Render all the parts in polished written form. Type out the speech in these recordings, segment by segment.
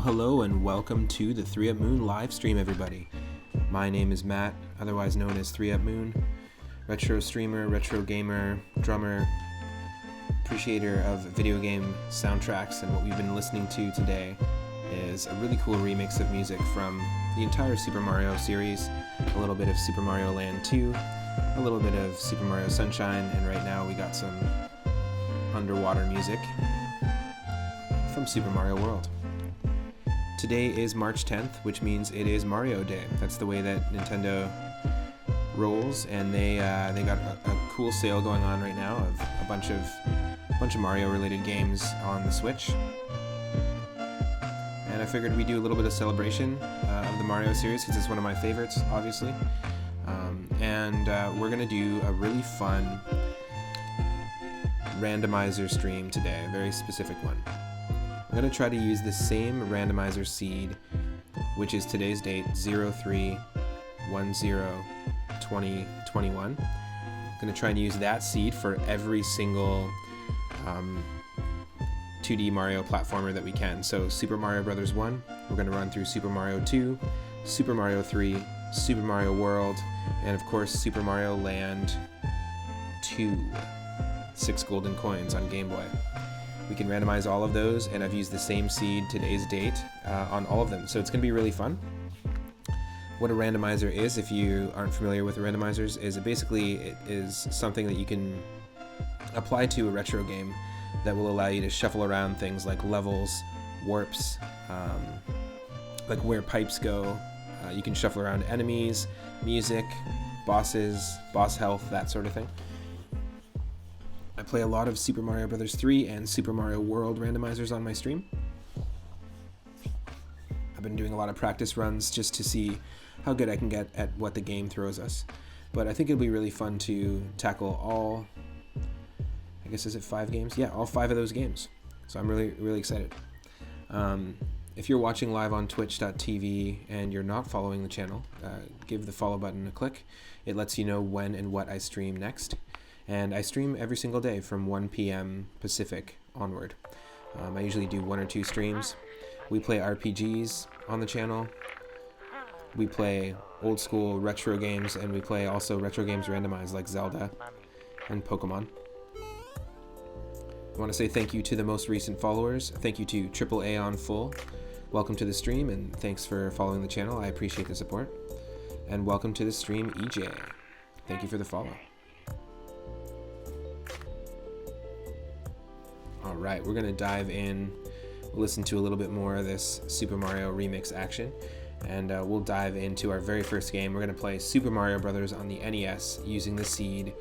Hello, and welcome to the 3up Moon live stream, everybody. My name is Matt, otherwise known as 3up Moon, retro streamer, retro gamer, drummer, appreciator of video game soundtracks, and what we've been listening to today is a really cool remix of music from the entire Super Mario series, a little bit of Super Mario Land 2, a little bit of Super Mario Sunshine, and right now we got some underwater music from Super Mario World. Today is March 10th, which means it is Mario Day. That's the way that Nintendo rolls, and they got a cool sale going on right now of a bunch of Mario-related games on the Switch. And I figured we'd do a little bit of celebration of the Mario series because it's one of my favorites, obviously. We're gonna do a really fun randomizer stream today, a very specific one. I'm going to try to use the same randomizer seed, which is today's date, 03/10/2021. I'm going to try and use that seed for every single 2D Mario platformer that we can. So Super Mario Bros. 1, we're going to run through Super Mario 2, Super Mario 3, Super Mario World, and of course Super Mario Land 2. 6 golden coins on Gameboy. We can randomize all of those, and I've used the same seed, today's date, on all of them. So it's going to be really fun. What a randomizer is, if you aren't familiar with randomizers, is it is something that you can apply to a retro game that will allow you to shuffle around things like levels, warps, like where pipes go. You can shuffle around enemies, music, bosses, boss health, that sort of thing. I play a lot of Super Mario Bros. 3 and Super Mario World randomizers on my stream. I've been doing a lot of practice runs just to see how good I can get at what the game throws us. But I think it'll be really fun to tackle all, I guess, is it 5 games? Yeah, all 5 of those games. So I'm really, really excited. If you're watching live on twitch.tv and you're not following the channel, give the follow button a click. It lets you know when and what I stream next. And I stream every single day from 1 p.m. Pacific onward. I usually do 1 or 2 streams. We play RPGs on the channel. We play old school retro games, and we play also retro games randomized like Zelda and Pokemon. I want to say thank you to the most recent followers. Thank you to AAA on Full. Welcome to the stream, and thanks for following the channel. I appreciate the support. And welcome to the stream, EJ. Thank you for the follow. Alright, we're going to dive in, listen to a little bit more of this Super Mario remix action, and we'll dive into our very first game. We're going to play Super Mario Bros. On the NES using the seed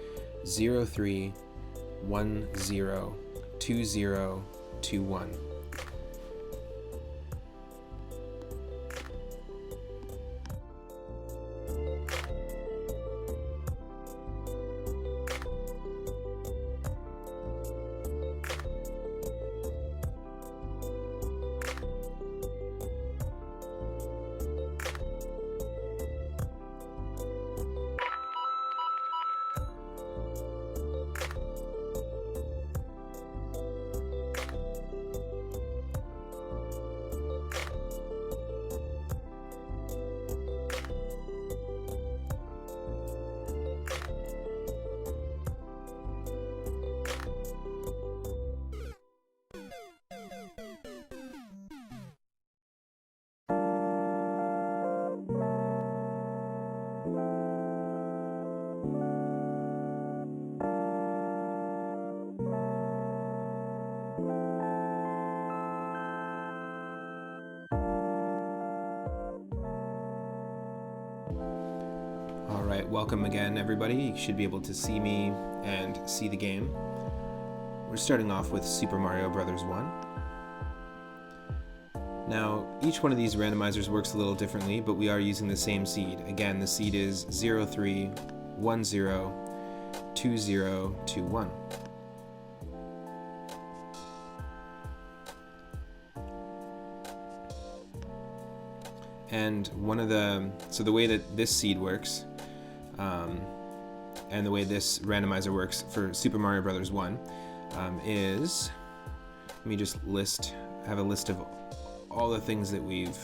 03/10/2021. Alright, welcome again everybody. You should be able to see me and see the game. we're starting off with Super Mario Bros. 1. Now, each one of these randomizers works a little differently, but we are using the same seed. Again, the seed is 0, 3, 1, 0, 2, 0, 2, 1. And so the way that this seed works, and the way this randomizer works for Super Mario Bros. 1 is, let me just have a list of all the things that we've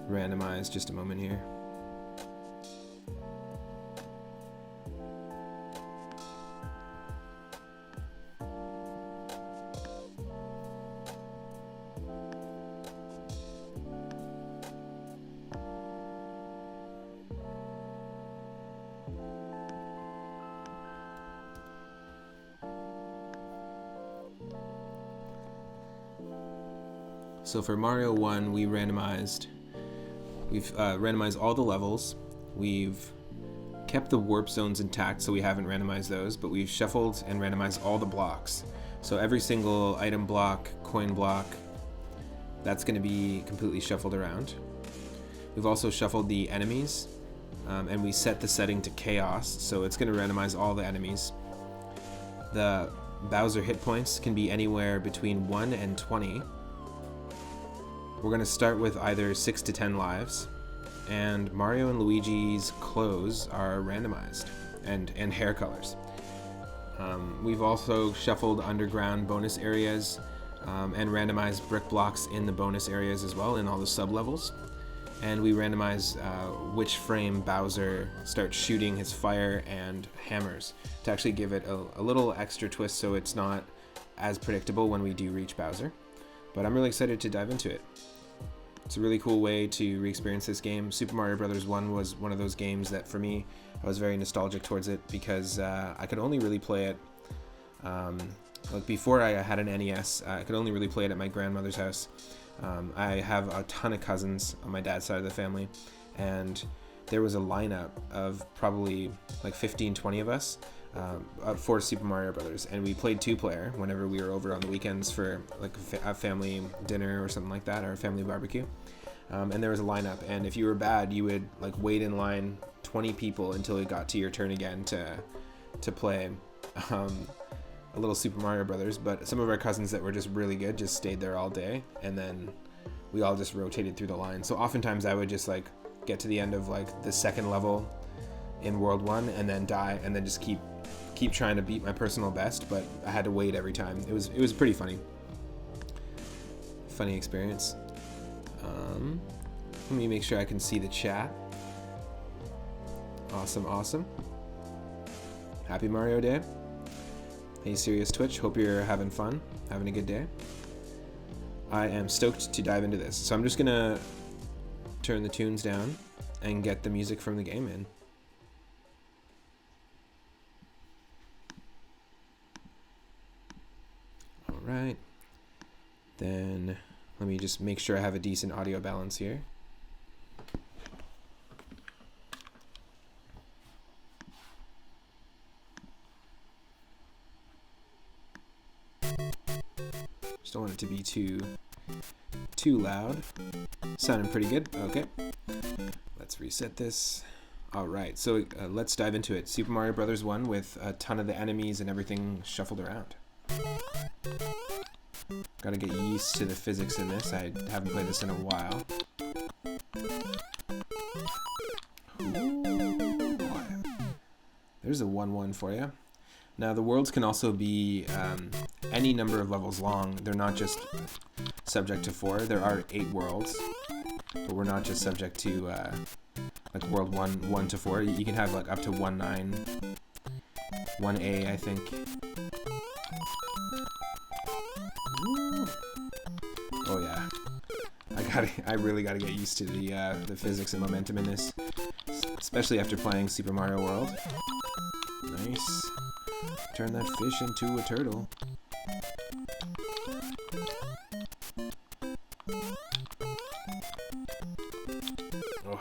randomized. Just a moment here. So for Mario 1, we've randomized all the levels. We've kept the warp zones intact, so we haven't randomized those, but we've shuffled and randomized all the blocks. So every single item block, coin block, that's going to be completely shuffled around. We've also shuffled the enemies, and we set the setting to chaos, so it's going to randomize all the enemies. The Bowser hit points can be anywhere between 1 and 20. We're going to start with either 6 to 10 lives, and Mario and Luigi's clothes are randomized, and hair colors. We've also shuffled underground bonus areas and randomized brick blocks in the bonus areas as well, in all the sub-levels. And we randomize which frame Bowser starts shooting his fire and hammers to actually give it a little extra twist so it's not as predictable when we do reach Bowser. But I'm really excited to dive into it. It's a really cool way to re-experience this game. Super Mario Bros. 1 was one of those games that, for me, I was very nostalgic towards it because I could only really play it, like before I had an NES, I could only really play it at my grandmother's house. I have a ton of cousins on my dad's side of the family, and there was a lineup of probably like 15, 20 of us for Super Mario Brothers, and we played 2-player whenever we were over on the weekends for like a family dinner or something like that, or a family barbecue. And there was a lineup, and if you were bad, you would like wait in line 20 people until it got to your turn again to play a little Super Mario Brothers. But some of our cousins that were just really good just stayed there all day, and then we all just rotated through the line. So oftentimes I would just like get to the end of like the second level in World 1 and then die, and then just keep trying to beat my personal best, but I had to wait every time. It was pretty funny experience. Let me make sure I can see the chat. Awesome. Happy Mario Day. Hey Serious Twitch, hope you're having fun, having a good day. I am stoked to dive into this. So I'm just gonna turn the tunes down and get the music from the game in. Alright, then let me just make sure I have a decent audio balance here. Just don't want it to be too loud. Sounding pretty good. Okay, let's reset this. Alright, so let's dive into it. Super Mario Bros. 1 with a ton of the enemies and everything shuffled around. Gotta get used to the physics in this. I haven't played this in a while. Ooh, there's a 1-1 for you. Now the worlds can also be any number of levels long. They're not just subject to 4. There are 8 worlds, but we're not just subject to like world 1 to 4. You can have like up to 1-9, 1A, I think. Ooh. Oh yeah, I really gotta get used to the physics and momentum in this, especially after playing Super Mario World. Nice. Turn that fish into a turtle. Oh.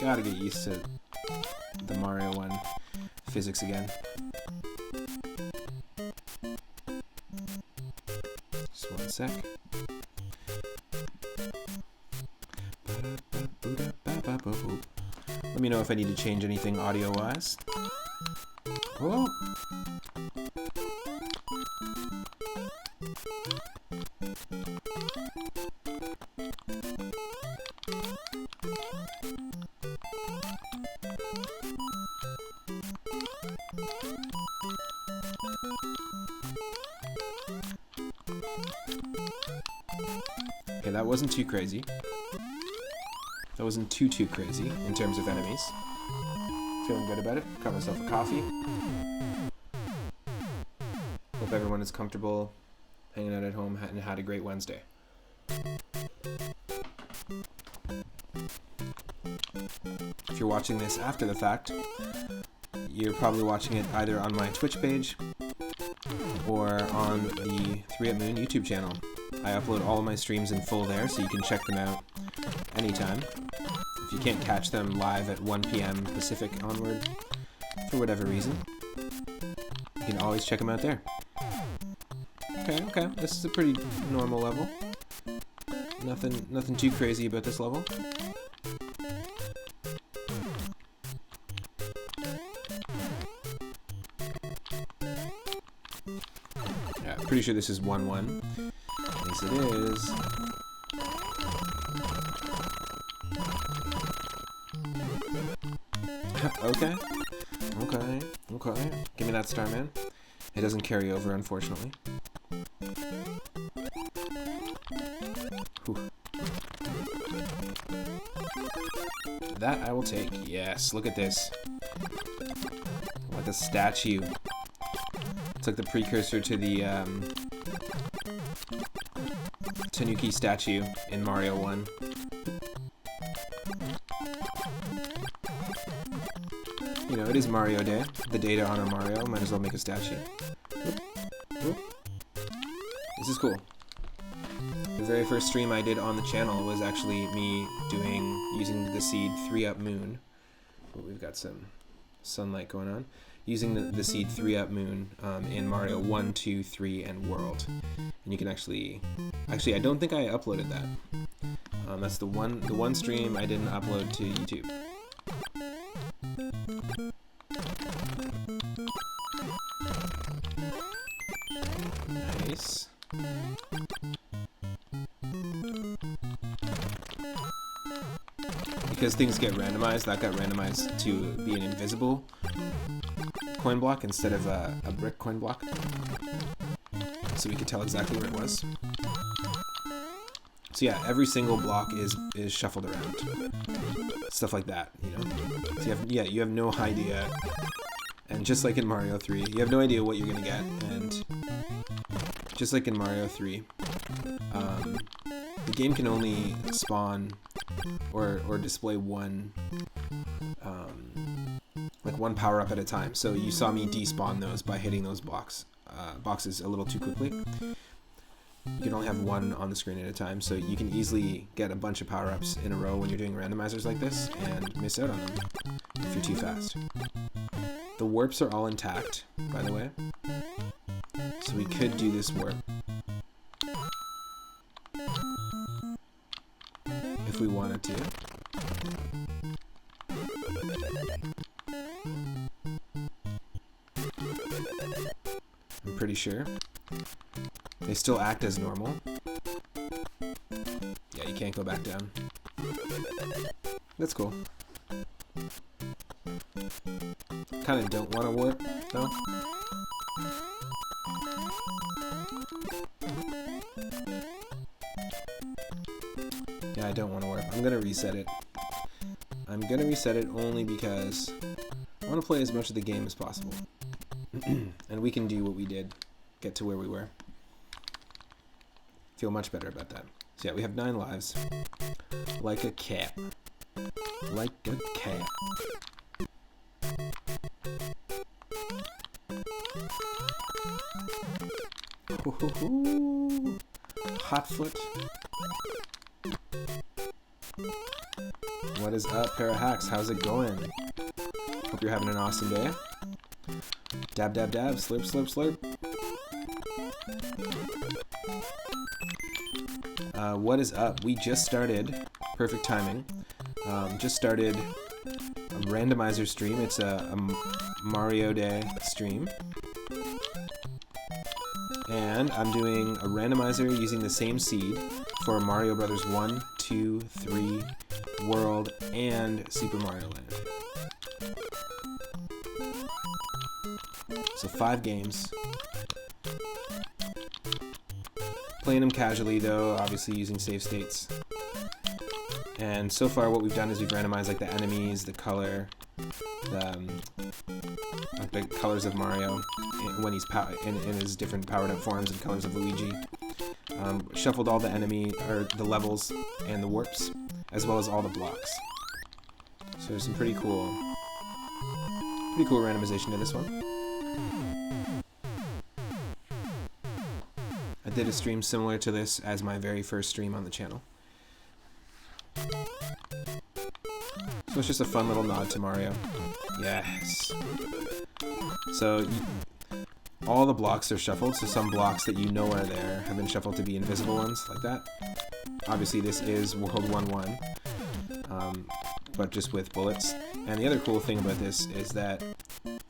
Gotta get used to the Mario 1 physics again. Just one sec. Let me know if I need to change anything audio-wise. Whoa! Okay, that wasn't too crazy. That wasn't too crazy in terms of enemies. Feeling good about it. Got myself a coffee. Hope everyone is comfortable hanging out at home and had a great Wednesday. If you're watching this after the fact, you're probably watching it either on my Twitch page or on the 3UpMoon YouTube channel. I upload all of my streams in full there, so you can check them out anytime. If you can't catch them live at 1 p.m. Pacific onward, for whatever reason, you can always check them out there. Okay, this is a pretty normal level. Nothing too crazy about this level. Yeah, pretty sure this is 1-1. Yes, it is. Okay. Give me that star, man. It doesn't carry over, unfortunately. Whew. That I will take. Yes, look at this. Like a statue. It's like the precursor to the Tanuki statue in Mario 1. You know, it is Mario Day. The day to honor Mario. Might as well make a statue. Whoop. This is cool. The very first stream I did on the channel was actually me using the seed 3UpMoon. Oh, we've got some sunlight going on. Using the seed 3UpMoon in Mario 1, 2, 3, and World. And you can actually, I don't think I uploaded that. That's the one stream I didn't upload to YouTube. Nice. Because things get randomized, that got randomized to be an invisible coin block instead of a brick coin block. So we could tell exactly where it was. So yeah, every single block is shuffled around. Stuff like that, you know? So you have no idea. And just like in Mario 3, you have no idea what you're gonna get. And just like in Mario 3, the game can only spawn or display one power-up at a time. So you saw me despawn those by hitting those boxes a little too quickly. You can only have one on the screen at a time, so you can easily get a bunch of power-ups in a row when you're doing randomizers like this and miss out on them if you're too fast. The warps are all intact, by the way, so we could do this warp if we wanted to. I'm pretty sure. They still act as normal. Yeah, you can't go back down. That's cool. Kind of don't want to warp, though. Yeah, I don't want to warp. I'm going to reset it. I'm going to reset it only because I want to play as much of the game as possible. And we can do what we did. Get to where we were. Feel much better about that. So yeah, we have 9 lives. Like a cat. Like a cat. Hot foot. What is up, Pair of Hacks? How's it going? Hope you're having an awesome day. Dab, dab, dab. Slurp, slurp, slurp. What is up? We just started. Perfect timing. Just started a randomizer stream. It's a Mario Day stream. And I'm doing a randomizer using the same seed for Mario Brothers 1, 2, 3, World, and Super Mario Land. So 5 games. Playing them casually though, obviously using save states. And so far what we've done is we've randomized like the enemies, the color, the colors of Mario when he's in his different powered up forms, and colors of Luigi. Shuffled all the the levels and the warps, as well as all the blocks. So there's some pretty cool randomization to this one. I did a stream similar to this as my very first stream on the channel. So it's just a fun little nod to Mario. Yes. So all the blocks are shuffled, so some blocks that you know are there have been shuffled to be invisible ones, like that. Obviously this is World 1-1, but just with bullets. And the other cool thing about this is that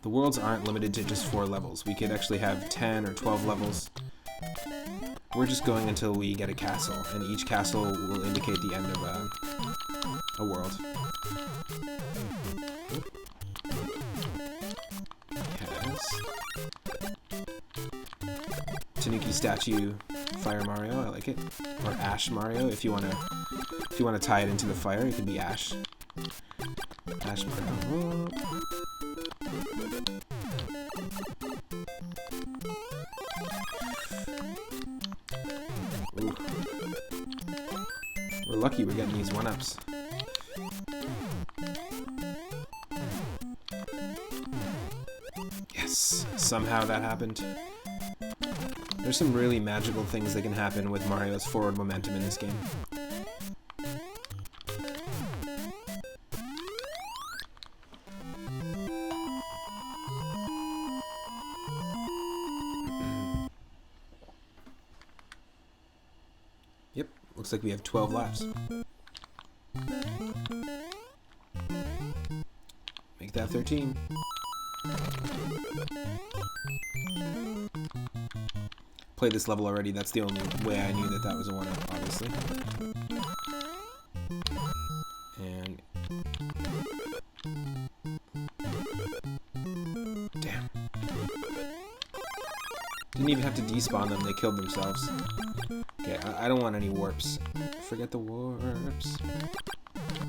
the worlds aren't limited to just 4 levels. We could actually have 10 or 12 levels. We're just going until we get a castle, and each castle will indicate the end of a world. Yes. Tanuki statue, Fire Mario, I like it. Or Ash Mario, if you wanna tie it into the fire, it could be Ash. Ash Mario. Ooh. We're lucky we're getting these 1-ups. Yes, somehow that happened. There's some really magical things that can happen with Mario's forward momentum in this game. Yep, looks like we have 12 laps. Make that 13. Played this level already, that's the only way I knew that that was a 1-up, obviously. And... damn. Didn't even have to despawn them, they killed themselves. Okay, I don't want any warps. Forget the warps.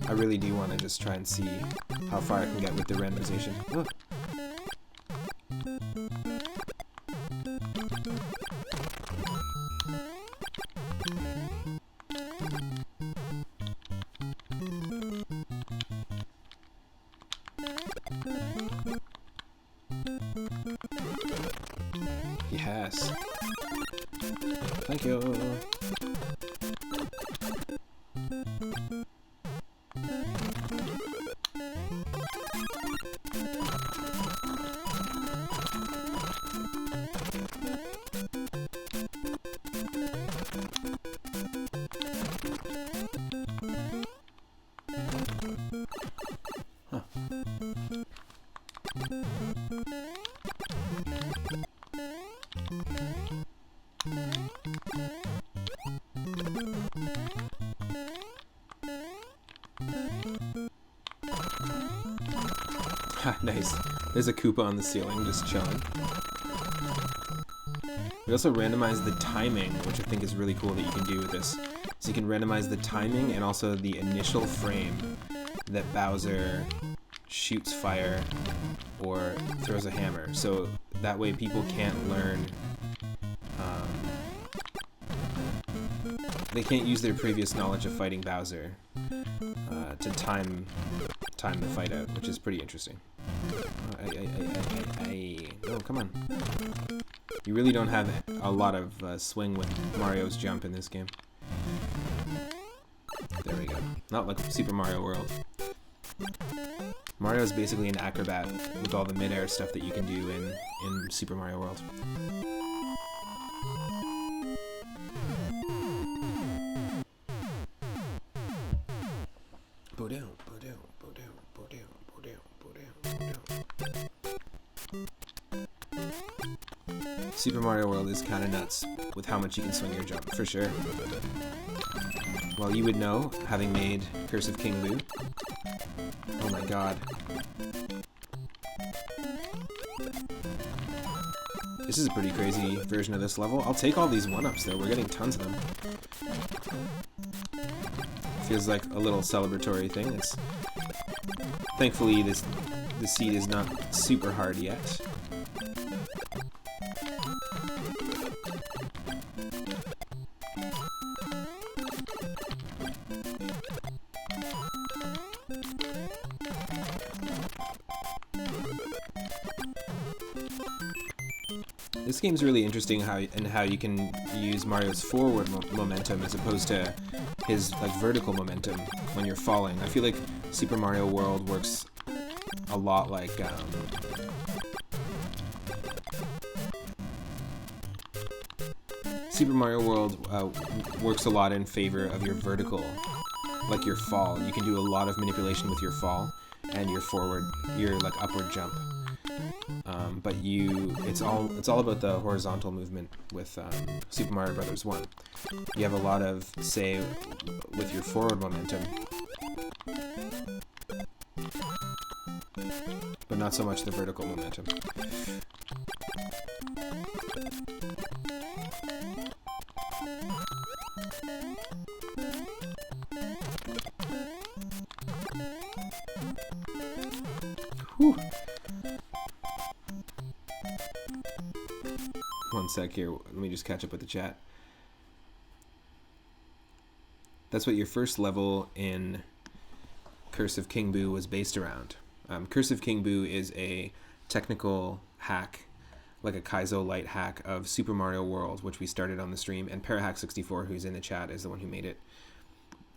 I really do want to just try and see how far I can get with the randomization. Oh. Yes. Thank you. Huh. Nice. There's a Koopa on the ceiling just chilling. We also randomize the timing, which I think is really cool that you can do with this. So you can randomize the timing and also the initial frame that Bowser shoots fire or throws a hammer. So that way people can't learn... they can't use their previous knowledge of fighting Bowser to time the fight out, which is pretty interesting. Oh, come on. You really don't have a lot of swing with Mario's jump in this game. There we go. not like Super Mario World. Mario is basically an acrobat with all the mid-air stuff that you can do in Super Mario World. Bow down, bow down, bow down, bow down, bow down, bow down, bow down. Super Mario World is kind of nuts with how much you can swing your jump, for sure. Well, you would know, having made Curse of King Boo. Oh my god. This is a pretty crazy version of this level. I'll take all these 1-ups though, we're getting tons of them. Feels like a little celebratory thing. It's thankfully the seed is not super hard yet. This game's really interesting how you can use Mario's forward momentum as opposed to his like vertical momentum when you're falling. I feel like Super Mario World works a lot like Super Mario World works a lot in favor of your vertical, like your fall. You can do a lot of manipulation with your fall and your forward, your like upward jump. But it's all about the horizontal movement with Super Mario Bros. 1. You have a lot of say with your forward momentum, but not so much the vertical momentum. Whew. One sec here, let me just catch up with the chat. That's what your first level in Curse of King Boo was based around. Curse of King Boo is a technical hack, like a Kaizo light hack of Super Mario World, which we started on the stream, and Parahack64, who's in the chat, is the one who made it.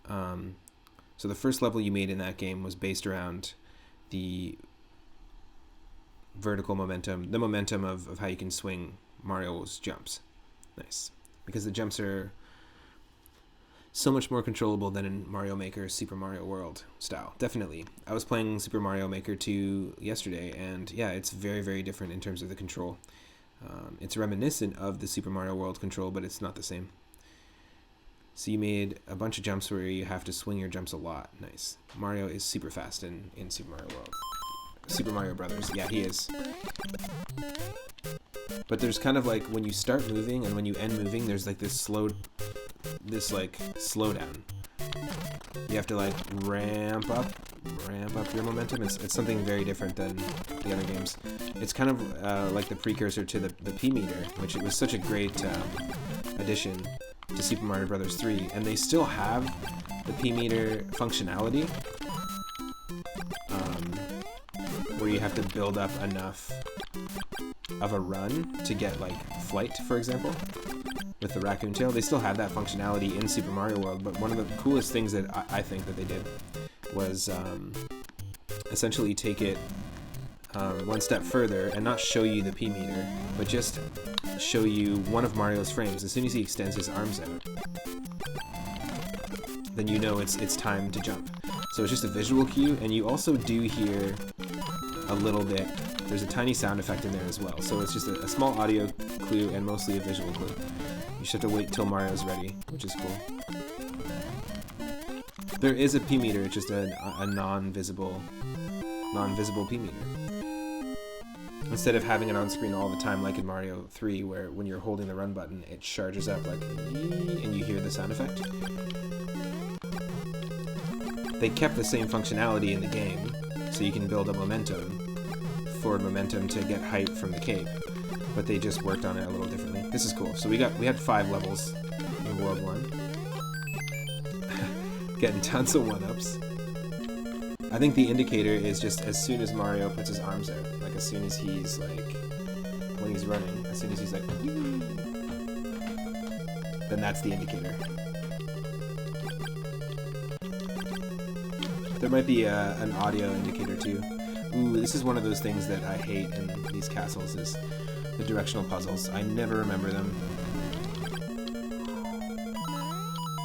So the first level you made in that game was based around the vertical momentum, the momentum of how you can swing Mario's jumps. Nice. Because the jumps are so much more controllable than in Mario Maker's Super Mario World style. Definitely. I was playing Super Mario Maker 2 yesterday, and yeah, it's very, very different in terms of the control. It's reminiscent of the Super Mario World control, but it's not the same. So you made a bunch of jumps where you have to swing your jumps a lot. Nice. Mario is super fast in Super Mario World. Super Mario Brothers. Yeah, he is. But there's kind of like when you start moving and when you end moving, there's like this slowdown. You have to like ramp up your momentum. It's something very different than the other games. It's kind of like the precursor to the P meter, which it was such a great addition to Super Mario Bros. 3, and they still have the P meter functionality, where you have to build up enough of a run to get like flight, for example, with the raccoon tail. They still have that functionality in Super Mario World, but one of the coolest things that I think that they did was essentially take it one step further and not show you the P meter, but just show you one of Mario's frames. As soon as he extends his arms out, then you know it's time to jump. So it's just a visual cue, and you also do hear a little bit. There's a tiny sound effect in there as well. So it's just a small audio clue and mostly a visual clue. You just have to wait till Mario's ready, which is cool. There is a P meter, it's just a non-visible P meter. Instead of having it on screen all the time like in Mario 3, where when you're holding the run button, it charges up like, and you hear the sound effect. They kept the same functionality in the game, so you can build up forward momentum to get height from the cape, but they just worked on it a little differently. This is cool. So we had 5 levels in World 1. Getting tons of 1-ups. I think the indicator is just as soon as Mario puts his arms out, like as soon as he's like, when he's running, as soon as he's like, then that's the indicator. There might be an audio indicator too. Ooh, this is one of those things that I hate in these castles, is the directional puzzles. I never remember them.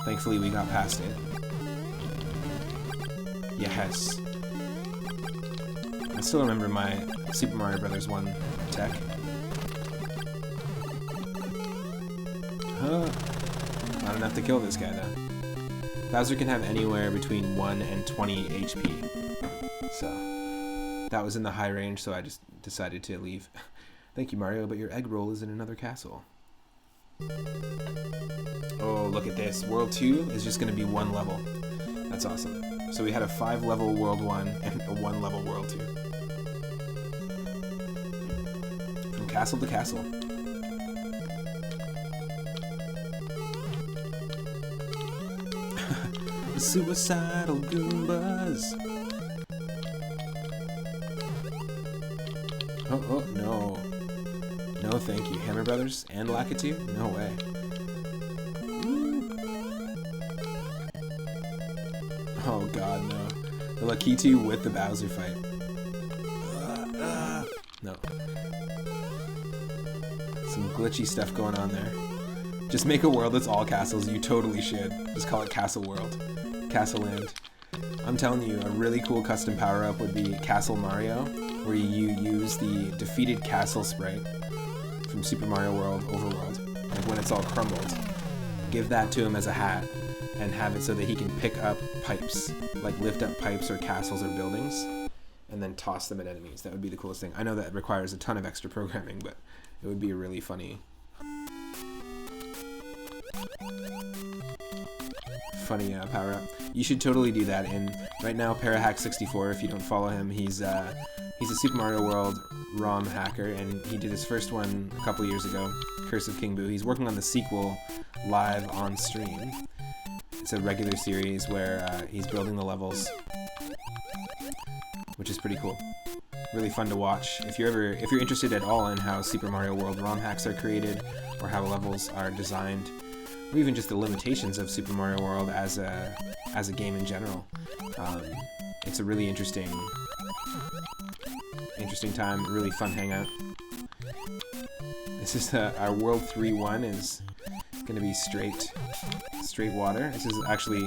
Thankfully we got past it. Yes. I still remember my Super Mario Bros. 1 tech. Not enough to kill this guy though. Bowser can have anywhere between 1 and 20 HP. So, that was in the high range, so I just decided to leave. Thank you, Mario, but your egg roll is in another castle. Oh, look at this. World 2 is just going to be 1 level. That's awesome. So we had a 5-level World 1 and a 1-level World 2. From castle to castle. Suicidal Goombas. Oh, no. No, thank you. Hammer Brothers and Lakitu? No way. Oh god, no. The Lakitu with the Bowser fight. No. Some glitchy stuff going on there. Just make a world that's all castles. You totally should. Just call it Castle World. Castle Land. I'm telling you, a really cool custom power-up would be Castle Mario, where you use the defeated castle sprite from Super Mario World Overworld, like when it's all crumbled. Give that to him as a hat, and have it so that he can pick up pipes, like lift up pipes or castles or buildings, and then toss them at enemies. That would be the coolest thing. I know that requires a ton of extra programming, but it would be a really funny power up. You should totally do that. And right now, Parahack64, if you don't follow him, he's a Super Mario World ROM hacker, and he did his first one a couple years ago, Curse of King Boo. He's working on the sequel live on stream. It's a regular series where he's building the levels, which is pretty cool. Really fun to watch. If you're interested at all in how Super Mario World ROM hacks are created, or how levels are designed, or even just the limitations of Super Mario World as a game in general, it's a really interesting time, really fun hangout. This is our World 3-1 is going to be straight water. This is actually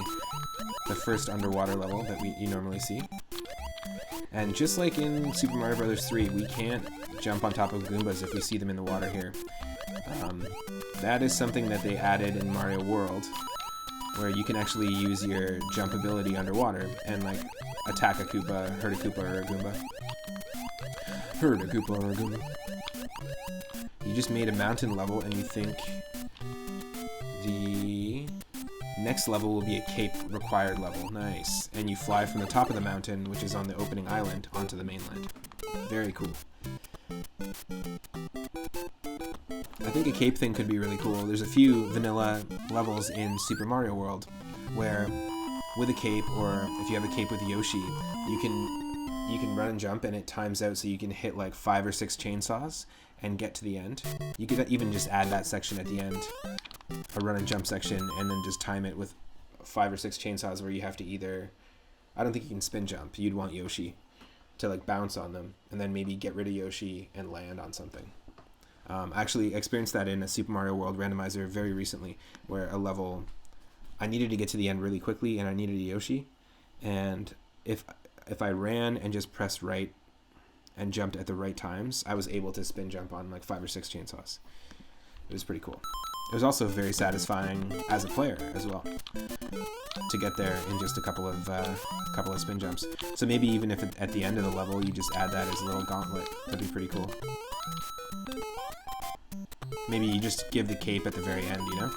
the first underwater level that you normally see. And just like in Super Mario Bros. 3, we can't jump on top of Goombas if we see them in the water here. That is something that they added in Mario World, where you can actually use your jump ability underwater and like attack a Koopa, hurt a Koopa or a Goomba. Hurt a Koopa or a Goomba. You just made a mountain level and you think the next level will be a cape required level. Nice. And you fly from the top of the mountain, which is on the opening island, onto the mainland. Very cool. I think a cape thing could be really cool. There's a few vanilla levels in Super Mario World where with a cape, or if you have a cape with Yoshi, you can run and jump and it times out so you can hit like 5 or 6 chainsaws and get to the end. You could even just add that section at the end, a run and jump section, and then just time it with 5 or 6 chainsaws where you have to either, I don't think you can spin jump. You'd want Yoshi to like bounce on them and then maybe get rid of Yoshi and land on something. I actually experienced that in a Super Mario World Randomizer very recently, where a level, I needed to get to the end really quickly and I needed a Yoshi, and if I ran and just pressed right and jumped at the right times, I was able to spin jump on like 5 or 6 chainsaws. It was pretty cool. It was also very satisfying as a player as well to get there in just a couple of spin jumps. So maybe even if at the end of the level you just add that as a little gauntlet, that'd be pretty cool. Maybe you just give the cape at the very end, you know?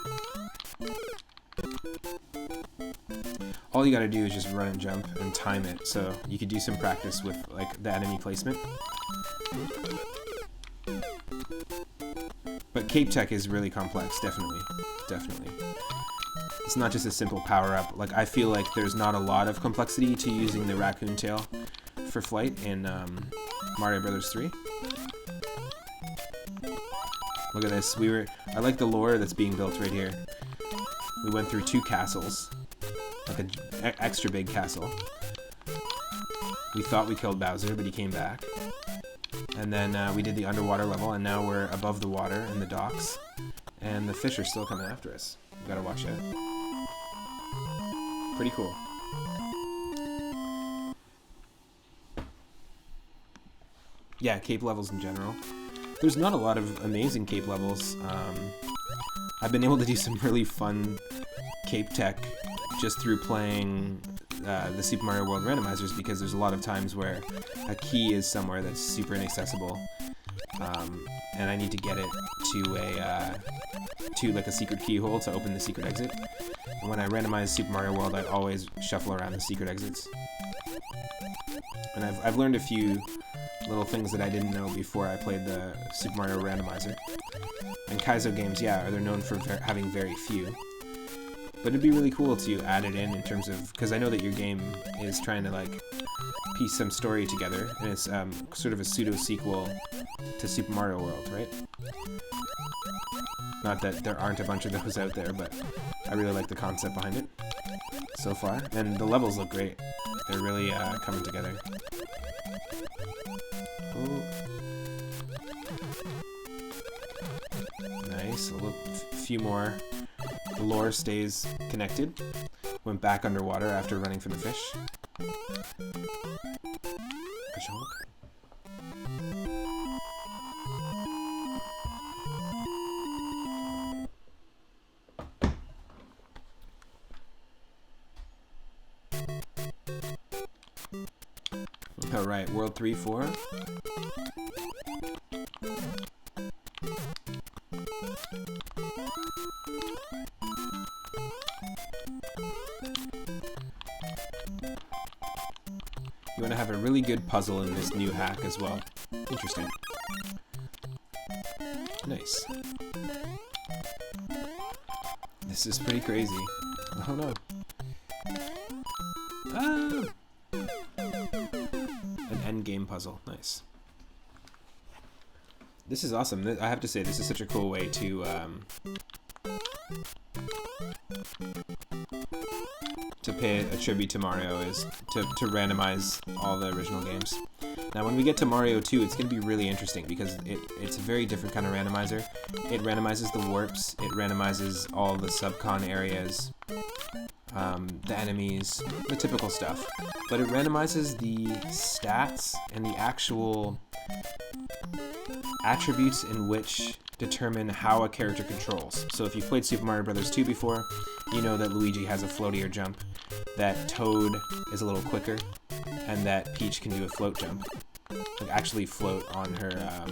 All you gotta do is just run and jump and time it, so you could do some practice with like the enemy placement. But cape tech is really complex, definitely. It's not just a simple power-up. Like, I feel like there's not a lot of complexity to using the raccoon tail for flight in Mario Bros. 3. Look at this. I like the lore that's being built right here. We went through 2 castles, like an extra big castle, We thought we killed Bowser, but he came back. And then we did the underwater level, and now we're above the water in the docks. And the fish are still coming after us. We gotta watch out. Pretty cool. Yeah, cape levels in general. There's not a lot of amazing cape levels. I've been able to do some really fun cape tech just through playing the Super Mario World randomizers, because there's a lot of times where a key is somewhere that's super inaccessible, and I need to get it to like a secret keyhole to open the secret exit. And when I randomize Super Mario World, I always shuffle around the secret exits. And I've learned a few little things that I didn't know before I played the Super Mario Randomizer. And Kaizo games, yeah, they're known for having very few. But it'd be really cool to add it in terms of, because I know that your game is trying to like piece some story together, and it's sort of a pseudo-sequel to Super Mario World, right? Not that there aren't a bunch of those out there, but I really like the concept behind it so far. And the levels look great. They're really coming together. Oh. Nice. A few more. The lore stays connected. Went back underwater after running from the fish. Alright, World 3, 4. You want to have a really good puzzle in this new hack as well. Interesting. Nice. This is pretty crazy. Oh no. Ah! An endgame puzzle. Nice. This is awesome. I have to say, this is such a cool way to pay a tribute to Mario, is to randomize all the original games. Now when we get to Mario 2, it's going to be really interesting because it's a very different kind of randomizer. It randomizes the warps, it randomizes all the subcon areas, the enemies, the typical stuff. But it randomizes the stats and the actual attributes in which determine how a character controls. So if you've played Super Mario Bros. 2 before, you know that Luigi has a floatier jump, that Toad is a little quicker, and that Peach can do a float jump. Like actually float on her,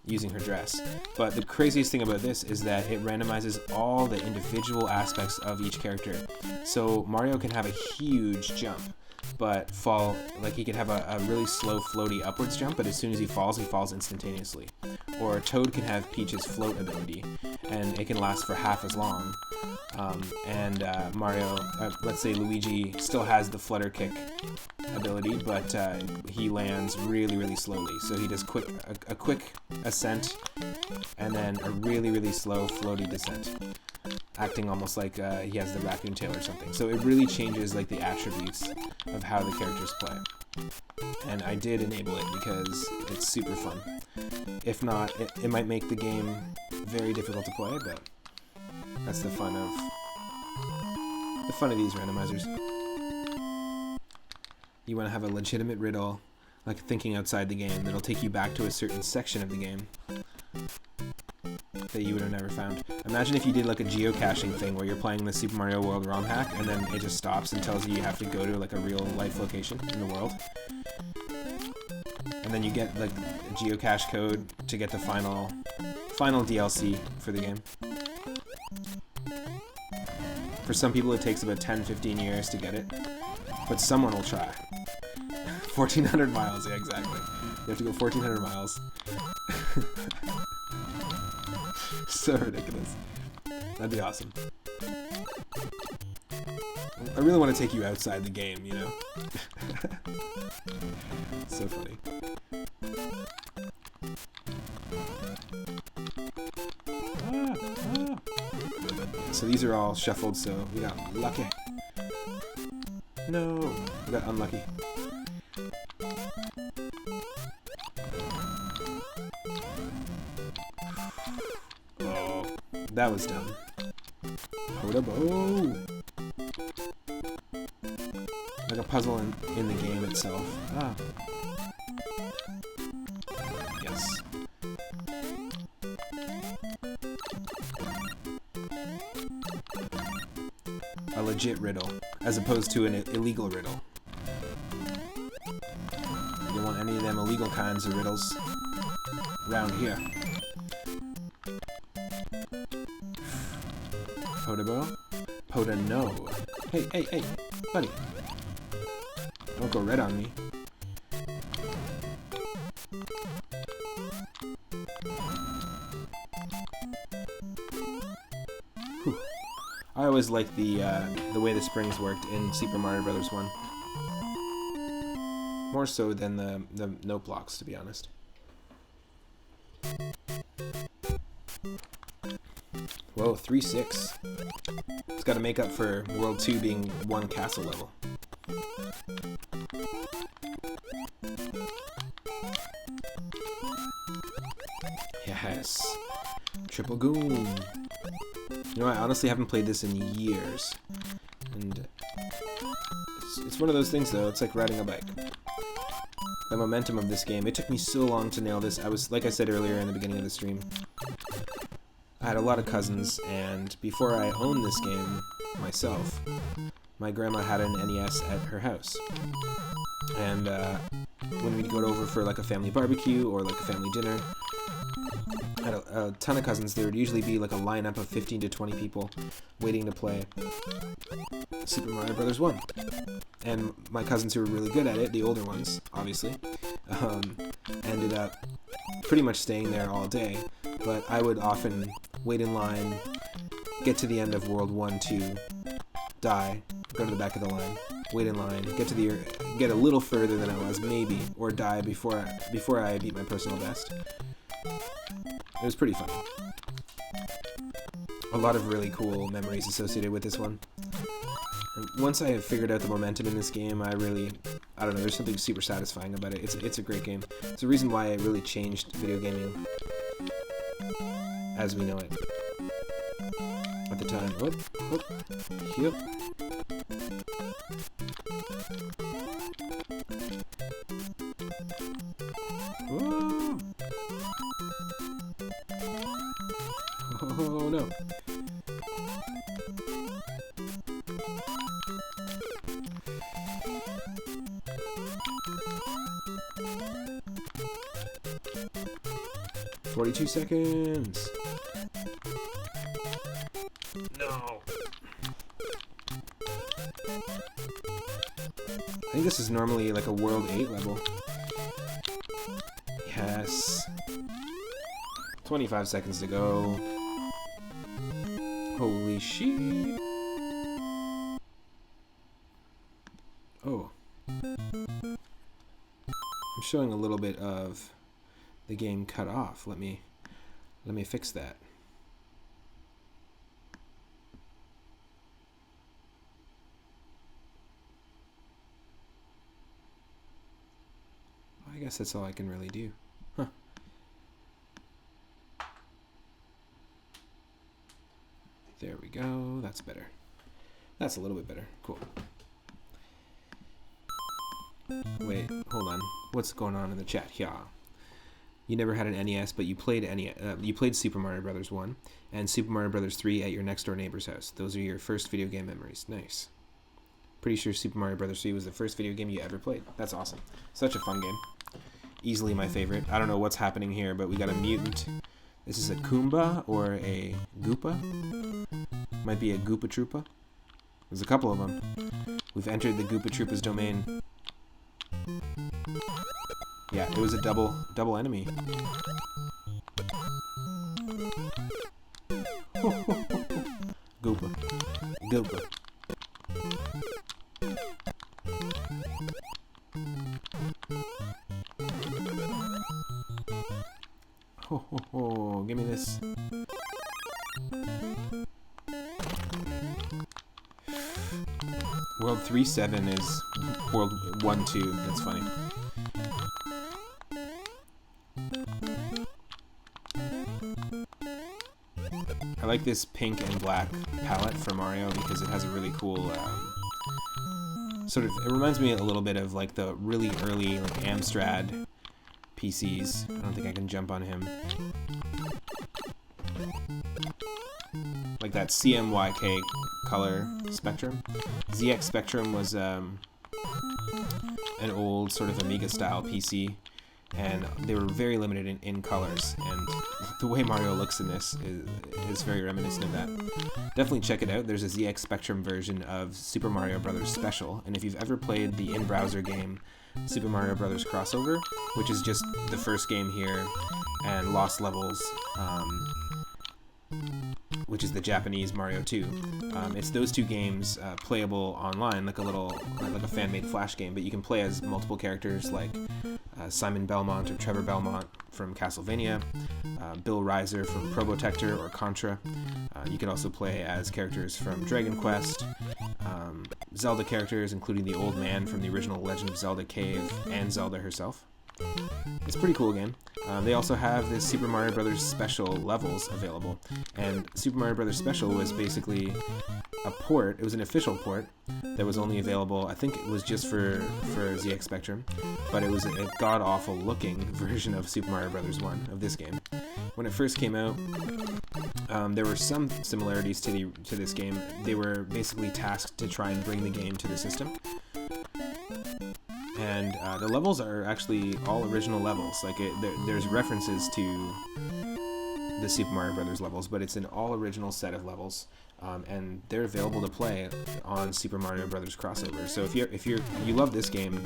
using her dress. But the craziest thing about this is that it randomizes all the individual aspects of each character. So Mario can have a huge jump, but fall, like he could have a really slow floaty upwards jump, but as soon as he falls instantaneously. Or Toad can have Peach's float ability, and it can last for half as long. Mario, let's say Luigi still has the flutter kick ability, but he lands really, really slowly. So he does a quick ascent, and then a really, really slow floaty descent, acting almost like he has the raccoon tail or something. So it really changes like the attributes of how the characters play. And I did enable it because it's super fun. If not, it might make the game very difficult to play, but that's the fun of these randomizers. You want to have a legitimate riddle, like thinking outside the game, that'll take you back to a certain section of the game that you would have never found. Imagine if you did like a geocaching thing where you're playing the Super Mario World ROM hack and then it just stops and tells you have to go to like a real life location in the world. And then you get like a geocache code to get the final DLC for the game. For some people it takes about 10-15 years to get it, but someone will try. 1,400 miles, yeah, exactly. You have to go 1,400 miles. So ridiculous. That'd be awesome. I really want to take you outside the game, you know? So funny. So these are all shuffled, so we got lucky. No, we got unlucky. Oh, that was dumb. Potabo! Like a puzzle in the game itself. Ah. Yes. A legit riddle, as opposed to an illegal riddle. You don't want any of them illegal kinds of riddles around here. Potabo? Potano. Hey, hey, hey, buddy. Don't go red on me. Whew. I always liked the way the springs worked in Super Mario Bros. 1. More so than the note blocks, to be honest. Whoa, 3-6. It's got to make up for World 2 being one castle level. Yes. Triple Goon. You know, I honestly haven't played this in years. And it's one of those things, though. It's like riding a bike. The momentum of this game. It took me so long to nail this. I was, like I said earlier in the beginning of the stream, I had a lot of cousins, and before I owned this game myself, my grandma had an NES at her house. And when we'd go over for like a family barbecue or like a family dinner, I had a ton of cousins. There would usually be like a lineup of 15 to 20 people waiting to play Super Mario Bros. 1. And my cousins who were really good at it, the older ones, obviously, ended up pretty much staying there all day. But I would often wait in line, get to the end of World 1, 2, die, go to the back of the line, wait in line, get a little further than I was, maybe, or die before I beat my personal best. It was pretty funny. A lot of really cool memories associated with this one. And once I have figured out the momentum in this game, I don't know, there's something super satisfying about it. It's a great game. It's the reason why it really changed video gaming as we know it at the time. Whoop, whoop, yep. Whoa. Oh no. "42 seconds. No. I think this is normally like a World 8 level. Yes. 25 seconds to go. Holy shit. Oh. I'm showing a little bit of the game cut off. Let me fix that. I guess that's all I can really do. Huh. There we go. That's better. That's a little bit better. Cool. Wait, hold on. What's going on in the chat? Yeah. You never had an NES, but you played you played Super Mario Bros. 1 and Super Mario Bros. 3 at your next door neighbor's house. Those are your first video game memories. Nice. Pretty sure Super Mario Bros. 3 was the first video game you ever played. That's awesome. Such a fun game. Easily my favorite. I don't know what's happening here, but we got a mutant. This is a Koomba or a Goopa. Might be a Goopa Troopa. There's a couple of them. We've entered the Goopa Troopa's domain. Yeah, it was a double enemy. Goopa. Goopa. Ho ho ho, give me this. World 3-7 is World 1-2. That's funny. I like this pink and black palette for Mario because it has a really cool sort of, it reminds me a little bit of like the really early like Amstrad PCs. I don't think I can jump on him. Like that CMYK color spectrum. ZX Spectrum was an old sort of Amiga style PC, and they were very limited in colors, and the way Mario looks in this is very reminiscent of that. Definitely check it out. There's a ZX Spectrum version of Super Mario Bros. Special, and if you've ever played the in-browser game Super Mario Bros. Crossover, which is just the first game here, and Lost Levels, which is the Japanese Mario 2. It's those two games playable online, like a fan-made Flash game, but you can play as multiple characters like Simon Belmont or Trevor Belmont from Castlevania, Bill Reiser from Probotector or Contra. You can also play as characters from Dragon Quest, Zelda characters, including the old man from the original Legend of Zelda Cave, and Zelda herself. It's a pretty cool game. They also have this Super Mario Bros. Special levels available, and Super Mario Bros. Special was basically a port. It was an official port that was only available, I think it was just for ZX Spectrum, but it was a god-awful looking version of Super Mario Bros. 1 of this game. When it first came out, there were some similarities to this game. They were basically tasked to try and bring the game to the system. And the levels are actually all original levels. Like there's references to the Super Mario Brothers levels, but it's an all original set of levels, and they're available to play on Super Mario Brothers Crossover. So if you love this game,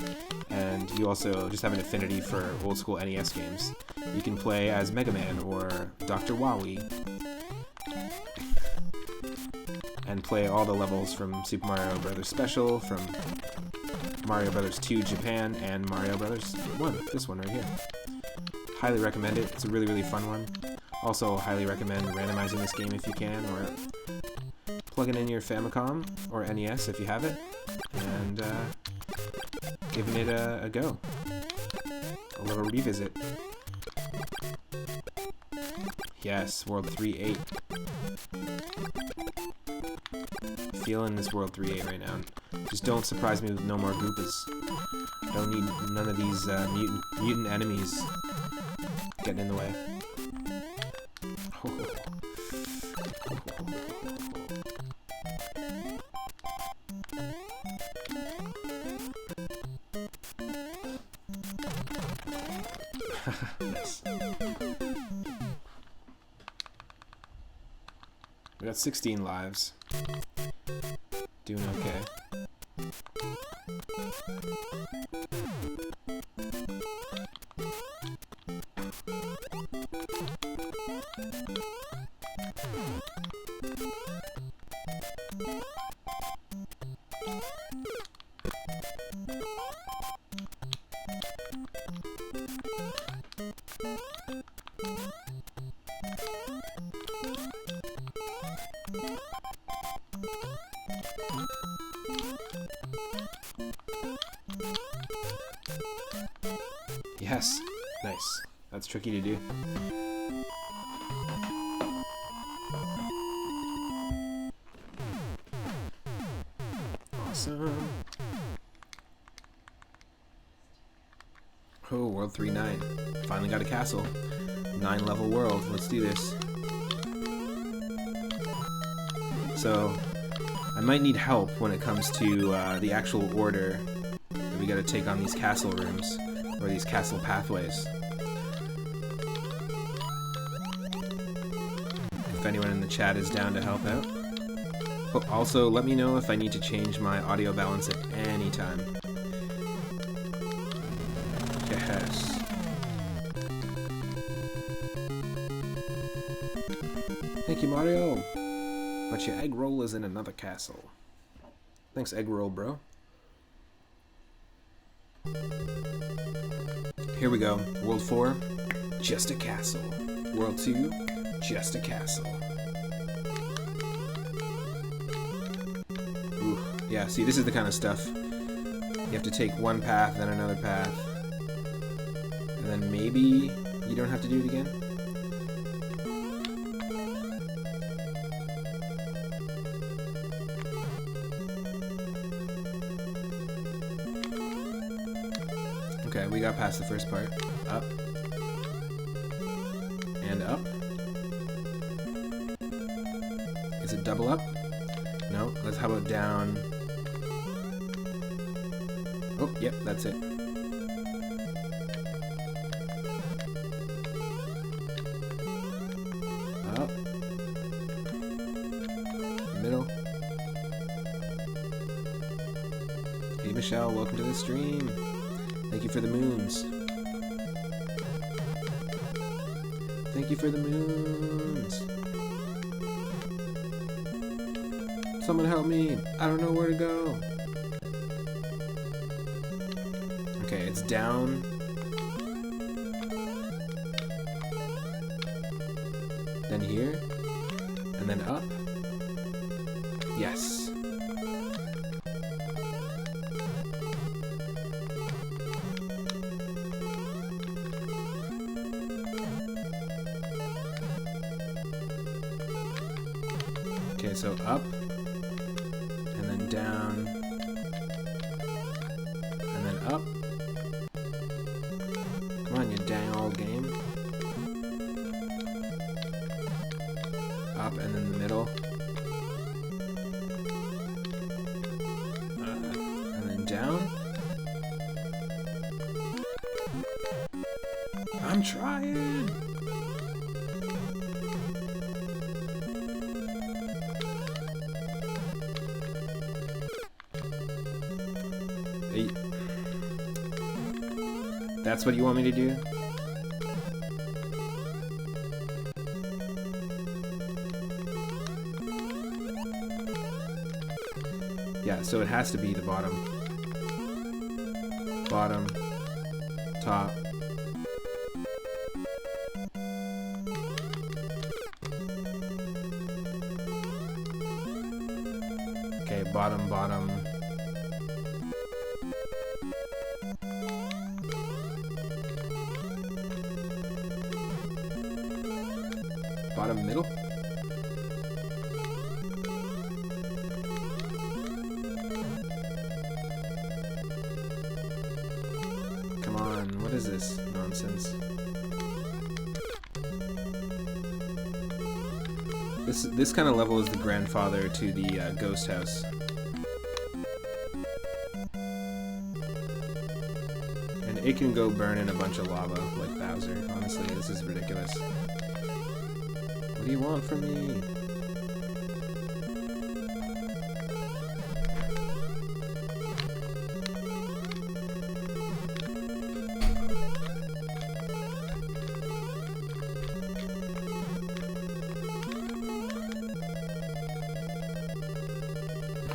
and you also just have an affinity for old school NES games, you can play as Mega Man or Dr. Wowie, and play all the levels from Super Mario Brothers Special, from Mario Bros. 2 Japan, and Mario Bros. 1, this one right here. Highly recommend it. It's a really, really fun one. Also, highly recommend randomizing this game if you can, or plugging in your Famicom or NES if you have it, and giving it a go. A little revisit. Yes, World 3.8. Feeling this World 3.8 right now. Just don't surprise me with no more Goopas. Don't need none of these mutant enemies getting in the way. Nice. We got 16 lives. Doing okay. Yes. Nice. That's tricky to do. Awesome. Oh, World 3.9. Finally got a castle. 9-level world. Let's do this. So, I might need help when it comes to the actual order that we gotta take on these castle rooms, or these castle pathways. If anyone in the chat is down to help out. Oh, also, let me know if I need to change my audio balance at any time. Yes. Thank you, Mario. But your egg roll is in another castle. Thanks, egg roll, bro. Here we go. World 4, just a castle. World 2, just a castle. Ooh, Yeah, see, this is the kind of stuff. You have to take one path, then another path. And then maybe you don't have to do it again. Okay, we got past the first part. Up. And up. Is it double up? No. Let's, how about down? Oh, yep, that's it. Up. Middle. Hey, Michelle, welcome to the stream. Thank you for the moons. Thank you for the moons. Someone help me. I don't know where to go. Okay, it's down. Then here. And then up. Yes. Okay, so up, and then down, and then up. Come on, you dang old game. Up, and then the middle. And then down. I'm trying! That's what you want me to do? Yeah, so it has to be the bottom. Bottom. Top. Okay, bottom, bottom. Bottom, middle. Come on, what is this nonsense? This kind of level is the grandfather to the ghost house. And it can go burn in a bunch of lava like Bowser. Honestly, this is ridiculous. What do you want from me?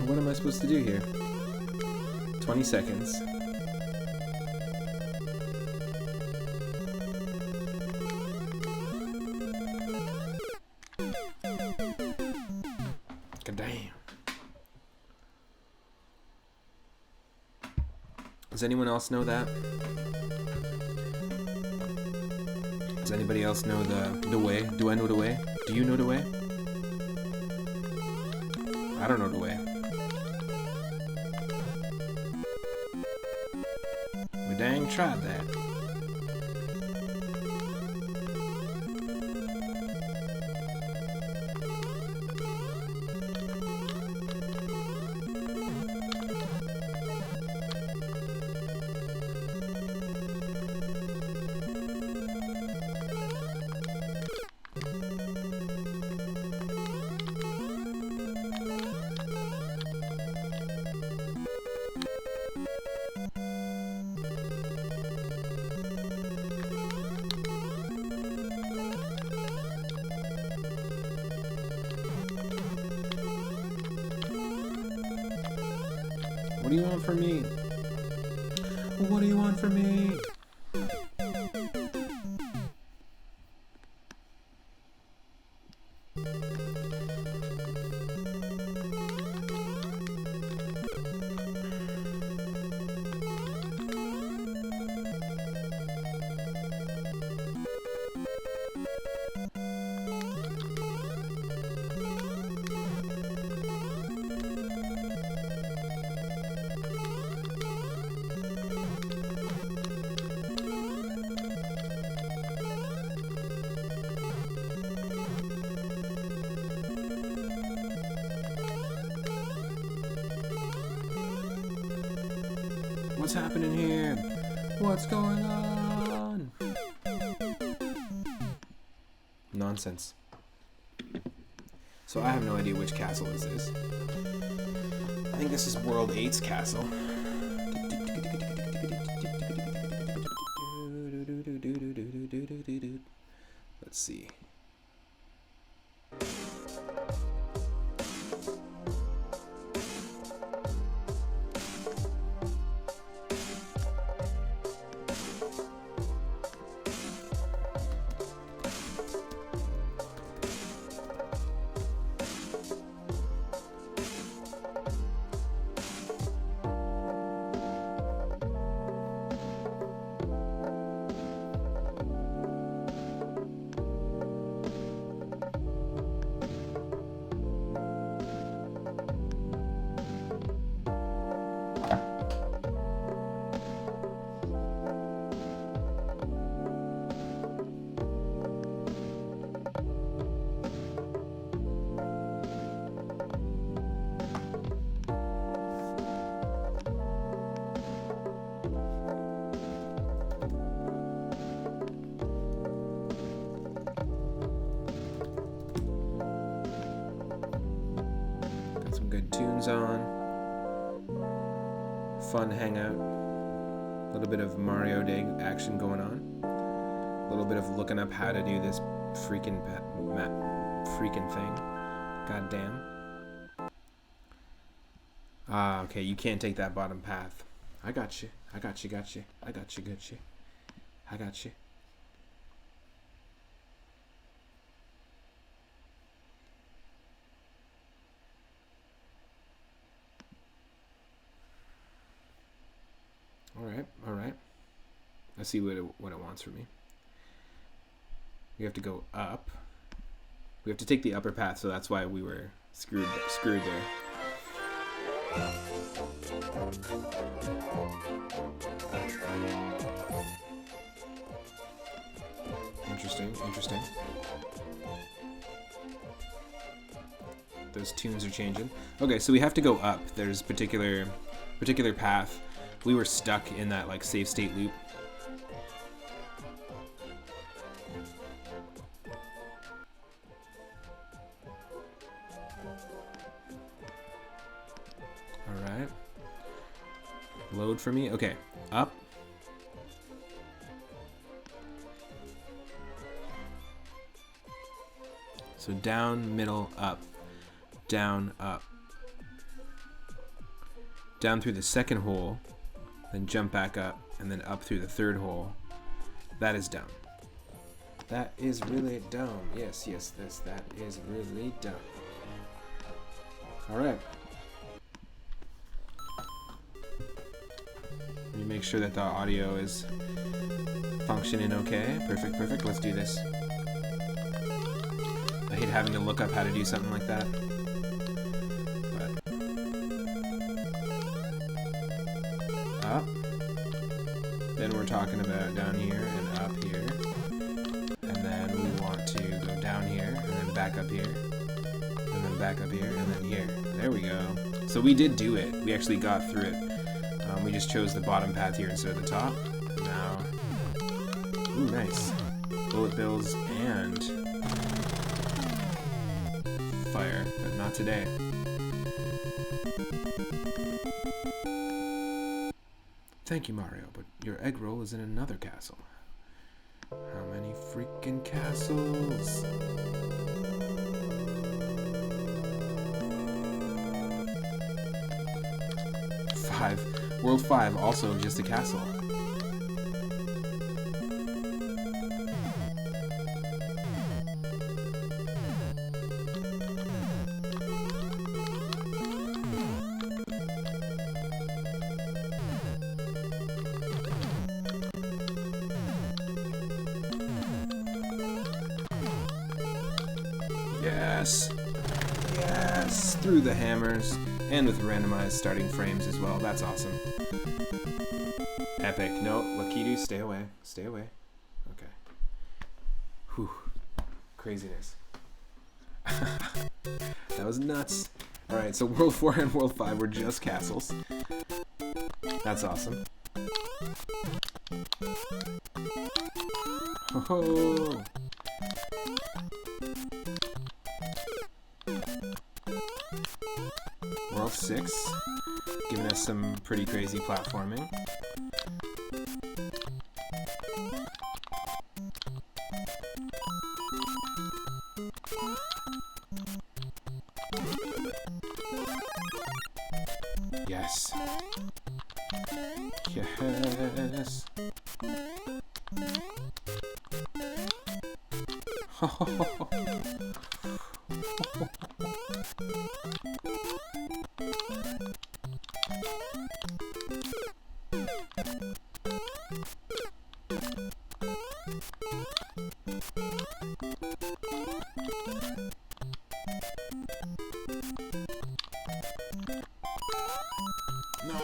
What am I supposed to do here? 20 seconds. God damn. Does anyone else know that? Does anybody else know the way? Do I know the way? Do you know the way? I don't know the way. We dang tried that. What do you want from me? What do you want from me? What's happening here? What's going on? Nonsense. So I have no idea which castle this is. I think this is World 8's castle. Let's see. Good tunes on. Fun hangout. A little bit of Mario Day action going on. A little bit of looking up how to do this freaking thing. God damn. Ah, okay, you can't take that bottom path. I got you. I got you. I got you. I got you. All right. Let's see what it wants from me. We have to go up. We have to take the upper path, so that's why we were screwed there. Interesting. Those tunes are changing. Okay, so we have to go up. There's particular path. We were stuck in that like save state loop. All right. Load for me. Okay, up. So down, middle, up, down, up. Down through the second hole. Then jump back up, and then up through the third hole. That is dumb. That is really dumb. Yes, that is really dumb. Alright. Let me make sure that the audio is functioning okay. Perfect. Let's do this. I hate having to look up how to do something like that. Up. Then we're talking about down here and up here. And then we want to go down here and then back up here. And then back up here and then here. There we go. So we did do it. We actually got through it. We just chose the bottom path here instead of the top. Now, ooh, nice. Bullet bills and fire, but not today. Thank you, Mario, but your egg roll is in another castle. How many freaking castles? World 5, also just a castle. Yes! Through the hammers. And with randomized starting frames as well. That's awesome. Epic. No, Lakitu, stay away. Stay away. Okay. Whew. Craziness. That was nuts. Alright, so World 4 and World 5 were just castles. That's awesome. Ho-ho! World 6, giving us some pretty crazy platforming. Yes. Yes. No.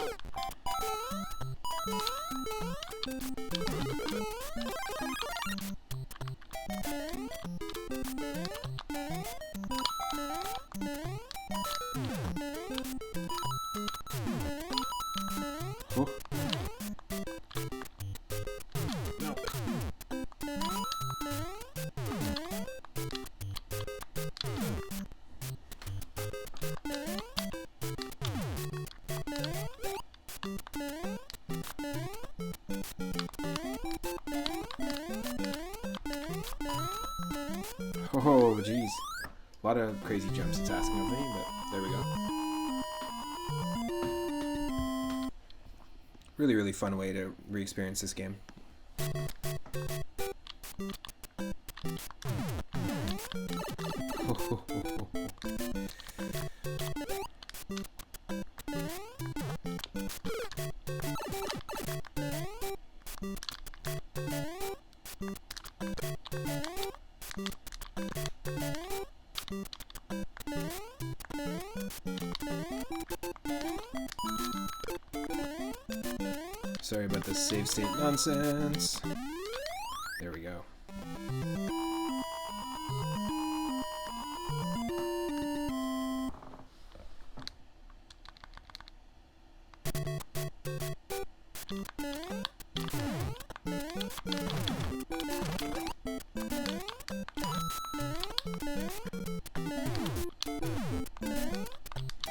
Oh. No. Oh, jeez. A lot of crazy jumps it's asking of me, but there we go. Really, really fun way to re-experience this game. Sorry about the save state nonsense. There we go.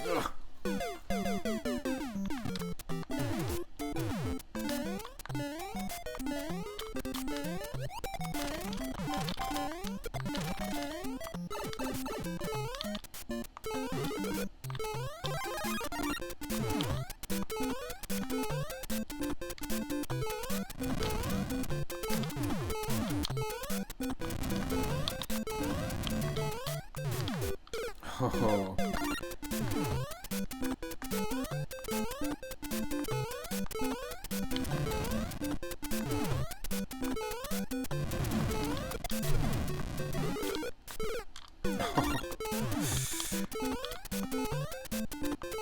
Ugh. Oh.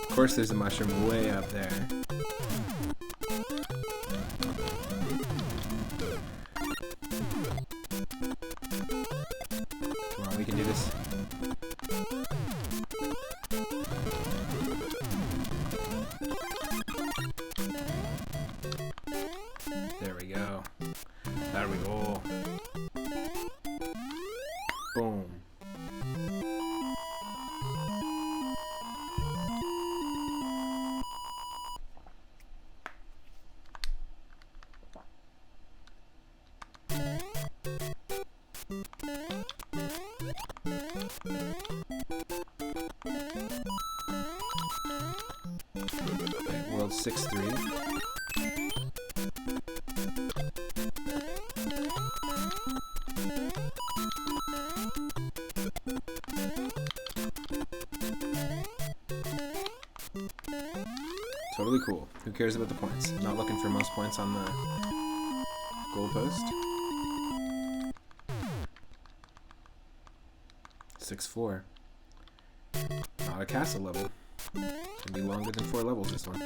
Of course there's a mushroom way up there. Come on, we can do this. There we go. There we go. Boom. Okay, World 6-3. Totally cool. Who cares about the points? Not looking for most points on the goalpost. 6-4. Not a castle level. Gonna be longer than 4 levels, this one.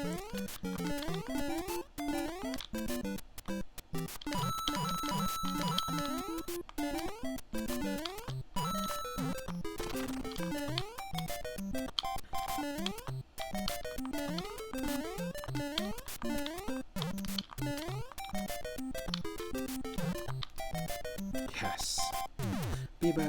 Okay.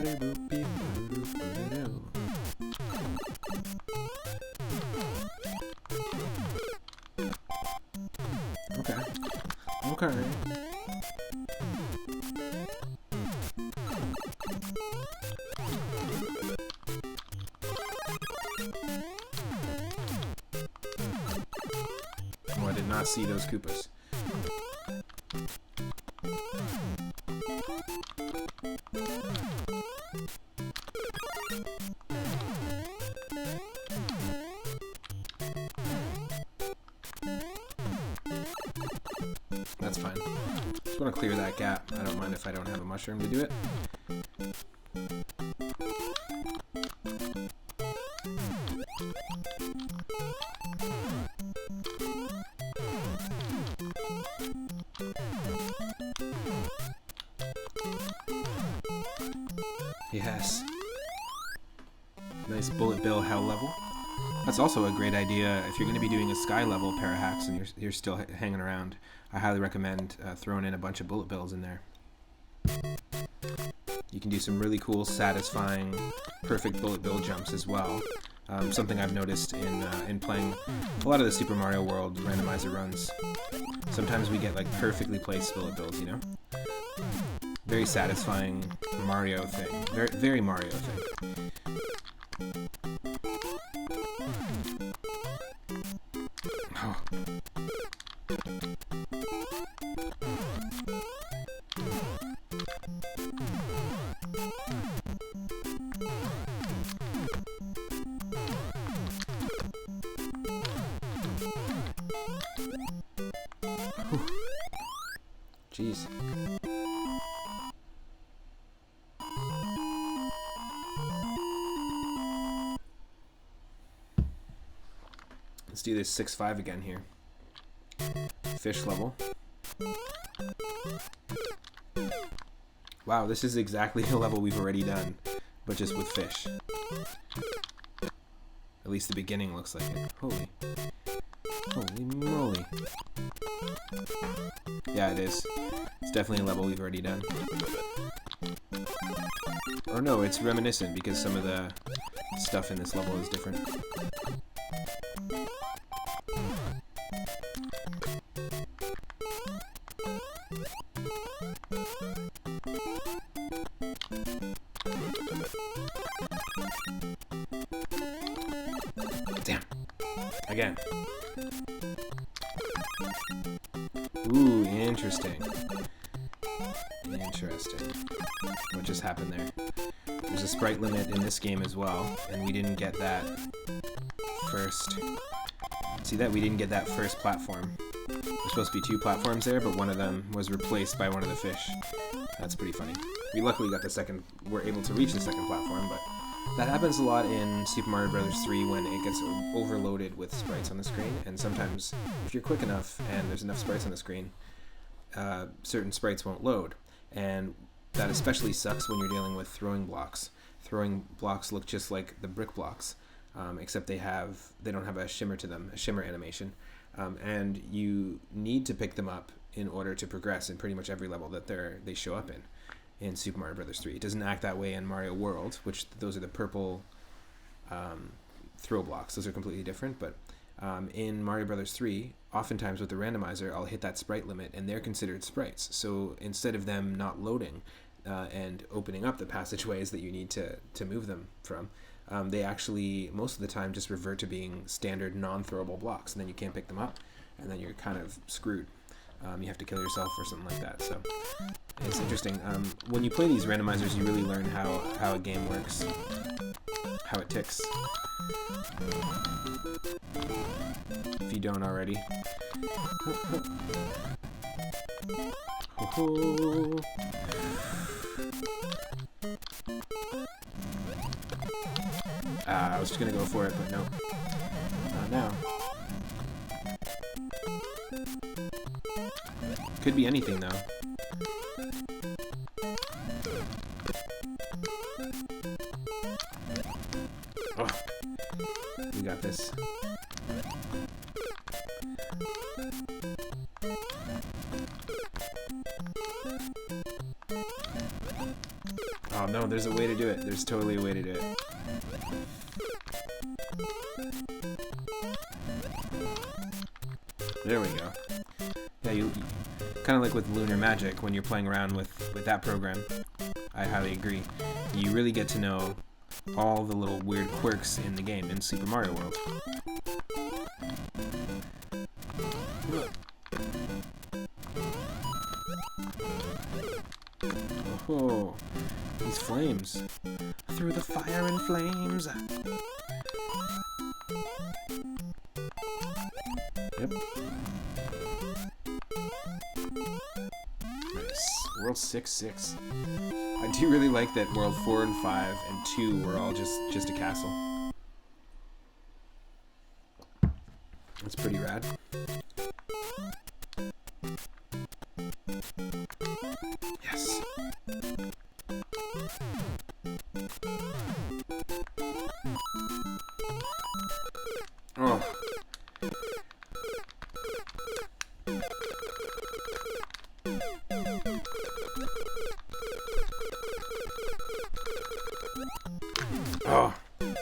Okay. Oh, I did not see those Koopas. That's fine. Just want to clear that gap. I don't mind if I don't have a mushroom to do it. Yes. Nice bullet bill hell level. That's also a great idea if you're going to be doing a sky level parahacks and you're still hanging around. I highly recommend throwing in a bunch of bullet bills in there. You can do some really cool, satisfying, perfect bullet bill jumps as well. Something I've noticed in playing a lot of the Super Mario World randomizer runs. Sometimes we get like perfectly placed bullet bills, you know? Very satisfying Mario thing. Very, very Mario thing. Oh. Jeez. Let's do this 6-5 again here. Fish level. Wow, this is exactly the level we've already done, but just with fish. At least the beginning looks like it. Holy moly. Yeah, it is. It's definitely a level we've already done. Or no, it's reminiscent because some of the stuff in this level is different. Damn. Again. Ooh, interesting. Interesting. What just happened there? There's a sprite limit in this game as well, and we didn't get that first. See that? We didn't get that first platform. There's supposed to be 2 platforms there, but one of them was replaced by one of the fish. That's pretty funny. We luckily got the second, we're able to reach the second platform, but that happens a lot in Super Mario Bros. 3 when it gets overloaded with sprites on the screen, and sometimes if you're quick enough and there's enough sprites on the screen, certain sprites won't load, and that especially sucks when you're dealing with throwing blocks. Throwing blocks look just like the brick blocks, except they don't have a shimmer to them, a shimmer animation, and you need to pick them up in order to progress in pretty much every level that they show up in Super Mario Bros. 3. It doesn't act that way in Mario World, which those are the purple throw blocks. Those are completely different, but in Mario Bros. 3, oftentimes with the randomizer, I'll hit that sprite limit, and they're considered sprites. So instead of them not loading and opening up the passageways that you need to move them from, they actually, most of the time, just revert to being standard non-throwable blocks, and then you can't pick them up, and then you're kind of screwed. You have to kill yourself or something like that. So it's interesting. When you play these randomizers, you really learn how a game works, how it ticks. If you don't already. I was just gonna go for it, but no. Not now. Could be anything, though. Oh, we got this. Oh no, there's a way to do it. There's totally a way to do it. There we go. Yeah, you kind of like with Lunar Magic when you're playing around with that program. I highly agree. You really get to know all the little weird quirks in the game in Super Mario World. Oh, these flames. Through the fire and flames. Yep. Nice. World 6-6. I do really like that World 4 and 5 and 2 were all just a castle. That's pretty rad. Yes. Oh. Oh,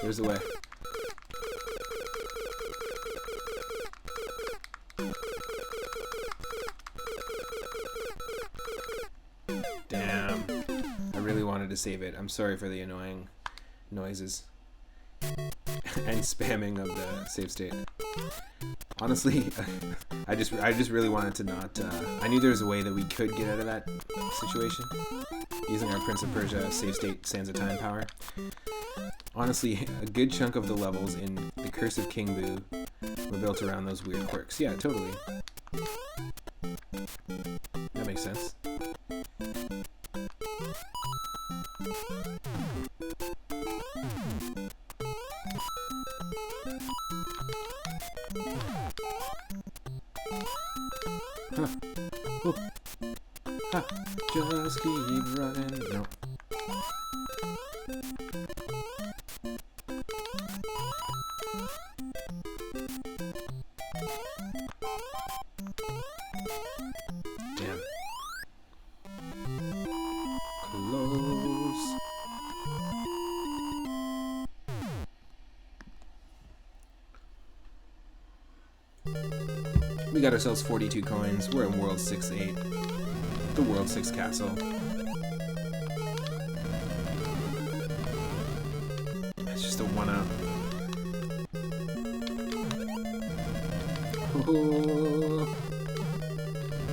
there's the way. Damn. I really wanted to save it. I'm sorry for the annoying noises and spamming of the save state. Honestly, I just really wanted to not. I knew there was a way that we could get out of that situation using our Prince of Persia save state Sands of Time power. Honestly, a good chunk of the levels in The Curse of King Boo were built around those weird quirks. Yeah, totally. That makes sense. Huh. Ooh. Ha. Just keep running. No. Damn. Close. We got ourselves 42 coins. We're in World 6-8. The World 6 Castle. It's just a 1-up. Oh.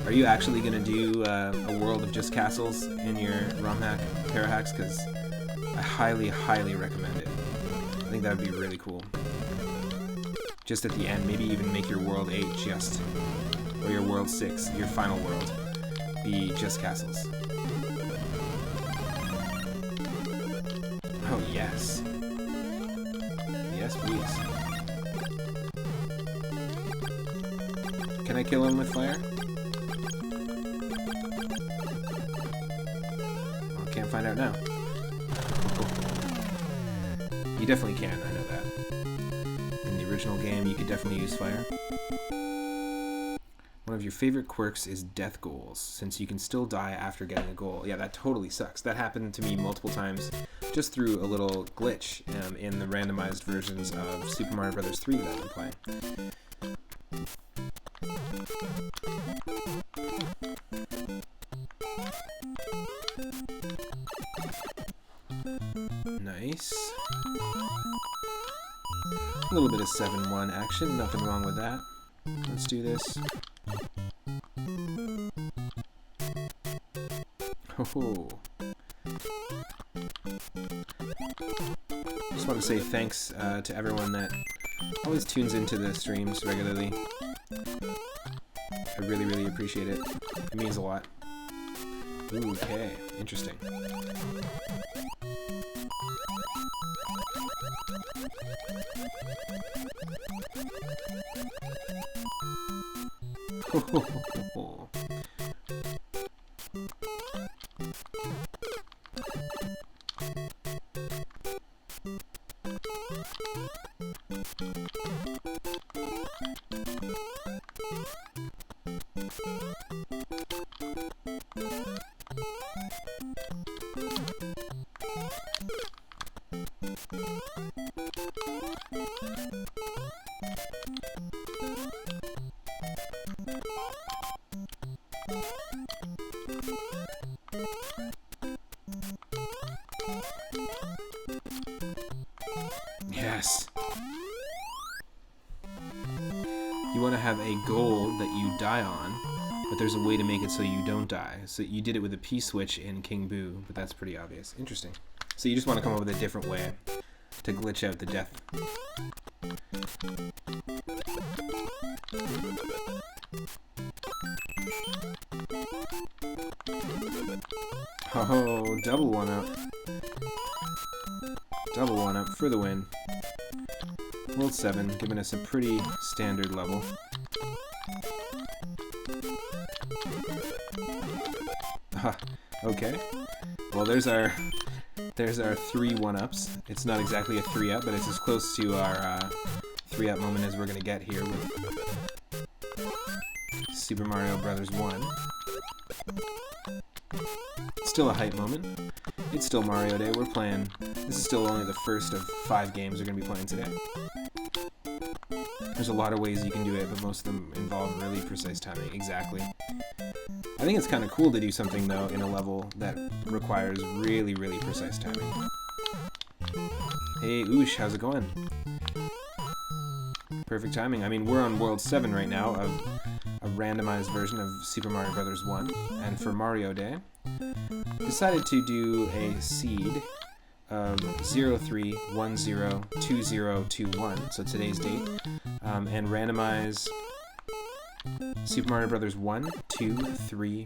Are you actually going to do a world of just castles in your ROM hack, Parahacks? Because I highly, highly recommend it. I think that would be really cool. Just at the end, maybe even make your World 8 just, or your World 6, your final world, be just castles. Oh, yes. Yes, please. Can I kill him with fire? Oh, can't find out now. You definitely can, I know that. In the original game, you could definitely use fire. One of your favorite quirks is death goals, since you can still die after getting a goal. Yeah, that totally sucks. That happened to me multiple times just through a little glitch in the randomized versions of Super Mario Bros. 3 that I've been playing. Nice. A little bit of 7-1 action, nothing wrong with that. Let's do this. Oh. Just want to say thanks to everyone that always tunes into the streams regularly. I really, really appreciate it. It means a lot. Ooh, okay, interesting. Yes! You want to have a goal that you die on, but there's a way to make it so you don't die. So you did it with a P-switch in King Boo, but that's pretty obvious. Interesting. So you just want to come up with a different way to glitch out the death. Oh, double one-up. Double one-up for the win. World 7, giving us a pretty standard level. Okay. Well, there's our 3 1-ups. It's not exactly a 3-up, but it's as close to our 3-up moment as we're going to get here with Super Mario Bros. 1. Still a hype moment. It's still Mario Day. We're playing. This is still only the first of 5 games we're going to be playing today. There's a lot of ways you can do it, but most of them involve really precise timing. Exactly. I think it's kind of cool to do something, though, in a level that requires really, really precise timing. Hey, Oosh, how's it going? Perfect timing. I mean, we're on World 7 right now of a randomized version of Super Mario Bros. 1, and for Mario Day, decided to do a seed of 03102021, so today's date, and randomize Super Mario Bros. 1, 2, 3,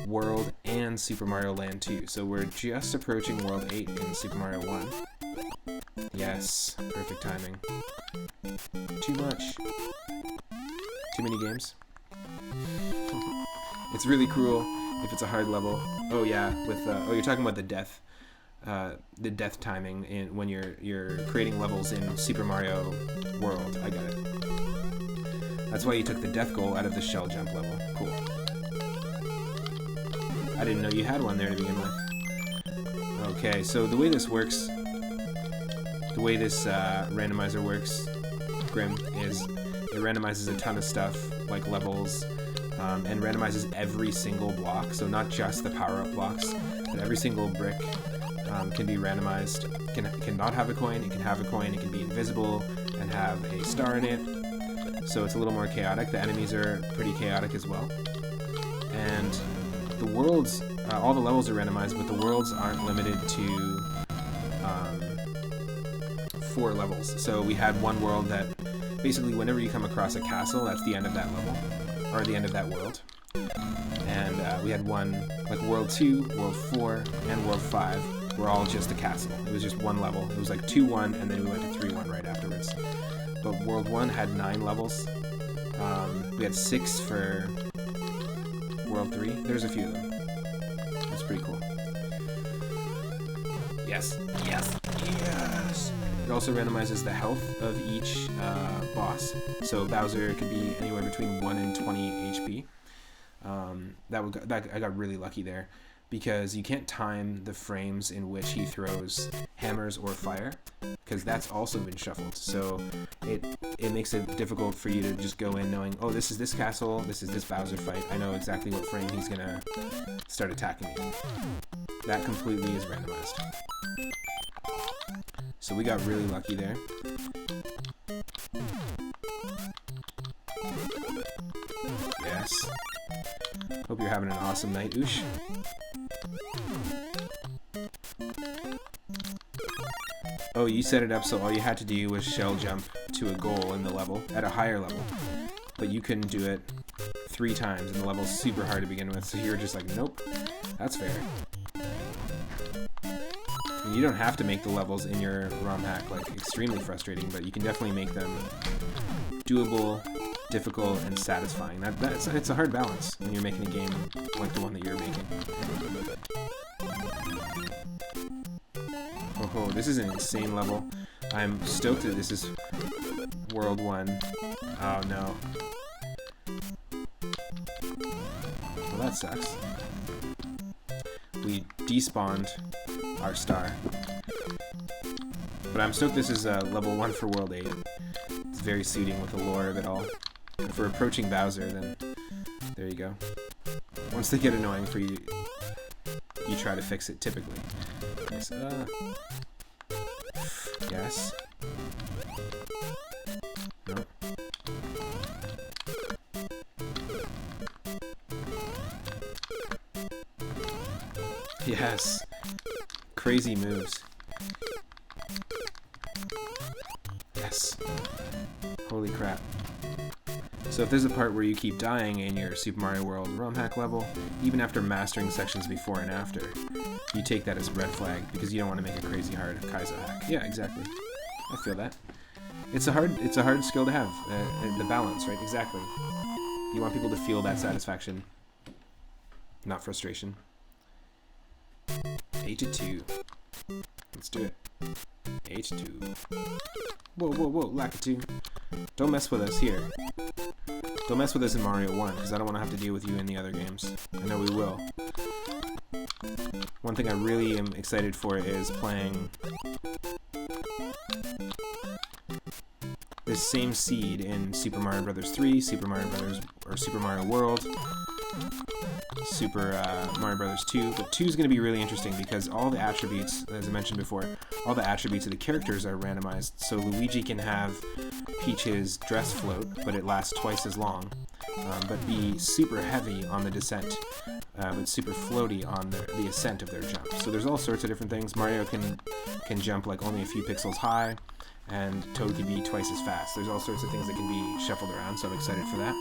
World, and Super Mario Land 2. So we're just approaching World 8 in Super Mario 1. Yes, perfect timing. Too much. Too many games. It's really cruel if it's a hard level. Oh yeah, with oh, you're talking about the death timing in when you're creating levels in Super Mario World. I got it. That's why you took the death goal out of the shell jump level. Cool. I didn't know you had one there to begin with. Okay, so the way this works, the way this randomizer works, Grim, is it randomizes a ton of stuff, like levels, and randomizes every single block, so not just the power-up blocks, but every single brick can be randomized. Can not have a coin, it can have a coin, it can be invisible, and have a star in it. So it's a little more chaotic. The enemies are pretty chaotic as well. And the worlds, all the levels are randomized, but the worlds aren't limited to 4 levels. So we had one world that basically whenever you come across a castle, that's the end of that level, or the end of that world. And we had one, like World 2, World 4, and World 5 were all just a castle. It was just one level. It was like 2-1, and then we went to 3-1 right afterwards. But World 1 had 9 levels. We had 6 for World 3. There's a few of them. That's pretty cool. Yes. Yes. Yes! It also randomizes the health of each boss. So Bowser could be anywhere between 1 and 20 HP. I got really lucky there, because you can't time the frames in which he throws hammers or fire, because that's also been shuffled. So it makes it difficult for you to just go in knowing, oh, this is this castle, this is this Bowser fight. I know exactly what frame he's gonna start attacking me. That completely is randomized. So we got really lucky there. Yes. Hope you're having an awesome night, Oosh. Oh, you set it up so all you had to do was shell jump to a goal in the level, at a higher level. But you couldn't do it 3 times, and the level's super hard to begin with, so you were just like, nope, that's fair. And you don't have to make the levels in your ROM hack, like, extremely frustrating, but you can definitely make them doable, difficult, and satisfying. It's a hard balance when you're making a game like the one that you're making. Oh, this is an insane level. I'm stoked that this is World 1. Oh no. Well, that sucks. We despawned our star. But I'm stoked this is level 1 for World 8. It's very suiting with the lore of it all. If we're approaching Bowser, then there you go. Once they get annoying for you, you try to fix it typically. Yes. Yes. No. Yes. Crazy moves. Yes. Holy crap. So if there's a part where you keep dying in your Super Mario World ROM hack level, even after mastering sections before and after, you take that as a red flag because you don't want to make a crazy hard Kaizo hack. Yeah, exactly. I feel that. It's a hard skill to have. The balance, right? Exactly. You want people to feel that satisfaction, not frustration. 8-2. Let's do it. 8-2. Whoa, whoa, whoa, Lakitu. Don't mess with us here. Don't mess with us in Mario 1, because I don't want to have to deal with you in the other games. I know we will. One thing I really am excited for is playing this same seed in Super Mario Bros. 3, Super Mario Bros. Or Super Mario World, Super Mario Bros. 2, but 2 is going to be really interesting because all the attributes, as I mentioned before, all the attributes of the characters are randomized. So Luigi can have Peach's dress float, but it lasts twice as long, but be super heavy on the descent, but super floaty on the ascent of their jump. So there's all sorts of different things. Mario can jump like only a few pixels high, and Toad can be twice as fast. There's all sorts of things that can be shuffled around, so I'm excited for that.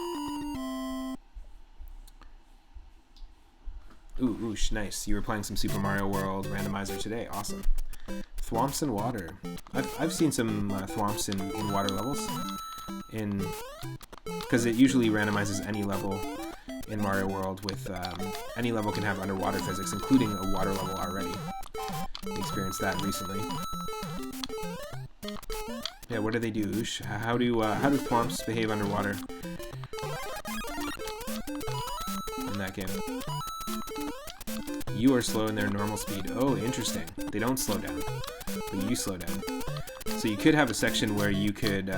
Ooh, oosh, nice. You were playing some Super Mario World Randomizer today. Awesome. Thwomps and water. I've seen some thwomps in water levels. Because it usually randomizes any level in Mario World with... any level can have underwater physics, including a water level already. I experienced that recently. Yeah, what do they do, Oosh? How do thwomps behave underwater in that game? You are slow in their normal speed. Oh, interesting. They don't slow down, but you slow down. So you could have a section where you could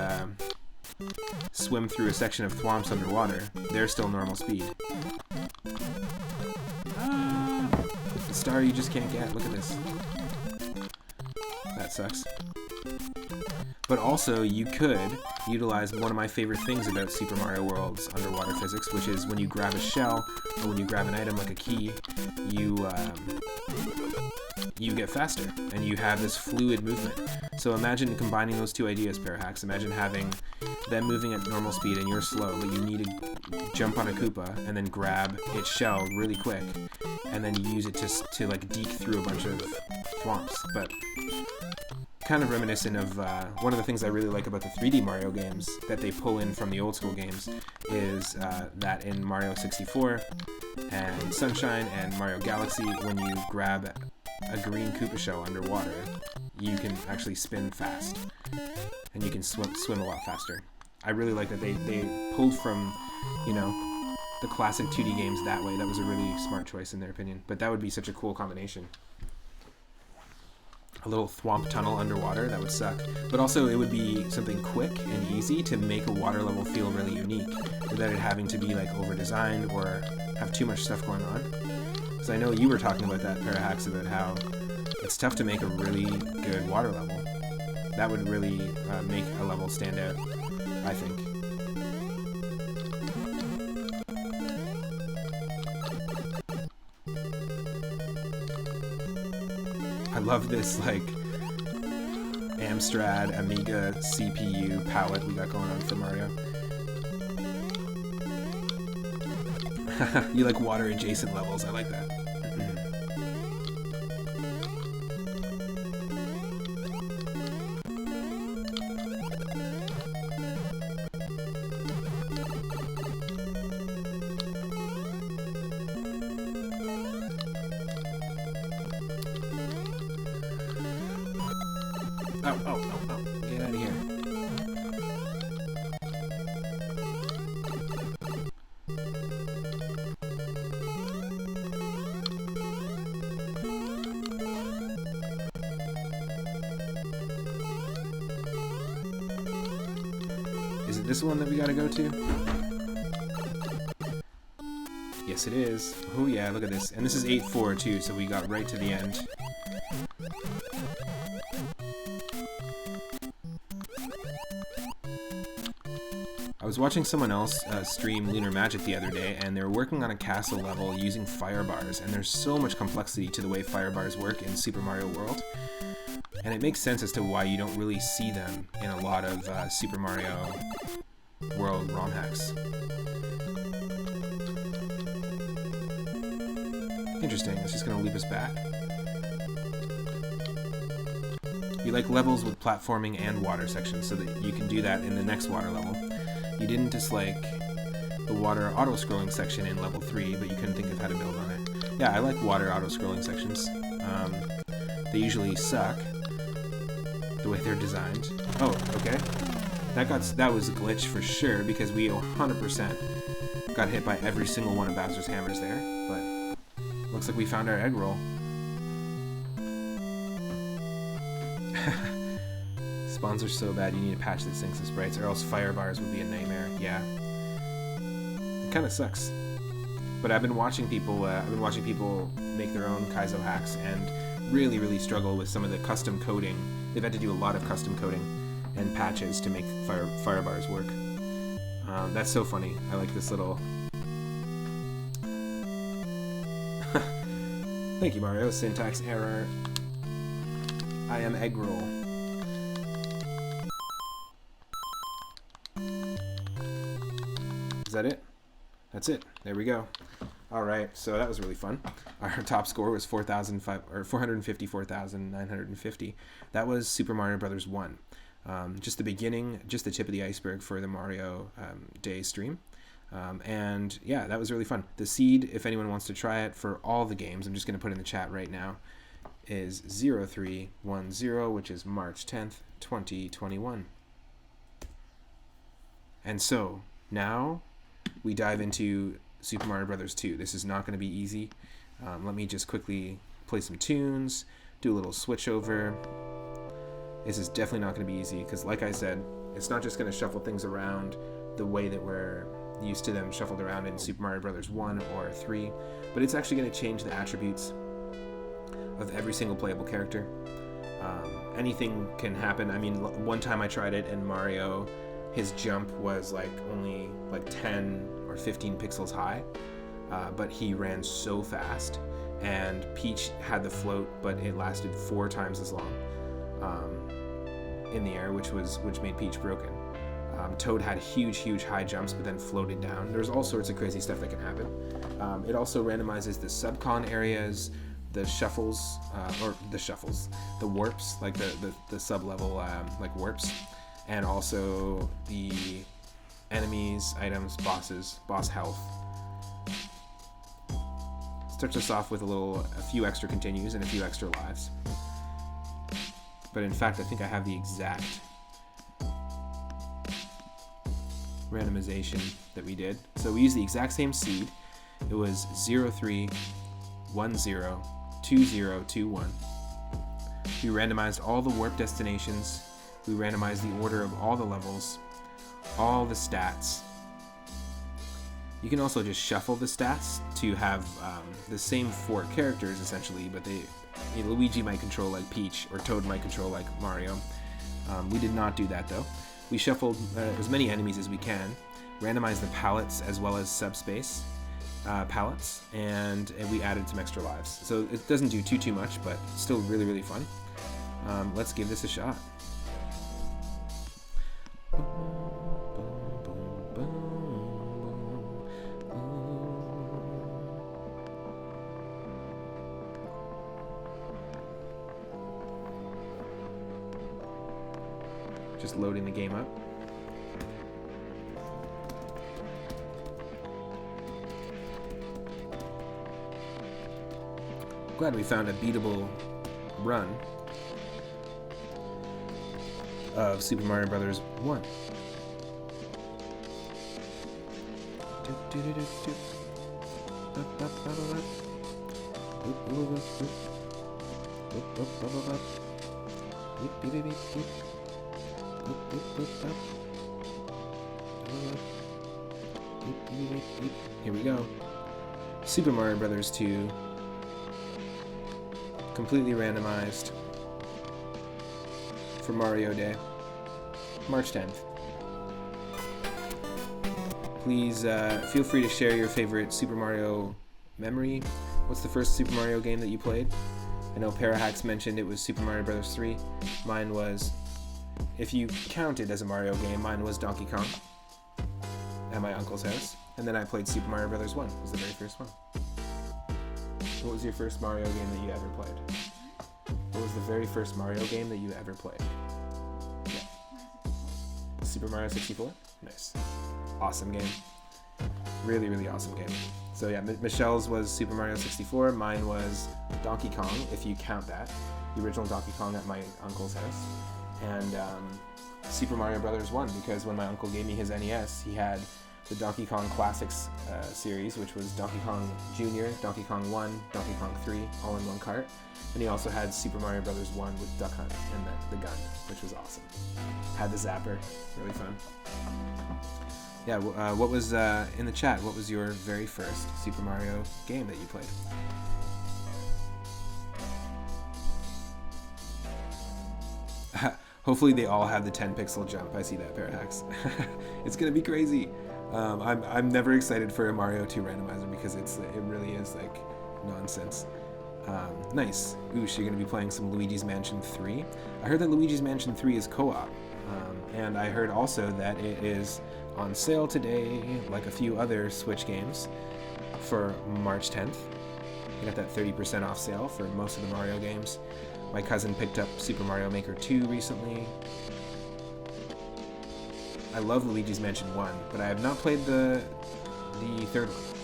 swim through a section of thwomps underwater. They're still normal speed. Ah, the star you just can't get. Look at this. That sucks. But also, you could utilize one of my favorite things about Super Mario World's underwater physics, which is when you grab a shell, or when you grab an item like a key, you get faster, and you have this fluid movement. So imagine combining those two ideas, Parahacks. Imagine having them moving at normal speed, and you're slow, but you need to jump on a Koopa, and then grab its shell really quick, and then you use it to like deke through a bunch of thwomps. But kind of reminiscent of one of the things I really like about the 3D Mario games that they pull in from the old school games is that in Mario 64 and Sunshine and Mario Galaxy, when you grab a green Koopa shell underwater, you can actually spin fast and you can swim a lot faster. I really like that they pulled from, you know, the classic 2D games that way. That was a really smart choice in their opinion, but that would be such a cool combination. A little thwomp tunnel underwater, that would suck. But also it would be something quick and easy to make a water level feel really unique without it having to be like over-designed or have too much stuff going on. Because I know you were talking about that, Parahacks, about how it's tough to make a really good water level. That would really make a level stand out, I think. I love this, like, Amstrad Amiga CPU palette we got going on for Mario. You like water-adjacent levels, I like that. Oh, get out of here. Is it this one that we gotta go to? Yes, Yes, it is. Oh yeah, look at this. And this is 8-4 too, so we got right to the end. I was watching someone else stream Lunar Magic the other day, and they were working on a castle level using fire bars, and there's so much complexity to the way fire bars work in Super Mario World. And it makes sense as to why you don't really see them in a lot of Super Mario World ROM hacks. Interesting, it's just going to loop us back. You like levels with platforming and water sections so that you can do that in the next water level. You didn't dislike the water auto-scrolling section in level 3, but you couldn't think of how to build on it. Yeah, I like water auto-scrolling sections. They usually suck, the way they're designed. Oh, okay. That was a glitch for sure, because we 100% got hit by every single one of Bowser's hammers there, but looks like we found our egg roll. Spawns are so bad, you need to patch the sinks and sprites, or else fire bars would be a nightmare. Yeah, it kind of sucks. But I've been watching people make their own Kaizo hacks and really struggle with some of the custom coding. They've had to do a lot of custom coding and patches to make fire bars work. That's so funny. I like this little. Thank you, Mario. Syntax error. I am egg roll. Is that it? That's it. There we go. All right, so that was really fun. Our top score was 454,950. That was Super Mario Bros. 1. Just the beginning, just the tip of the iceberg for the Mario Day stream. And yeah, that was really fun. The seed, if anyone wants to try it for all the games, I'm just going to put in the chat right now, is 0310, which is March 10th, 2021. And so, now we dive into Super Mario Bros. 2. This is not going to be easy. Let me just quickly play some tunes, do a little switch over. This is definitely not going to be easy because, like I said, it's not just going to shuffle things around the way that we're used to them shuffled around in Super Mario Bros. 1 or 3, but it's actually going to change the attributes of every single playable character. Anything can happen. I mean, one time I tried it and Mario, his jump was only 10 or 15 pixels high, but he ran so fast, and Peach had the float, but it lasted 4 times as long in the air, which made Peach broken. Toad had huge high jumps, but then floated down. There's all sorts of crazy stuff that can happen. It also randomizes the subcon areas, the shuffles, the warps, like the sub-level warps, and also the enemies, items, bosses, boss health. Starts us off with a few extra continues and a few extra lives. But in fact, I think I have the exact randomization that we did. So we used the exact same seed. It was 03102021. We randomized all the warp destinations. We randomized the order of all the levels, all the stats. You can also just shuffle the stats to have the same 4 characters essentially, but Luigi might control like Peach, or Toad might control like Mario. We did not do that though. We shuffled as many enemies as we can, randomized the palettes as well as subspace palettes, and we added some extra lives. So it doesn't do too much, but still really fun. Let's give this a shot. Just loading the game up. Glad we found a beatable run of Super Mario Bros. 1. Here we go. Super Mario Brothers 2, completely randomized for Mario Day, March 10th. Please feel free to share your favorite Super Mario memory. What's the first Super Mario game that you played? I know Parahax mentioned it was Super Mario Bros. 3. Mine was, if you count it as a Mario game, mine was Donkey Kong at my uncle's house. And then I played Super Mario Bros. 1, was the very first one. What was your first Mario game that you ever played? What was the very first Mario game that you ever played? Yeah. Super Mario 64? Nice. Awesome game. Really, really awesome game. So yeah, Michelle's was Super Mario 64. Mine was Donkey Kong, if you count that. The original Donkey Kong at my uncle's house. And Super Mario Bros. 1, because when my uncle gave me his NES, he had the Donkey Kong Classics series, which was Donkey Kong Jr., Donkey Kong 1, Donkey Kong 3, all in one cart. And he also had Super Mario Bros. 1 with Duck Hunt and the gun, which was awesome. Had the zapper, really fun. Yeah, what was, in the chat, what was your very first Super Mario game that you played? Hopefully they all have the 10 pixel jump. I see that, Parahax. It's gonna be crazy. I'm never excited for a Mario 2 randomizer because it really is like nonsense. Nice. Oosh, you're gonna be playing some Luigi's Mansion 3. I heard that Luigi's Mansion 3 is co-op, and I heard also that it is on sale today, like a few other Switch games, for March 10th. You got that 30% off sale for most of the Mario games. My cousin picked up Super Mario Maker 2 recently. I love Luigi's Mansion 1, but I have not played the third one.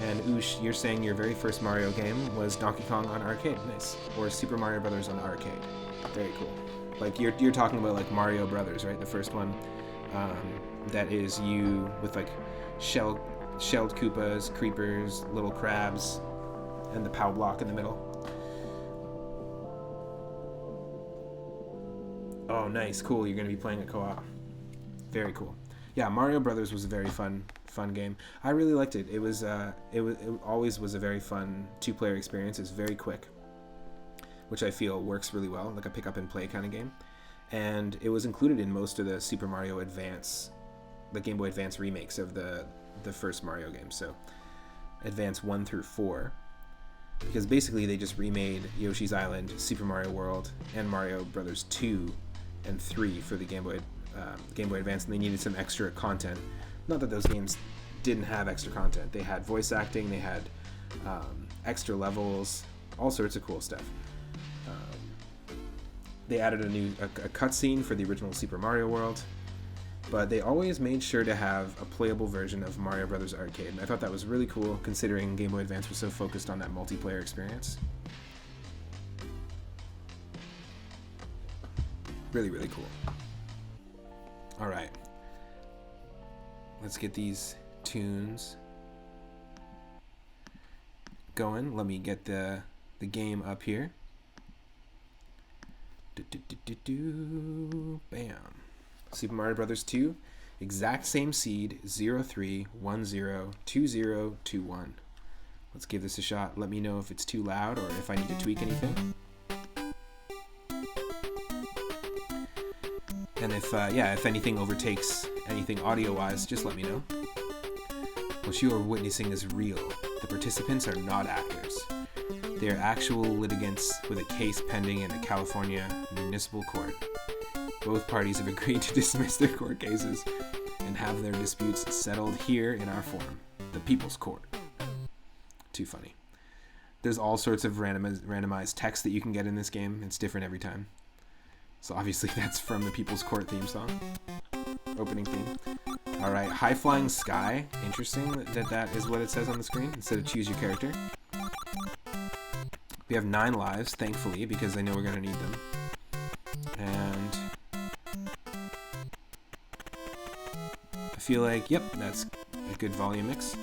And Oosh, you're saying your very first Mario game was Donkey Kong on arcade. Nice. Or Super Mario Brothers on arcade. Very cool. Like you're talking about like Mario Brothers, right? The first one that is you with like shelled Koopas, creepers, little crabs, and the POW block in the middle. Oh, nice, cool. You're gonna be playing a co-op. Very cool. Yeah, Mario Brothers was a very fun game. I really liked it. It always was a very fun two-player experience. It's very quick, which I feel works really well, like a pick up and play kind of game. And it was included in most of the Super Mario Advance, the Game Boy Advance remakes of the first Mario game. So Advance 1 through 4, because basically they just remade Yoshi's Island, Super Mario World, and Mario Brothers 2 and 3 for the Game Boy Advance, and they needed some extra content. Not that those games didn't have extra content. They had voice acting, they had extra levels, all sorts of cool stuff. They added a cutscene for the original Super Mario World, but they always made sure to have a playable version of Mario Brothers Arcade. And I thought that was really cool, considering Game Boy Advance was so focused on that multiplayer experience. Really, really cool. All right. Let's get these tunes going. Let me get the game up here. Bam. Super Mario Brothers 2, exact same seed, 03102021. Let's give this a shot. Let me know if it's too loud or if I need to tweak anything. And if anything overtakes anything audio-wise, just let me know. What you are witnessing is real. The participants are not actors. They are actual litigants with a case pending in a California municipal court. Both parties have agreed to dismiss their court cases and have their disputes settled here in our forum, the People's Court. Too funny. There's all sorts of randomized text that you can get in this game. It's different every time. So obviously that's from the People's Court theme song. Opening theme. Alright, High Flying Sky. Interesting that is what it says on the screen instead of choose your character. We have 9 lives, thankfully, because I know we're going to need them. And I feel like, yep, that's a good volume mix.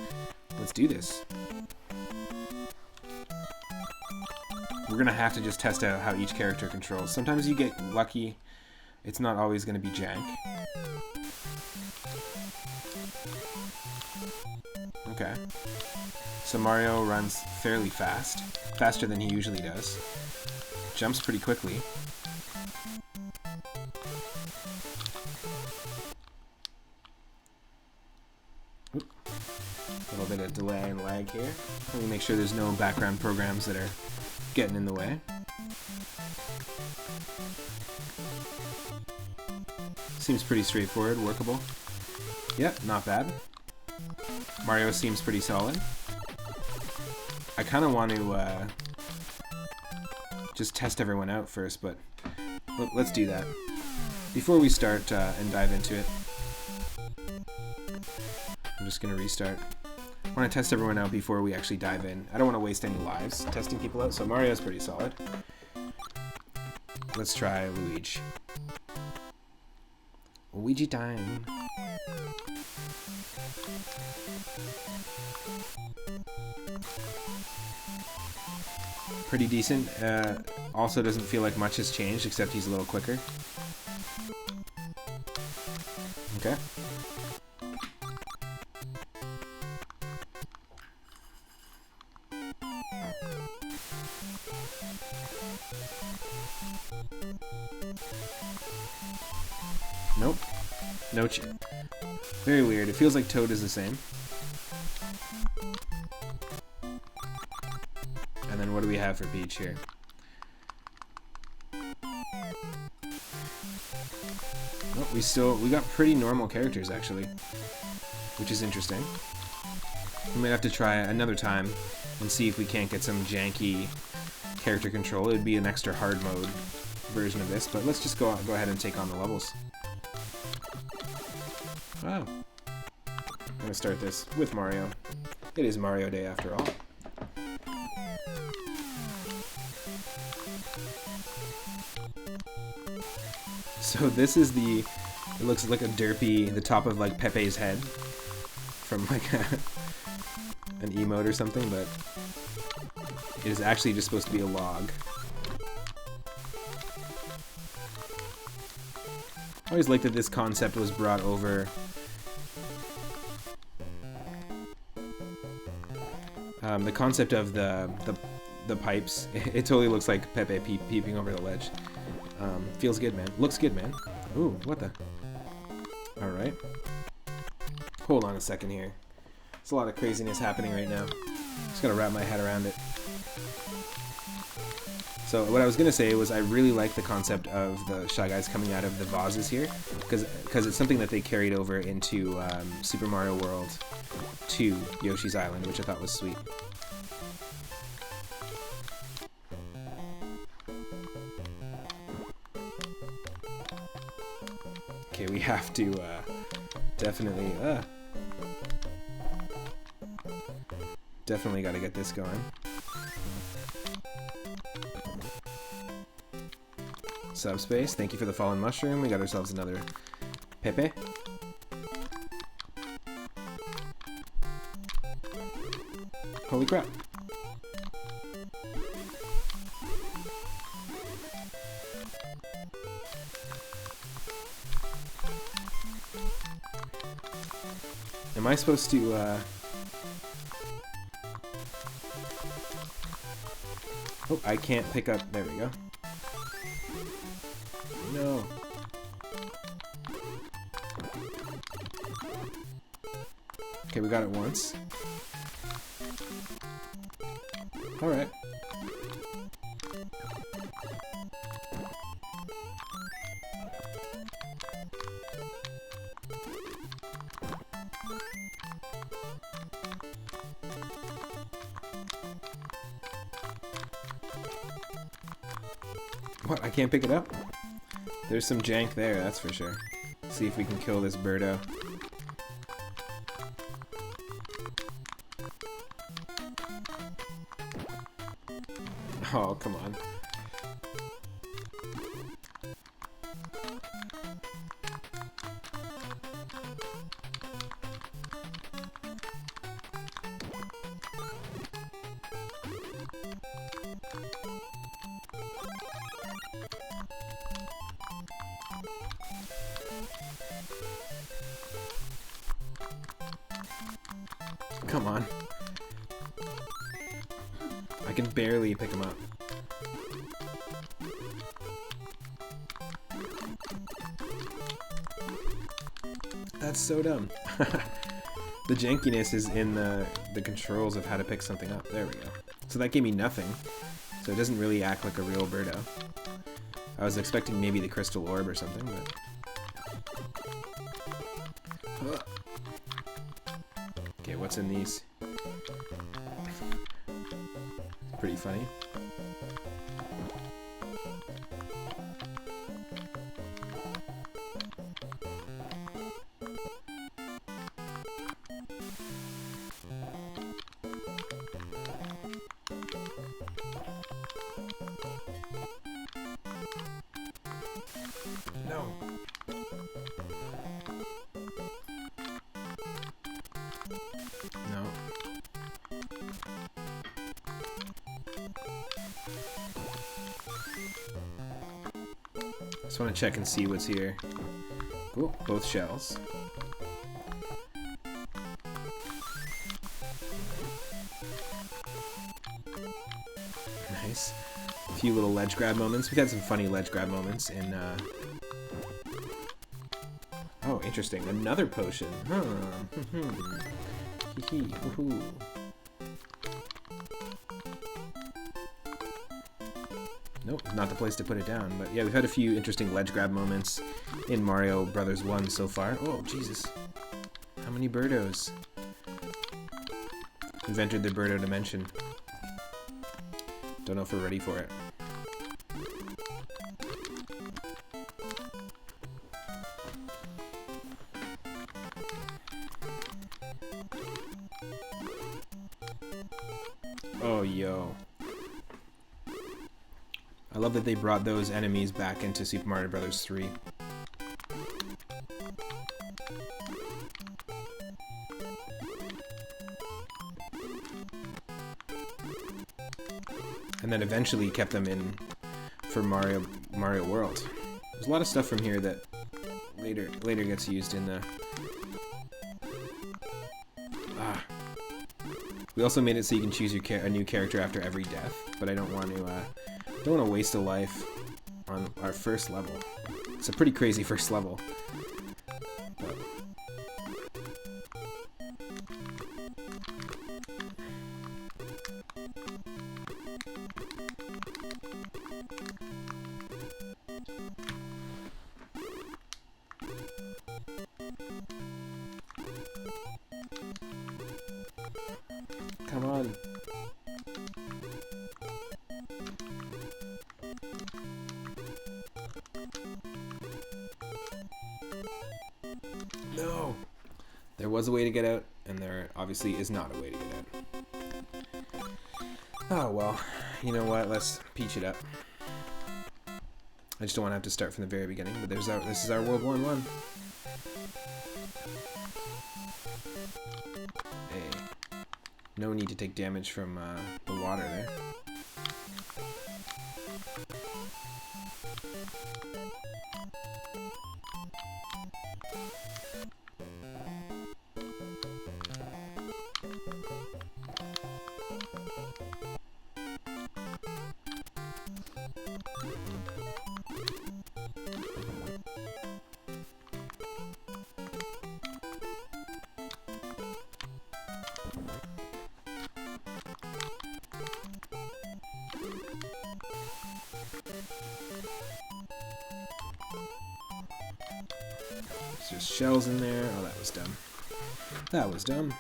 Let's do this. We're going to have to just test out how each character controls. Sometimes you get lucky. It's not always going to be jank. Okay. So Mario runs fairly fast. Faster than he usually does. Jumps pretty quickly. Oop. A little bit of delay and lag here. Let me make sure there's no background programs that are getting in the way. Seems pretty straightforward, workable. Yep, not bad. Mario seems pretty solid. I kind of want to just test everyone out first, but let's do that. Before we start and dive into it, I'm just going to restart. I want to test everyone out before we actually dive in. I don't want to waste any lives testing people out, so Mario's pretty solid. Let's try Luigi. Luigi time. Pretty decent. Also doesn't feel like much has changed, except he's a little quicker. Okay. Nope. No very weird. It feels like Toad is the same. And then what do we have for Peach here? Oh, we got pretty normal characters actually, which is interesting. We might have to try another time and see if we can't get some janky character control. It would be an extra hard mode version of this, but let's just go ahead and take on the levels. Wow. I'm gonna start this with Mario. It is Mario Day after all. So this is it looks like a derpy, the top of like Pepe's head from like an emote or something, but it is actually just supposed to be a log. I always liked that this concept was brought over. The concept of the pipes, it totally looks like Pepe peeping over the ledge. Feels good, man. Looks good, man. Ooh, what the? Alright. Hold on a second here. There's a lot of craziness happening right now. Just gotta wrap my head around it. So what I was gonna say was I really like the concept of the Shy Guys coming out of the vases here, because it's something that they carried over into Super Mario World 2 Yoshi's Island, which I thought was sweet. Okay, we have to definitely got to get this going. Subspace, thank you for the fallen mushroom. We got ourselves another Pepe. Holy crap. Am I supposed to, Oh, I can't pick up, there we go. No. Okay, we got it once. Alright. What? I can't pick it up? There's some jank there, that's for sure. Let's see if we can kill this birdo. Oh, come on. Come on. I can barely pick him up. That's so dumb. The jankiness is in the controls of how to pick something up. There we go. So that gave me nothing. So it doesn't really act like a real birdo. I was expecting maybe the crystal orb or something, but... Okay, what's in these? Pretty funny. No. No. Just want to check and see what's here. Cool, both shells. Nice. A few little ledge grab moments. We've had some funny ledge grab moments in Oh, interesting. Another potion. Huh. Hee hee. Woohoo. Nope, not the place to put it down. But yeah, we've had a few interesting ledge grab moments in Mario Brothers 1 so far. Oh, Jesus. How many birdos? We've entered the birdo dimension. Don't know if we're ready for it. Oh, yo. I love that they brought those enemies back into Super Mario Bros. 3. And then eventually kept them in for Mario World. There's a lot of stuff from here that later gets used in the... We also made it so you can choose a new character after every death, but I don't want to waste a life on our first level. It's a pretty crazy first level. But... Come on. No! There was a way to get out, and there obviously is not a way to get out. Oh well, you know what, let's peach it up. I just don't want to have to start from the very beginning, but this is our World 1-1. Hey. No need to take damage from the water there. There's just shells in there. Oh, that was dumb. That was dumb.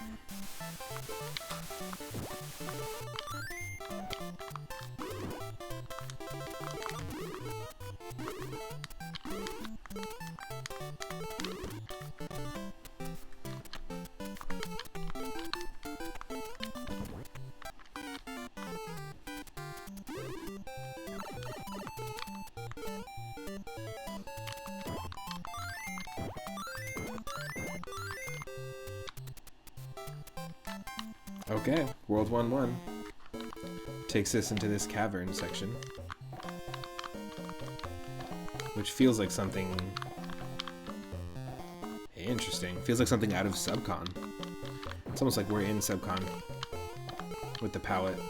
Okay, World 1-1 takes us into this cavern section, which feels like something interesting. Feels like something out of Subcon. It's almost like we're in Subcon with the palette.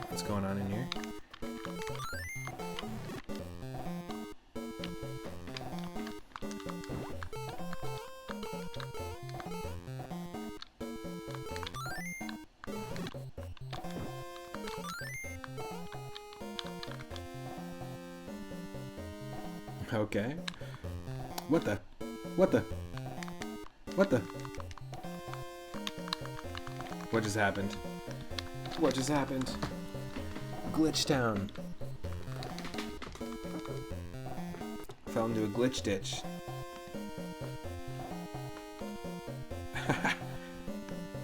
What's going on in here? Okay. What the? What the? What the? What just happened? What just happened? Glitch Town. Fell into a glitch ditch.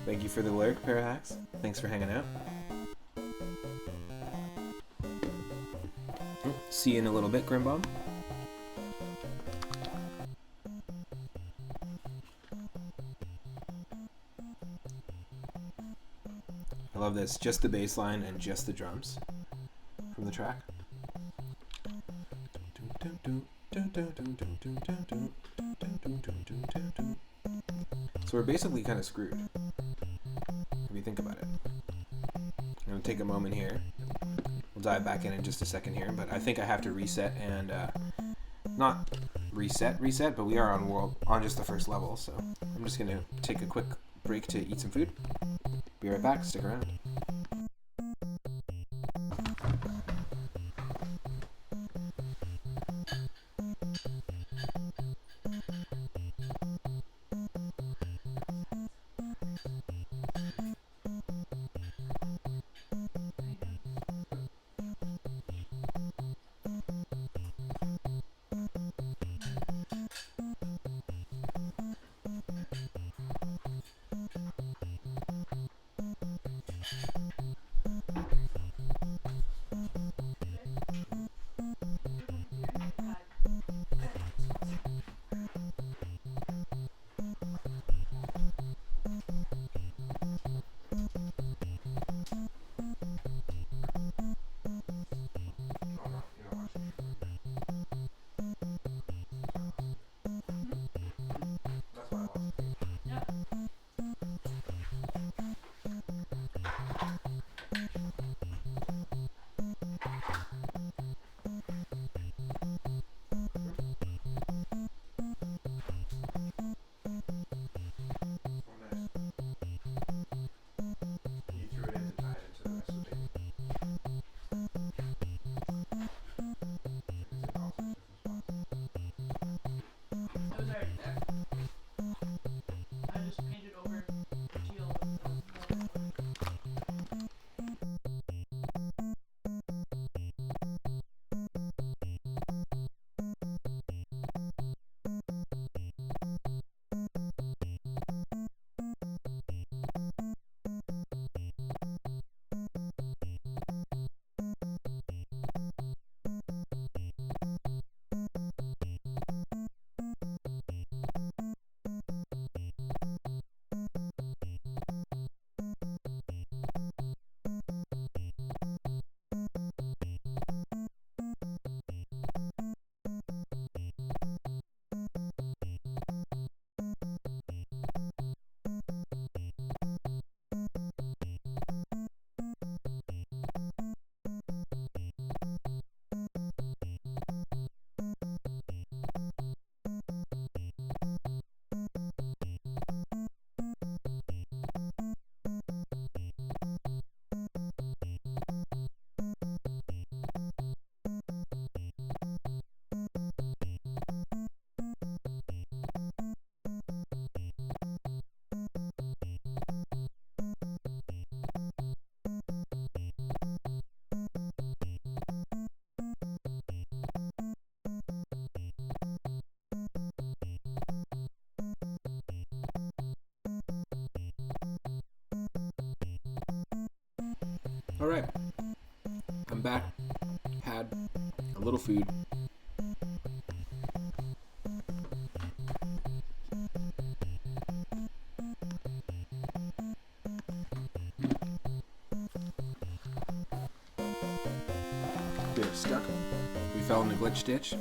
Thank you for the lurk, Parahax. Thanks for hanging out. See you in a little bit, Grimbomb. I love this, just the bass line and just the drums from the track. So we're basically kind of screwed, if you think about it. I'm going to take a moment here. We'll dive back in just a second here, but I think I have to reset and, not reset, but we are on just the first level, so I'm just going to take a quick break to eat some food. Be right back, stick around. Alright, I'm back, had a little food. We are stuck. We fell in a glitch ditch.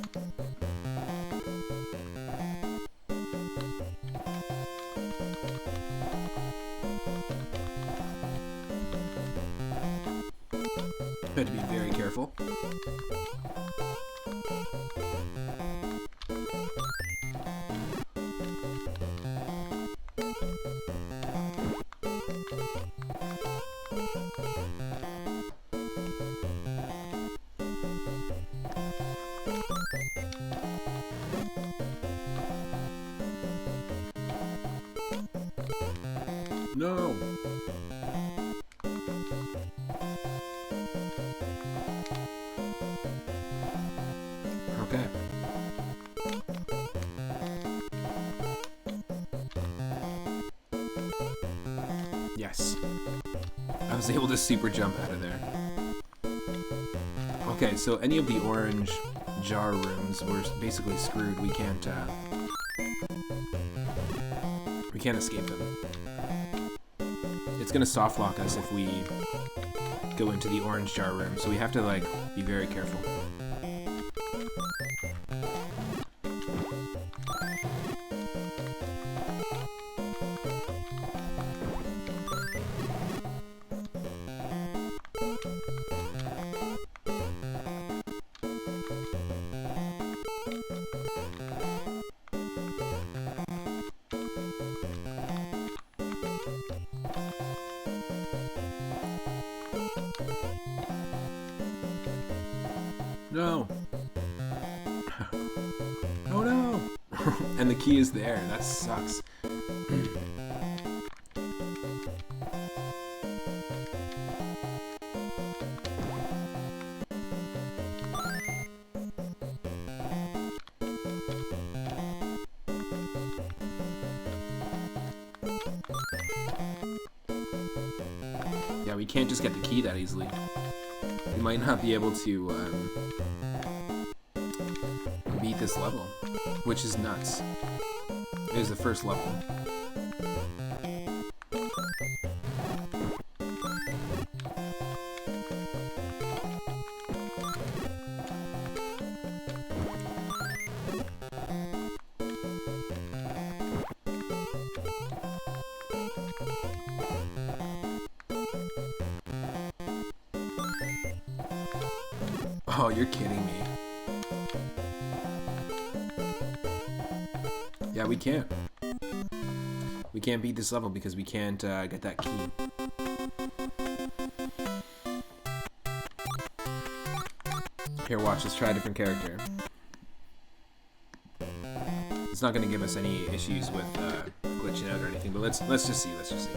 Had to be very careful. No! Okay. Yes. I was able to super jump out of there. Okay, so any of the orange jar rooms, we're basically screwed. We can't escape them. It's gonna soft lock us if we go into the orange jar room, so we have to, like, be very careful. No! Oh no! And the key is there. That sucks. Yeah, we can't just get the key that easily. We might not be able to beat this level, which is nuts. It is the first level. Oh, you're kidding me. Yeah, we can't. We can't beat this level because we can't get that key. Here, watch. Let's try a different character. It's not going to give us any issues with glitching out or anything, but let's just see. Let's just see.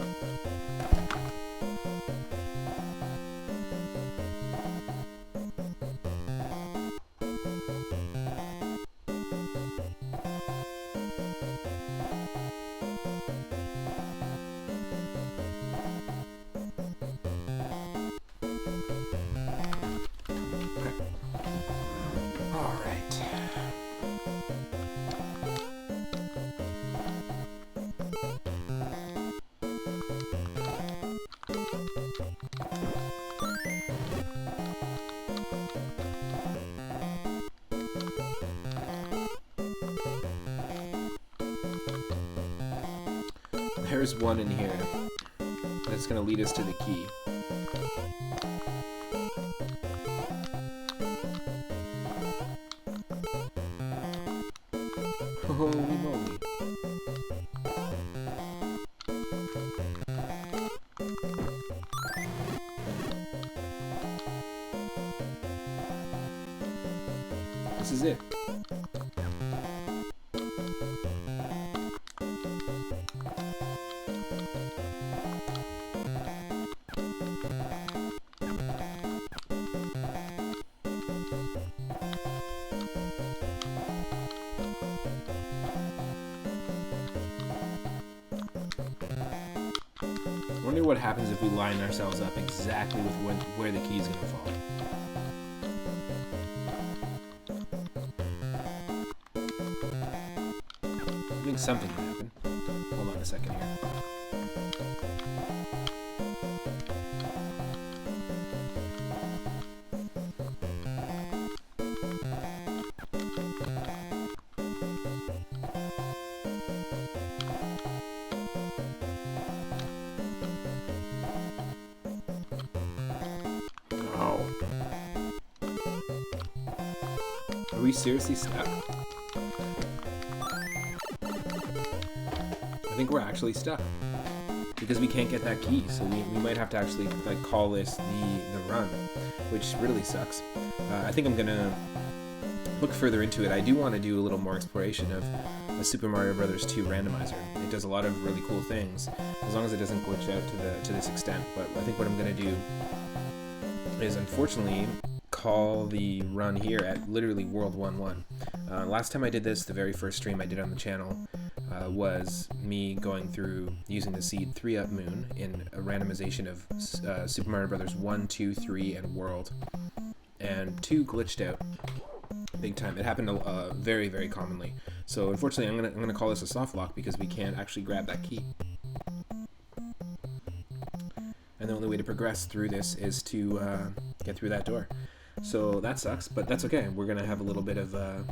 There's one in here that's going to lead us to the key. Holy moly. This is it. I wonder what happens if we line ourselves up exactly with where the key is going to fall. I think something can happen. Hold on a second here. Oh. we seriously stuck? I think we're actually stuck because we can't get that key, so we might have to actually like call this the run, which really sucks. I think I'm gonna look further into it. I do want to do a little more exploration of a Super Mario Bros. 2 randomizer. It does a lot of really cool things, as long as it doesn't glitch out to this extent. But I think what I'm gonna do is, unfortunately, call the run here at literally World 1-1. Last time I did this, the very first stream I did on the channel, was me going through using the seed 3-up moon in a randomization of Super Mario Bros. 1, 2, 3, and World. And 2 glitched out big time. It happened very, very commonly. So unfortunately, I'm gonna call this a soft lock because we can't actually grab that key. And the only way to progress through this is to get through that door. So that sucks, but that's okay. We're gonna have a little bit of a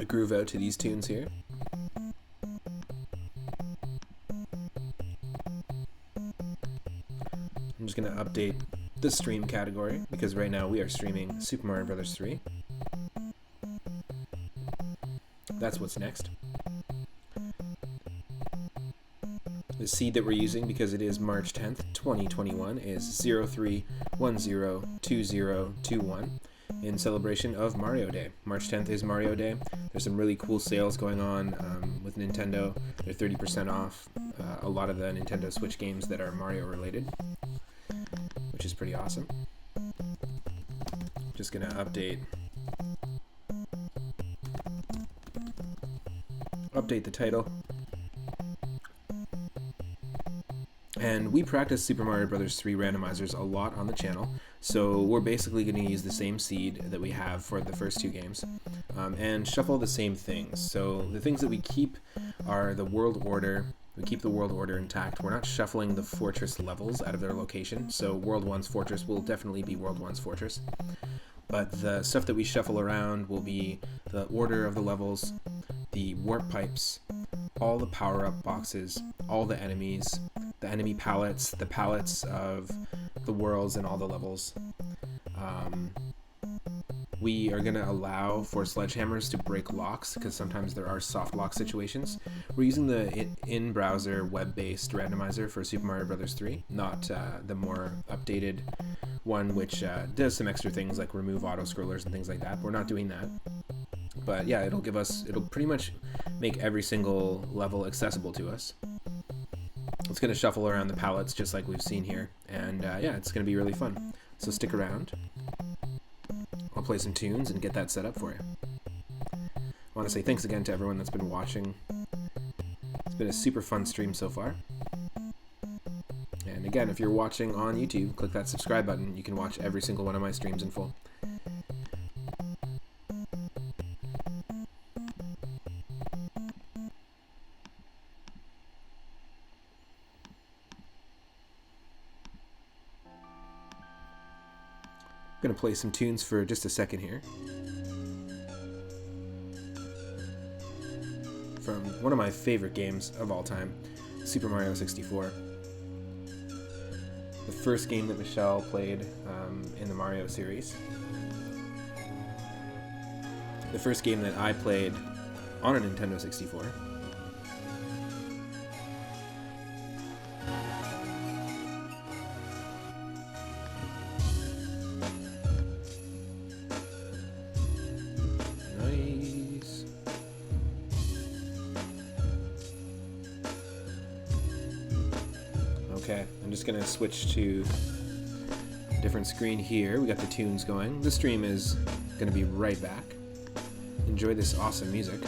groove out to these tunes here. I'm just gonna update the stream category because right now we are streaming Super Mario Bros. 3. That's what's next. The seed that we're using, because it is March 10th, 2021, is 03102021 in celebration of Mario Day. March 10th is Mario Day. There's some really cool sales going on with Nintendo. They're 30% off a lot of the Nintendo Switch games that are Mario related, which is pretty awesome. Just gonna update the title. And we practice Super Mario Bros. 3 randomizers a lot on the channel, so we're basically going to use the same seed that we have for the first 2 games, and shuffle the same things. So the things that we keep are the world order. We keep the world order intact. We're not shuffling the fortress levels out of their location, so World 1's fortress will definitely be World 1's fortress. But the stuff that we shuffle around will be the order of the levels, the warp pipes, all the power-up boxes, all the enemies, the enemy palettes, the palettes of the worlds and all the levels. We are going to allow for sledgehammers to break locks because sometimes there are soft lock situations. We're using the in-browser web-based randomizer for Super Mario Bros. 3, not the more updated one, which does some extra things like remove auto-scrollers and things like that. We're not doing that. But yeah, it'll pretty much make every single level accessible to us. It's going to shuffle around the palettes just like we've seen here, and yeah, it's going to be really fun. So stick around. I'll play some tunes and get that set up for you. I want to say thanks again to everyone that's been watching. It's been a super fun stream so far. And again, if you're watching on YouTube, click that subscribe button. You can watch every single one of my streams in full. I'm going to play some tunes for just a second here. From one of my favorite games of all time, Super Mario 64. The first game that Michelle played in the Mario series. The first game that I played on a Nintendo 64. Okay, I'm just gonna switch to a different screen here. We got the tunes going. The stream is gonna be right back. Enjoy this awesome music.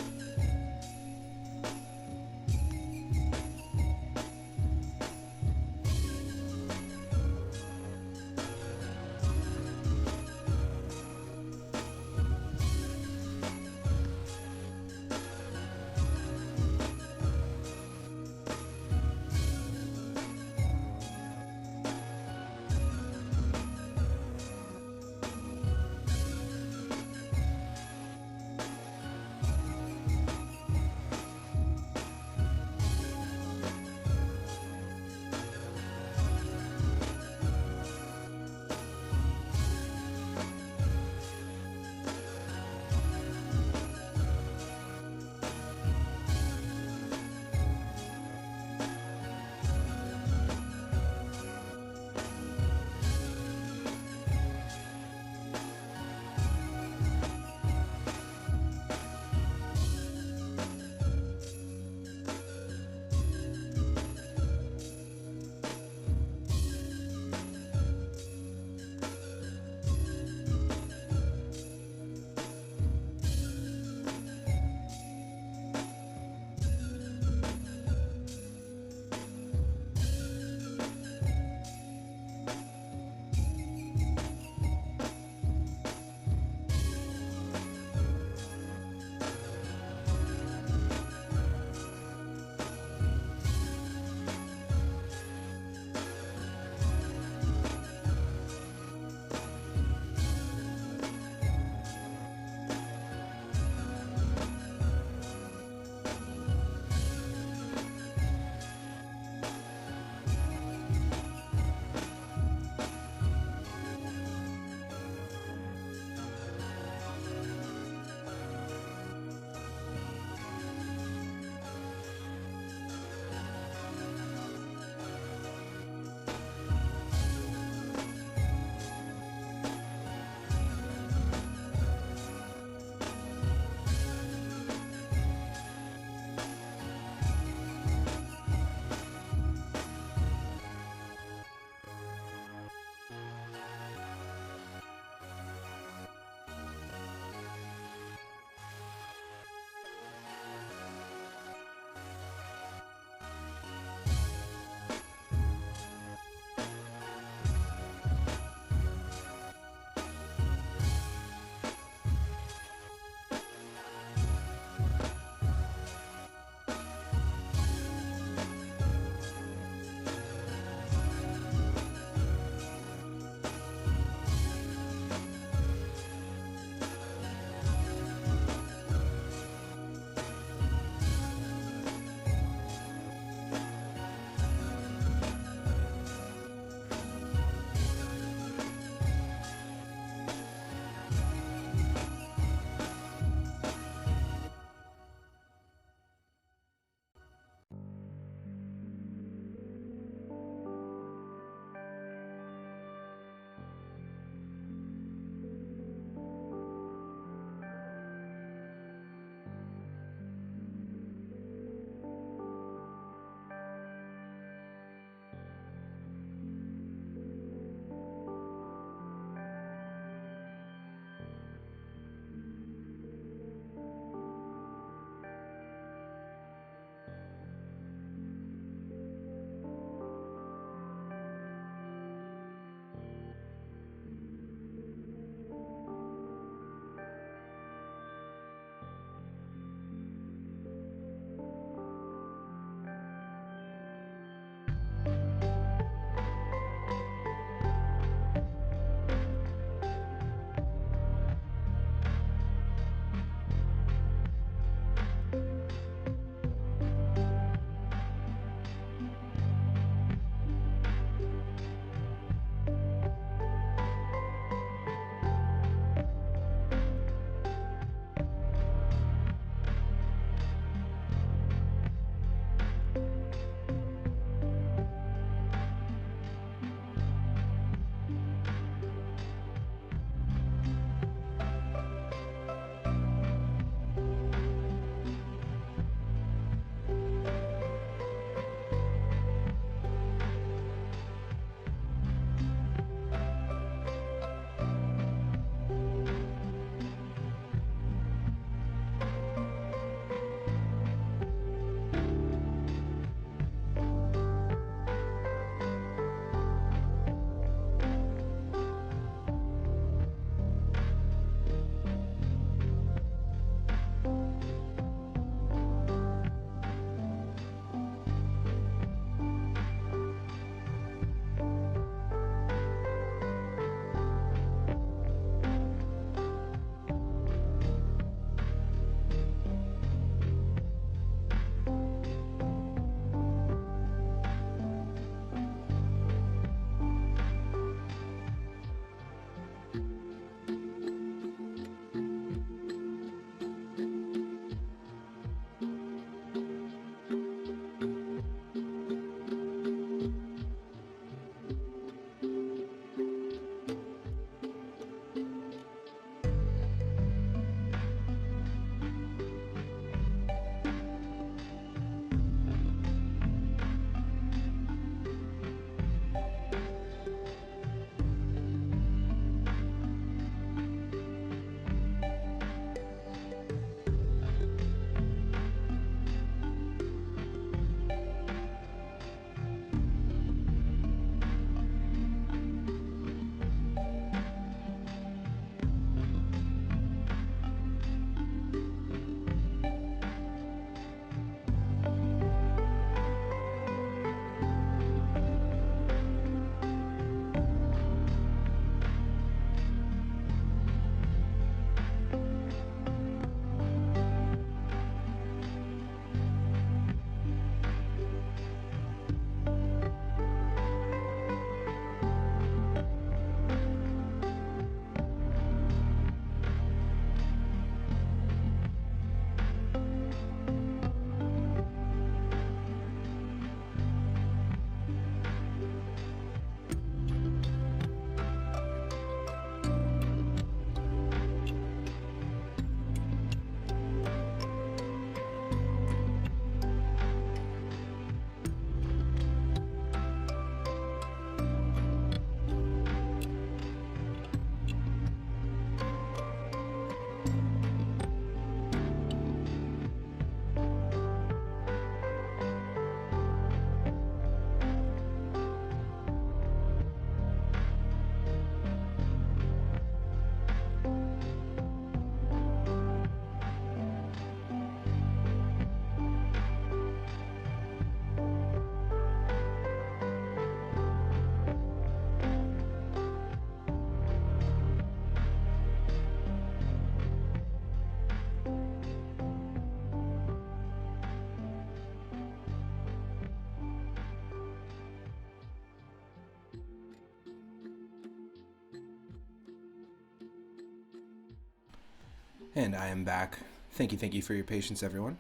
And I am back. Thank you for your patience, everyone.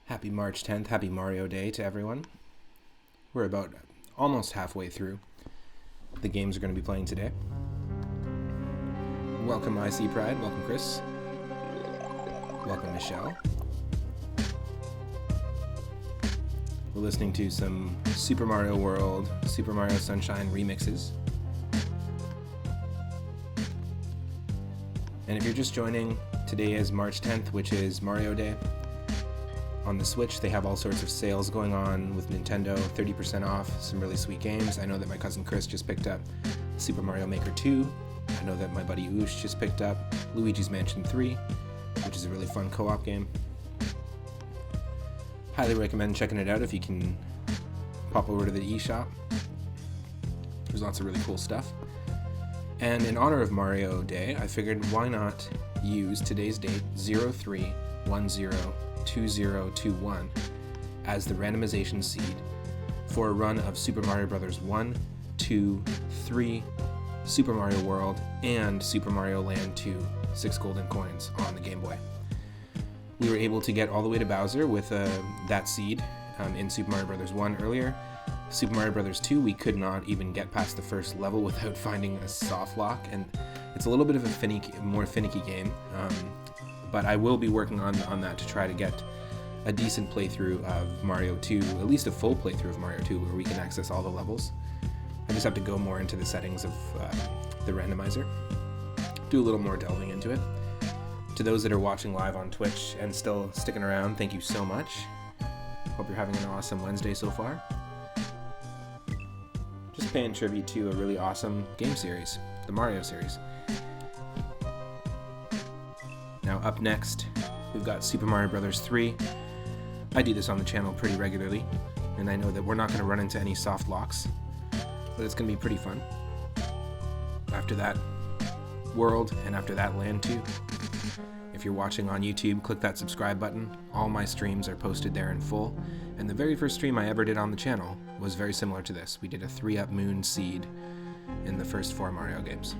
Happy March 10th, happy Mario Day to everyone. We're about almost halfway through the games we're going to be playing today. Welcome IC Pride, welcome Chris. Welcome Michelle. We're listening to some Super Mario World, Super Mario Sunshine remixes. And if you're just joining, today is March 10th, which is Mario Day. On the Switch, they have all sorts of sales going on with Nintendo, 30% off, some really sweet games. I know that my cousin Chris just picked up Super Mario Maker 2. I know that my buddy Oosh just picked up Luigi's Mansion 3, which is a really fun co-op game. Highly recommend checking it out if you can pop over to the eShop. There's lots of really cool stuff. And in honor of Mario Day, I figured why not use today's date, 03102021, as the randomization seed for a run of Super Mario Bros. 1, 2, 3, Super Mario World, and Super Mario Land 2, 6 golden coins on the Game Boy. We were able to get all the way to Bowser with that seed in Super Mario Bros. 1 earlier. Super Mario Bros. 2, we could not even get past the first level without finding a soft lock, and it's a little bit of a more finicky game, but I will be working on that to try to get a decent playthrough of Mario 2, at least a full playthrough of Mario 2 where we can access all the levels. I just have to go more into the settings of the randomizer, do a little more delving into it. To those that are watching live on Twitch and still sticking around, thank you so much. Hope you're having an awesome Wednesday so far. Just paying tribute to a really awesome game series, the Mario series. Now up next, we've got Super Mario Bros. 3. I do this on the channel pretty regularly, and I know that we're not going to run into any soft locks, but it's going to be pretty fun. After that, World, and after that, Land 2. If you're watching on YouTube, click that subscribe button. All my streams are posted there in full, and the very first stream I ever did on the channel was very similar to this. We did a 3-up moon seed in the first 4 Mario games.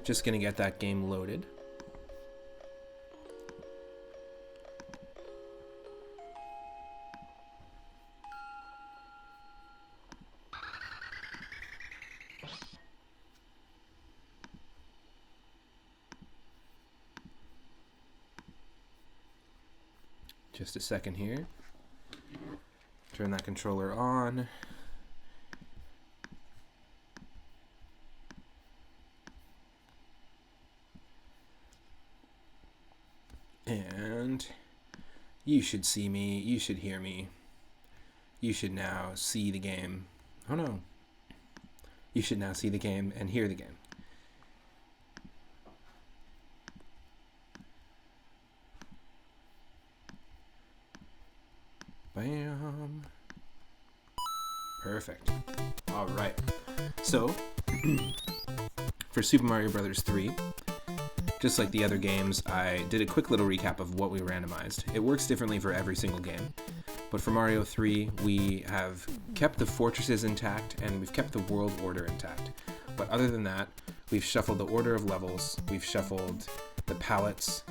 Just gonna get that game loaded. Just a second here. Turn that controller on. And you should see me, you should hear me. You should now see the game. Oh no. You should now see the game and hear the game. Bam. Perfect. All right. So, for Super Mario Bros. 3, just like the other games, I did a quick little recap of what we randomized. It works differently for every single game, but for Mario 3, we have kept the fortresses intact and we've kept the world order intact. But other than that, we've shuffled the order of levels, we've shuffled the palettes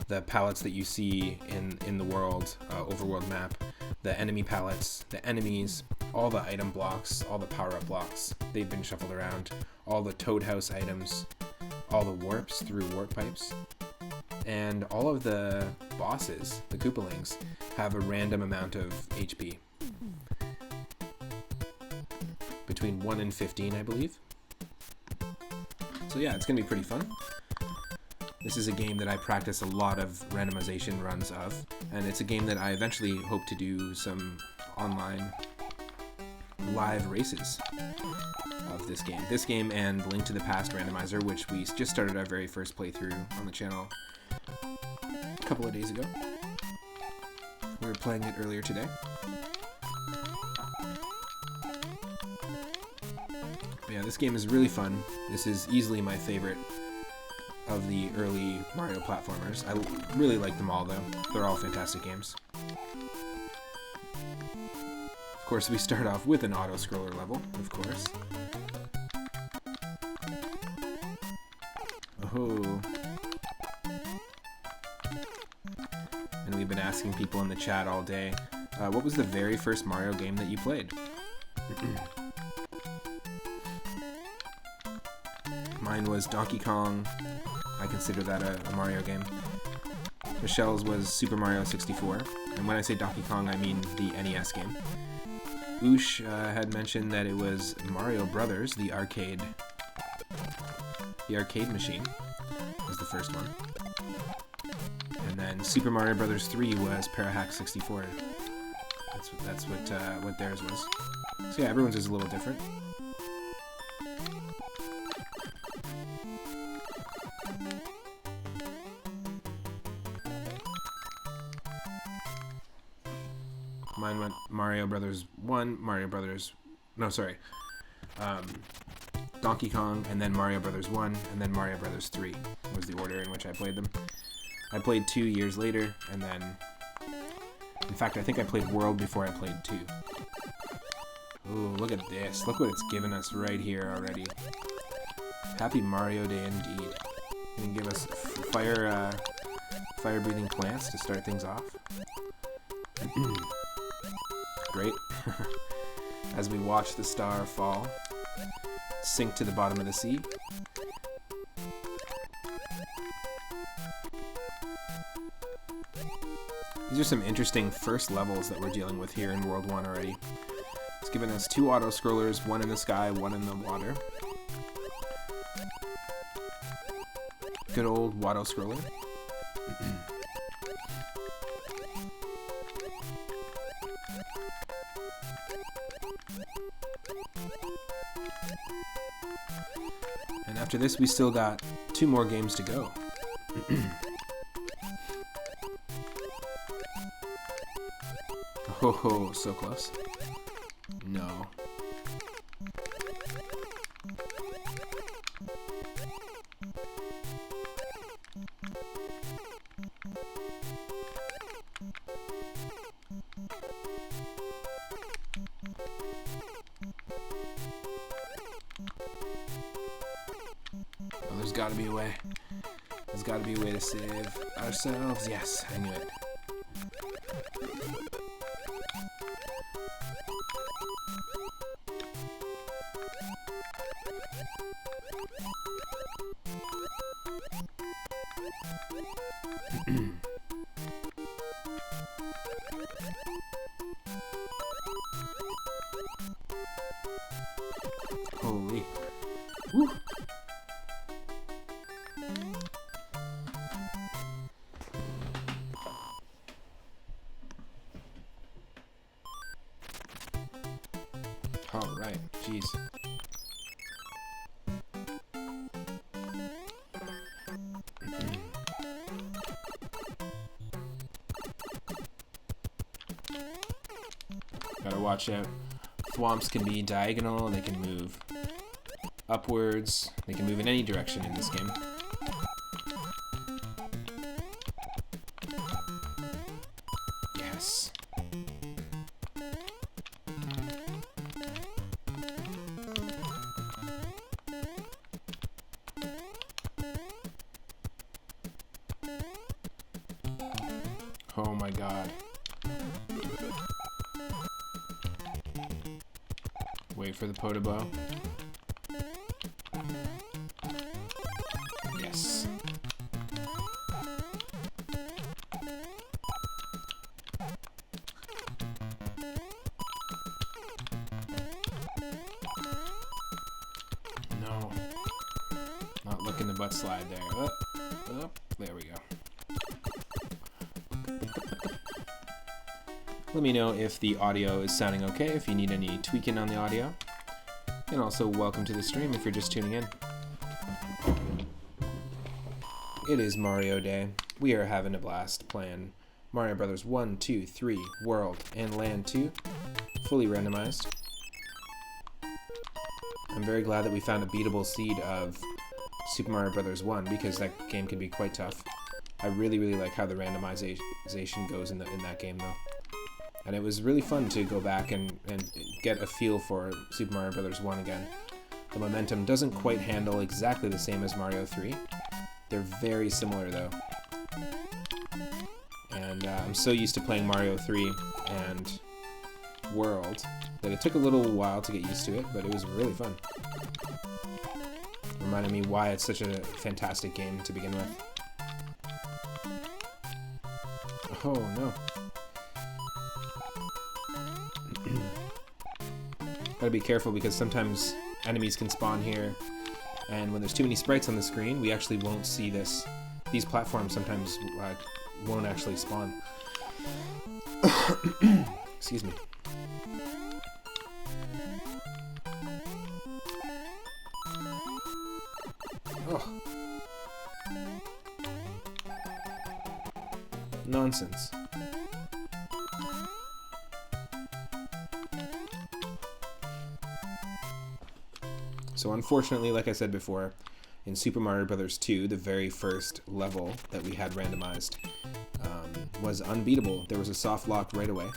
that you see in the world, overworld map, the enemy palettes, the enemies, all the item blocks, all the power-up blocks, they've been shuffled around, all the Toad House items, all the warps through warp pipes, and all of the bosses, the Koopalings, have a random amount of HP. Between 1 and 15, I believe. So yeah, it's going to be pretty fun. This is a game that I practice a lot of randomization runs of, and it's a game that I eventually hope to do some online live races of this game. This game and Link to the Past Randomizer, which we just started our very first playthrough on the channel a couple of days ago. We were playing it earlier today. But yeah, this game is really fun. This is easily my favorite of the early Mario platformers. I really like them all though. They're all fantastic games. Of course, we start off with an auto-scroller level, of course. Oh. And we've been asking people in the chat all day, what was the very first Mario game that you played? Mine was Donkey Kong. I consider that a Mario game. Michelle's was Super Mario 64. And when I say Donkey Kong, I mean the NES game. Oosh had mentioned that it was Mario Brothers, the arcade machine was the first one. And then Super Mario Brothers 3 was Parahack 64. That's what theirs was. So yeah, everyone's is a little different. Mine went Mario Brothers 1, Donkey Kong, and then Mario Brothers 1, and then Mario Brothers 3 was the order in which I played them. I played 2 years later, and then... In fact, I think I played World before I played 2. Ooh, look at this. Look what it's given us right here already. Happy Mario Day indeed. You can give us fire-breathing plants to start things off. Great. As we watch the star fall, sink to the bottom of the sea. These are some interesting first levels that we're dealing with here in World 1 already. It's given us 2 auto-scrollers, one in the sky, one in the water. Good old Watto-scroller. And after this, we still got 2 more games to go. Oh, so close. No. Oh, there's gotta be a way. There's gotta be a way to save ourselves. Yes, I knew it. Holy. Woo. All right, jeez. Gotta watch out. Thwomps can be diagonal, they can move upwards, they can move in any direction in this game. Yes. Oh my god. Wait for the Podobo. Yes. No. Not looking the butt slide there. Oh, there we go. Let me know if the audio is sounding okay, if you need any tweaking on the audio. And also, welcome to the stream if you're just tuning in. It is Mario Day. We are having a blast playing Mario Brothers 1, 2, 3, World, and Land 2, fully randomized. I'm very glad that we found a beatable seed of Super Mario Brothers 1 because that game can be quite tough. I really like how the randomization goes in that game though. And it was really fun to go back and get a feel for Super Mario Bros. 1 again. The momentum doesn't quite handle exactly the same as Mario 3. They're very similar though. And I'm so used to playing Mario 3 and World that it took a little while to get used to it, but it was really fun. Reminded me why it's such a fantastic game to begin with. Oh no. Gotta be careful because sometimes enemies can spawn here, and when there's too many sprites on the screen, we actually won't see this. These platforms sometimes won't actually spawn. Excuse me. Oh. Nonsense. So unfortunately, like I said before, in Super Mario Bros. 2, the very first level that we had randomized was unbeatable. There was a soft lock right away.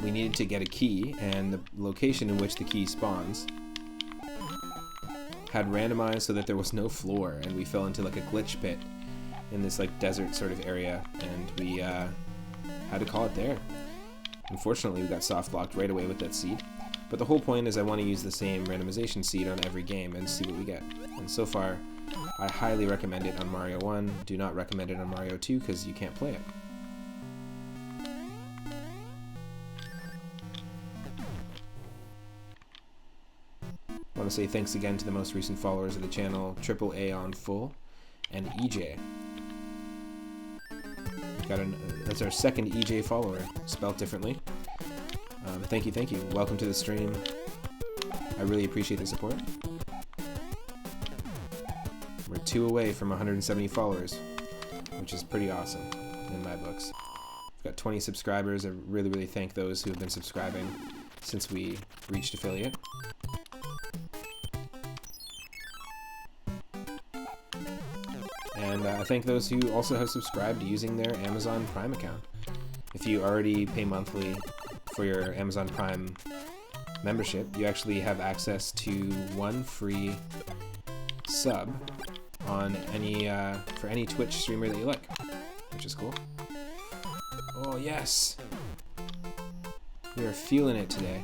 We needed to get a key, and the location in which the key spawns had randomized so that there was no floor, and we fell into like a glitch pit in this like desert sort of area, and we had to call it there. Unfortunately, we got soft locked right away with that seed, but the whole point is I want to use the same randomization seed on every game and see what we get. And so far, I highly recommend it on Mario 1, do not recommend it on Mario 2 because you can't play it. I want to say thanks again to the most recent followers of the channel, AAA on Full and EJ. That's our second EJ follower, spelled differently. Thank you, thank you. Welcome to the stream. I really appreciate the support. We're 2 away from 170 followers, which is pretty awesome in my books. We've got 20 subscribers. I really, really thank those who have been subscribing since we reached affiliate. And I thank those who also have subscribed using their Amazon Prime account. If you already pay monthly for your Amazon Prime membership, you actually have access to 1 free sub on any for any Twitch streamer that you like, which is cool. Oh yes, we are feeling it today,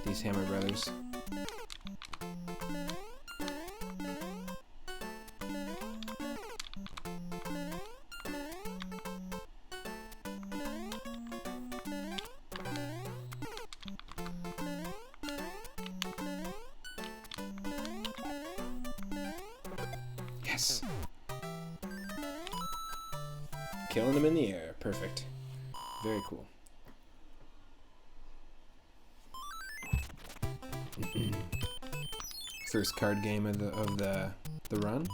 these Hammer Brothers. Yes! Killing them in the air. Perfect. Very cool. First card game of the run.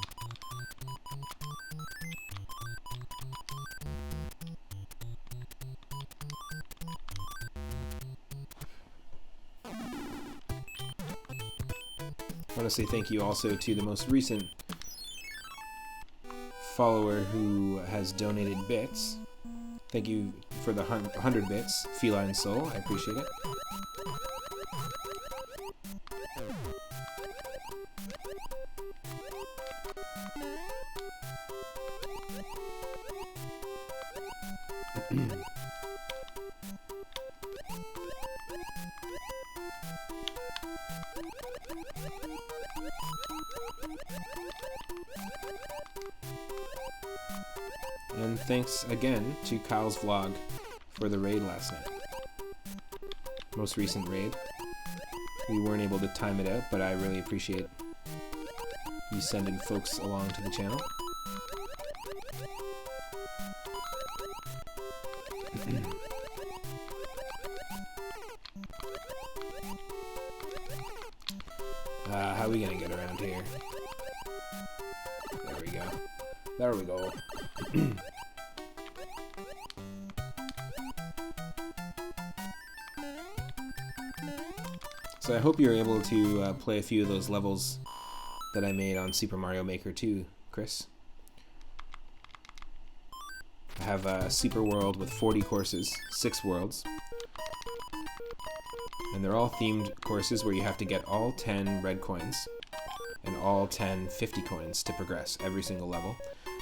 I want to say thank you also to the most recent follower who has donated bits. Thank you for the 100 bits, Feline Soul. I appreciate it. And thanks again to Kyle's vlog for the raid last night. Most recent raid. We weren't able to time it out, but I really appreciate you sending folks along to the channel. How are we gonna get around here? There we go. There we go. So I hope you're able to play a few of those levels that I made on Super Mario Maker 2 Chris. I have a super world with 40 courses, 6 worlds. And they're all themed courses where you have to get all 10 red coins and all 10 50 coins to progress every single level.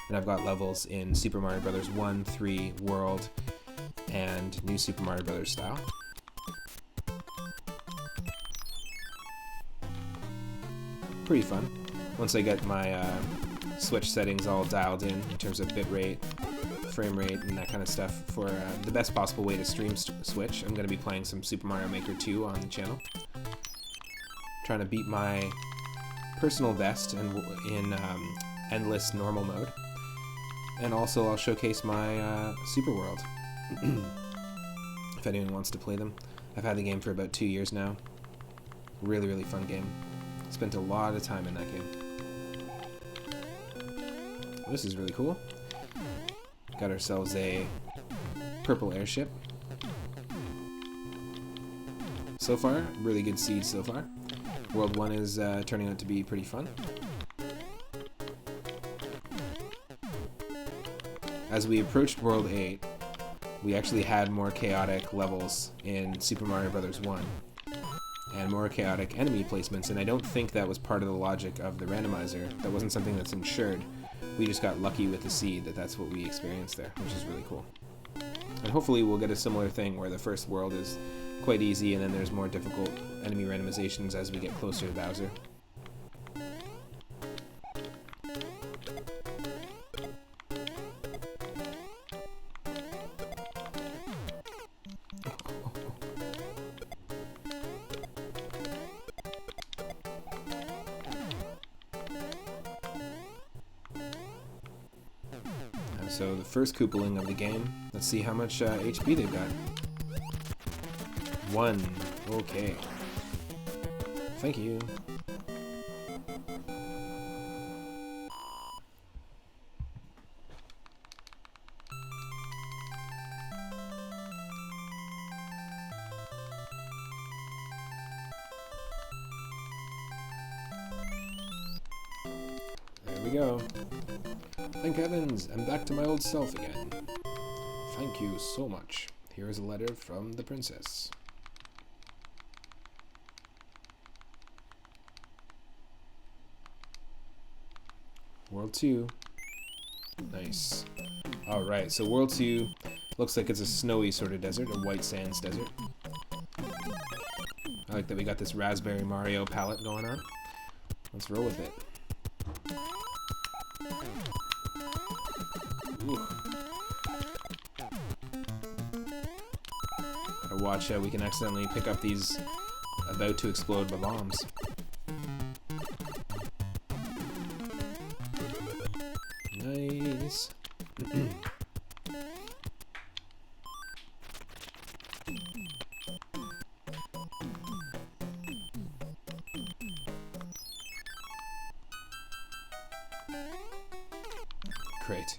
And I've got levels in Super Mario Bros. 1, 3, World, and New Super Mario Bros. Style. Pretty fun. Once I get my Switch settings all dialed in terms of bitrate, frame rate, and that kind of stuff for the best possible way to stream Switch, I'm going to be playing some Super Mario Maker 2 on the channel. Trying to beat my personal best in endless normal mode. And also I'll showcase my Super World, if anyone wants to play them. I've had the game for about 2 years now. Really, really fun game. Spent a lot of time in that game. This is really cool. Got ourselves a purple airship. So far, really good seed so far. World 1 is turning out to be pretty fun. As we approached World 8, we actually had more chaotic levels in Super Mario Bros. 1 and more chaotic enemy placements, and I don't think that was part of the logic of the randomizer. That wasn't something that's ensured. We just got lucky with the seed that's what we experienced there, which is really cool. And hopefully we'll get a similar thing where the first world is quite easy and then there's more difficult enemy randomizations as we get closer to Bowser. So the first Koopaling of the game, let's see how much HP they've got. 1. Okay. Thank you. There we go. Thank heavens, I'm back to my old self again. Thank you so much. Here is a letter from the princess. World 2. Nice. Alright, so World 2 looks like it's a snowy sort of desert, a white sands desert. I like that we got this Raspberry Mario palette going on. Let's roll with it. Ooh. Gotta watch we can accidentally pick up these about to explode bombs. Nice. Great.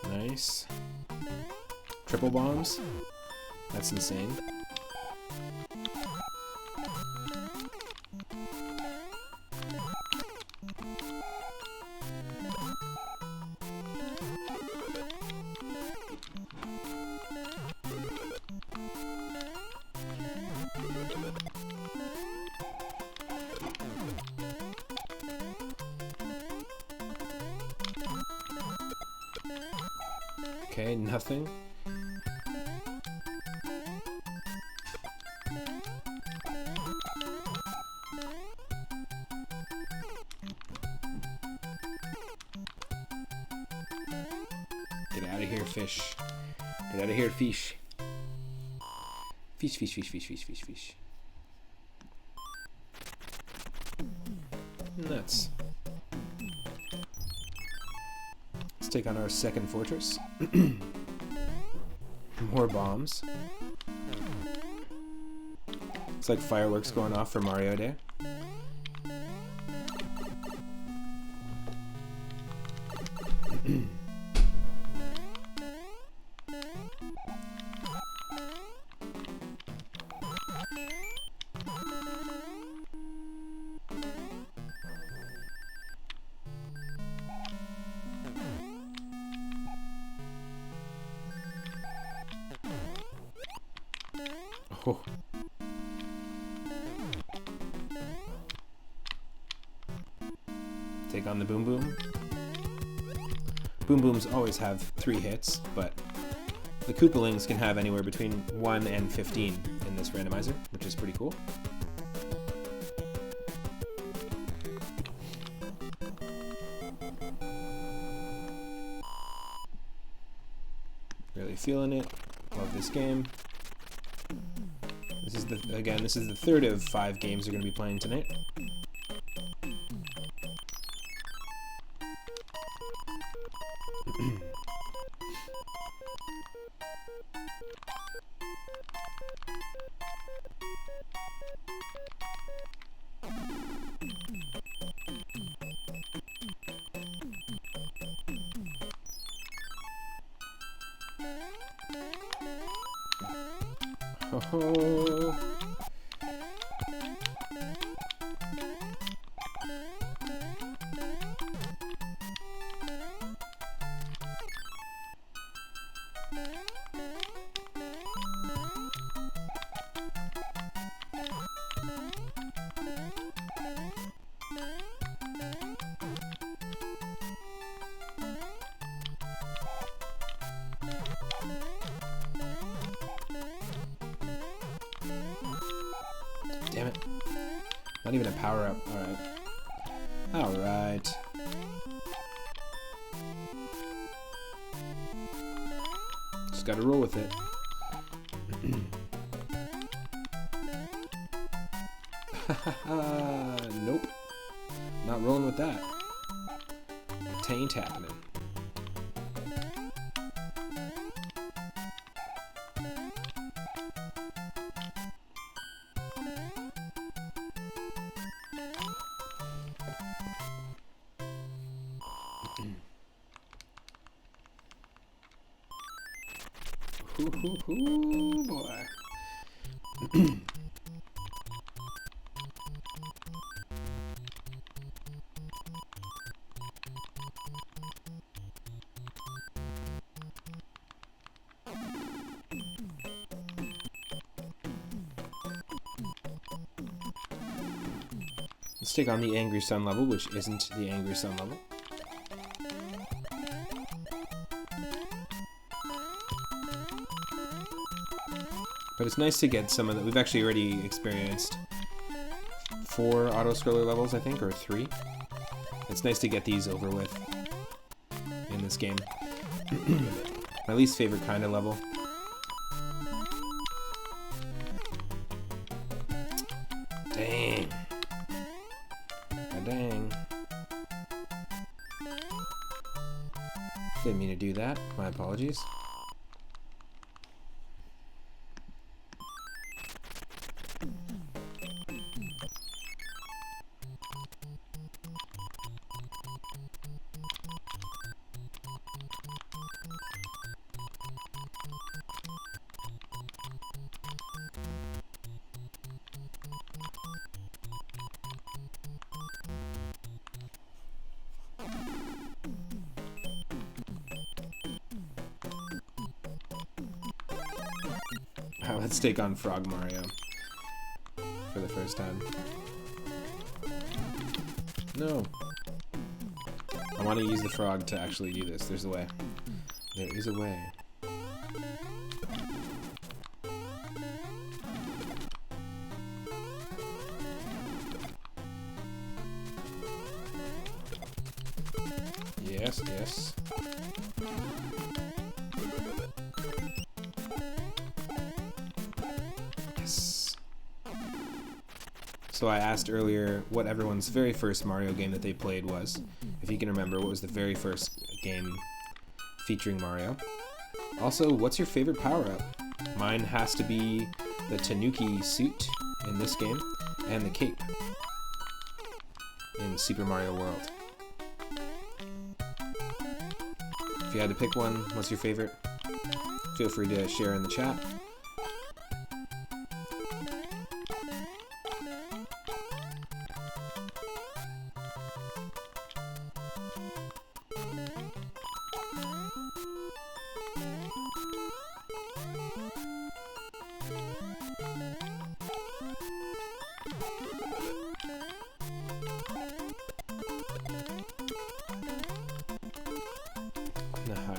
Nice. Triple bombs? That's insane. Okay, nothing. Get out of here, fish. Get out of here, fish. Fish, fish, fish, fish, fish, fish, fish. Nuts. Let's take on our second fortress. More bombs. It's like fireworks going off for Mario Day. Oh. Take on the Boom Boom. Boom Booms always have 3 hits, but the Koopalings can have anywhere between 1 and 15 in this randomizer, which is pretty cool. Really feeling it. Love this game. This is the third of 5 games we're going to be playing tonight. Oh. Damn it. Not even a power-up. Alright. Alright. Just gotta roll with it. Nope. Not rolling with that. It ain't happening. Ooh, boy. Let's take on the Angry Sun level, which isn't the Angry Sun level. But it's nice to get some of that. We've actually already experienced 4 auto-scroller levels, I think, or 3. It's nice to get these over with in this game. My least favorite kind of level. Dang. Ah, dang. Didn't mean to do that. My apologies. Let's take on Frog Mario for the first time. No. I want to use the frog to actually do this. There's a way. There is a way. Yes, yes. So I asked earlier what everyone's very first Mario game that they played was. If you can remember, what was the very first game featuring Mario? Also, what's your favorite power-up? Mine has to be the Tanuki suit in this game, and the cape in Super Mario World. If you had to pick one, what's your favorite? Feel free to share in the chat.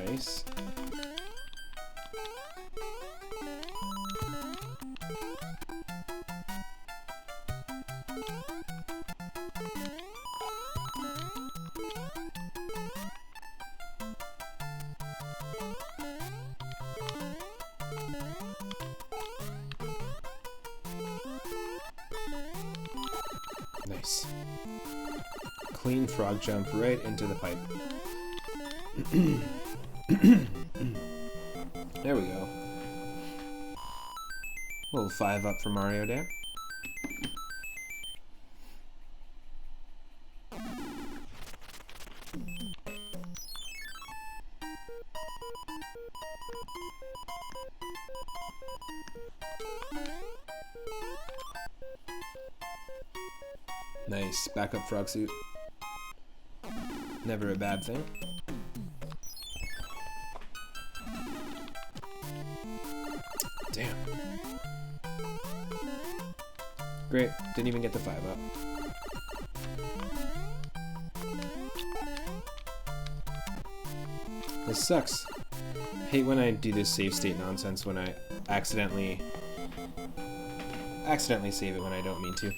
Nice. Nice. Clean frog jump right into the pipe. There we go. A little 5 up for Mario there. Nice, backup frog suit. Never a bad thing. Damn. Great, didn't even get the 5 up. This sucks. Hate when I do this save state nonsense when I accidentally save it when I don't mean to.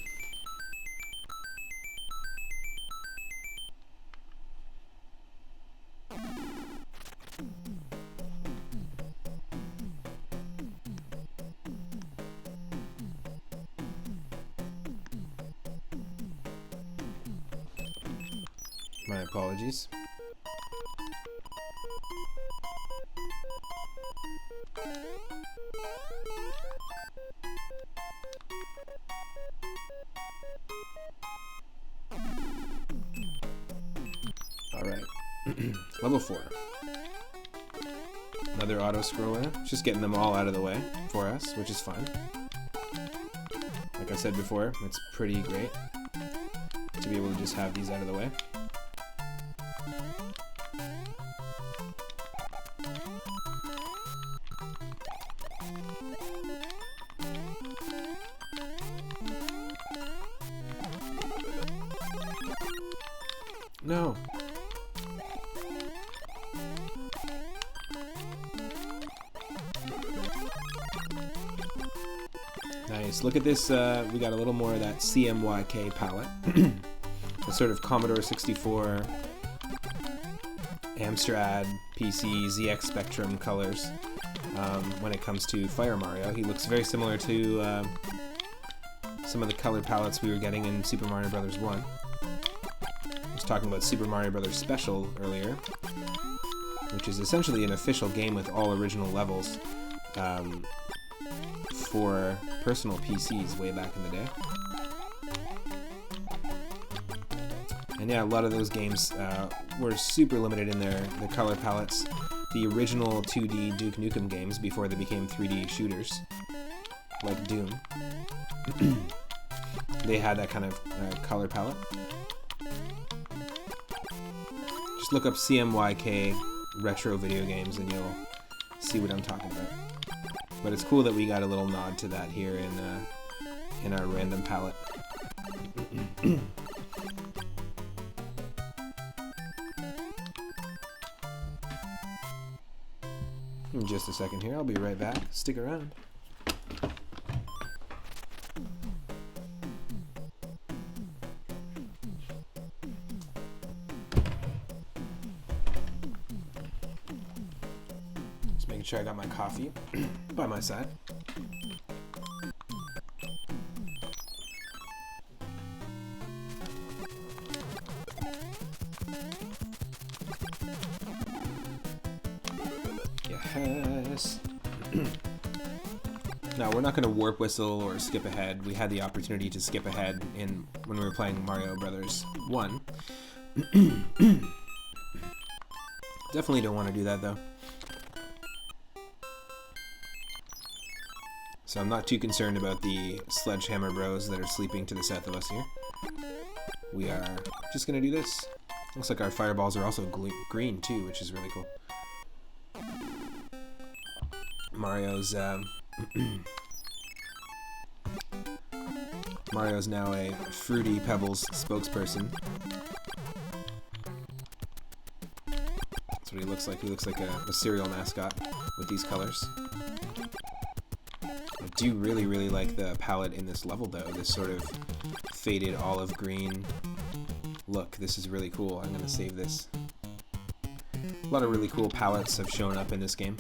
My apologies. Alright. Level 4. Another auto-scroller. Just getting them all out of the way for us, which is fine. Like I said before, it's pretty great to be able to just have these out of the way. No. Nice. Look at this. We got a little more of that CMYK palette. The sort of Commodore 64, Amstrad, PC, ZX Spectrum colors when it comes to Fire Mario. He looks very similar to some of the color palettes we were getting in Super Mario Bros. 1. I was talking about Super Mario Bros. Special earlier, which is essentially an official game with all original levels for personal PCs way back in the day. And yeah, a lot of those games were super limited in their color palettes. The original 2D Duke Nukem games before they became 3D shooters, like Doom, they had that kind of color palette. Just look up CMYK retro video games and you'll see what I'm talking about. But it's cool that we got a little nod to that here in our random palette. In just a second here, I'll be right back. Stick around. Just making sure I got my coffee by my side. Yes. Now, we're not going to warp whistle or skip ahead. We had the opportunity to skip ahead when we were playing Mario Brothers 1. Definitely don't want to do that, though. So I'm not too concerned about the Sledgehammer Bros that are sleeping to the south of us here. We are just going to do this. Looks like our fireballs are also green, too, which is really cool. Mario's Mario's now a Fruity Pebbles spokesperson. That's what he looks like. He looks like a cereal mascot with these colors. I do really, really like the palette in this level, though. This sort of faded olive green look. This is really cool. I'm going to save this. A lot of really cool palettes have shown up in this game.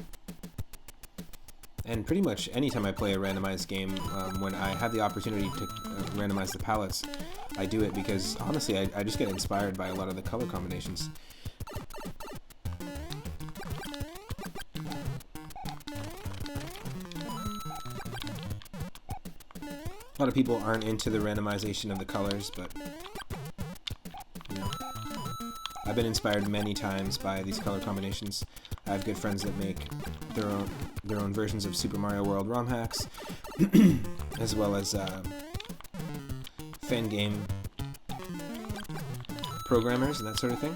And pretty much anytime I play a randomized game, when I have the opportunity to randomize the palettes, I do it because, honestly, I just get inspired by a lot of the color combinations. A lot of people aren't into the randomization of the colors, but, you know, I've been inspired many times by these color combinations. I have good friends that make their own versions of Super Mario World ROM hacks, as well as fan game programmers and that sort of thing,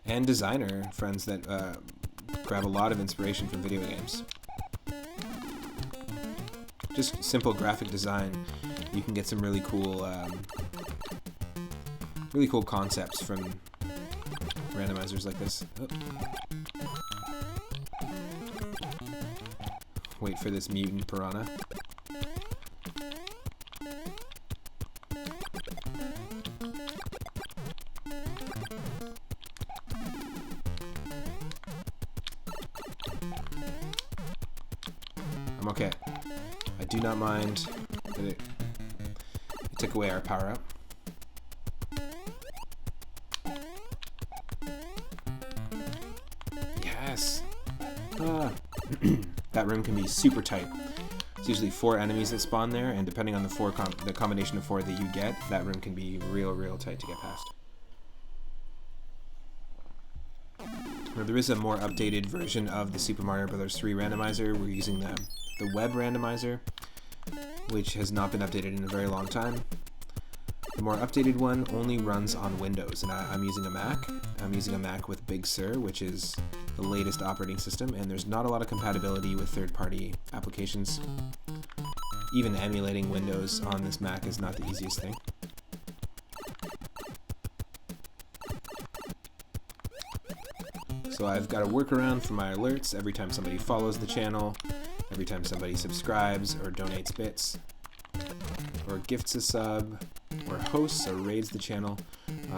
and designer friends that grab a lot of inspiration from video games. Just simple graphic design, you can get some really cool concepts from randomizers like this. Oh. Wait for this mutant piranha. I'm okay. I do not mind that it took away our power up. Yes! Ah. That room can be super tight. It's usually 4 enemies that spawn there, and depending on the combination of 4 that you get, that room can be real tight to get past. Now, there is a more updated version of the Super Mario Bros. 3 randomizer. We're using the web randomizer, which has not been updated in a very long time. The more updated one only runs on Windows, and I'm using a Mac. I'm using a Mac with Big Sur, which is the latest operating system, and there's not a lot of compatibility with third-party applications. Even emulating Windows on this Mac is not the easiest thing. So I've got a workaround for my alerts every time somebody follows the channel, every time somebody subscribes or donates bits, or gifts a sub, or hosts or raids the channel.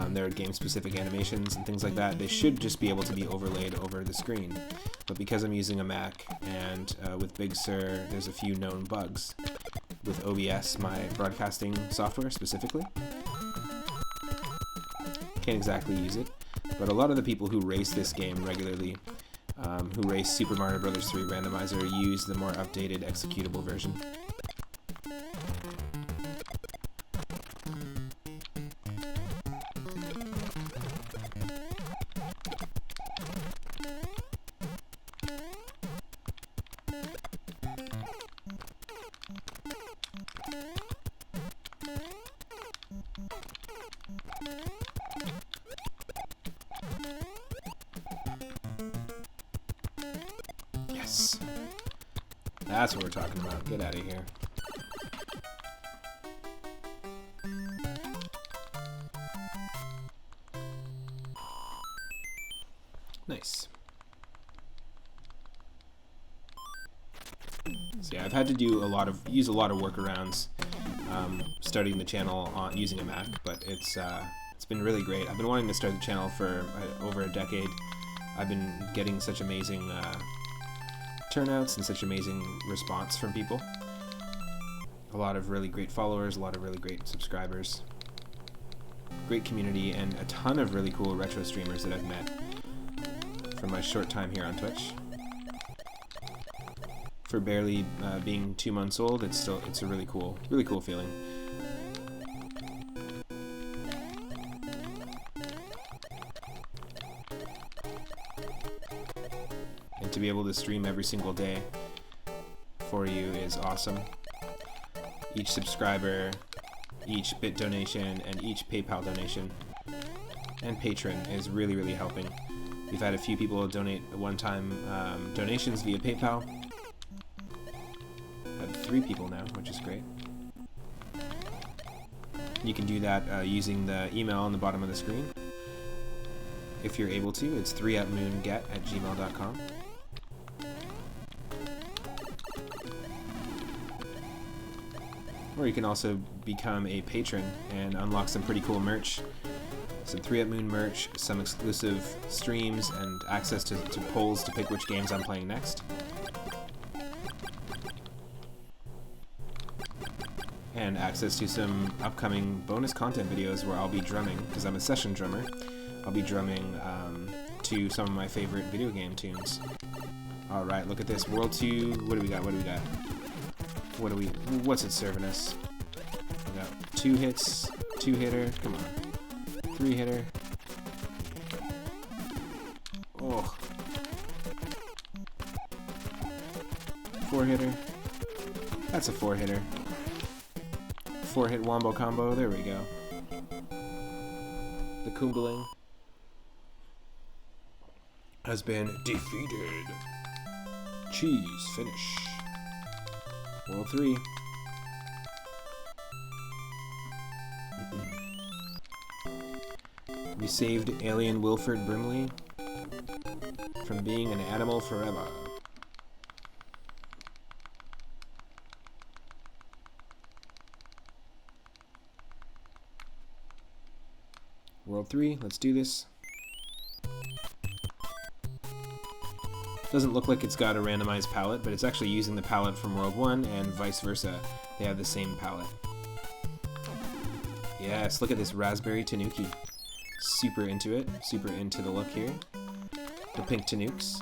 There are game-specific animations and things like that. They should just be able to be overlaid over the screen. But because I'm using a Mac and with Big Sur, there's a few known bugs. With OBS, my broadcasting software specifically, can't exactly use it. But a lot of the people who race this game regularly, who race Super Mario Bros. 3 Randomizer, use the more updated executable version. Yes. That's what we're talking about. Get out of here. Nice. So yeah, I've had to use a lot of workarounds starting the channel using a Mac, but it's been really great. I've been wanting to start the channel for over a decade. I've been getting such amazing turnouts and such amazing response from people. A lot of really great followers, a lot of really great subscribers, great community, and a ton of really cool retro streamers that I've met from my short time here on Twitch. For barely being 2 months old, it's a really cool feeling. And to be able to stream every single day for you is awesome. Each subscriber, each bit donation, and each PayPal donation and patron is really helping. We've had a few people donate one-time donations via PayPal. Had 3 people now, which is great. You can do that using the email on the bottom of the screen. If you're able to, it's 3upmoonget@gmail.com. Or you can also become a patron and unlock some pretty cool merch. Some 3UpMoon merch, some exclusive streams, and access to polls to pick which games I'm playing next. And access to some upcoming bonus content videos where I'll be drumming, because I'm a session drummer. I'll be drumming to some of my favorite video game tunes. Alright, look at this. World 2, what do we got? What's it serving us? We got 2 hits, 2-hitter, come on. 3-hitter. Oh. 4-hitter. That's a 4-hitter. 4-hit wombo combo, there we go. The Koopaling has been defeated. Cheese, finish. World 3. We saved alien Wilford Brimley from being an animal forever. World 3, let's do this. Doesn't look like it's got a randomized palette, but it's actually using the palette from World 1 and vice versa. They have the same palette. Yes, look at this raspberry tanuki. Super into it, super into the look here. The pink tanukes.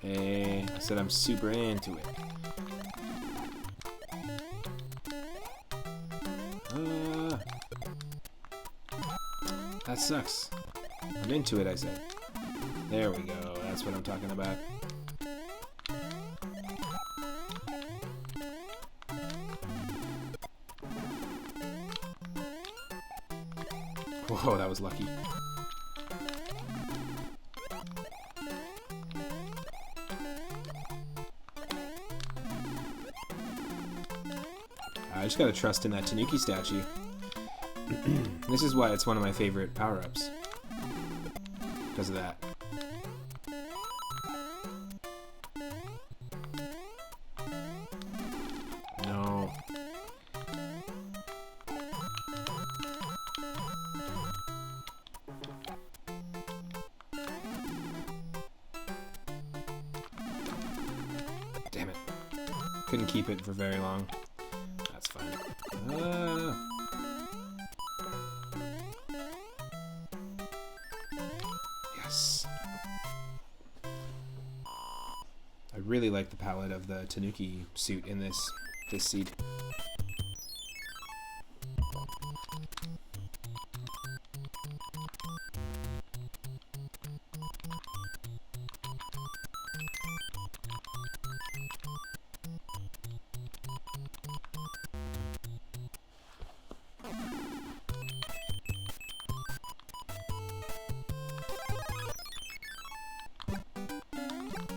Hey, I said I'm super into it. That sucks. I'm into it, I said. There we go, that's what I'm talking about. Whoa, that was lucky. I just gotta trust in that Tanuki statue. This is why it's one of my favorite power-ups. Because of that. No. Damn it. Couldn't keep it for very long. That's fine. Yes. I really like the palette of the Tanuki suit in this seed.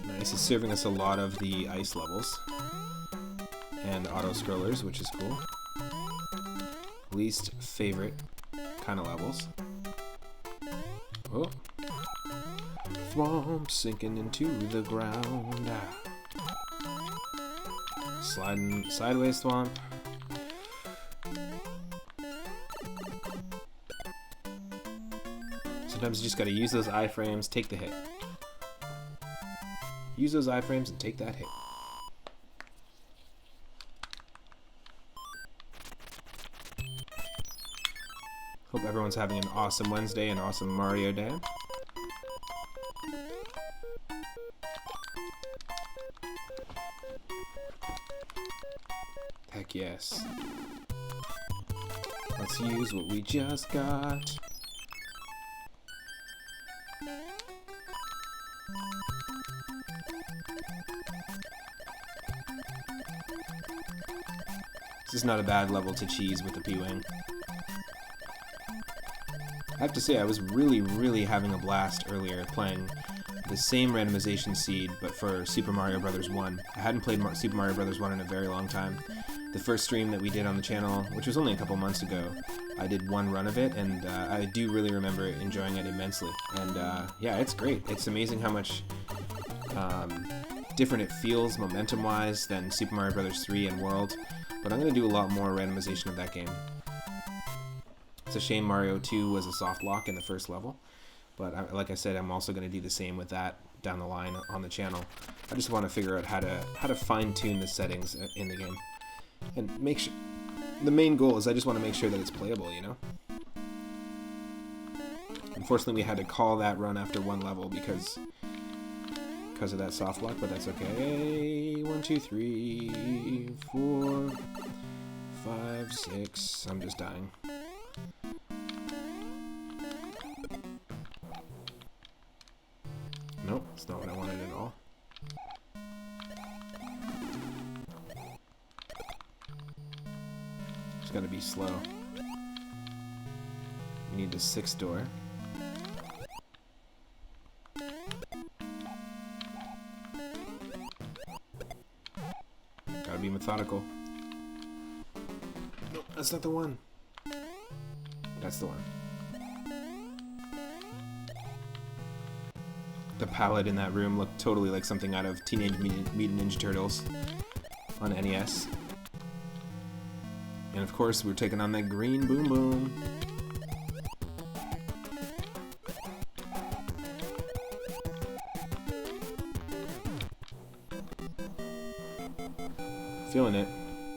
Nice, it's serving us a lot of the ice levels and auto scrollers, which is cool. Least favorite kind of levels. Oh, Thwomp sinking into the ground. Sliding sideways, Thwomp. Sometimes you just gotta use those iframes, take the hit. Use those iframes and take that hit. Hope everyone's having an awesome Wednesday and awesome Mario Day. Heck yes. Let's use what we just got. This is not a bad level to cheese with the P-Wing. I have to say, I was really having a blast earlier playing the same randomization seed, but for Super Mario Bros. 1. I hadn't played Super Mario Bros. 1 in a very long time. The first stream that we did on the channel, which was only a couple months ago, I did one run of it, and I do really remember enjoying it immensely. And yeah, it's great. It's amazing how much different it feels momentum-wise than Super Mario Bros. 3 and World, but I'm going to do a lot more randomization of that game. It's a shame Mario 2 was a soft lock in the first level, but like I said, I'm also going to do the same with that down the line on the channel. I just want to figure out how to fine-tune the settings in the game, and make sure. The main goal is I just want to make sure that it's playable, you know? Unfortunately, we had to call that run after one level because of that soft lock, but that's okay. 1, 2, 3, 4, 5, 6. I'm just dying. Nope, that's not what I wanted at all. Just gotta be slow. We need the 6th door. Gotta be methodical. Nope, that's not the one. That's the one. The palette in that room looked totally like something out of Teenage Mutant Ninja Turtles on NES. And of course, we're taking on that green Boom Boom. Feeling it.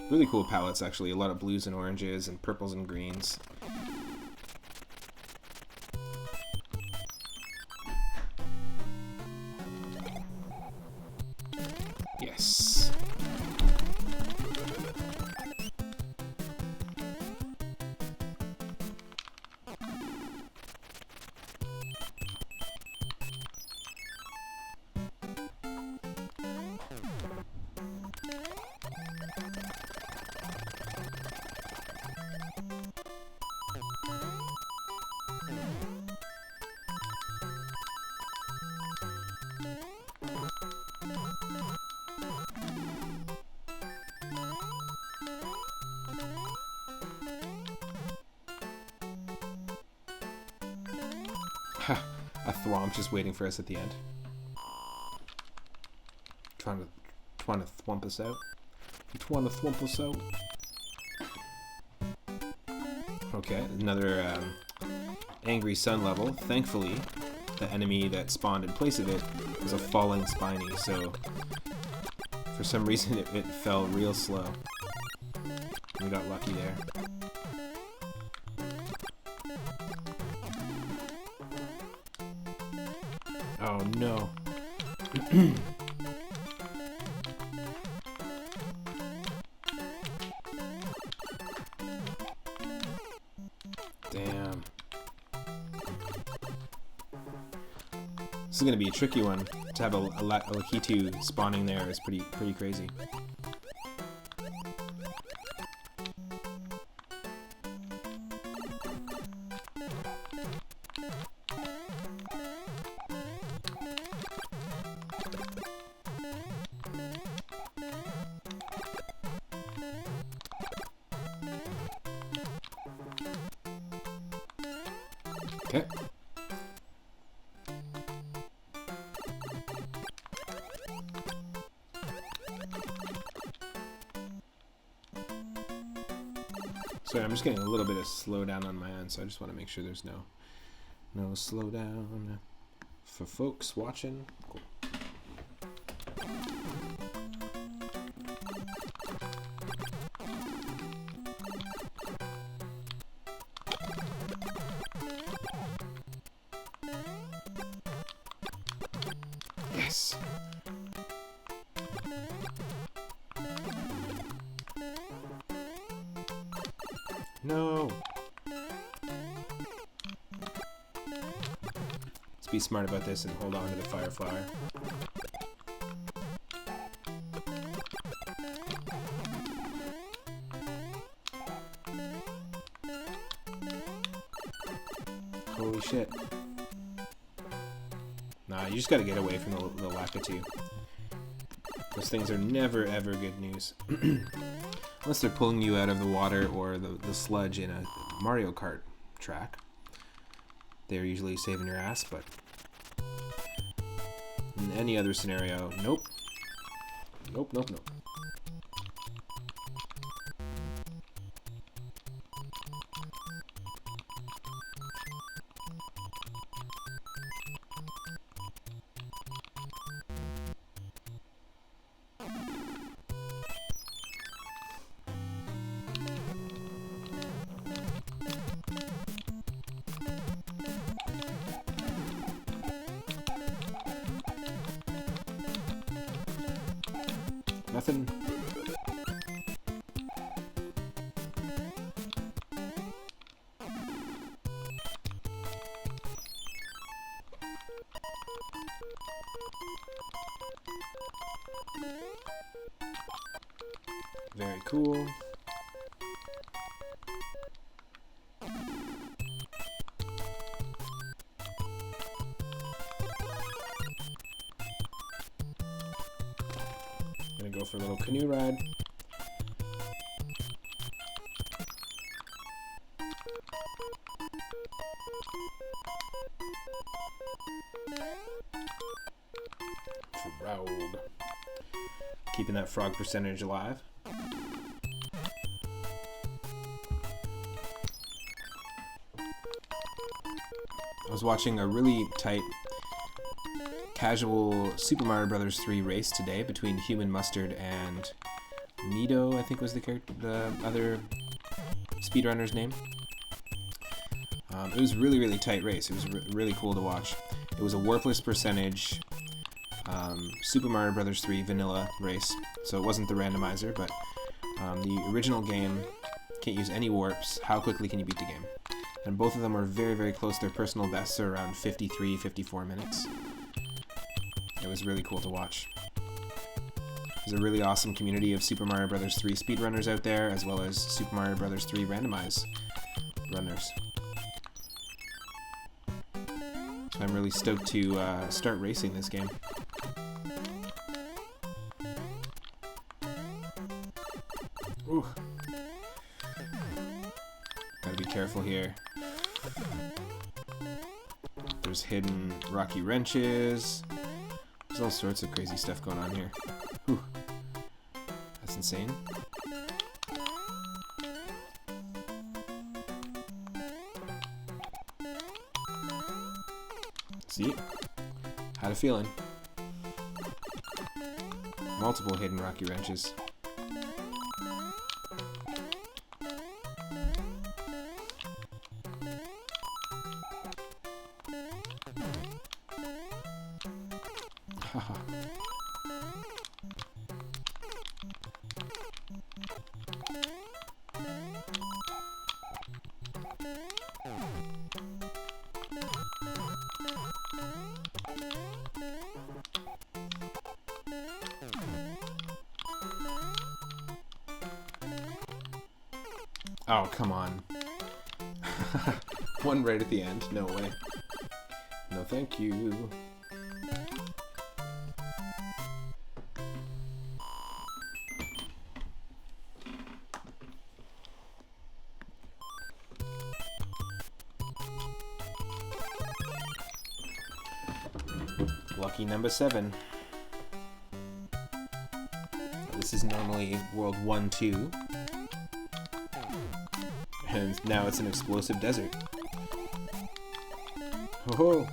Really cool palettes, actually. A lot of blues and oranges and purples and greens. Yes. A thwomp just waiting for us at the end. Trying to thwomp us out. Trying to thwomp us out. Okay, another angry sun level. Thankfully, the enemy that spawned in place of it was a falling spiny, so for some reason it fell real slow. We got lucky there. Oh no. Damn. This is gonna be a tricky one. To have a Lakitu spawning there is pretty crazy. Okay. Sorry, I'm just getting a little bit of slowdown on my end, so I just want to make sure there's no slowdown for folks watching. Cool. Yes. No! Let's be smart about this and hold on to the fire flower. Holy shit. Nah, you just gotta get away from the Lakitu. Those things are never ever good news. Unless they're pulling you out of the water or the sludge in a Mario Kart track. They're usually saving your ass, but in any other scenario, nope. Nope, nope, nope. Nothing. Very cool. Gonna go for a little canoe ride. Frog. Keeping that frog percentage alive. I was watching a really tight casual Super Mario Bros. 3 race today between Human Mustard and Mido, I think was the other speedrunner's name. It was a really, really tight race. It was really cool to watch. It was a warpless percentage Super Mario Bros. 3 vanilla race, so it wasn't the randomizer, but the original game can't use any warps. How quickly can you beat the game? And both of them are very, very close. Their personal bests are around 53, 54 minutes. It was really cool to watch. There's a really awesome community of Super Mario Bros. 3 speedrunners out there, as well as Super Mario Bros. 3 randomize runners. So I'm really stoked to start racing this game. Ooh. Gotta be careful here. There's hidden rocky wrenches. There's all sorts of crazy stuff going on here. Whew. That's insane. See? Had a feeling. Multiple hidden rocky wrenches. Oh, come on. One right at the end. No way. No thank you. Lucky number 7. This is normally World 1-2. And now it's an explosive desert. Oh!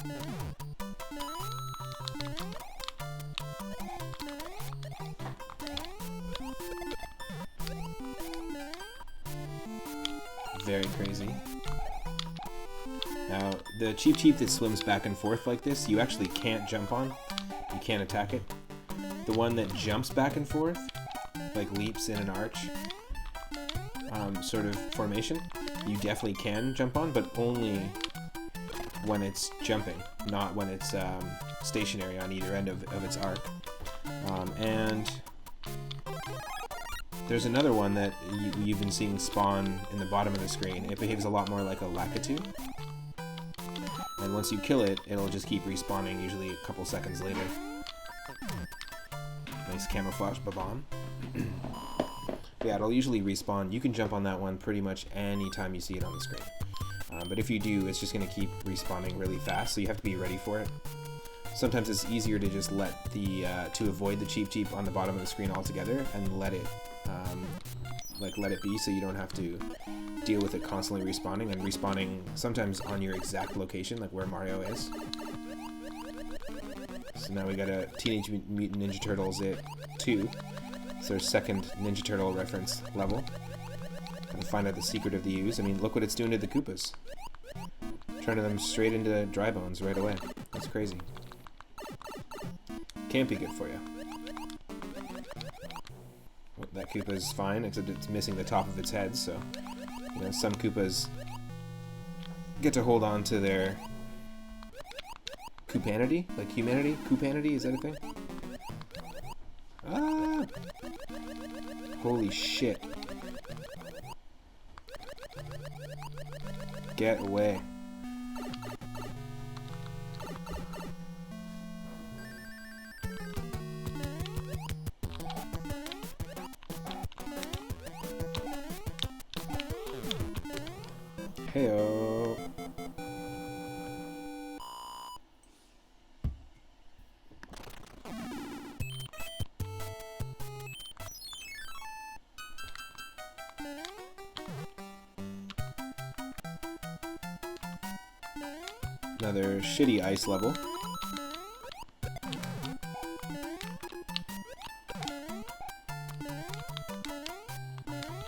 Very crazy. Now, the Chief that swims back and forth like this, you actually can't jump on. You can't attack it. The one that jumps back and forth, like leaps in an arch, sort of formation, you definitely can jump on, but only when it's jumping, not when it's stationary on either end of its arc. And there's another one that you've been seeing spawn in the bottom of the screen. It behaves a lot more like a Lakitu. And once you kill it, it'll just keep respawning, usually a couple seconds later. Nice camouflage babam. Yeah, it'll usually respawn. You can jump on that one pretty much any time you see it on the screen. But if you do, it's just going to keep respawning really fast, so you have to be ready for it. Sometimes it's easier to just let the to avoid the cheep on the bottom of the screen altogether and let it let it be, so you don't have to deal with it constantly respawning and respawning sometimes on your exact location, like where Mario is. So now we got a Teenage Mutant Ninja Turtles 2. It's their second Ninja Turtle reference level. Gonna find out the secret of the ooze. I mean, look what it's doing to the Koopas. Turning them straight into dry bones right away. That's crazy. Can't be good for you. Well, that Koopa's fine, except it's missing the top of its head, so... You know, some Koopas get to hold on to their Koopanity? Like humanity? Koopanity? Is that a thing? Ah! Holy shit. Get away. Heyo. Another shitty ice level.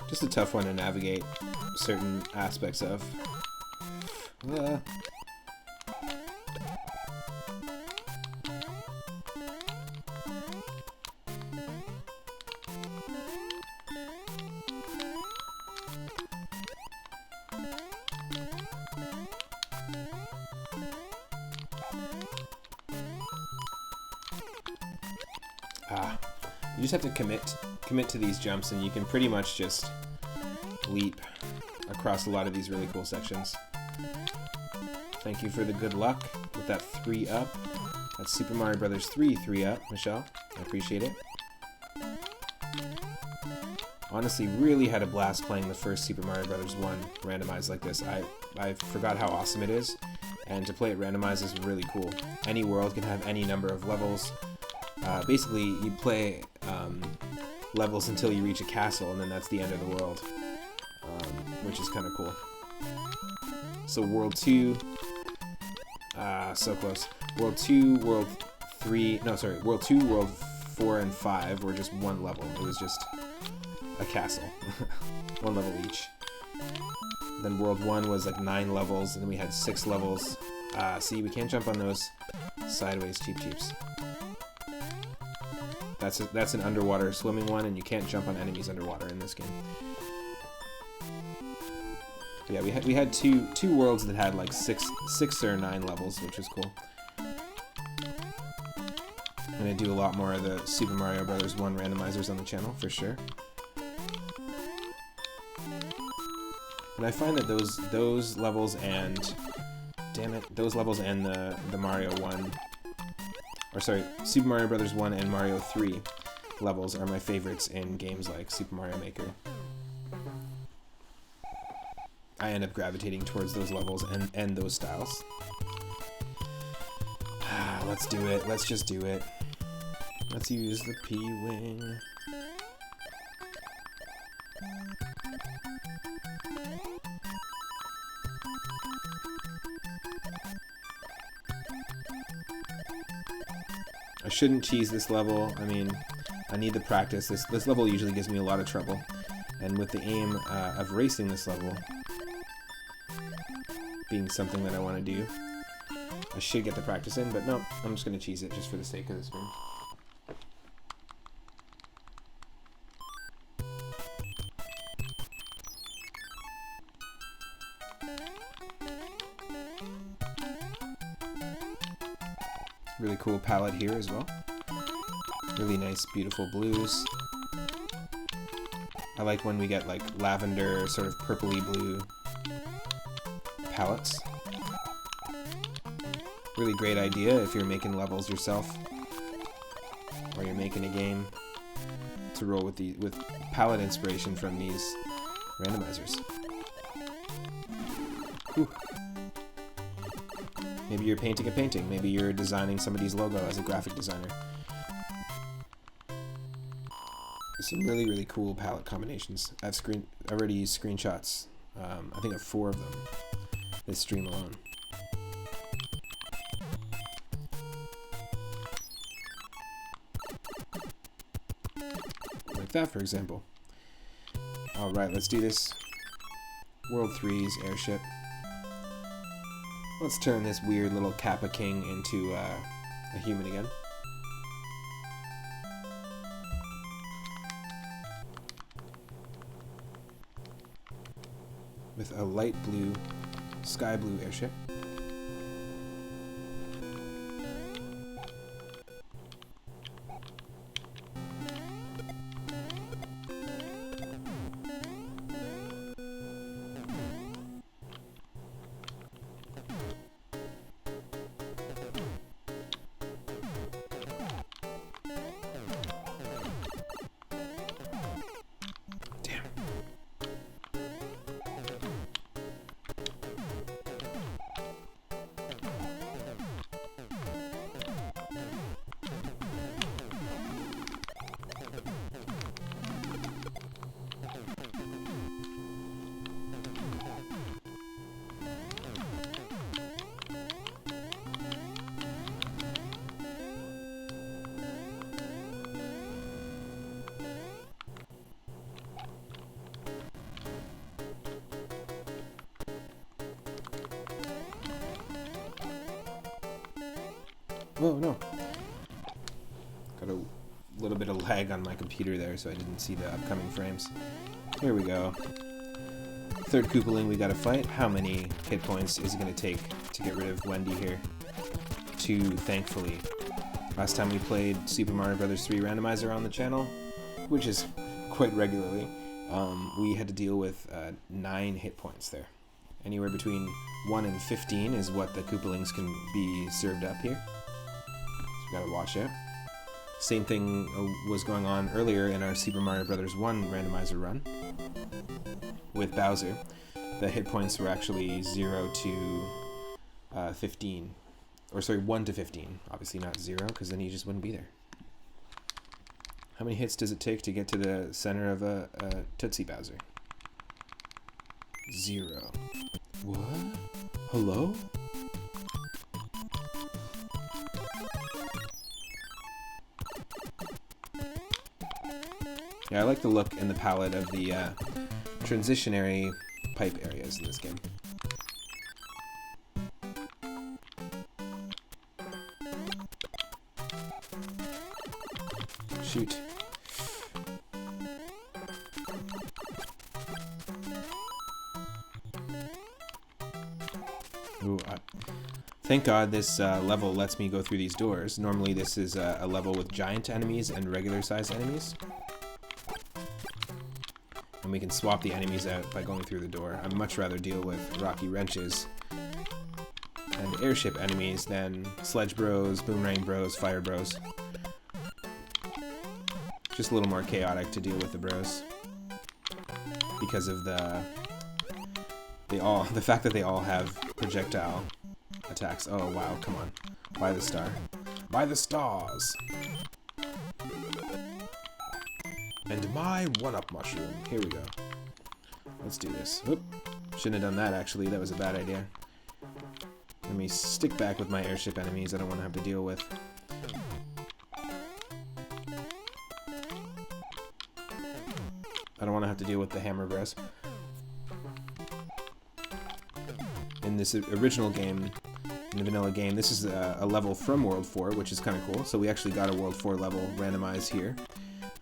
Just a tough one to navigate certain aspects of. You just have to commit to these jumps, and you can pretty much just leap across a lot of these really cool sections. Thank you for the good luck with that 3-up. That's Super Mario Bros. 3 3-up, Michelle. I appreciate it. Honestly, really had a blast playing the first Super Mario Bros. 1 randomized like this. I forgot how awesome it is, and to play it randomized is really cool. Any world can have any number of levels. Basically, you play levels until you reach a castle, and then that's the end of the world, which is kind of cool. So World 2, so close. World 2, World 3, no, sorry, World 2, World 4, and 5 were just one level. It was just a castle, one level each. Then World 1 was like 9 levels, and then we had 6 levels. See, we can't jump on those sideways cheeps. That's an underwater swimming one, and you can't jump on enemies underwater in this game. But yeah, we had two worlds that had like six or 9 levels, which was cool. I'm gonna do a lot more of the Super Mario Bros. 1 randomizers on the channel for sure. And I find that those levels and those levels and the Mario 1. Or sorry, Super Mario Bros. 1 and Mario 3 levels are my favorites in games like Super Mario Maker. I end up gravitating towards those levels and those styles. Let's do it. Let's just do it. Let's use the P-Wing. I shouldn't cheese this level. I mean, I need the practice. This level usually gives me a lot of trouble. And with the aim of racing this level being something that I want to do, I should get the practice in, but no, I'm just going to cheese it just for the sake of this room. Really cool palette here as well. Really nice, beautiful blues. I like when we get like lavender, sort of purpley blue palettes. Really great idea if you're making levels yourself, or you're making a game, to roll with palette inspiration from these randomizers. Whew. Maybe you're painting a painting. Maybe you're designing somebody's logo as a graphic designer. There's some really, really cool palette combinations. I've already used screenshots. I think of 4 of them this stream alone. Like that, for example. Alright, let's do this. World 3's airship. Let's turn this weird little Kappa King into a human again. With a light blue, sky blue airship. Oh no. Got a little bit of lag on my computer there, so I didn't see the upcoming frames. Here we go. Third Koopaling we gotta fight. How many hit points is it gonna take to get rid of Wendy here? 2, thankfully. Last time we played Super Mario Bros. 3 Randomizer on the channel, which is quite regularly, we had to deal with 9 hit points there. Anywhere between 1 and 15 is what the Koopalings can be served up here. So we gotta watch out. Same thing was going on earlier in our Super Mario Bros. 1 randomizer run with Bowser. The hit points were actually 0 to 15. Or sorry, 1 to 15. Obviously not 0, because then he just wouldn't be there. How many hits does it take to get to the center of a Tootsie Bowser? 0. What? Hello? Yeah, I like the look and the palette of the transitionary pipe areas in this game. Shoot. Ooh, thank God this level lets me go through these doors. Normally this is a level with giant enemies and regular sized enemies. And we can swap the enemies out by going through the door. I'd much rather deal with rocky wrenches and airship enemies than sledge bros, boomerang bros, fire bros. Just a little more chaotic to deal with the bros because of the fact that they all have projectile attacks. Oh wow, come on. By the star. By the stars. And my one-up mushroom. Here we go. Let's do this. Oop. Shouldn't have done that actually, that was a bad idea. Let me stick back with my airship enemies I don't want to have to deal with. I don't want to have to deal with the hammer bros. In this original game, in the vanilla game, this is a level from World 4, which is kind of cool. So we actually got a World 4 level randomized here.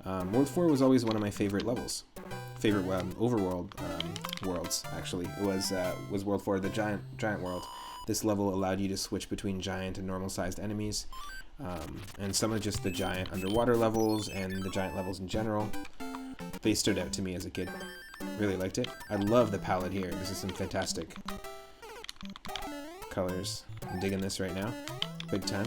World 4 was always one of my favorite levels. Favorite overworld worlds, actually. It was World 4, the giant world. This level allowed you to switch between giant and normal sized enemies. And some of just the giant underwater levels and the giant levels in general, they stood out to me as a kid. Really liked it. I love the palette here. This is some fantastic colors. I'm digging this right now. Big time.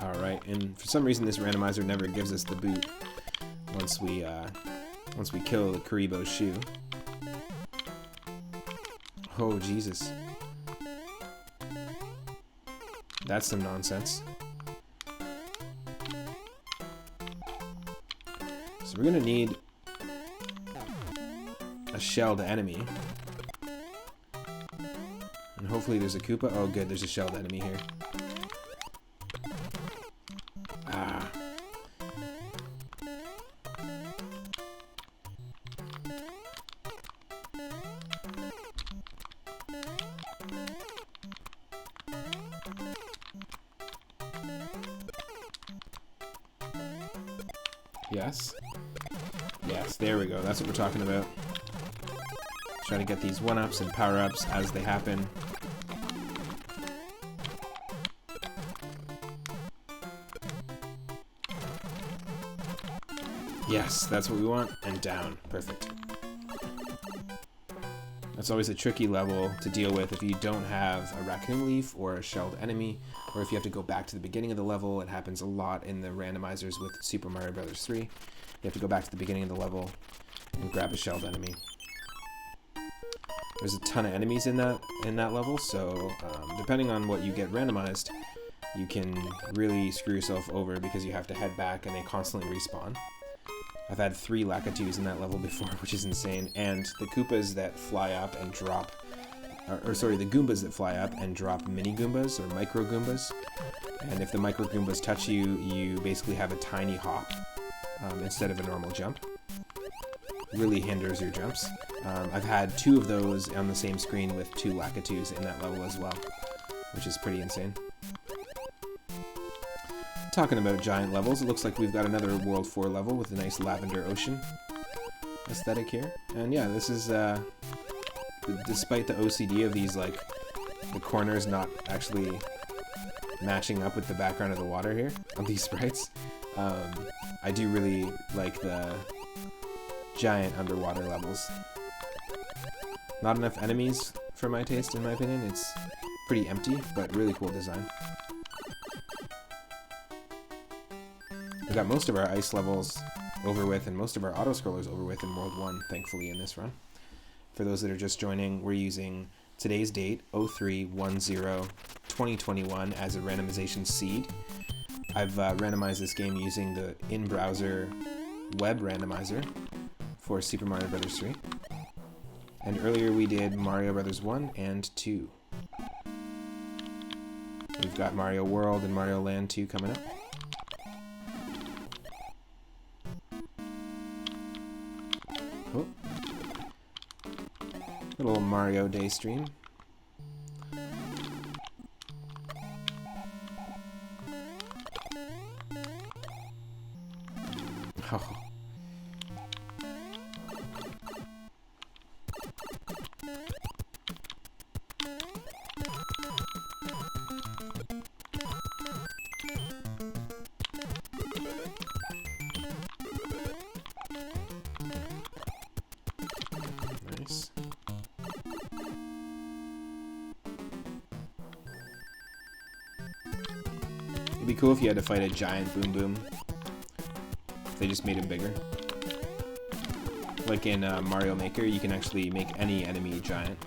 Alright, and for some reason this randomizer never gives us the boot once we kill the Karibo's shoe. Oh, Jesus. That's some nonsense. So we're gonna need a shelled enemy. And hopefully there's a Koopa. Oh good, there's a shelled enemy here. Ah. Yes. Yes, there we go. That's what we're talking about. Try to get these 1-ups and power-ups as they happen. Yes, that's what we want. And down. Perfect. That's always a tricky level to deal with if you don't have a raccoon leaf or a shelled enemy, or if you have to go back to the beginning of the level. It happens a lot in the randomizers with Super Mario Bros. 3. You have to go back to the beginning of the level and grab a shelled enemy. There's a ton of enemies in that level, so depending on what you get randomized, you can really screw yourself over because you have to head back and they constantly respawn. I've had 3 Lakitus in that level before, which is insane, and the Koopas that fly up and drop, the Goombas that fly up and drop mini Goombas or micro Goombas, and if the micro Goombas touch you, you basically have a tiny hop instead of a normal jump. Really hinders your jumps. I've had 2 of those on the same screen with 2 Lakitus in that level as well, which is pretty insane. Talking about giant levels, it looks like we've got another World 4 level with a nice lavender ocean aesthetic here. And yeah, this is, despite the OCD of these, like, the corners not actually matching up with the background of the water here, of these sprites, I do really like the giant underwater levels. Not enough enemies for my taste, in my opinion. It's pretty empty, but really cool design. We got most of our ice levels over with and most of our auto-scrollers over with in World 1, thankfully, in this run. For those that are just joining, we're using today's date, 03/10/2021, as a randomization seed. I've randomized this game using the in-browser web randomizer for Super Mario Bros. 3. And earlier we did Mario Bros. 1 and 2. We've got Mario World and Mario Land 2 coming up. Oh. Little Mario Day stream. Oh. Nice. It'd be cool if you had to fight a giant Boom Boom. They just made him bigger. Like in Mario Maker, you can actually make any enemy giant.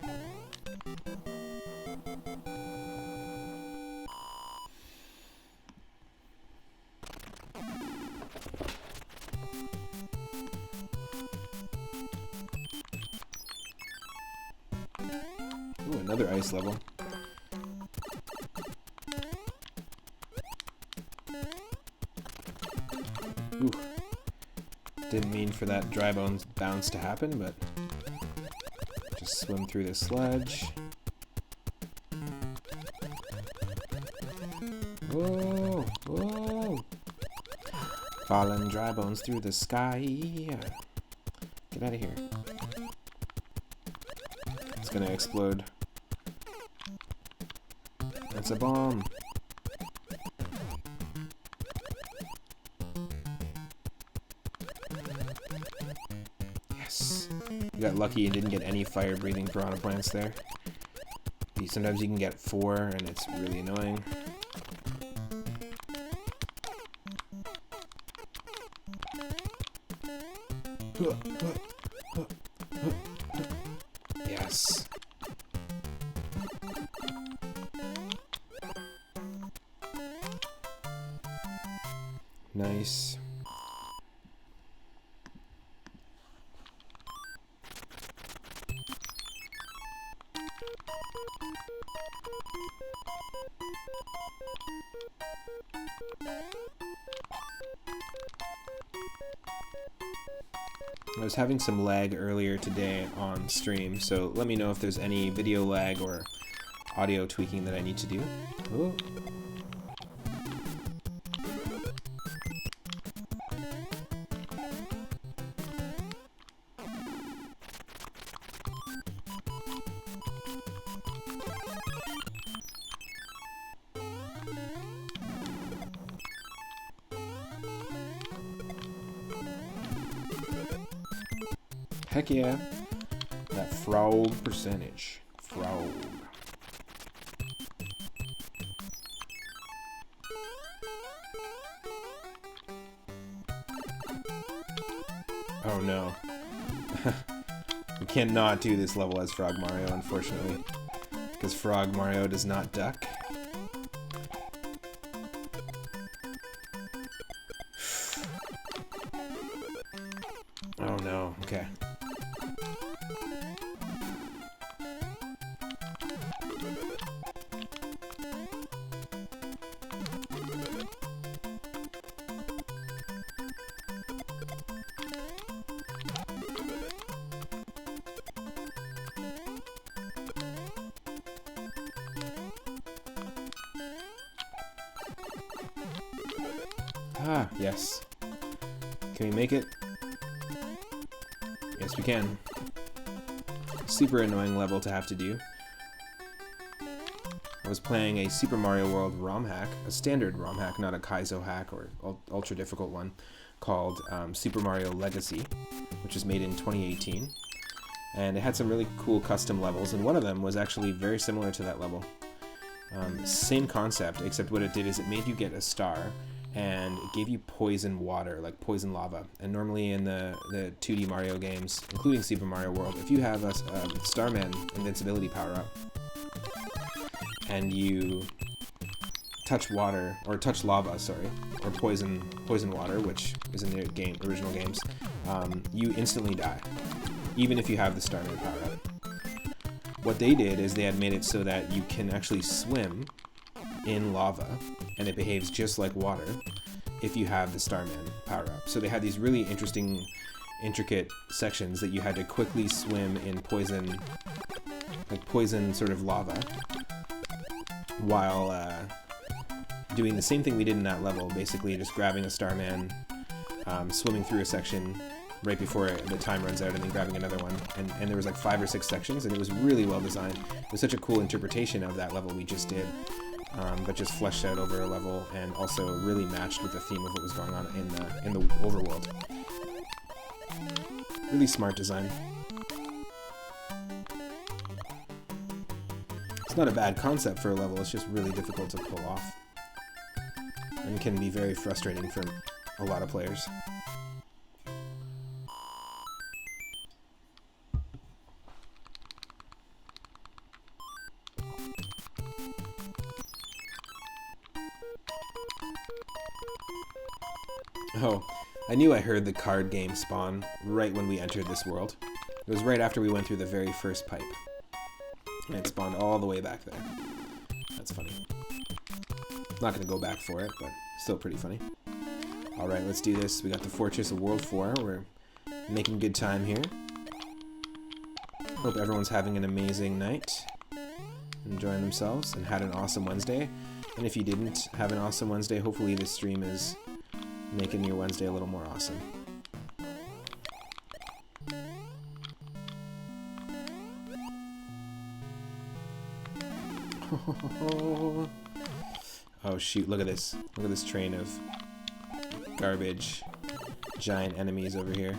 Ooh, another ice level. Ooh. Didn't mean for that dry bounce to happen, but just swim through the sludge. Whoa, whoa! Falling dry bones through the sky. Can Get out of here. It's gonna explode. That's a bomb. Yes. You got lucky and didn't get any fire-breathing piranha plants there. Sometimes you can get 4 and it's really annoying. Yes. Nice. I was having some lag earlier today on stream, so let me know if there's any video lag or audio tweaking that I need to do. Oh. Heck yeah. That frog percentage. Frog. Oh no. We cannot do this level as Frog Mario, unfortunately. Because Frog Mario does not duck. Oh no, okay. Ah, yes. Can we make it? Yes, we can. Super annoying level to have to do. I was playing a Super Mario World ROM hack, a standard ROM hack, not a Kaizo hack or ultra difficult one, called Super Mario Legacy, which was made in 2018. And it had some really cool custom levels, and one of them was actually very similar to that level. Same concept, except what it did is it made you get a star, and it gave you poison water, like poison lava. And normally in the 2D Mario games, including Super Mario World, if you have a Starman invincibility power-up, and you touch water, or touch lava, sorry, or poison water, which is in the original games, you instantly die, even if you have the Starman power-up. What they did is they had made it so that you can actually swim in lava, and it behaves just like water if you have the Starman power-up. So they had these really interesting, intricate sections that you had to quickly swim in poison, like poison sort of lava, while doing the same thing we did in that level, basically just grabbing a Starman, swimming through a section right before the time runs out, and then grabbing another one. And there was like 5 or 6 sections, and it was really well designed. It was such a cool interpretation of that level we just did. But just fleshed out over a level, and also really matched with the theme of what was going on in the overworld. Really smart design. It's not a bad concept for a level, it's just really difficult to pull off. And can be very frustrating for a lot of players. Oh, I knew I heard the card game spawn right when we entered this world. It was right after we went through the very first pipe. And it spawned all the way back there. That's funny. Not gonna go back for it, but still pretty funny. Alright, let's do this. We got the Fortress of World 4. We're making good time here. Hope everyone's having an amazing night. Enjoying themselves and had an awesome Wednesday. And if you didn't have an awesome Wednesday, hopefully this stream is making your Wednesday a little more awesome. Oh shoot, look at this. Look at this train of garbage giant enemies over here.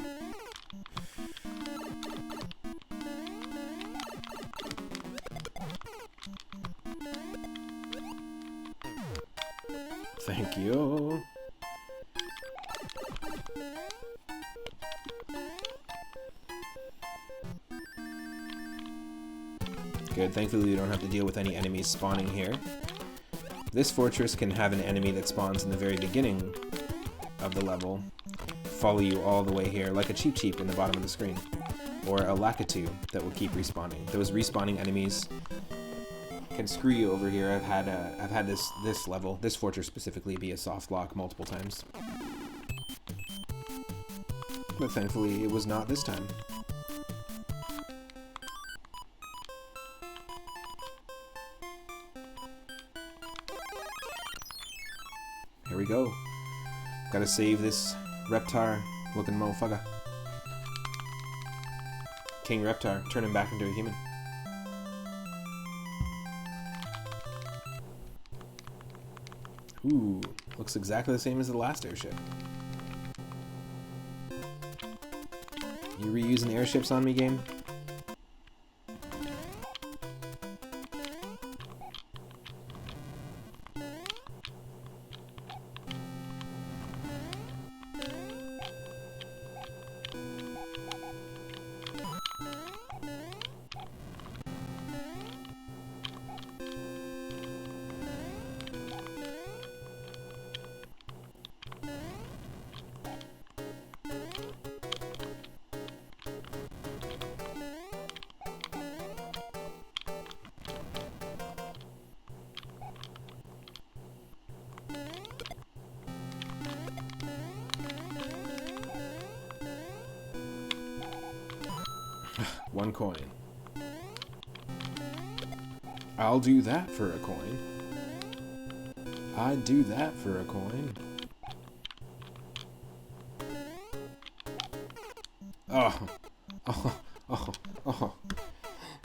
Thank you. Good, thankfully we don't have to deal with any enemies spawning here. This fortress can have an enemy that spawns in the very beginning of the level, follow you all the way here, like a Cheep Cheep in the bottom of the screen, or a Lakitu that will keep respawning. Those respawning enemies can screw you over here. I've had this level, this fortress specifically, be a soft lock multiple times, but thankfully it was not this time. Here we go. Gotta save this Reptar looking motherfucker. King Reptar, turn him back into a human. Ooh, looks exactly the same as the last airship. You reusing airships on me, game? One coin. I'll do that for a coin. I'd do that for a coin. Oh.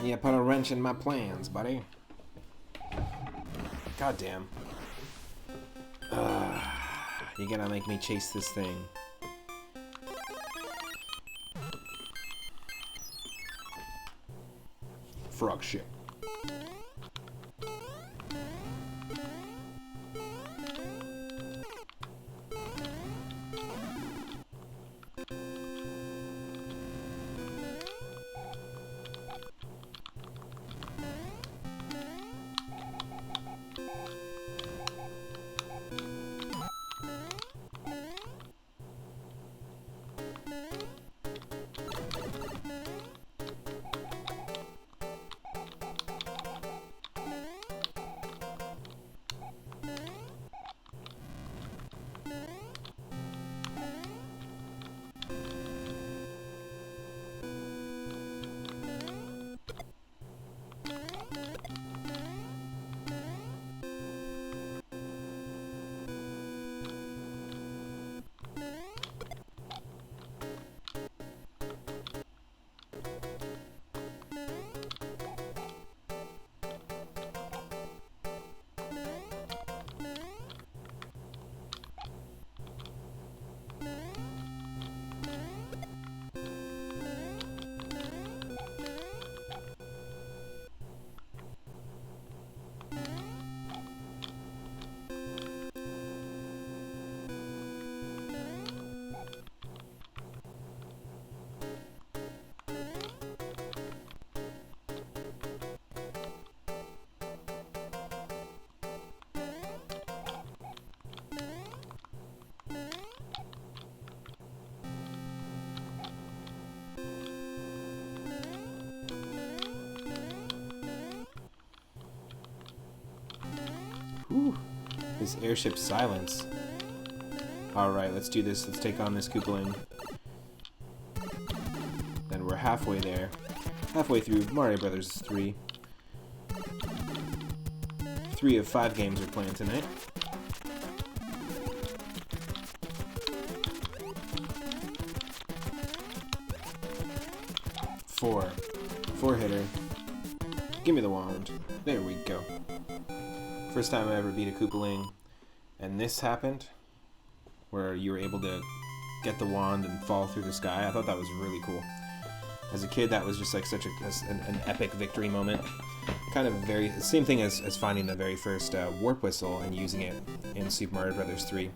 You put a wrench in my plans, buddy. Goddamn. You gotta make me chase this thing. Frog shit. Whew. This airship silence. Alright, let's do this. Let's take on this Koopaling. Then we're halfway there. Halfway through Mario Brothers 3. 3 of 5 games are playing tonight. Four hitter. Give me the wand. There we go. First time I ever beat a Koopaling, and this happened, where you were able to get the wand and fall through the sky. I thought that was really cool. As a kid, that was just like such an epic victory moment. Kind of very same thing as finding the very first warp whistle and using it in Super Mario Bros. 3.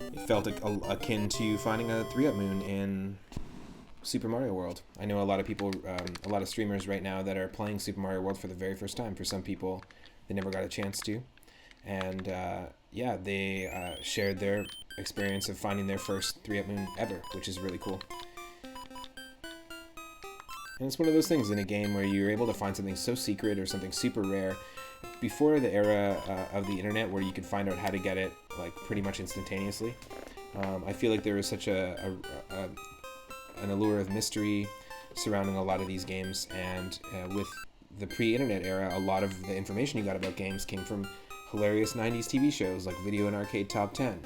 It felt akin to finding a 3-up moon in Super Mario World. I know a lot of people, a lot of streamers right now that are playing Super Mario World for the very first time. For some people, they never got a chance to. And yeah, they shared their experience of finding their first 3-up moon ever, which is really cool. And it's one of those things in a game where you're able to find something so secret or something super rare. Before the era of the internet where you could find out how to get it like pretty much instantaneously, I feel like there was such an allure of mystery surrounding a lot of these games. And with the pre-internet era, a lot of the information you got about games came from hilarious 90s TV shows like Video and Arcade Top 10,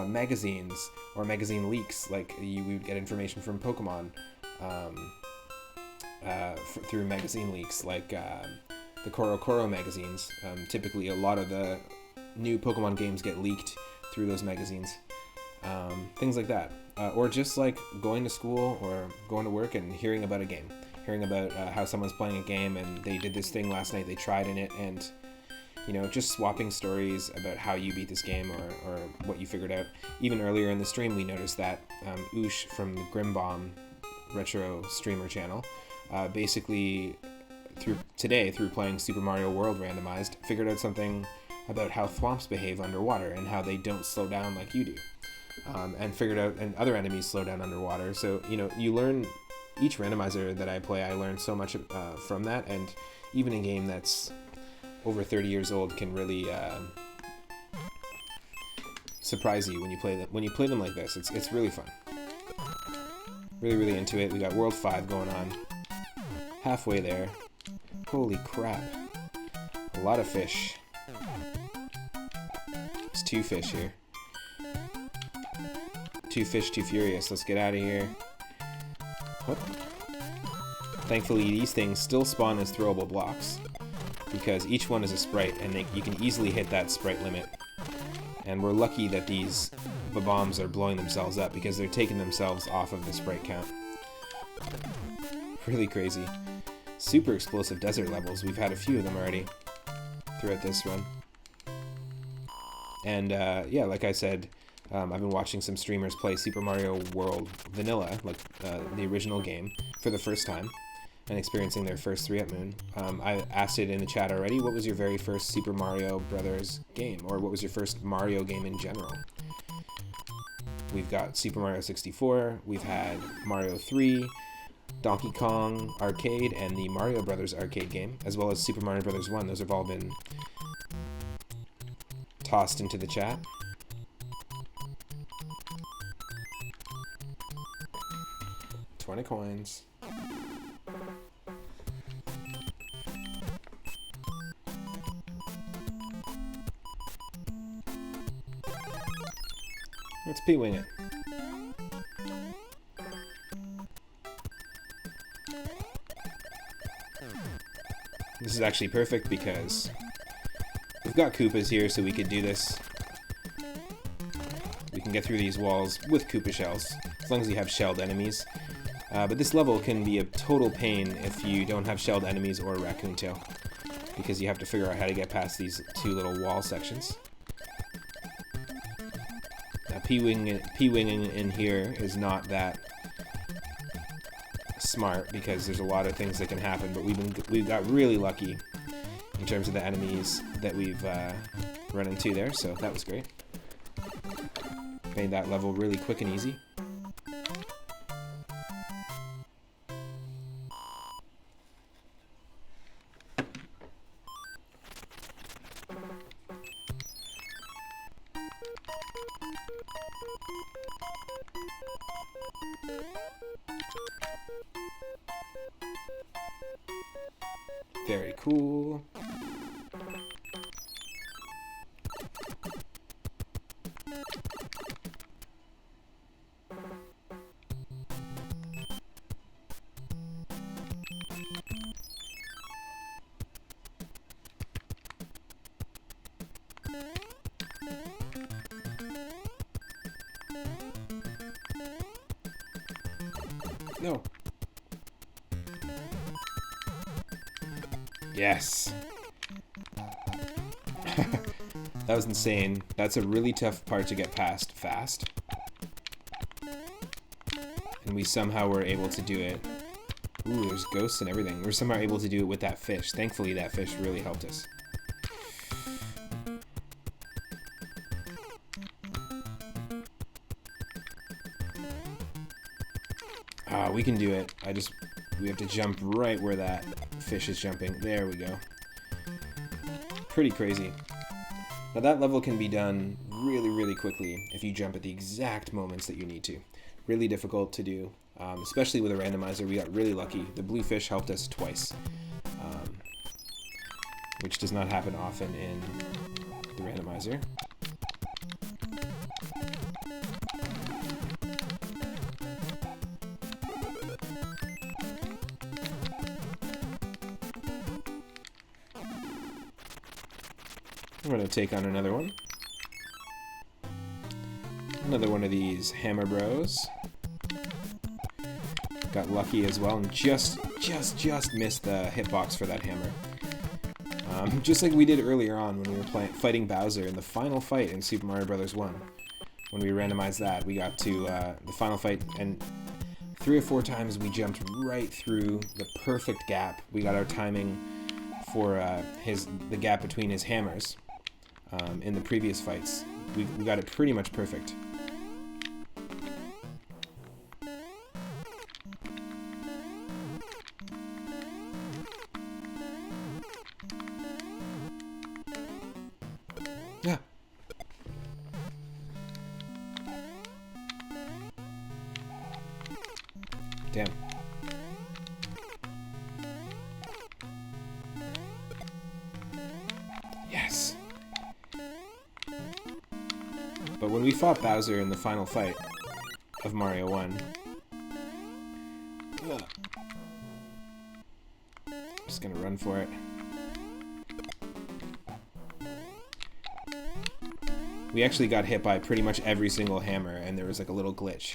magazines, or magazine leaks, like we would get information from Pokemon. Through magazine leaks, like the Koro magazines. Typically, a lot of the new Pokemon games get leaked through those magazines. Things like that. Or just like going to school or going to work and hearing about a game. Hearing about how someone's playing a game and they did this thing last night, they tried in it, and you know, just swapping stories about how you beat this game or what you figured out. Even earlier in the stream, we noticed that Oosh from the Grimbomb retro streamer channel basically through playing Super Mario World randomized, figured out something about how thwomps behave underwater and how they don't slow down like you do, and figured out and other enemies slow down underwater. So you know, you learn each randomizer that I play. I learn so much from that, and even a game that's over 30 years old can really surprise you when you play them like this. It's really fun. Really into it. We got World 5 going on. Halfway there. Holy crap. A lot of fish. There's 2 fish here. 2 fish, too furious. Let's get out of here. Oh. Thankfully, these things still spawn as throwable blocks, because each one is a sprite, and you can easily hit that sprite limit. And we're lucky that these bombs are blowing themselves up, because they're taking themselves off of the sprite count. Really crazy. Super explosive desert levels. We've had a few of them already throughout this run. And yeah, like I said, I've been watching some streamers play Super Mario World Vanilla, like the original game, for the first time, and experiencing their first 3-up moon. I asked it in the chat already, what was your very first Super Mario Brothers game? Or what was your first Mario game in general? We've got Super Mario 64, we've had Mario 3, Donkey Kong Arcade, and the Mario Brothers arcade game, as well as Super Mario Bros. 1. Those have all been tossed into the chat. $20 coins. Let's P-wing it. This is actually perfect because we've got Koopas here, so we could do this. We can get through these walls with Koopa shells, as long as you have shelled enemies. But this level can be a total pain if you don't have shelled enemies or a raccoon tail, because you have to figure out how to get past these 2 little wall sections. Now, P-winging in here is not that smart, because there's a lot of things that can happen, but we've got really lucky in terms of the enemies that we've run into there, so that was great. Made that level really quick and easy. Very cool. No. Yes. That was insane. That's a really tough part to get past fast. And we somehow were able to do it. Ooh, there's ghosts and everything. We're somehow able to do it with that fish. Thankfully, that fish really helped us. Ah, we can do it. We have to jump right where that fish is jumping. There we go. Pretty crazy. Now that level can be done really, really quickly if you jump at the exact moments that you need to. Really difficult to do, especially with a randomizer. We got really lucky. The blue fish helped us twice, which does not happen often in the randomizer. I'm going to take on another one. Another one of these hammer bros. Got lucky as well and just missed the hitbox for that hammer. Just like we did earlier on when we were fighting Bowser in the final fight in Super Mario Bros. 1. When we randomized that, we got to the final fight, and 3 or 4 times we jumped right through the perfect gap. We got our timing for the gap between his hammers in the previous fights. We got it pretty much perfect. Yeah. Damn. Yes. But when we fought Bowser in the final fight of Mario 1, just gonna run for it. We actually got hit by pretty much every single hammer, and there was like a little glitch.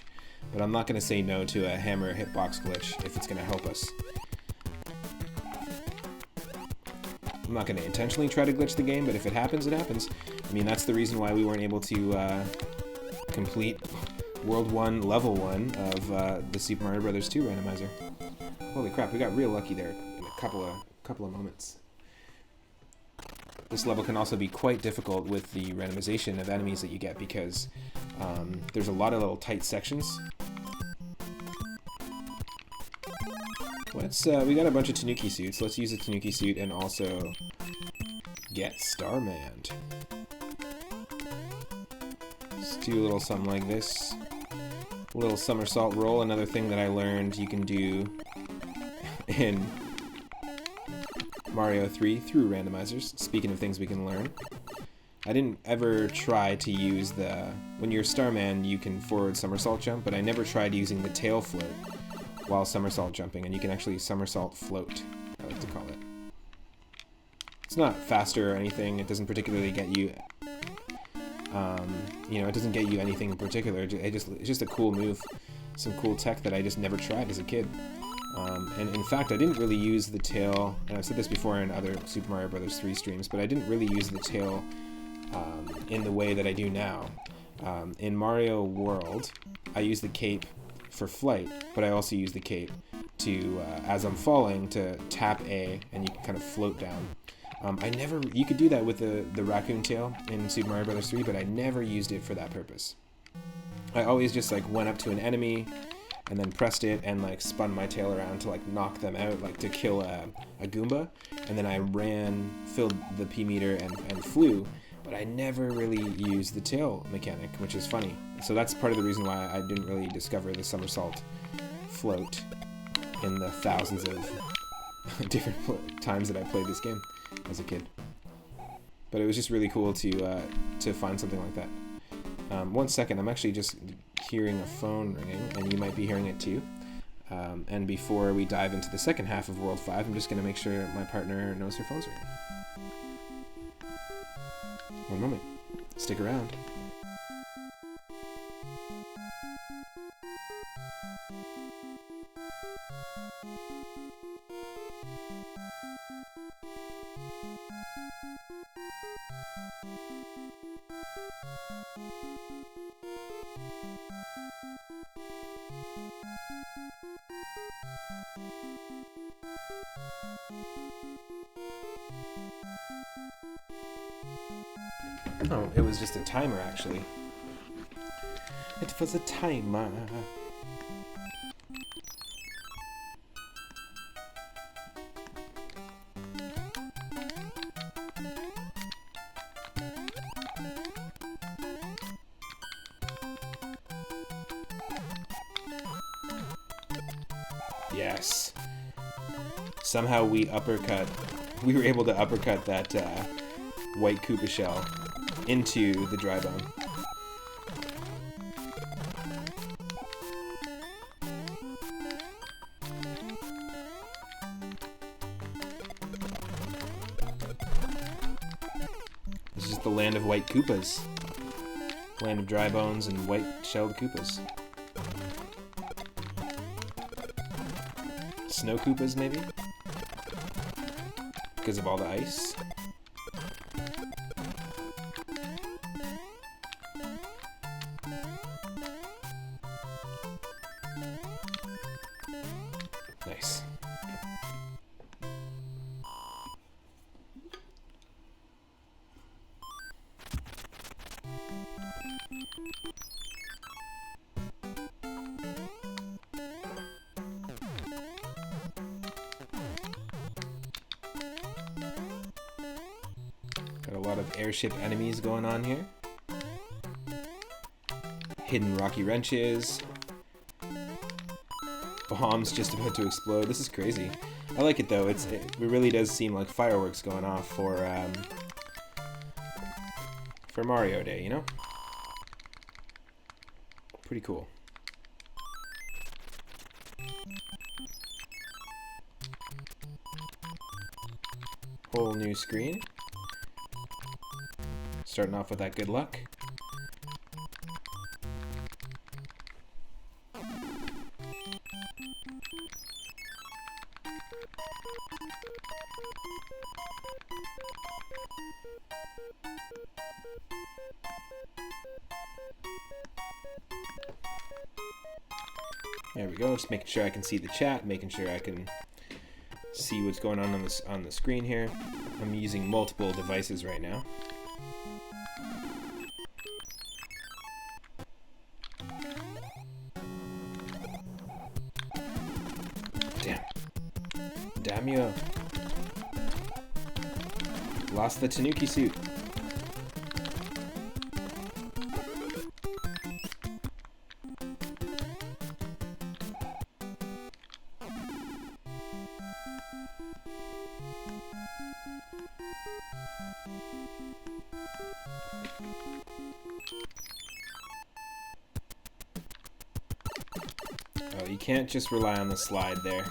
But I'm not going to say no to a hammer hitbox glitch if it's going to help us. I'm not going to intentionally try to glitch the game, but if it happens, it happens. I mean, that's the reason why we weren't able to complete World 1, Level 1 of the Super Mario Bros. 2 randomizer. Holy crap, we got real lucky there in a couple of moments. This level can also be quite difficult with the randomization of enemies that you get because there's a lot of little tight sections. We got a bunch of Tanuki suits. Let's use a Tanuki suit and also get Starman. Let's do a little something like this. A little somersault roll, another thing that I learned you can do in Mario 3 through randomizers. Speaking of things we can learn. I didn't ever try to use when you're Starman, you can forward somersault jump, but I never tried using the tail float while somersault jumping, and you can actually somersault float, I like to call it. It's not faster or anything, it doesn't particularly get you, it doesn't get you anything in particular, it's just a cool move, some cool tech that I just never tried as a kid. And in fact, I didn't really use the tail, and I've said this before in other Super Mario Bros. 3 streams, but I didn't really use the tail in the way that I do now. In Mario World, I use the cape for flight, but I also use the cape to, as I'm falling, to tap A, and you can kind of float down. You could do that with the raccoon tail in Super Mario Bros. 3, but I never used it for that purpose. I always just went up to an enemy, and then pressed it and spun my tail around to knock them out, to kill a Goomba, and then I filled the P meter and flew, but I never really used the tail mechanic, which is funny. So that's part of the reason why I didn't really discover the somersault float in the thousands of different times that I played this game as a kid. But it was just really cool to find something like that. 1 second, I'm actually just hearing a phone ringing, and you might be hearing it too. And before we dive into the second half of World 5, I'm just going to make sure my partner knows her phone's ringing. 1 moment. Stick around. Oh, it was just a timer, actually. It was a timer. Yes. Somehow we were able to uppercut that white Koopa shell into the dry bone. This is just the land of white Koopas. Land of dry bones and white-shelled Koopas. Snow Koopas, maybe? Because of all the ice? Nice. Got a lot of airship enemies going on here. Hidden rocky wrenches. Bombs just about to explode. This is crazy. I like it though. It really does seem like fireworks going off for Mario Day, you know? Pretty cool. Whole new screen. Starting off with that good luck. There we go, just making sure I can see the chat, making sure I can see what's going on the screen here. I'm using multiple devices right now. Damn. Damn you. Lost the Tanuki suit. Oh, you can't just rely on the slide there,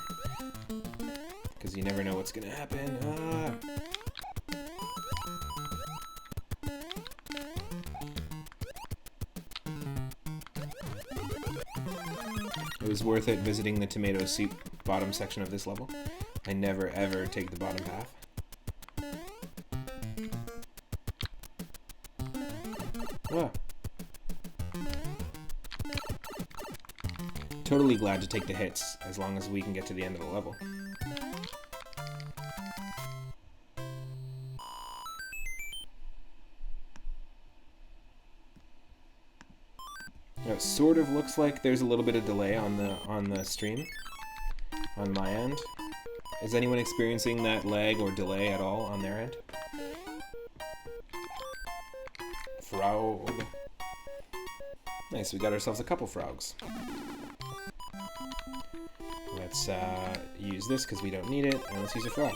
because you never know what's gonna happen. Ah. It was worth it visiting the tomato soup bottom section of this level. I never ever take the bottom half. Ah. Totally glad to take the hits, as long as we can get to the end of the level. Now, it sort of looks like there's a little bit of delay on the stream, on my end. Is anyone experiencing that lag or delay at all on their end? Frog. Nice, we got ourselves a couple frogs. Let's use this because we don't need it, and let's use a frog.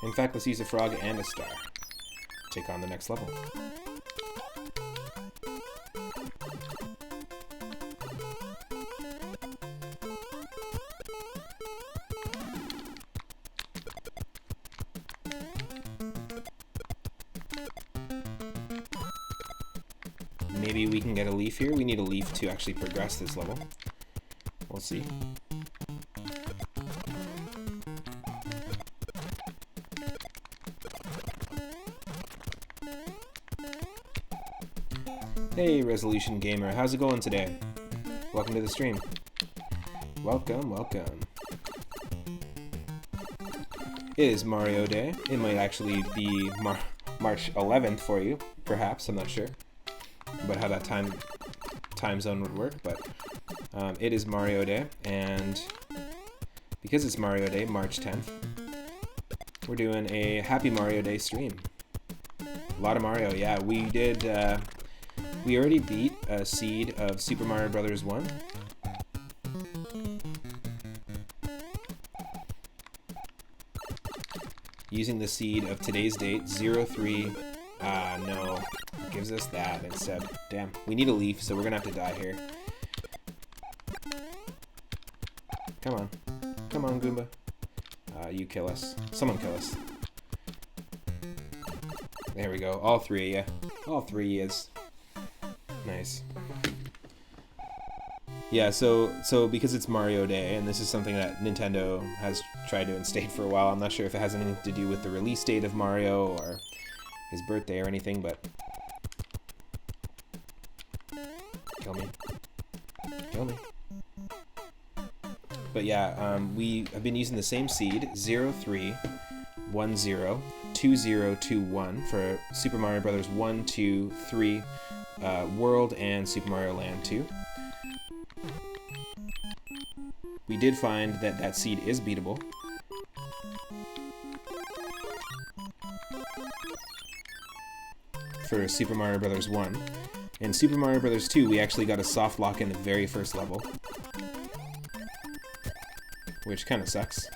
In fact, let's use a frog and a star. Take on the next level. Maybe we can get a leaf here. We need a leaf to actually progress this level. We'll see. Hey, Resolution Gamer, how's it going today? Welcome to the stream. Welcome, welcome. It is Mario Day. It might actually be March 11th for you, perhaps. I'm not sure about how that time zone would work, but it is Mario Day, and because it's Mario Day, March 10th, we're doing a Happy Mario Day stream. A lot of Mario, yeah. We did. We already beat a seed of Super Mario Bros. 1. Using the seed of today's date, 03. No. It gives us that instead. Damn. We need a leaf, so we're gonna have to die here. Come on. Come on, Goomba. You kill us. Someone kill us. There we go. All three, yeah. All three is. Nice. Yeah, so because it's Mario Day, and this is something that Nintendo has tried to instate for a while, I'm not sure if it has anything to do with the release date of Mario or his birthday or anything, but... Kill me. Kill me. But yeah, we have been using the same seed, 03102021 for Super Mario Bros. 1, 2, 3, World, and Super Mario Land 2. We did find that that seed is beatable. For Super Mario Bros. 1. In Super Mario Bros. 2, we actually got a soft lock in the very first level, which kind of sucks.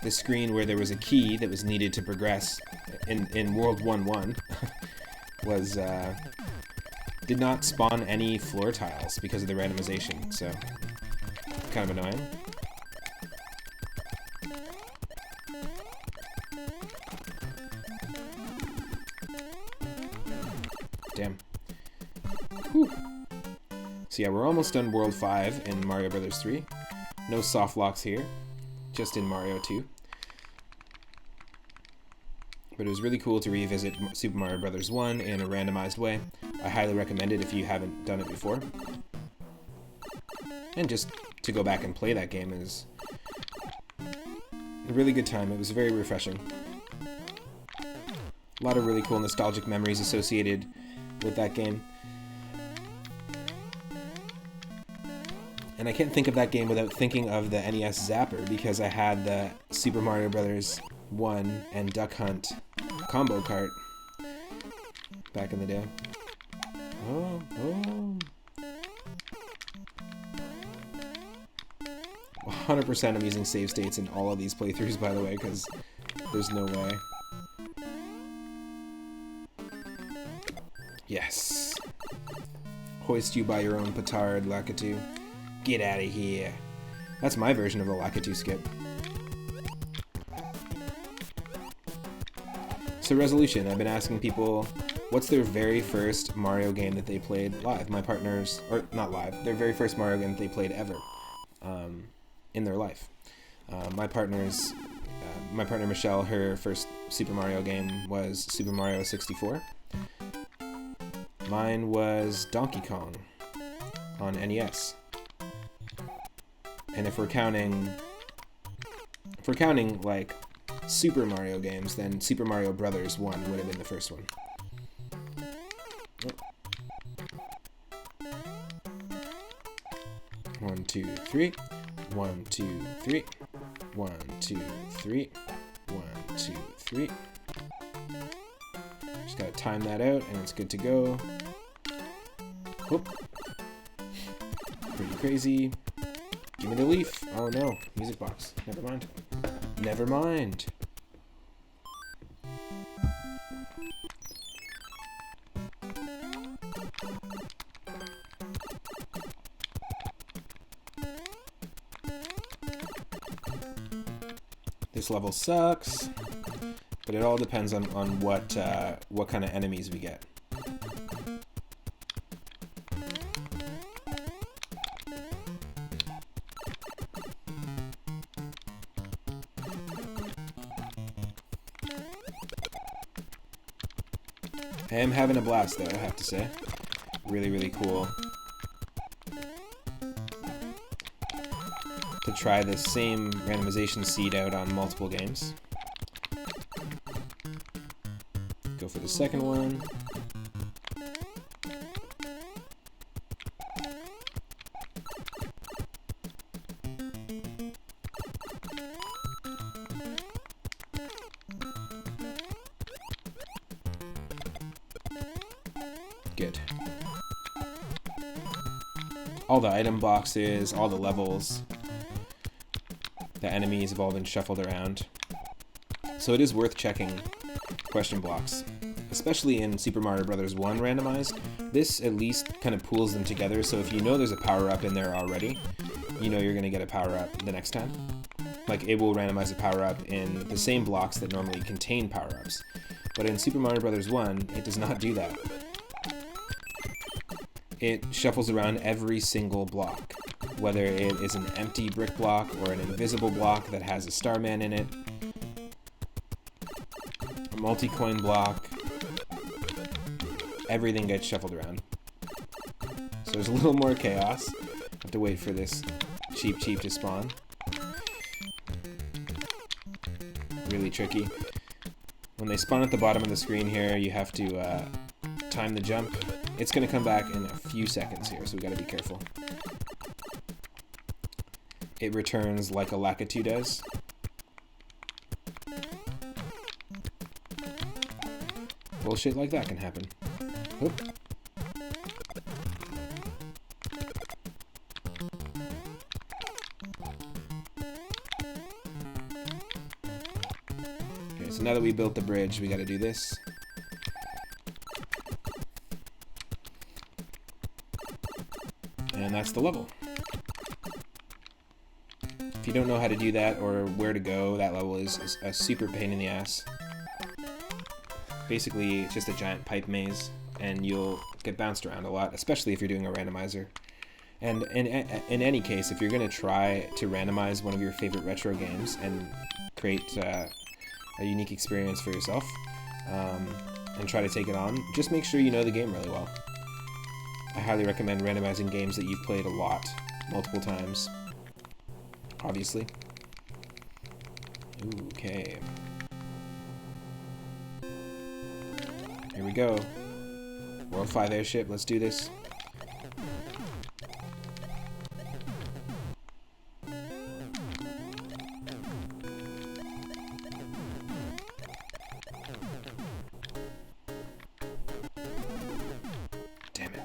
The screen where there was a key that was needed to progress in World 1-1 was, did not spawn any floor tiles because of the randomization, so kind of annoying. Damn. Whew. So yeah, we're almost done World 5 in Mario Bros. 3. No soft locks here, just in Mario 2. But it was really cool to revisit Super Mario Bros. 1 in a randomized way. I highly recommend it if you haven't done it before. And just to go back and play that game is a really good time. It was very refreshing. A lot of really cool nostalgic memories associated with that game. And I can't think of that game without thinking of the NES Zapper, because I had the Super Mario Bros. 1 and Duck Hunt combo cart back in the day. Oh. 100% I'm using save states in all of these playthroughs, by the way, because there's no way. Yes. Hoist you by your own petard, Lakitu. Get out of here. That's my version of a Lakitu skip. So Resolution, I've been asking people what's their very first Mario game that they played live. My partners, or not live, their very first Mario game that they played ever in their life. My partner Michelle, her first Super Mario game was Super Mario 64. Mine was Donkey Kong on NES. And if we're counting like Super Mario games, then Super Mario Bros. 1 would have been the first one. Oh. 1, 2, 3. 1, 2, 3. 1, 2, 3. 1, 2, 3. Just gotta time that out, and it's good to go. Whoop. Pretty crazy. Give me the leaf. Oh no, music box. Never mind. Never mind. This level sucks, but it all depends on what kind of enemies we get. I am having a blast, though, I have to say. Really, really cool to try this same randomization seed out on multiple games. Go for the second one. Good. All the item boxes, all the levels, the enemies have all been shuffled around. So it is worth checking question blocks, especially in Super Mario Bros. 1 randomized. This at least kind of pools them together, so if you know there's a power-up in there already, you know you're going to get a power-up the next time. Like, it will randomize a power-up in the same blocks that normally contain power-ups. But in Super Mario Bros. 1, it does not do that. It shuffles around every single block, whether it is an empty brick block or an invisible block that has a Starman in it, a multi-coin block. Everything gets shuffled around. So there's a little more chaos. Have to wait for this cheap to spawn. Really tricky. When they spawn at the bottom of the screen here, you have to time the jump. It's going to come back in a few seconds here, so we got to be careful. It returns like a Lakitu does. Bullshit like that can happen. Oop. Okay, so now that we built the bridge, we got to do this. And that's the level. If you don't know how to do that or where to go, that level is a super pain in the ass. Basically, it's just a giant pipe maze, and you'll get bounced around a lot, especially if you're doing a randomizer. And in any case, if you're going to try to randomize one of your favorite retro games and create a unique experience for yourself, and try to take it on, just make sure you know the game really well. I highly recommend randomizing games that you've played a lot, multiple times, obviously. Ooh, okay. Here we go. World 5 airship, let's do this. Damn it.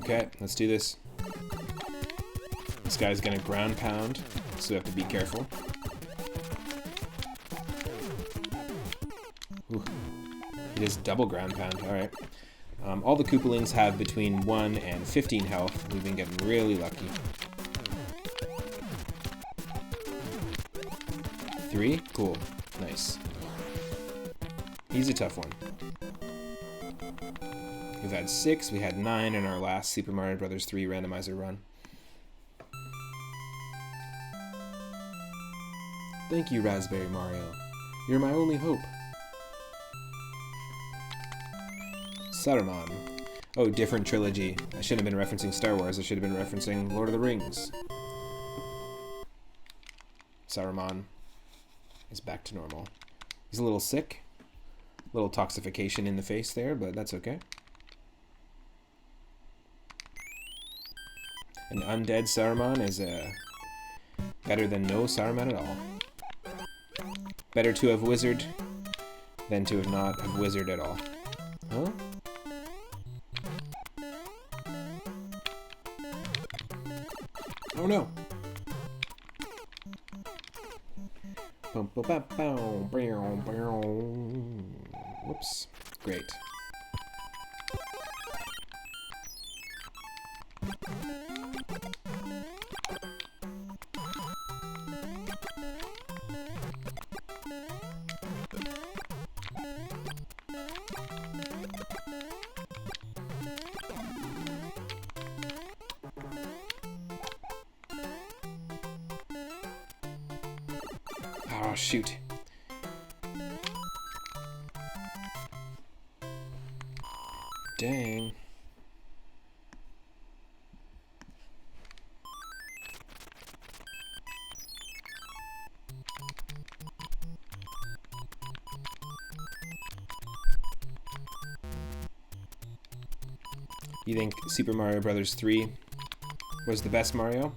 Okay, let's do this. This guy's gonna ground pound, so we have to be careful. Ooh. He does double ground pound, alright. All the Koopalings have between 1 and 15 health. We've been getting really lucky. 3? Cool. Nice. He's a tough one. We've had 6, we had 9 in our last Super Mario Bros. 3 randomizer run. Thank you, Raspberry Mario. You're my only hope. Saruman. Oh, different trilogy. I shouldn't have been referencing Star Wars, I should have been referencing Lord of the Rings. Saruman is back to normal. He's a little sick. A little toxification in the face there, but that's okay. An undead Saruman is better than no Saruman at all. Better to have wizard than to have not have wizard at all. Huh? Oh no! Whoops. Great. shoot. Dang. You think Super Mario Bros. 3 was the best Mario?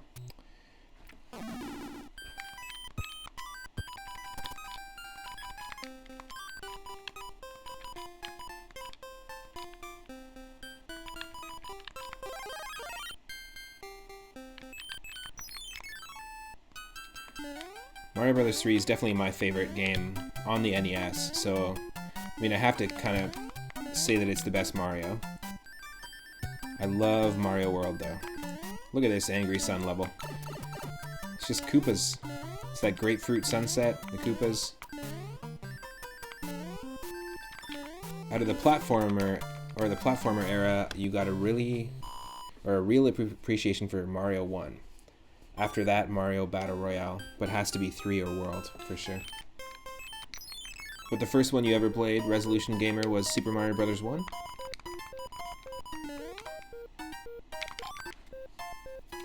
Mario Bros. 3 is definitely my favorite game on the NES, so I mean I have to kind of say that it's the best Mario. I love Mario World though. Look at this Angry Sun level. It's just Koopas. It's that grapefruit sunset, the Koopas. Out of the platformer era, you got a real appreciation for Mario 1. After that, Mario Battle Royale, but has to be 3 or World, for sure. But the first one you ever played, Resolution Gamer, was Super Mario Bros. 1?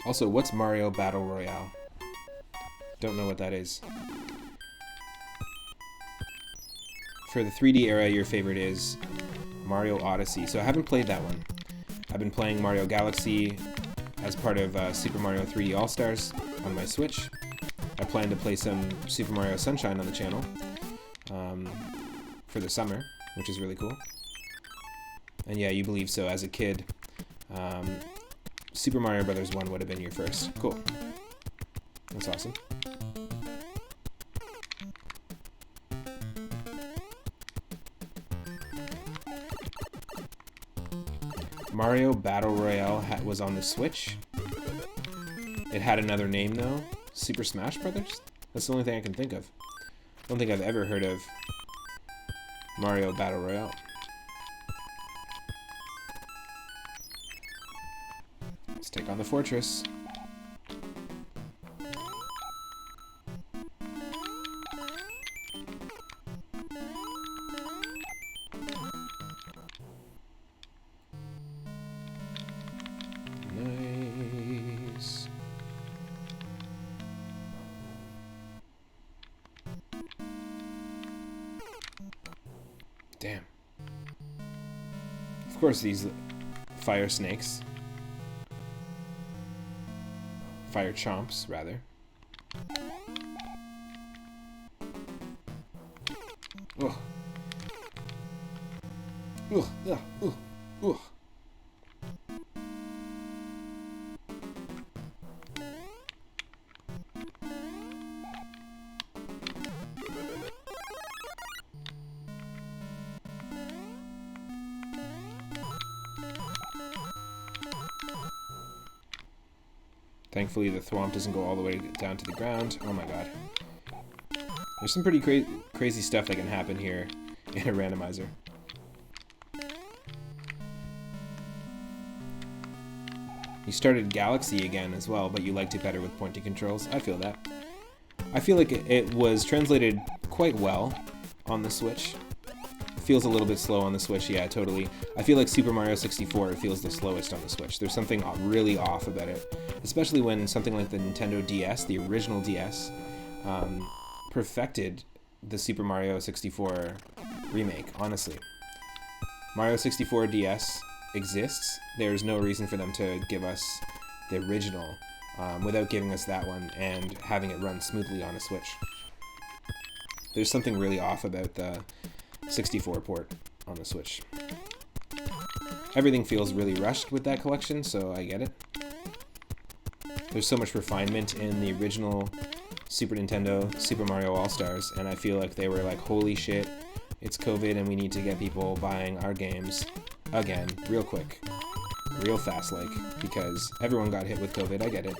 Also, what's Mario Battle Royale? Don't know what that is. For the 3D era, your favorite is Mario Odyssey. So I haven't played that one. I've been playing Mario Galaxy as part of Super Mario 3D All-Stars on my Switch. I plan to play some Super Mario Sunshine on the channel for the summer, which is really cool. And yeah, you believe so. As a kid, Super Mario Bros. 1 would have been your first. Cool. That's awesome. Mario Battle Royale was on the Switch. It had another name though. Super Smash Brothers? That's the only thing I can think of. I don't think I've ever heard of Mario Battle Royale. Let's take on the fortress. Nice. Damn. Of course, these fire snakes. Fire chomps, rather. Ugh. Ugh, ugh, ugh, ugh. Thankfully, the thwomp doesn't go all the way down to the ground. Oh my god. There's some pretty crazy stuff that can happen here in a randomizer. You started Galaxy again as well, but you liked it better with pointing controls. I feel that. I feel like it was translated quite well on the Switch. Feels a little bit slow on the Switch, yeah, totally. I feel like Super Mario 64 feels the slowest on the Switch. There's something really off about it, especially when something like the Nintendo DS, the original DS, perfected the Super Mario 64 remake, honestly. Mario 64 DS exists. There's no reason for them to give us the original without giving us that one and having it run smoothly on a Switch. There's something really off about the 64 port on the Switch. Everything feels really rushed with that collection, so I get it. There's so much refinement in the original Super Nintendo Super Mario All-Stars, and I feel like they were like, holy shit, it's COVID and we need to get people buying our games again, real quick, real fast, like, because everyone got hit with COVID, I get it.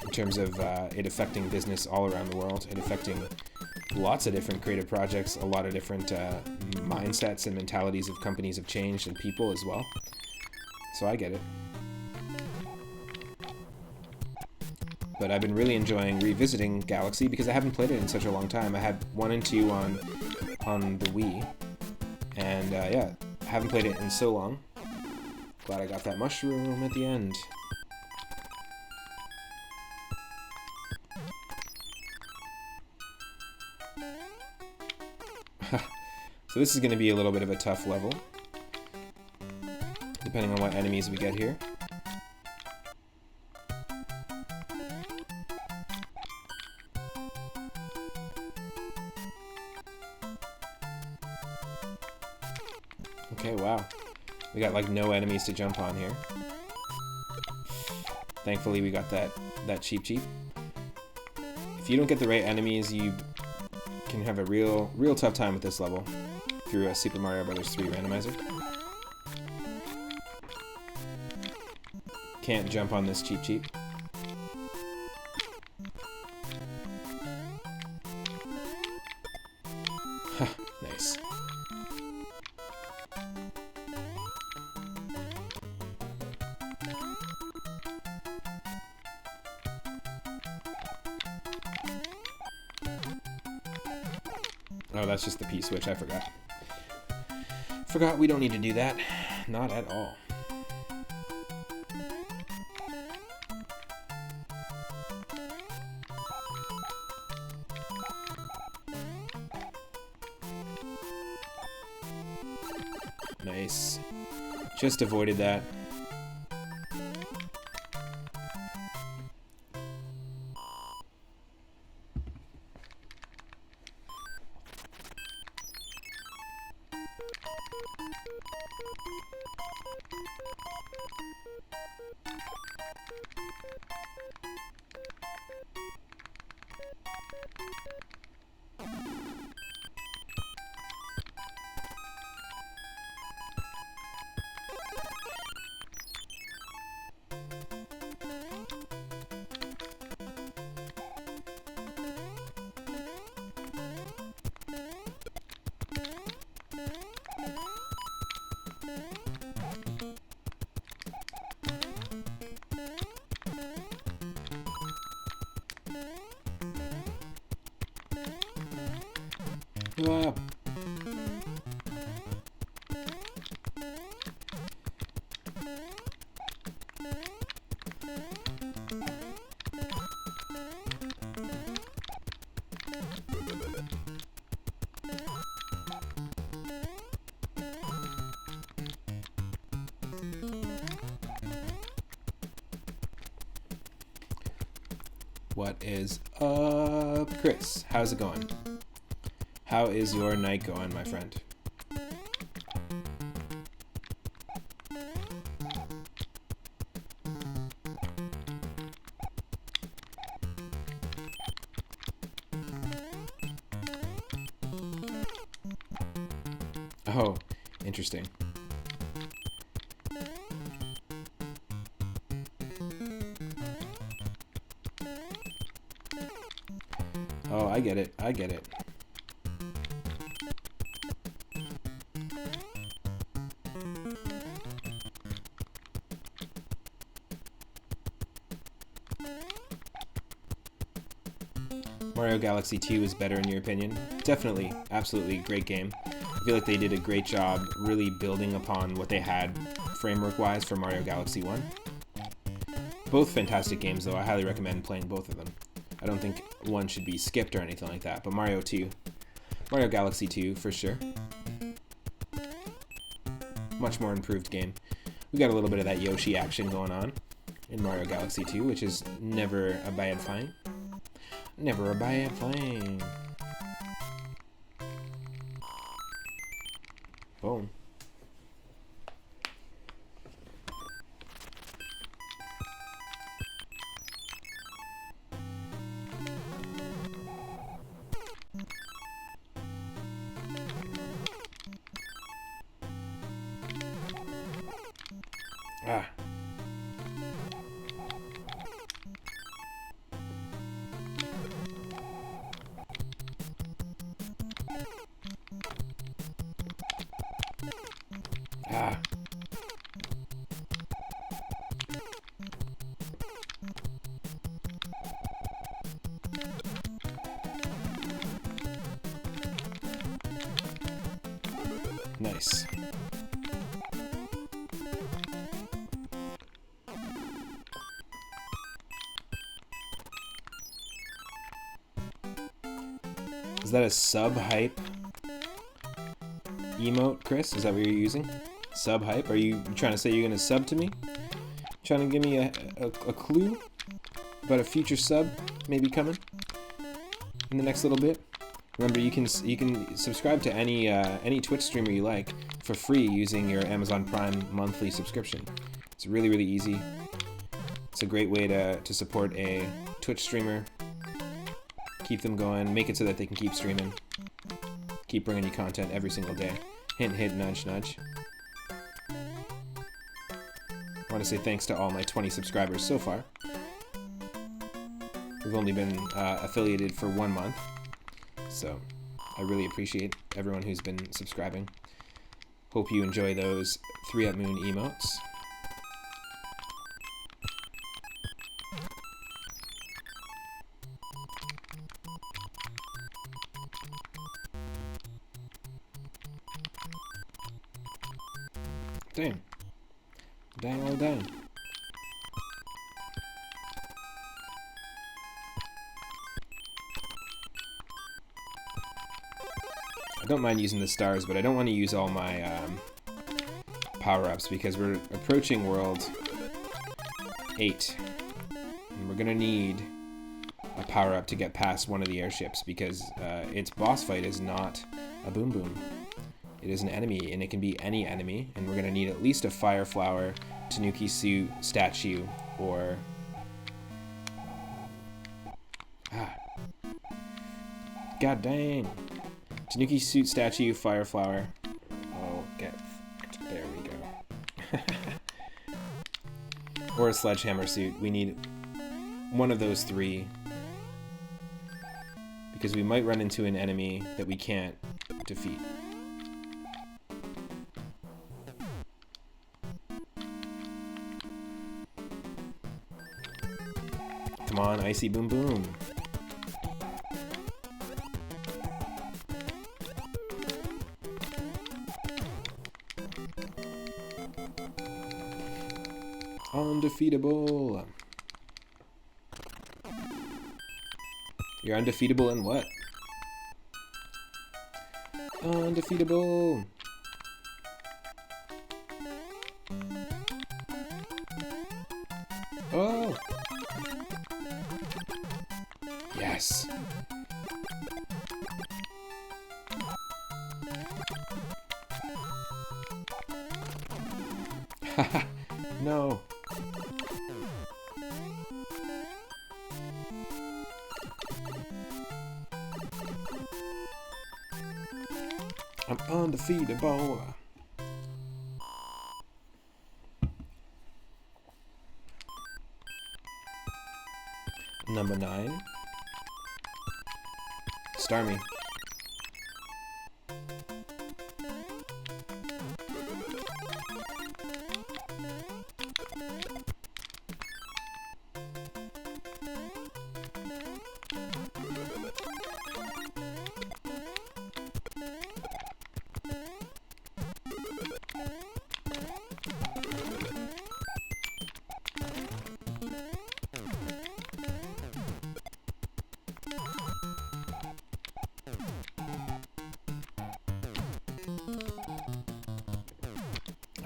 In terms of it affecting business all around the world, it affecting lots of different creative projects, a lot of different mindsets and mentalities of companies have changed and people as well. So I get it. but I've been really enjoying revisiting Galaxy because I haven't played it in such a long time. I had 1 and 2 on the Wii, and yeah, I haven't played it in so long. Glad I got that mushroom at the end. So this is going to be a little bit of a tough level, depending on what enemies we get here. Okay, wow. We got like no enemies to jump on here. Thankfully we got that cheap. If you don't get the right enemies, you can have a real tough time with this level through a Super Mario Bros. 3 randomizer. Can't jump on this cheap. Nice. Oh, that's just the P-switch, I forgot. Forgot we don't need to do that. Not at all. Nice. Just avoided that. Wow. What is up, Chris? How's it going? How is your night going, my friend? Oh, interesting. Oh, I get it. I get it. Mario Galaxy 2 is better in your opinion? Definitely, absolutely, great game. I feel like they did a great job really building upon what they had framework-wise for Mario Galaxy 1. Both fantastic games though, I highly recommend playing both of them. I don't think one should be skipped or anything like that, but Mario Galaxy 2 for sure. Much more improved game. We got a little bit of that Yoshi action going on in Mario Galaxy 2, which is never a bad thing. Never a bad thing. Boom. Ah. Is that a sub-hype emote, Chris? Is that what you're using? Sub-hype? Are you trying to say you're going to sub to me? Trying to give me a clue about a future sub maybe coming in the next little bit? Remember, you can subscribe to any Twitch streamer you like for free using your Amazon Prime monthly subscription. It's really, really easy. It's a great way to support a Twitch streamer. Keep them going, make it so that they can keep streaming. Keep bringing you content every single day. Hint, hint, nudge, nudge. I want to say thanks to all my 20 subscribers so far. We've only been affiliated for 1 month, so I really appreciate everyone who's been subscribing. Hope you enjoy those 3-Up Moon emotes. Dang. Dang, oh dang. I don't mind using the stars, but I don't want to use all my power-ups because we're approaching World 8. And we're going to need a power-up to get past one of the airships because its boss fight is not a Boom Boom. It is an enemy, and it can be any enemy, and we're going to need at least a Fire Flower, Tanuki Suit, statue, or... God dang! Tanuki Suit, statue, Fire Flower. Oh, there we go. Or a Sledgehammer Suit. We need one of those 3. Because we might run into an enemy that we can't defeat. Come on, Icy Boom Boom. Undefeatable. You're undefeatable in what? Undefeatable. Oh. Yes. Haha. No. I'm undefeatable. Number 9. Star me.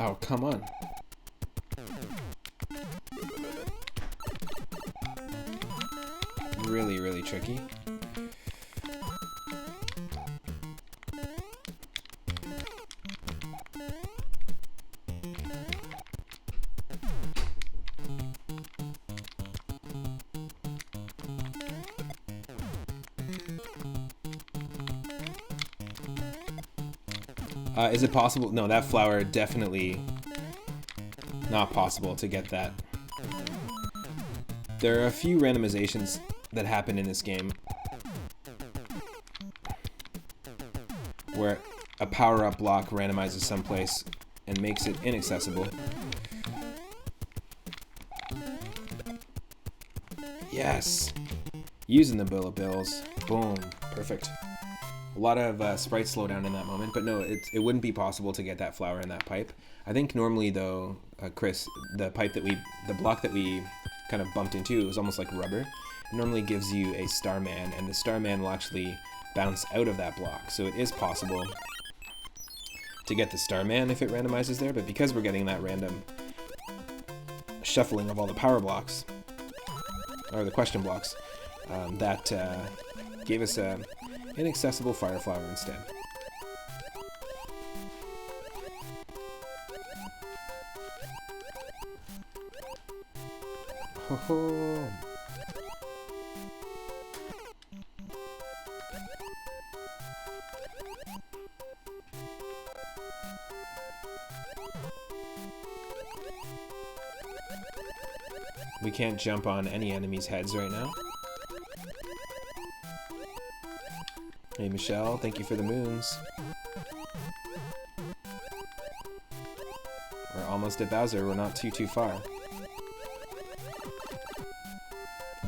Oh, come on. Really, really tricky. Is it possible? No, that flower definitely not possible to get that. There are a few randomizations that happen in this game where a power-up block randomizes someplace and makes it inaccessible. Yes! Using the bill of bills. Boom. Perfect. A lot of sprite slowdown in that moment, but no, it wouldn't be possible to get that flower in that pipe. I think normally though, Chris, the block that we kind of bumped into was almost like rubber. It normally gives you a Starman, and the Starman will actually bounce out of that block. So it is possible to get the Starman if it randomizes there, but because we're getting that random shuffling of all the power blocks, or the question blocks, that gave us a inaccessible fire flower instead. Ho ho! We can't jump on any enemies' heads right now. Hey Michelle, thank you for the moons. We're almost at Bowser, we're not too far.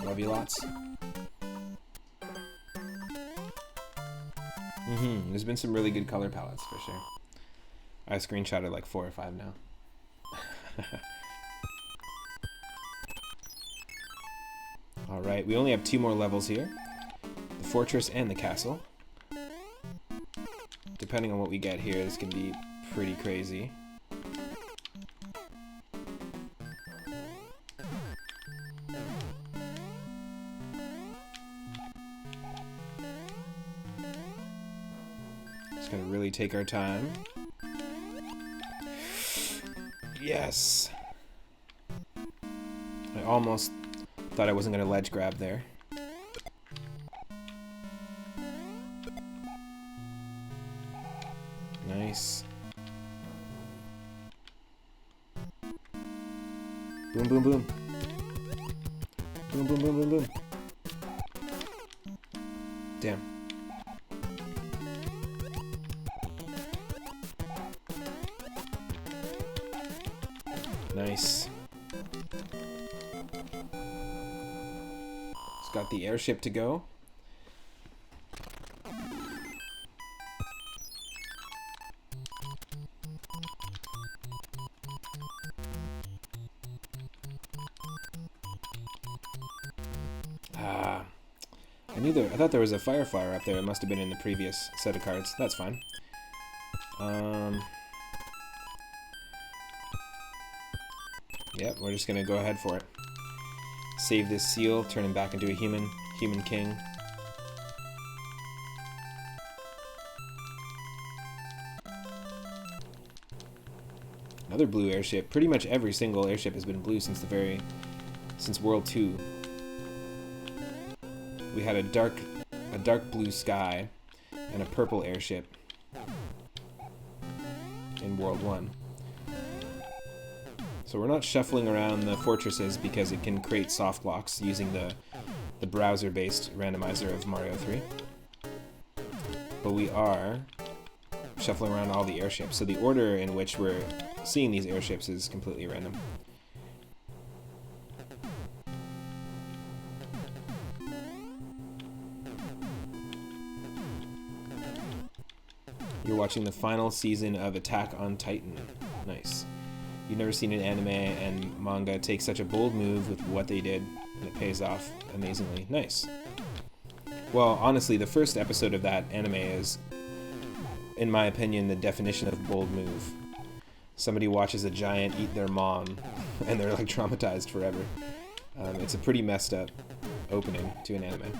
Love you lots. There's been some really good color palettes for sure. I screenshotted like 4 or 5 now. Alright, we only have 2 more levels here. The fortress and the castle. Depending on what we get here, this can be pretty crazy. Just gonna really take our time. Yes! I almost thought I wasn't gonna ledge grab there. Nice. Boom, boom, boom. Boom, boom, boom, boom, boom. Damn. Nice. It's got the airship to go. I thought there was a fire flower up there. It must have been in the previous set of cards. That's fine. Yep, we're just gonna go ahead for it. Save this seal, turn him back into a human king. Another blue airship. Pretty much every single airship has been blue since World 2. We had a dark blue sky and a purple airship in World 1. So we're not shuffling around the fortresses because it can create soft blocks using the browser-based randomizer of Mario 3. But we are shuffling around all the airships. So the order in which we're seeing these airships is completely random. You're watching the final season of Attack on Titan. Nice. You've never seen an anime and manga take such a bold move with what they did, and it pays off amazingly. Nice. Well, honestly, the first episode of that anime is, in my opinion, the definition of bold move. Somebody watches a giant eat their mom, and they're like traumatized forever. It's a pretty messed up opening to an anime.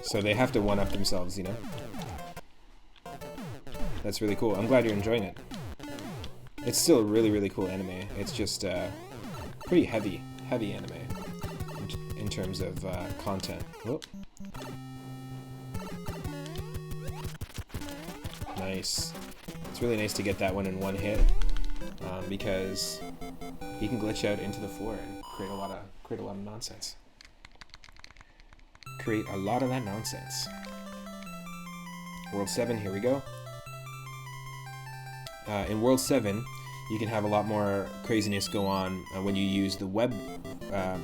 So they have to one-up themselves, you know? That's really cool. I'm glad you're enjoying it. It's still a really, really cool anime. It's just pretty heavy anime in terms of content. Whoop. Nice. It's really nice to get that one in one hit because he can glitch out into the floor and create a lot of nonsense. Create a lot of that nonsense. World 7, here we go. In World 7, you can have a lot more craziness go on when you use the web,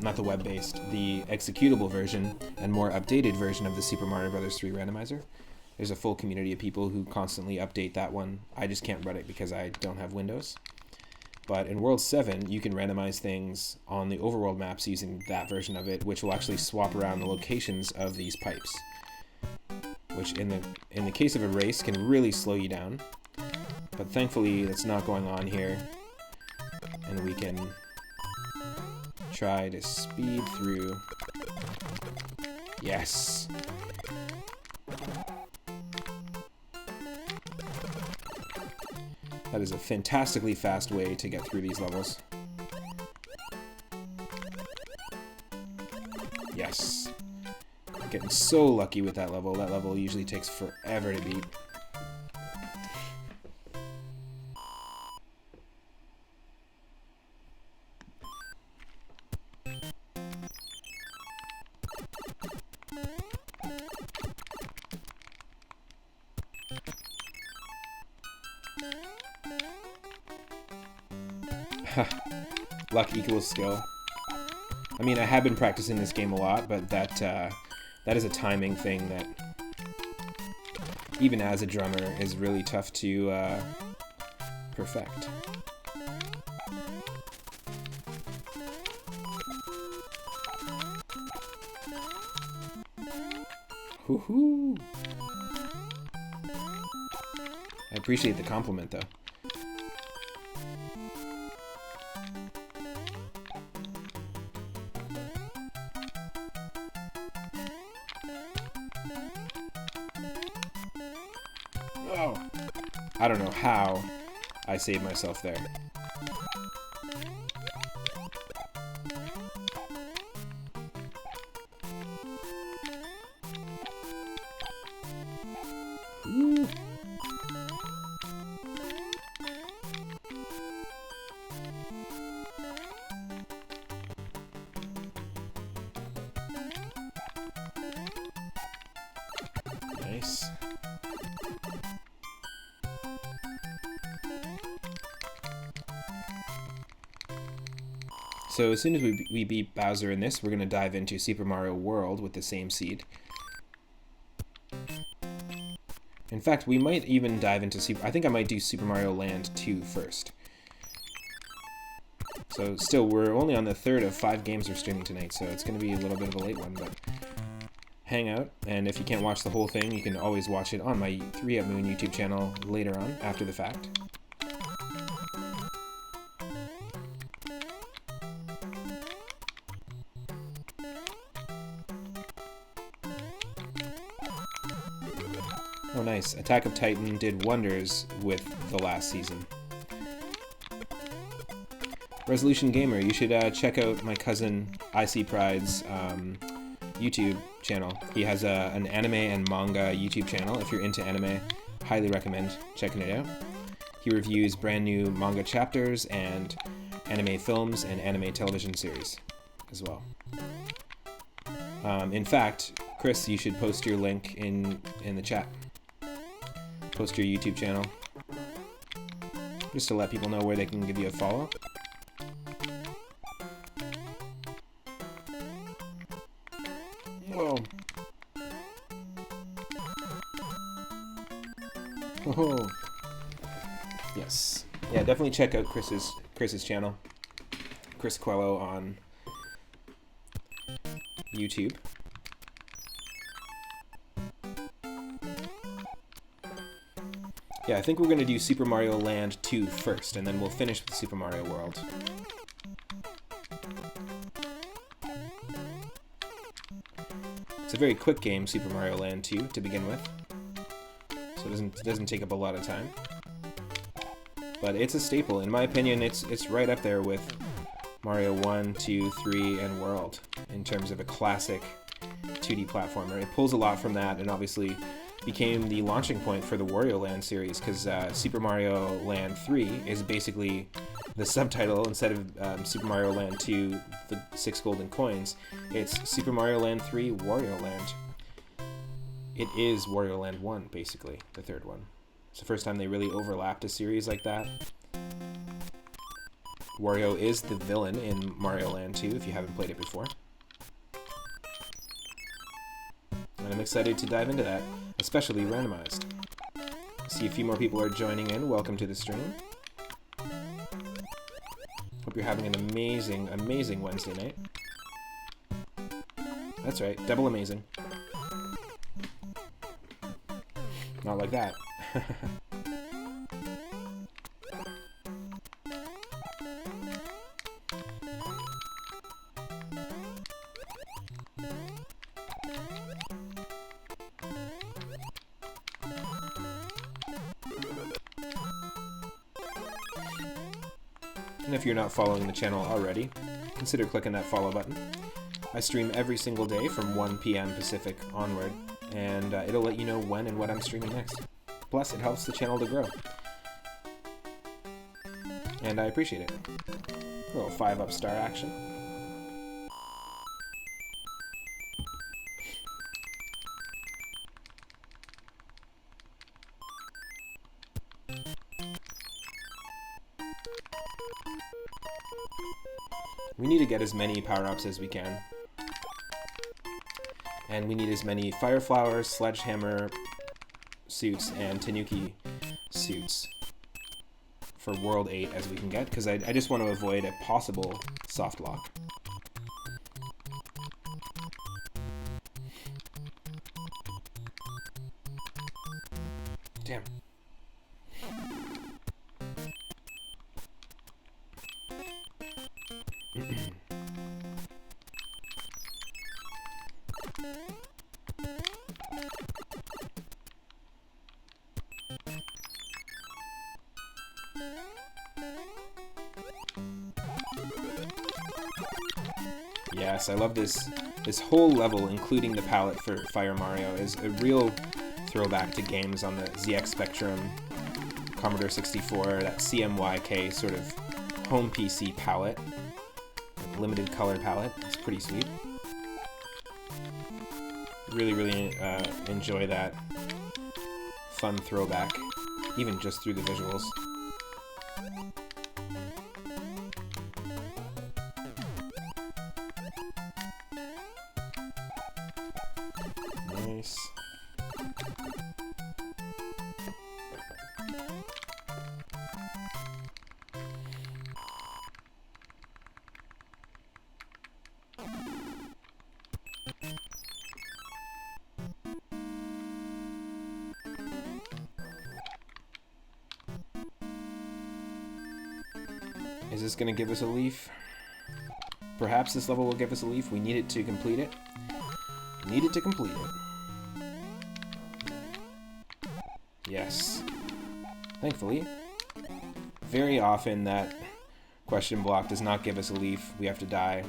not the web-based, the executable version and more updated version of the Super Mario Bros. 3 randomizer. There's a full community of people who constantly update that one. I just can't run it because I don't have Windows. But in World 7, you can randomize things on the overworld maps using that version of it, which will actually swap around the locations of these pipes, which in the case of a race can really slow you down. But thankfully, that's not going on here, and we can try to speed through. Yes! That is a fantastically fast way to get through these levels. Yes! I'm getting so lucky with that level. That level usually takes forever to beat. Luck equals skill. I mean, I have been practicing this game a lot, but that is a timing thing that, even as a drummer, is really tough to perfect. Woohoo! I appreciate the compliment, though. Oh, I don't know how I saved myself there. Ooh. Nice. So as soon as we beat Bowser in this, we're going to dive into Super Mario World with the same seed. In fact, we might even dive into I think I might do Super Mario Land 2 first. So still, we're only on the third of 5 games we're streaming tonight, so it's going to be a little bit of a late one, but hang out. And if you can't watch the whole thing, you can always watch it on my 3 Up Moon YouTube channel later on, after the fact. Oh, nice. Attack of Titan did wonders with the last season. Resolution Gamer, you should check out my cousin IC Pride's YouTube channel. He has an anime and manga YouTube channel. If you're into anime, highly recommend checking it out. He reviews brand new manga chapters and anime films and anime television series as well. In fact, Chris, you should post your link in the chat. Post your YouTube channel, just to let people know where they can give you a follow. Whoa. Oh. Yes. Yeah, definitely check out Chris's channel. Chris Coelho on YouTube. Yeah, I think we're going to do Super Mario Land 2 first, and then we'll finish with Super Mario World. It's a very quick game, Super Mario Land 2, to begin with. So it doesn't take up a lot of time. But it's a staple. In my opinion, it's right up there with Mario 1, 2, 3, and World in terms of a classic 2D platformer. It pulls a lot from that, and obviously became the launching point for the Wario Land series, because Super Mario Land 3 is basically the subtitle. Instead of Super Mario Land 2, the 6 golden coins, it's Super Mario Land 3, Wario Land. It is Wario Land 1, basically, the third one. It's the first time they really overlapped a series like that. Wario is the villain in Mario Land 2, if you haven't played it before. And I'm excited to dive into that, especially randomized. See a few more people are joining in. Welcome to the stream. Hope you're having an amazing, amazing Wednesday night. That's right, double amazing. Not like that. And if you're not following the channel already, consider clicking that follow button. I stream every single day from 1 p.m. Pacific onward, and it'll let you know when and what I'm streaming next. Plus, it helps the channel to grow. And I appreciate it. A little 5-up star action. We need to get as many power-ups as we can. And we need as many Fire Flowers, Sledgehammer suits, and Tanuki suits for World 8 as we can get, because I just want to avoid a possible soft lock. Damn. Yes, I love this. This whole level, including the palette for Fire Mario, is a real throwback to games on the ZX Spectrum, Commodore 64, that CMYK sort of home PC palette, limited color palette. It's pretty sweet. Really, really enjoy that fun throwback, even just through the visuals. Nice. Is this going to give us a leaf? Perhaps this level will give us a leaf. We need it to complete it. Need it to complete it. Yes. Thankfully. Very often that question block does not give us a leaf. We have to die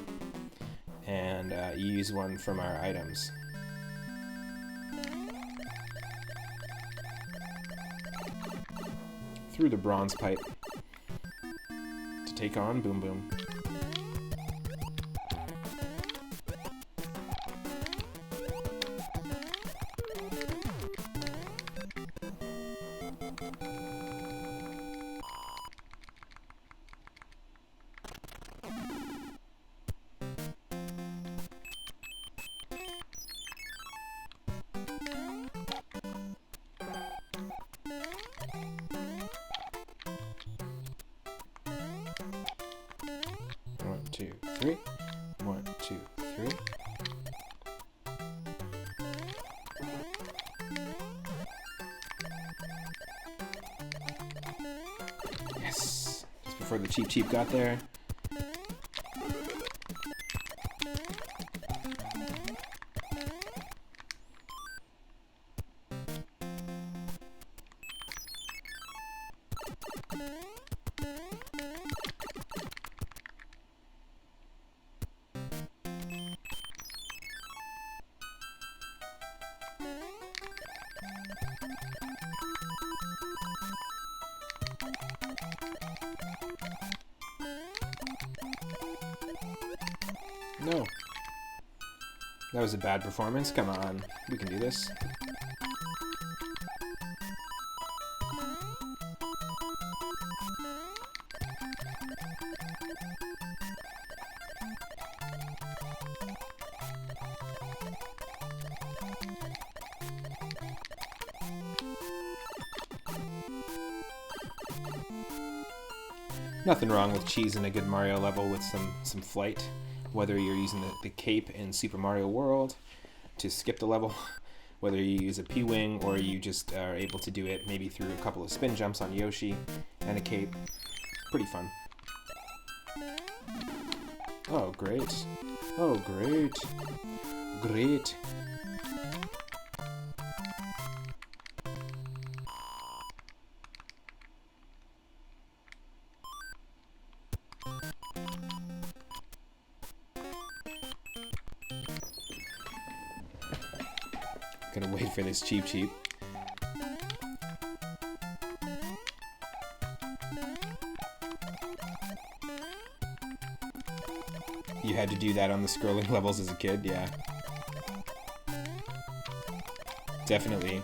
and use one from our items. Through the bronze pipe to take on Boom Boom. Three. 1, 2, 3. Yes! Just before the Cheep got there. No. That was a bad performance. Come on. We can do this. Nothing wrong with cheesing a good Mario level with some flight, whether you're using the cape in Super Mario World to skip the level, whether you use a P-Wing or you just are able to do it maybe through a couple of spin jumps on Yoshi and a cape. Pretty fun. Oh, great. Oh, great. Great. Gonna wait for this cheep. You had to do that on the scrolling levels as a kid, yeah. Definitely.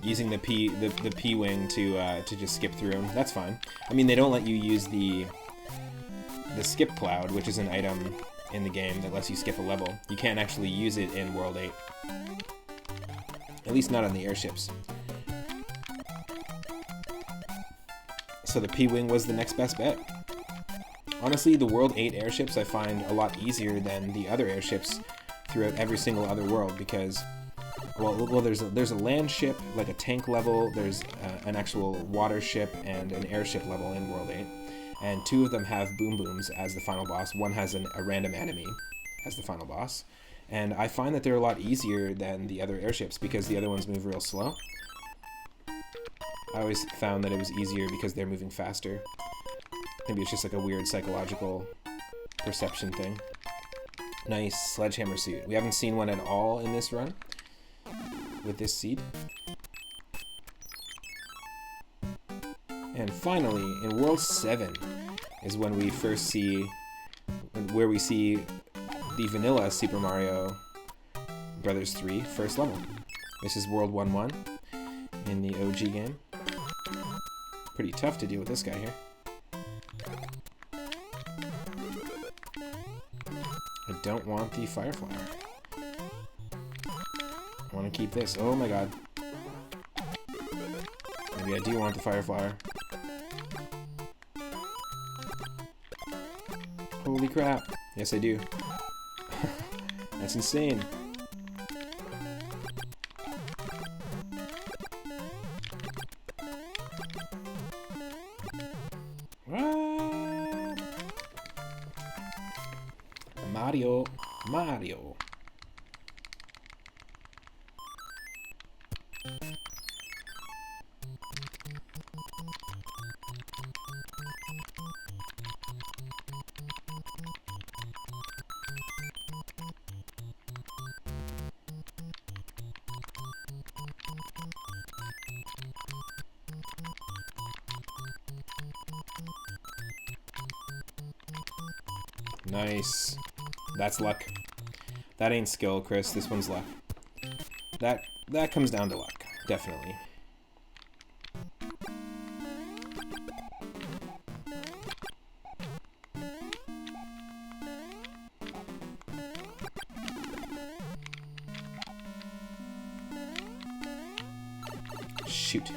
Using the P-Wing to just skip through them, that's fine. I mean, they don't let you use the skip cloud, which is an item in the game that lets you skip a level. You can't actually use it in World 8. At least not on the airships. So the P-Wing was the next best bet. Honestly, the World 8 airships I find a lot easier than the other airships throughout every single other world because, well, there's a land ship, like a tank level, there's an actual water ship, and an airship level in World 8. And two of them have Boom Booms as the final boss. One has a random enemy as the final boss. And I find that they're a lot easier than the other airships because the other ones move real slow. I always found that it was easier because they're moving faster. Maybe it's just like a weird psychological perception thing. Nice sledgehammer suit. We haven't seen one at all in this run with this seed. And finally, in World 7 is when we first see, where we see the vanilla Super Mario Bros. 3 first level. This is World 1-1 in the OG game. Pretty tough to deal with this guy here. I don't want the Fire Flower. I want to keep this. Oh my god. Maybe I do want the Fire Flower. Holy crap. Yes, I do. That's insane. Mario. Nice. That's luck. That ain't skill, Chris. This one's luck. That comes down to luck, definitely. Shoot.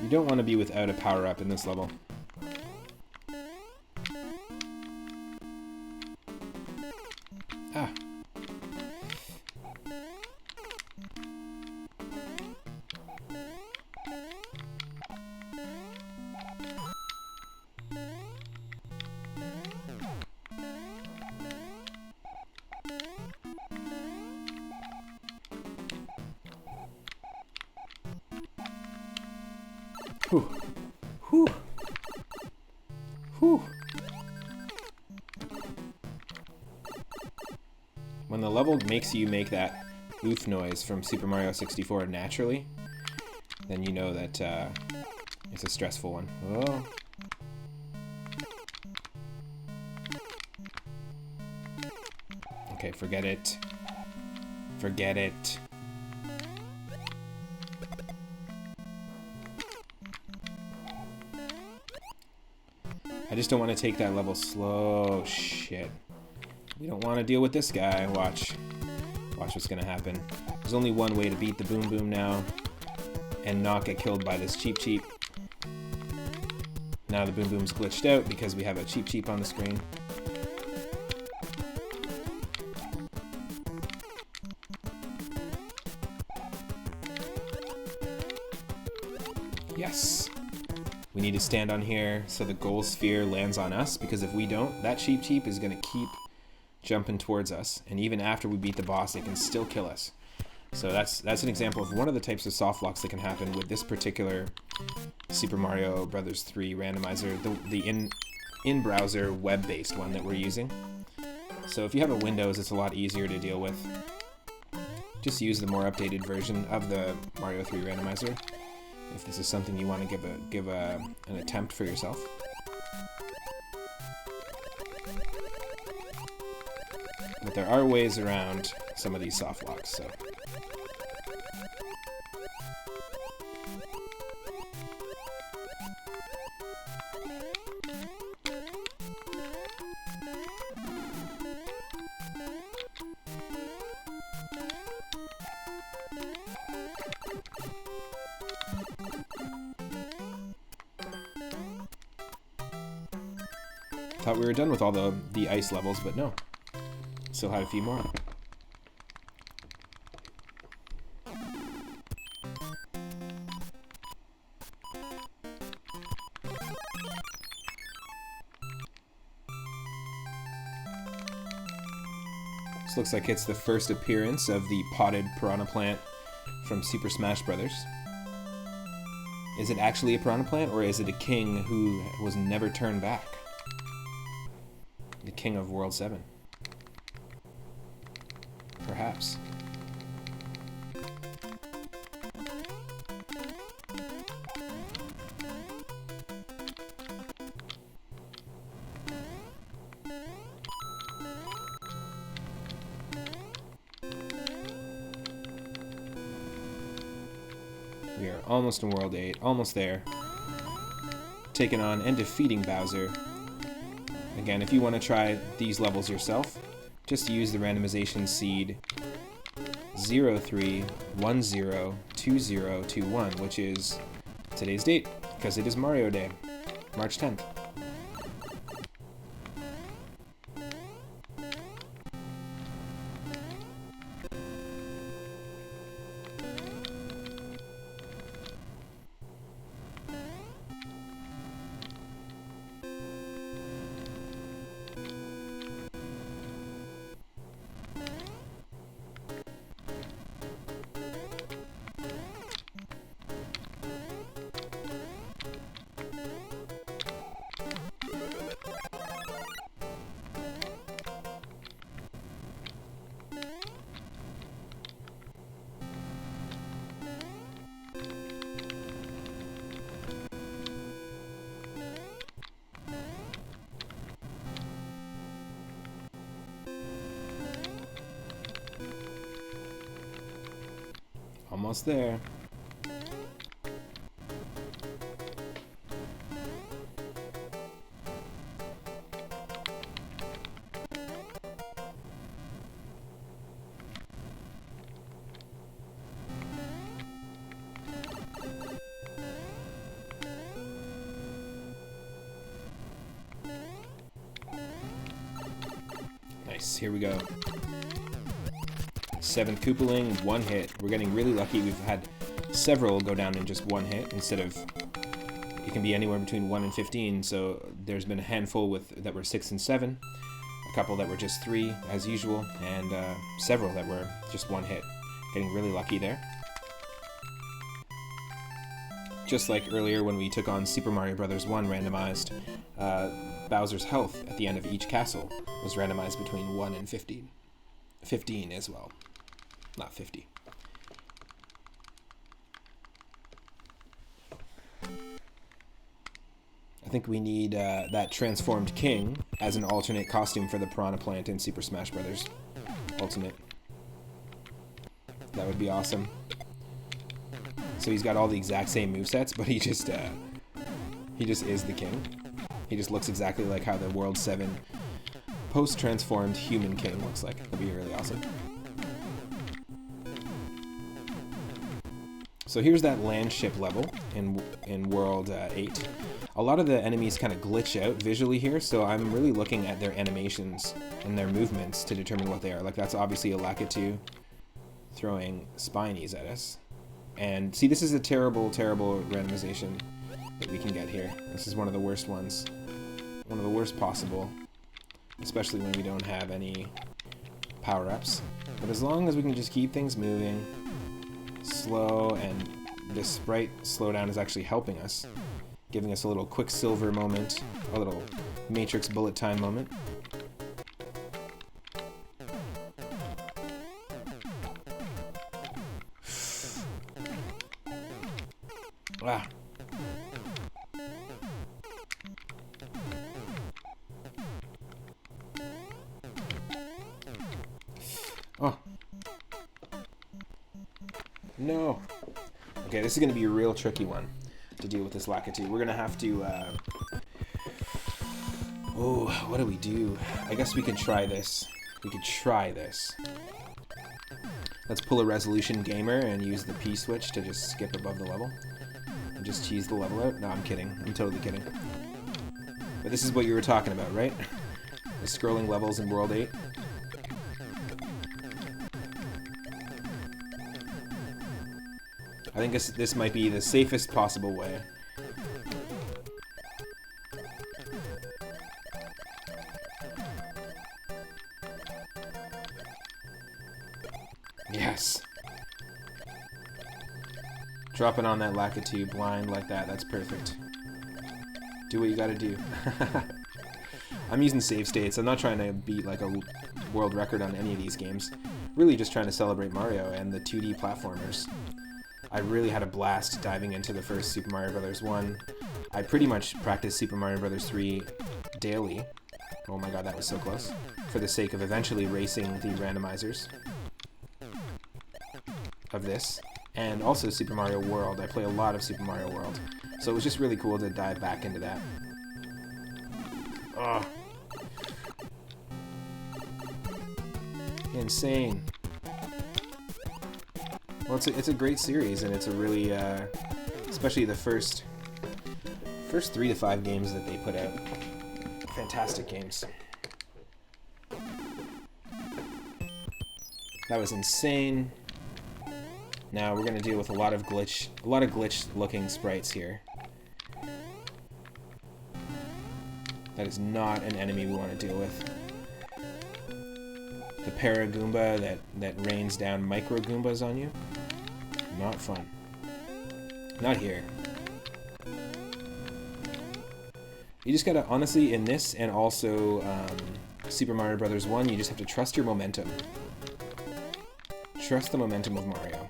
You don't want to be without a power-up in this level. Ah. Whew. Whew. Whew. When the level makes you make that oof noise from Super Mario 64 naturally, then you know that it's a stressful one. Oh. Okay, forget it. Forget it. I just don't want to take that level slow. Shit. We don't want to deal with this guy. Watch. Watch what's going to happen. There's only one way to beat the Boom Boom now. and not get killed by this Cheep Cheep. Now the Boom Boom's glitched out because we have a Cheep Cheep on the screen. Yes! We need to stand on here so the goal sphere lands on us, because if we don't, that Cheep Cheep is going to keep jumping towards us, and even after we beat the boss, it can still kill us. So that's an example of one of the types of soft locks that can happen with this particular Super Mario Bros. 3 randomizer, the in-browser web-based one that we're using. So if you have a Windows, it's a lot easier to deal with. Just use the more updated version of the Mario 3 randomizer if this is something you want to give an attempt for yourself. But there are ways around some of these soft locks, so. Thought we were done with all the ice levels, but no. Still had a few more. This looks like it's the first appearance of the potted piranha plant from Super Smash Bros. Is it actually a piranha plant, or is it a king who was never turned back? The king of World 7. Perhaps. We are almost in World 8, almost there. Taking on and defeating Bowser. Again, if you want to try these levels yourself, just use the randomization seed 03102021, which is today's date, because it is Mario Day, March 10th. Almost there. Nice, here we go. 7th Koopaling, 1 hit. We're getting really lucky. We've had several go down in just 1 hit instead of, it can be anywhere between 1 and 15, so there's been a handful that were 6 and 7, a couple that were just 3 as usual, and several that were just 1 hit. Getting really lucky there. Just like earlier when we took on Super Mario Bros. 1 randomized, Bowser's health at the end of each castle was randomized between 1 and 15. 15 as well. Not 50. I think we need that transformed king as an alternate costume for the piranha plant in Super Smash Bros. Ultimate. That would be awesome. So he's got all the exact same movesets, but he just is the king. He just looks exactly like how the World 7 post-transformed human king looks like. That'd be really awesome. So here's that land ship level in World 8. A lot of the enemies kind of glitch out visually here, so I'm really looking at their animations and their movements to determine what they are. Like that's obviously a Lakitu throwing spinies at us. And see, this is a terrible, terrible randomization that we can get here. This is one of the worst ones. One of the worst possible, especially when we don't have any power-ups. But as long as we can just keep things moving, slow, and this sprite slowdown is actually helping us, giving us a little Quicksilver moment, a little Matrix bullet time moment. Ah. Oh. No. Okay, this is going to be a real tricky one to deal with this Lakitu. We're going to have to... Oh, what do we do? I guess we could try this. We could try this. Let's pull a Resolution Gamer and use the P switch to just skip above the level. And just cheese the level out. No, I'm kidding. I'm totally kidding. But this is what you were talking about, right? The scrolling levels in World 8. I think this might be the safest possible way. Yes! Dropping on that Lakitu blind like that, that's perfect. Do what you gotta do. I'm using save states. I'm not trying to beat like a world record on any of these games. Really just trying to celebrate Mario and the 2D platformers. I really had a blast diving into the first Super Mario Bros. 1. I pretty much practiced Super Mario Bros. 3 daily. Oh my god, that was so close. For the sake of eventually racing the randomizers of this. And also Super Mario World. I play a lot of Super Mario World. So it was just really cool to dive back into that. Ugh. Insane. Well, it's a great series, and it's a really, especially the first 3 to 5 games that they put out. Fantastic games. That was insane. Now we're gonna deal with a lot of glitch-looking sprites here. That is not an enemy we want to deal with. The Paragoomba that rains down Micro Goombas on you. Not fun. Not here. You just gotta, honestly, in this and also Super Mario Bros. 1, you just have to trust your momentum. Trust the momentum of Mario.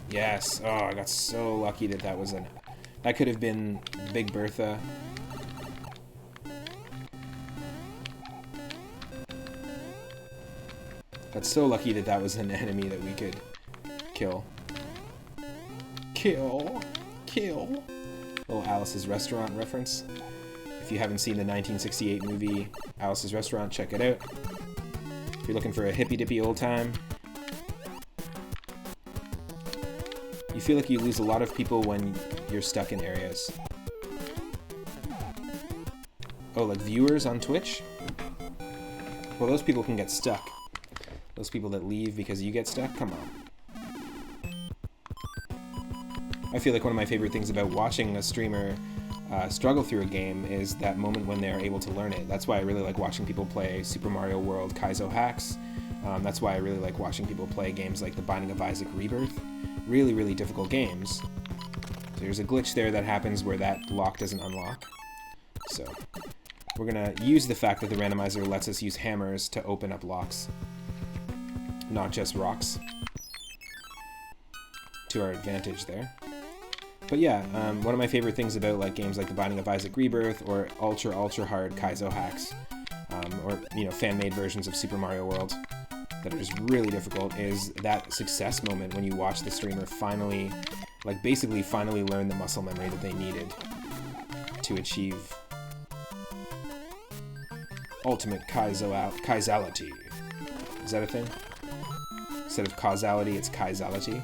Yes. Oh, I got so lucky that that was that could have been Big Bertha. Got so lucky that that was an enemy that we could kill. Kill. Kill. Little Alice's Restaurant reference. If you haven't seen the 1968 movie Alice's Restaurant, check it out. If you're looking for a hippy-dippy old time. You feel like you lose a lot of people when you're stuck in areas. Oh, like viewers on Twitch? Well, those people can get stuck. Those people that leave because you get stuck? Come on. I feel like one of my favorite things about watching a streamer struggle through a game is that moment when they're able to learn it. That's why I really like watching people play Super Mario World Kaizo Hacks. That's why I really like watching people play games like The Binding of Isaac Rebirth. Really, really difficult games. So there's a glitch there that happens where that lock doesn't unlock. So we're going to use the fact that the randomizer lets us use hammers to open up locks. Not just rocks. To our advantage there. But yeah, one of my favorite things about like games like The Binding of Isaac Rebirth or ultra hard Kaizo Hacks, or fan-made versions of Super Mario World that are just really difficult, is that success moment when you watch the streamer finally, basically learn the muscle memory that they needed to achieve ultimate Kaizality. Is that a thing? Instead of causality, it's causality.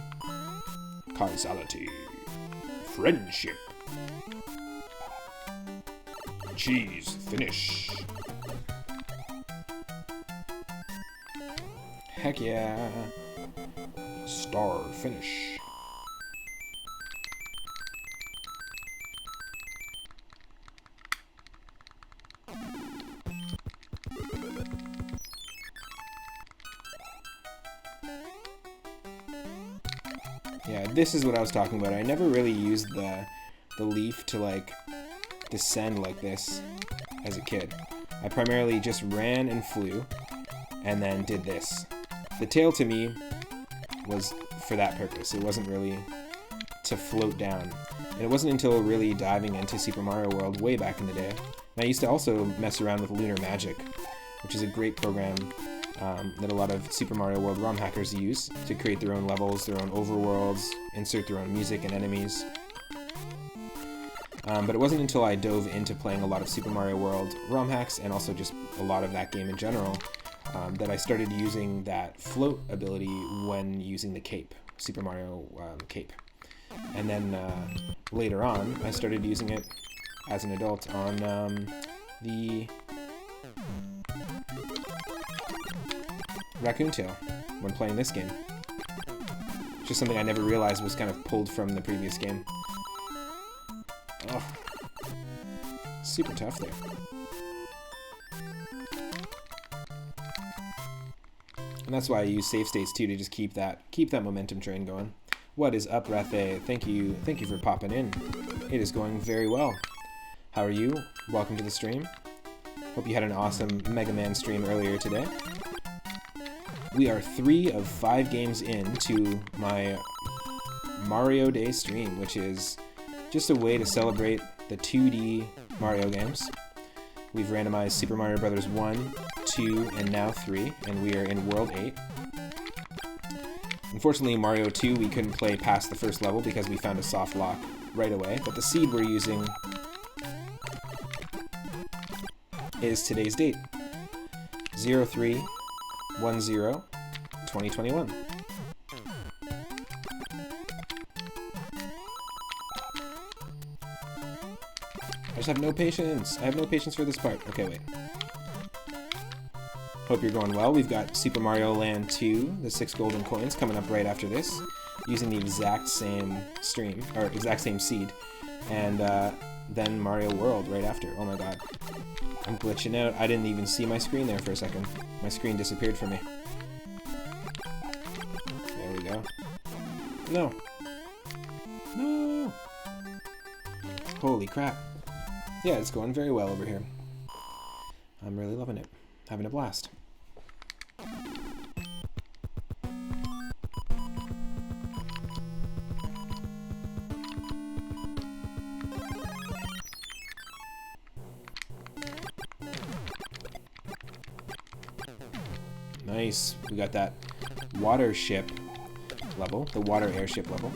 Causality. Friendship. Cheese. Finish. Heck yeah. Star. Finish. Yeah, this is what I was talking about. I never really used the leaf to, like, descend like this as a kid. I primarily just ran and flew, and then did this. The tail, to me, was for that purpose. It wasn't really to float down. And it wasn't until really diving into Super Mario World way back in the day. And I used to also mess around with Lunar Magic, which is a great program that a lot of Super Mario World ROM hackers use to create their own levels, their own overworlds, insert their own music and enemies. But it wasn't until I dove into playing a lot of Super Mario World ROM hacks, and also just a lot of that game in general, that I started using that float ability when using the cape, Super Mario cape. And then later on, I started using it as an adult on the Raccoon Tail when playing this game. Just something I never realized was kind of pulled from the previous game. Oh, super tough there. And that's why I use save states too, to just keep that momentum train going. What is up, Rathe? Thank you for popping in. It is going very well. How are you? Welcome to the stream. Hope you had an awesome Mega Man stream earlier today. We are 3 of 5 games into my Mario Day stream, which is just a way to celebrate the 2D Mario games. We've randomized Super Mario Bros. 1, 2, and now 3, and we are in World 8. Unfortunately, Mario 2, we couldn't play past the first level because we found a soft lock right away, but the seed we're using is today's date. 03/10/2021. I just have no patience. I have no patience for this part. Okay, wait. Hope you're going well. We've got Super Mario Land 2, the 6 golden coins, coming up right after this, using the exact same stream, or exact same seed, and then Mario World right after. Oh my god. I'm glitching out. I didn't even see my screen there for a second. My screen disappeared from me. There we go. No. No! Holy crap. Yeah, it's going very well over here. I'm really loving it. Having a blast. Nice. We got that water ship level, the water airship level.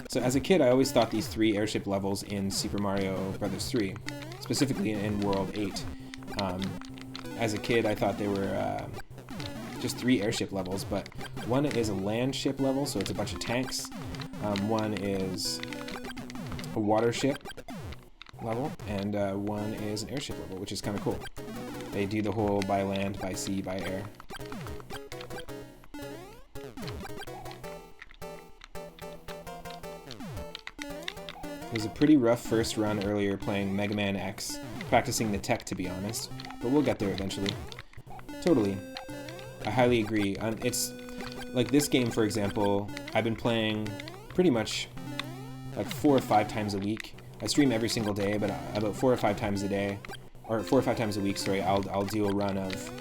So as a kid, I always thought these 3 airship levels in Super Mario Bros. 3, specifically in World 8. As a kid, I thought they were just 3 airship levels, but one is a land ship level, so it's a bunch of tanks. One is a water ship level, and one is an airship level, which is kind of cool. They do the whole by land, by sea, by air. It was a pretty rough first run earlier playing Mega Man X, practicing the tech to be honest, but we'll get there eventually. Totally. I highly agree. It's like this game, for example, I've been playing pretty much like 4 or 5 times a week. I stream every single day, but about 4 or 5 times a day, or 4 or 5 times a week, sorry, I'll do a run of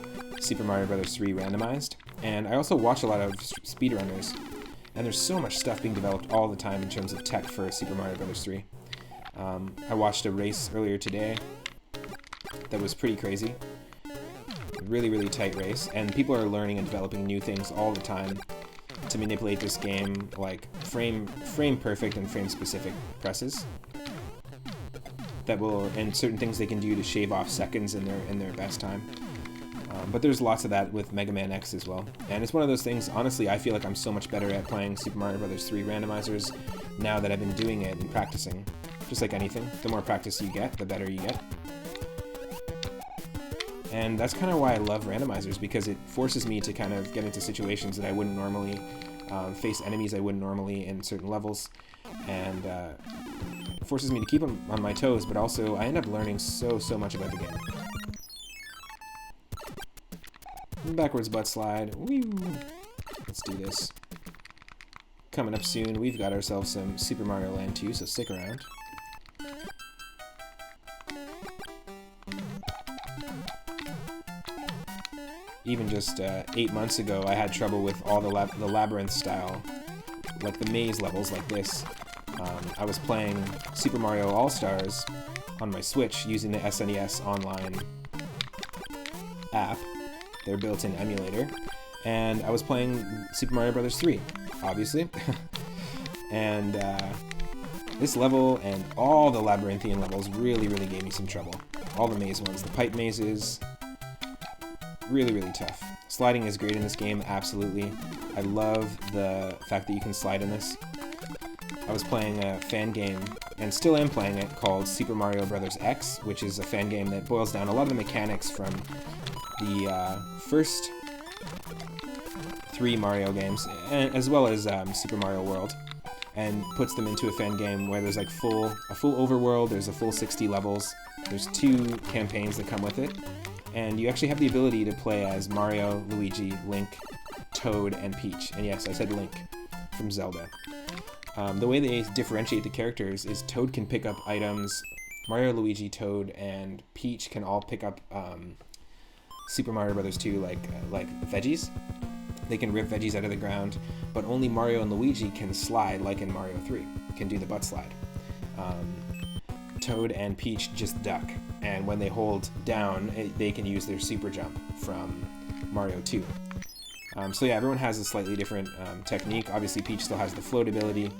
Super Mario Bros. 3 randomized. And I also watch a lot of speedrunners. And there's so much stuff being developed all the time in terms of tech for Super Mario Bros. 3. I watched a race earlier today that was pretty crazy. Really, really tight race. And people are learning and developing new things all the time to manipulate this game, like frame perfect and frame specific presses. That will, and certain things they can do to shave off seconds in their best time. But there's lots of that with Mega Man X as well. And it's one of those things, honestly, I feel like I'm so much better at playing Super Mario Bros. 3 randomizers now that I've been doing it and practicing. Just like anything, the more practice you get, the better you get. And that's kind of why I love randomizers, because it forces me to kind of get into situations that I wouldn't normally face, enemies I wouldn't normally in certain levels, and it forces me to keep them on my toes, but also I end up learning so much about the game. Backwards butt slide. Woo. Let's do this. Coming up soon, we've got ourselves some Super Mario Land 2, so stick around. Even just 8 months ago, I had trouble with all the labyrinth style, like the maze levels like this. I was playing Super Mario All-Stars on my Switch using the SNES online app, their built-in emulator, and I was playing Super Mario Bros. 3, obviously. And this level and all the labyrinthian levels really gave me some trouble. All the maze ones, the pipe mazes, really tough. Sliding is great in this game, absolutely. I love the fact that you can slide in this. I was playing a fan game, and still am playing it, called Super Mario Bros. X, which is a fan game that boils down a lot of the mechanics from the first 3 Mario games, as well as Super Mario World, and puts them into a fan game where there's like a full overworld, there's a full 60 levels, there's 2 campaigns that come with it, and you actually have the ability to play as Mario, Luigi, Link, Toad, and Peach. And yes, I said Link from Zelda. The way they differentiate the characters is Toad can pick up items, Mario, Luigi, Toad, and Peach can all pick up Super Mario Bros. 2 like veggies. They can rip veggies out of the ground, but only Mario and Luigi can slide like in Mario 3, can do the butt slide. Toad and Peach just duck, and when they hold down, they can use their super jump from Mario 2. So yeah, everyone has a slightly different technique. Obviously, Peach still has the float ability.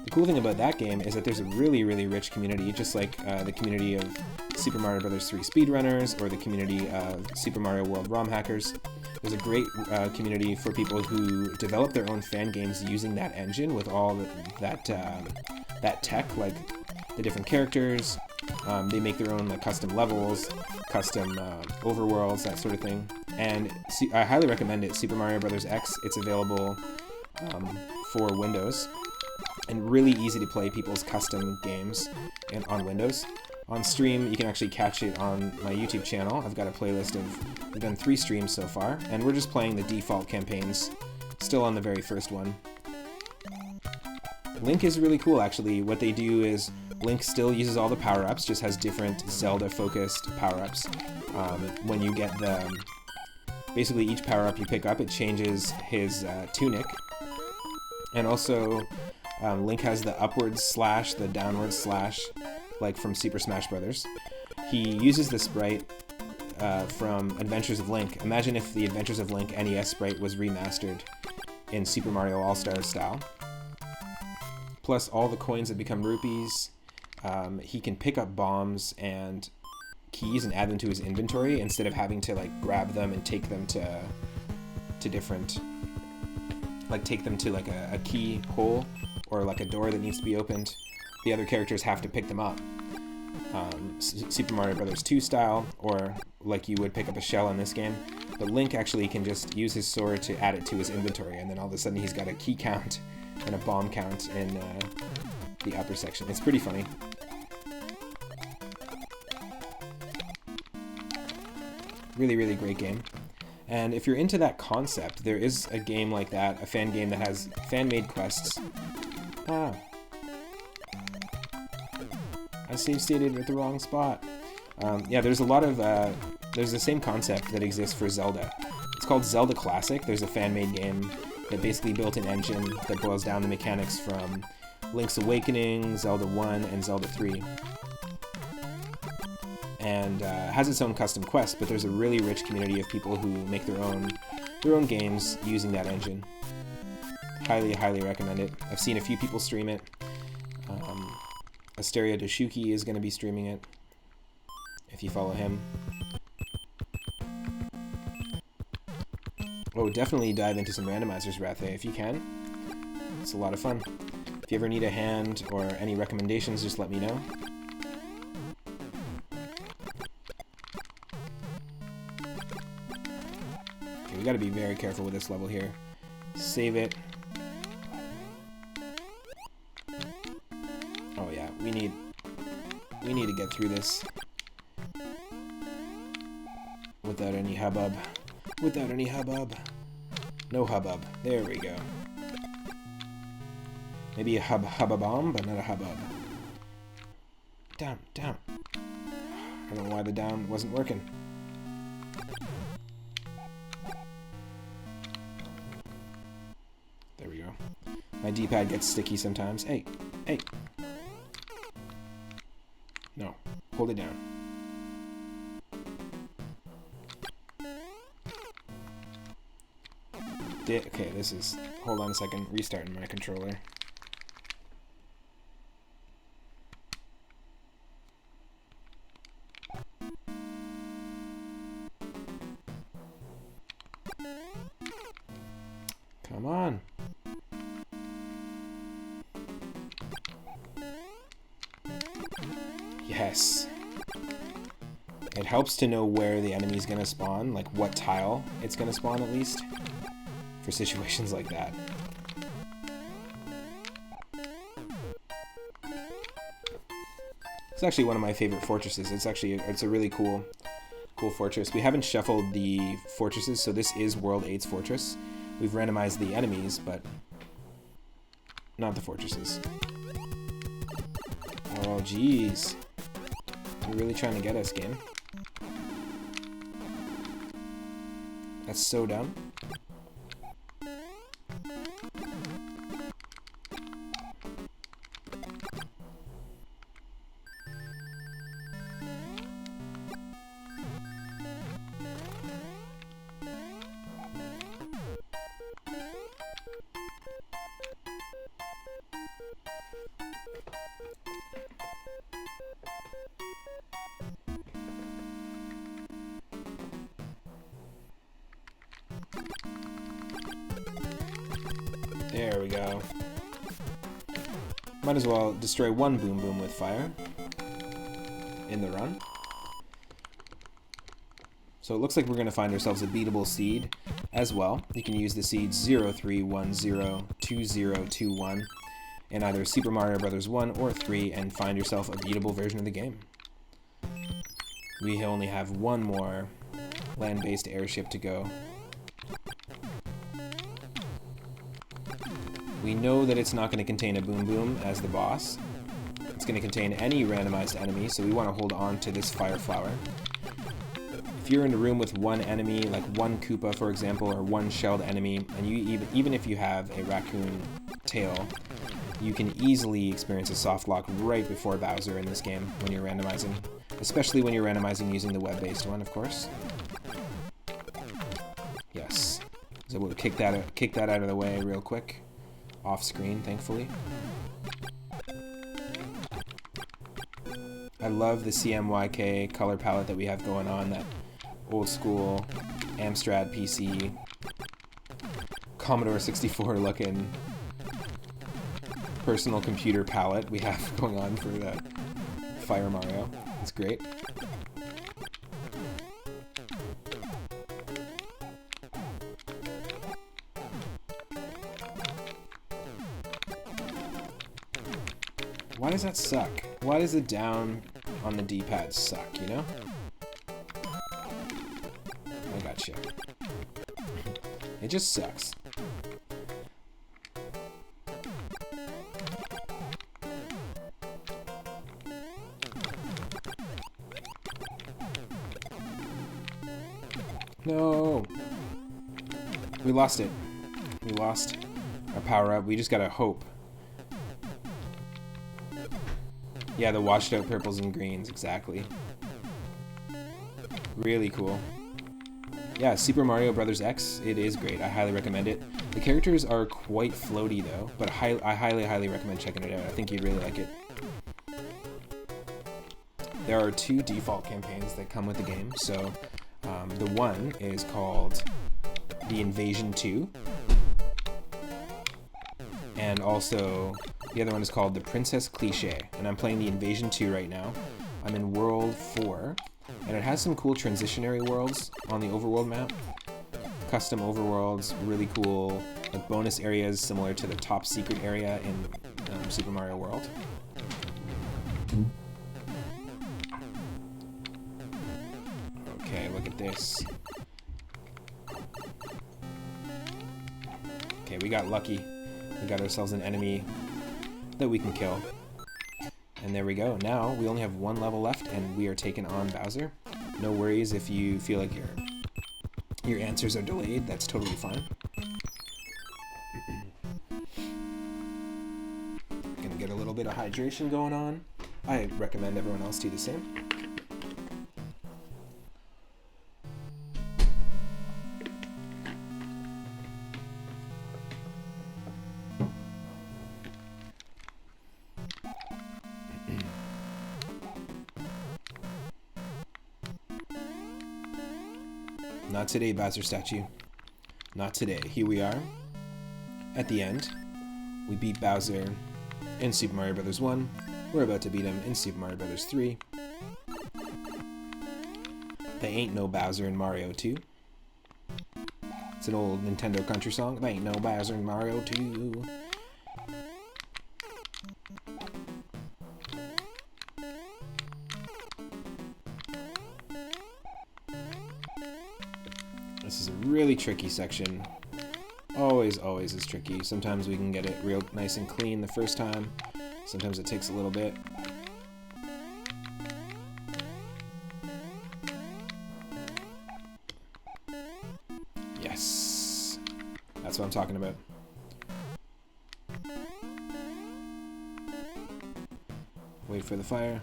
The cool thing about that game is that there's a really rich community, just like the community of Super Mario Bros. 3 speedrunners or the community of Super Mario World ROM hackers. There's a great community for people who develop their own fan games using that engine with all that tech, like the different characters. They make their own custom levels, custom overworlds, that sort of thing. And I highly recommend it. Super Mario Bros. X, it's available for Windows, and really easy to play people's custom games on Windows. On stream, you can actually catch it on my YouTube channel. I've got a playlist we've done 3 streams so far, and we're just playing the default campaigns, still on the very first one. Link is really cool, actually. What they do is Link still uses all the power-ups, just has different Zelda-focused power-ups. When you get basically each power-up you pick up, it changes his tunic. And also, Link has the upward slash, the downward slash, like from Super Smash Bros. He uses the sprite from Adventures of Link. Imagine if the Adventures of Link NES sprite was remastered in Super Mario All-Stars style. Plus all the coins that become rupees. He can pick up bombs and keys and add them to his inventory instead of having to grab them and take them to different, take them to a key hole or a door that needs to be opened. The other characters have to pick them up. Super Mario Bros. 2 style, or like you would pick up a shell in this game. But Link actually can just use his sword to add it to his inventory, and then all of a sudden he's got a key count and a bomb count in the upper section. It's pretty funny. Really great game. And if you're into that concept, there is a game like that, a fan game that has fan-made quests. I saved at the wrong spot. Yeah, there's a lot of, there's the same concept that exists for Zelda. It's called Zelda Classic. There's a fan-made game that basically built an engine that boils down the mechanics from Link's Awakening, Zelda 1, and Zelda 3. And has its own custom quests, but there's a really rich community of people who make their own games using that engine. Highly recommend it. I've seen a few people stream it. Asteria Dashuki is going to be streaming it, if you follow him. Oh, definitely dive into some randomizers, Rathe, if you can. It's a lot of fun. If you ever need a hand or any recommendations, just let me know. Okay, we gotta be very careful with this level here. Save it. Oh yeah, we need to get through this without any hubbub. Without any hubbub. No hubbub. There we go. Maybe a hubbub-bomb, but not a hubbub. Down, down. I don't know why the down wasn't working. There we go. My D-pad gets sticky sometimes. Hey, hey. No, hold it down. Okay, this is... Hold on a second. Restarting my controller. Come on. Yes. It helps to know where the enemy's gonna spawn, like what tile it's gonna spawn at least, for situations like that. It's actually one of my favorite fortresses. It's a really cool fortress. We haven't shuffled the fortresses, so this is World 8's fortress. We've randomized the enemies, but not the fortresses. Oh, jeez. You're really trying to get us, game. That's so dumb. There we go. Might as well destroy one Boom Boom with fire in the run. So it looks like we're going to find ourselves a beatable seed as well. You can use the seed 03102021 in either Super Mario Bros. 1 or 3 and find yourself a beatable version of the game. We only have one more land-based airship to go. We know that it's not going to contain a Boom Boom as the boss. It's going to contain any randomized enemy, so we want to hold on to this Fire Flower. If you're in a room with one enemy, like one Koopa for example, or one shelled enemy, and you even if you have a raccoon tail, you can easily experience a soft lock right before Bowser in this game when you're randomizing. Especially when you're randomizing using the web-based one, of course. Yes. So we'll kick that out of the way real quick. Off screen, thankfully. I love the CMYK color palette that we have going on, that old school Amstrad PC, Commodore 64 looking personal computer palette we have going on for the Fire Mario. It's great. Why does that suck? Why does the down on the D-pad suck, you know? I gotcha. It just sucks. No! We lost it. We lost our power-up. We just gotta hope. Yeah, the washed out purples and greens, exactly. Really cool. Yeah, Super Mario Bros. X, it is great. I highly recommend it. The characters are quite floaty though, but I highly recommend checking it out. I think you'd really like it. There are 2 default campaigns that come with the game, so the one is called the Invasion 2. And also, the other one is called the Princess Cliché. And I'm playing the Invasion 2 right now. I'm in World 4. And it has some cool transitionary worlds on the overworld map. Custom overworlds, really cool, like bonus areas similar to the top secret area in Super Mario World. Okay, look at this. Okay, we got lucky. We got ourselves an enemy that we can kill. And there we go. Now we only have one level left and we are taking on Bowser. No worries if you feel like your answers are delayed, that's totally fine. Gonna get a little bit of hydration going on. I recommend everyone else do the same. Not today, Bowser statue. Not today. Here we are. At the end, we beat Bowser in Super Mario Bros. 1. We're about to beat him in Super Mario Bros. 3. There ain't no Bowser in Mario 2. It's an old Nintendo country song. There ain't no Bowser in Mario 2. This is a really tricky section. Always is tricky. Sometimes we can get it real nice and clean the first time. Sometimes it takes a little bit. Yes. That's what I'm talking about. Wait for the fire.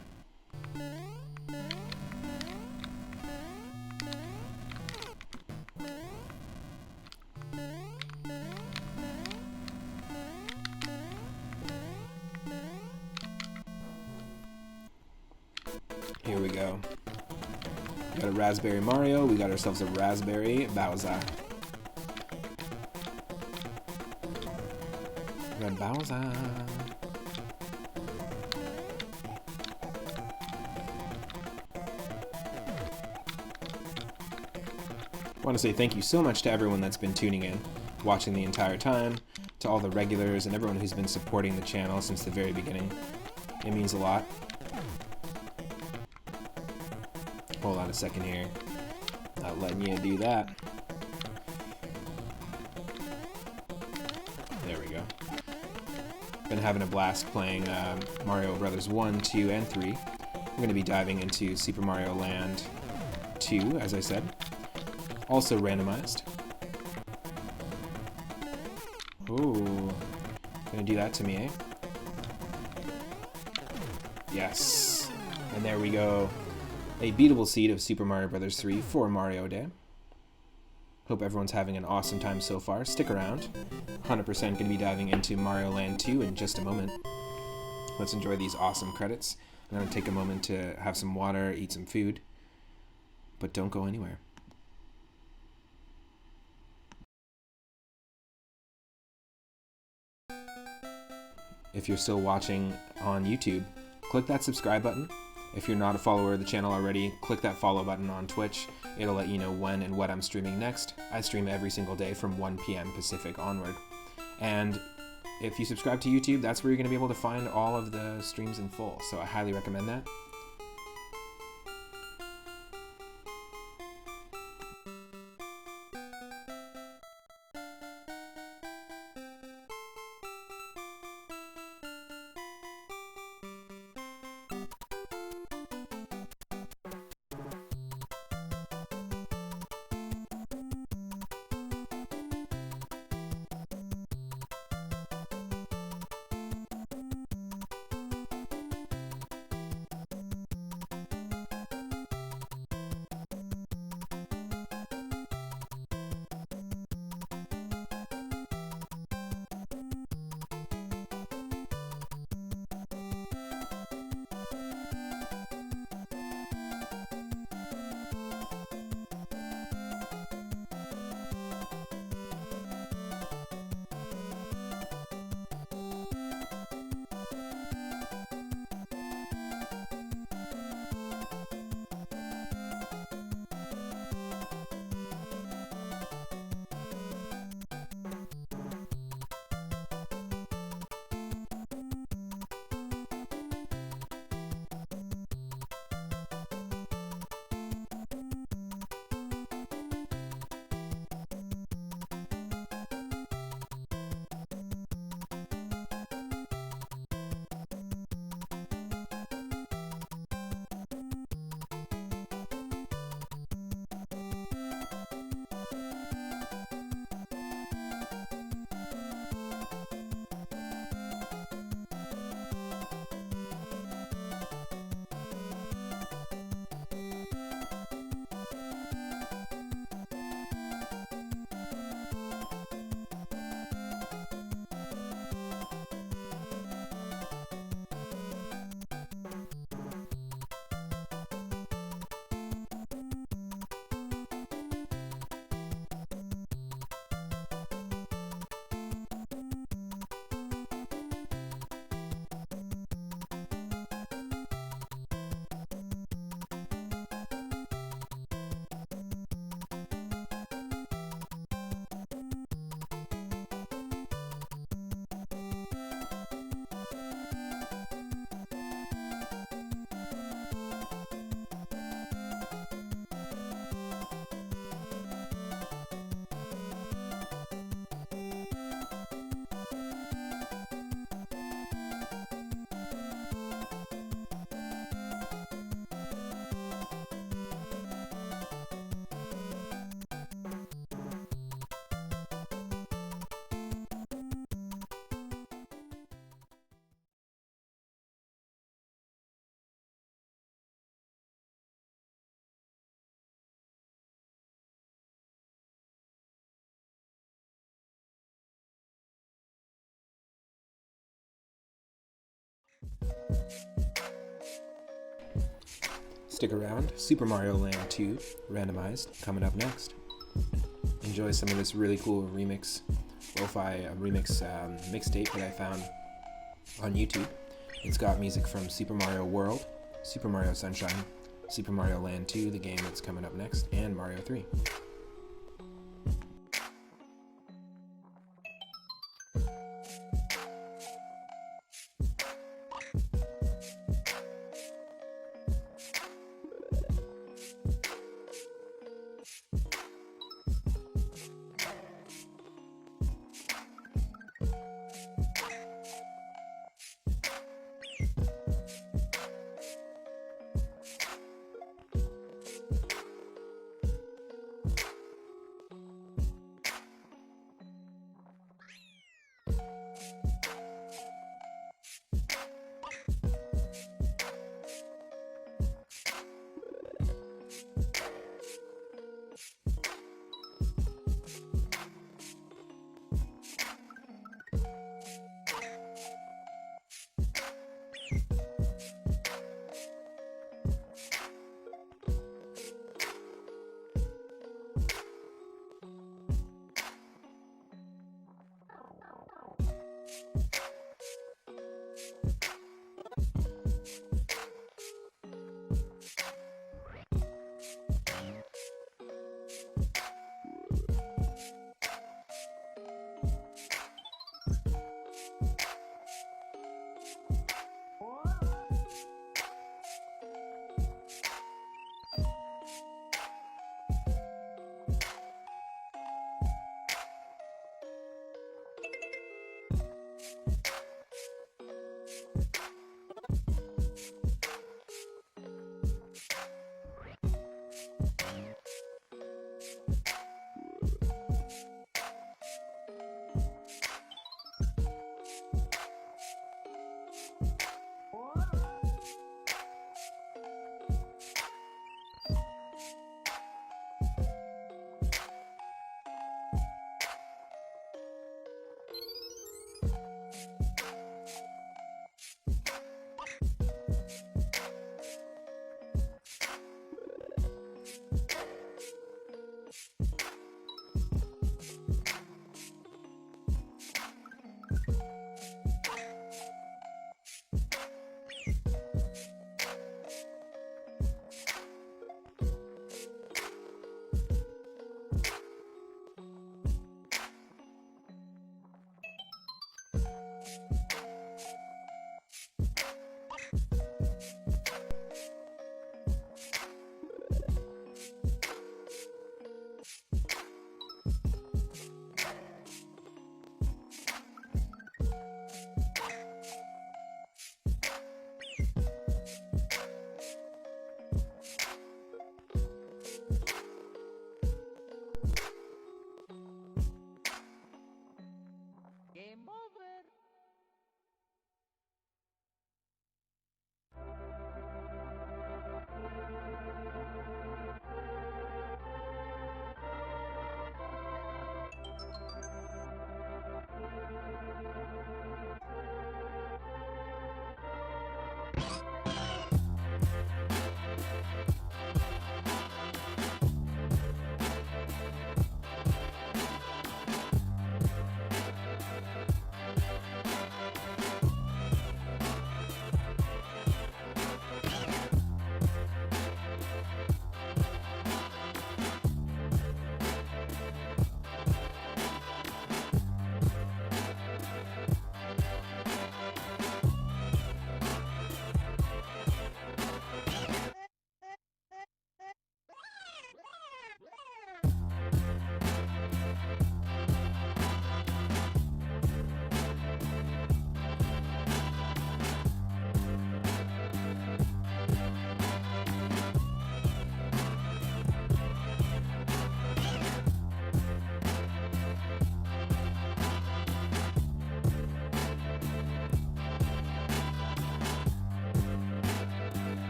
Here we go. We got a Raspberry Mario, we got ourselves a Raspberry Bowser. Red Bowser. I want to say thank you so much to everyone that's been tuning in, watching the entire time, to all the regulars and everyone who's been supporting the channel since the very beginning. It means a lot. Hold on a second here. Not letting you do that. There we go. Been having a blast playing Mario Bros. 1, 2, and 3. We're going to be diving into Super Mario Land 2, as I said. Also randomized. Ooh. Gonna do that to me, eh? Yes. And there we go. A beatable seed of Super Mario Bros. 3 for Mario Day. Hope everyone's having an awesome time so far. Stick around. 100% going to be diving into Mario Land 2 in just a moment. Let's enjoy these awesome credits. I'm going to take a moment to have some water, eat some food. But don't go anywhere. If you're still watching on YouTube, click that subscribe button. If you're not a follower of the channel already, click that follow button on Twitch. It'll let you know when and what I'm streaming next. I stream every single day from 1 p.m. Pacific onward. And if you subscribe to YouTube, that's where you're going to be able to find all of the streams in full. So I highly recommend that. Stick around, Super Mario Land 2 Randomized coming up next. Enjoy some of this really cool remix, lo-fi remix mixtape that I found on YouTube. It's got music from Super Mario World, Super Mario Sunshine, Super Mario Land 2, the game that's coming up next, and Mario 3.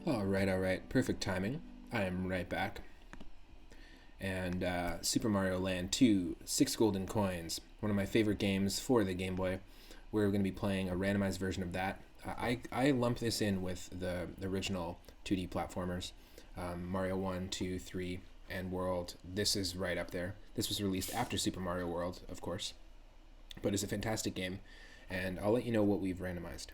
All right. Perfect timing. I am right back. And Super Mario Land 2, 6 golden coins. One of my favorite games for the Game Boy. We're going to be playing a randomized version of that. I lump this in with the original 2D platformers, Mario 1, 2, 3, and World. This is right up there. This was released after Super Mario World, of course. But it's a fantastic game, and I'll let you know what we've randomized.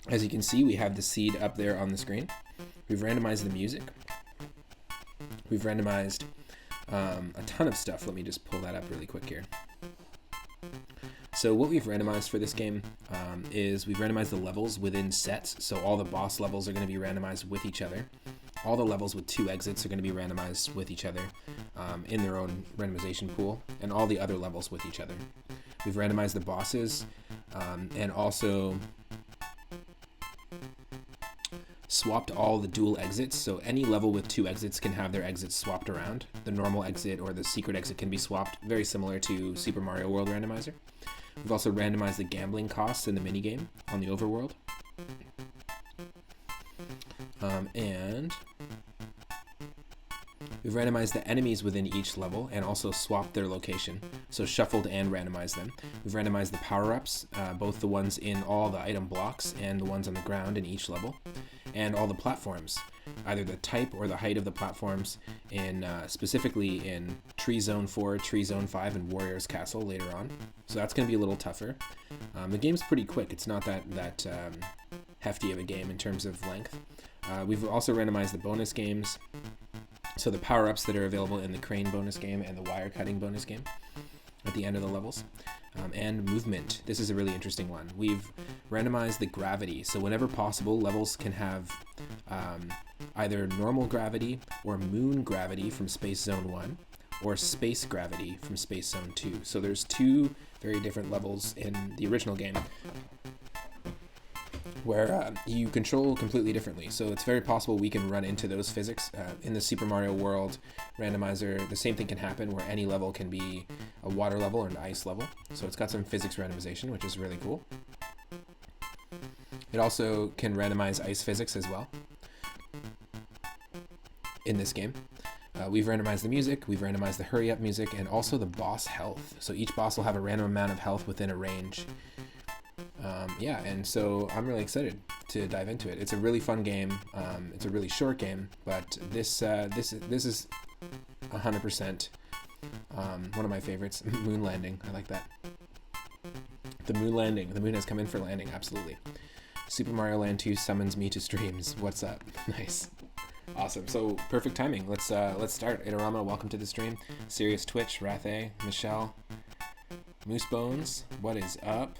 As you can see, we have the seed up there on the screen. We've randomized the music. We've randomized a ton of stuff. Let me just pull that up really quick here. So what we've randomized for this game is we've randomized the levels within sets. So all the boss levels are going to be randomized with each other. All the levels with 2 exits are going to be randomized with each other in their own randomization pool, and all the other levels with each other. We've randomized the bosses and also swapped all the dual exits, so any level with 2 exits can have their exits swapped around. The normal exit or the secret exit can be swapped, very similar to Super Mario World Randomizer. We've also randomized the gambling costs in the minigame on the overworld. And we've randomized the enemies within each level and also swapped their location, so shuffled and randomized them. We've randomized the power-ups, both the ones in all the item blocks and the ones on the ground in each level, and all the platforms, either the type or the height of the platforms, in specifically in Tree Zone 4, Tree Zone 5, and Warrior's Castle later on. So that's going to be a little tougher. The game's pretty quick. It's not that hefty of a game in terms of length. We've also randomized the bonus games, so the power-ups that are available in the crane bonus game and the wire cutting bonus game at the end of the levels. And movement. This is a really interesting one. We've randomized the gravity, so whenever possible, levels can have either normal gravity or moon gravity from Space Zone 1, or space gravity from Space Zone 2. So there's 2 very different levels in the original game where you control completely differently. So it's very possible we can run into those physics. In the Super Mario World Randomizer, the same thing can happen where any level can be a water level or an ice level. So it's got some physics randomization, which is really cool. It also can randomize ice physics as well in this game. We've randomized the music, we've randomized the hurry up music, and also the boss health. So each boss will have a random amount of health within a range. Yeah, and so I'm really excited to dive into it. It's a really fun game. It's a really short game, but this is 100% one of my favorites. Moon landing, I like that. The moon landing. The moon has come in for landing, absolutely. Super Mario Land 2 summons me to streams. What's up? Nice. Awesome. So perfect timing. Let's start. Itarama, welcome to the stream. Serious Twitch, Rathe, Michelle, Moosebones, what is up?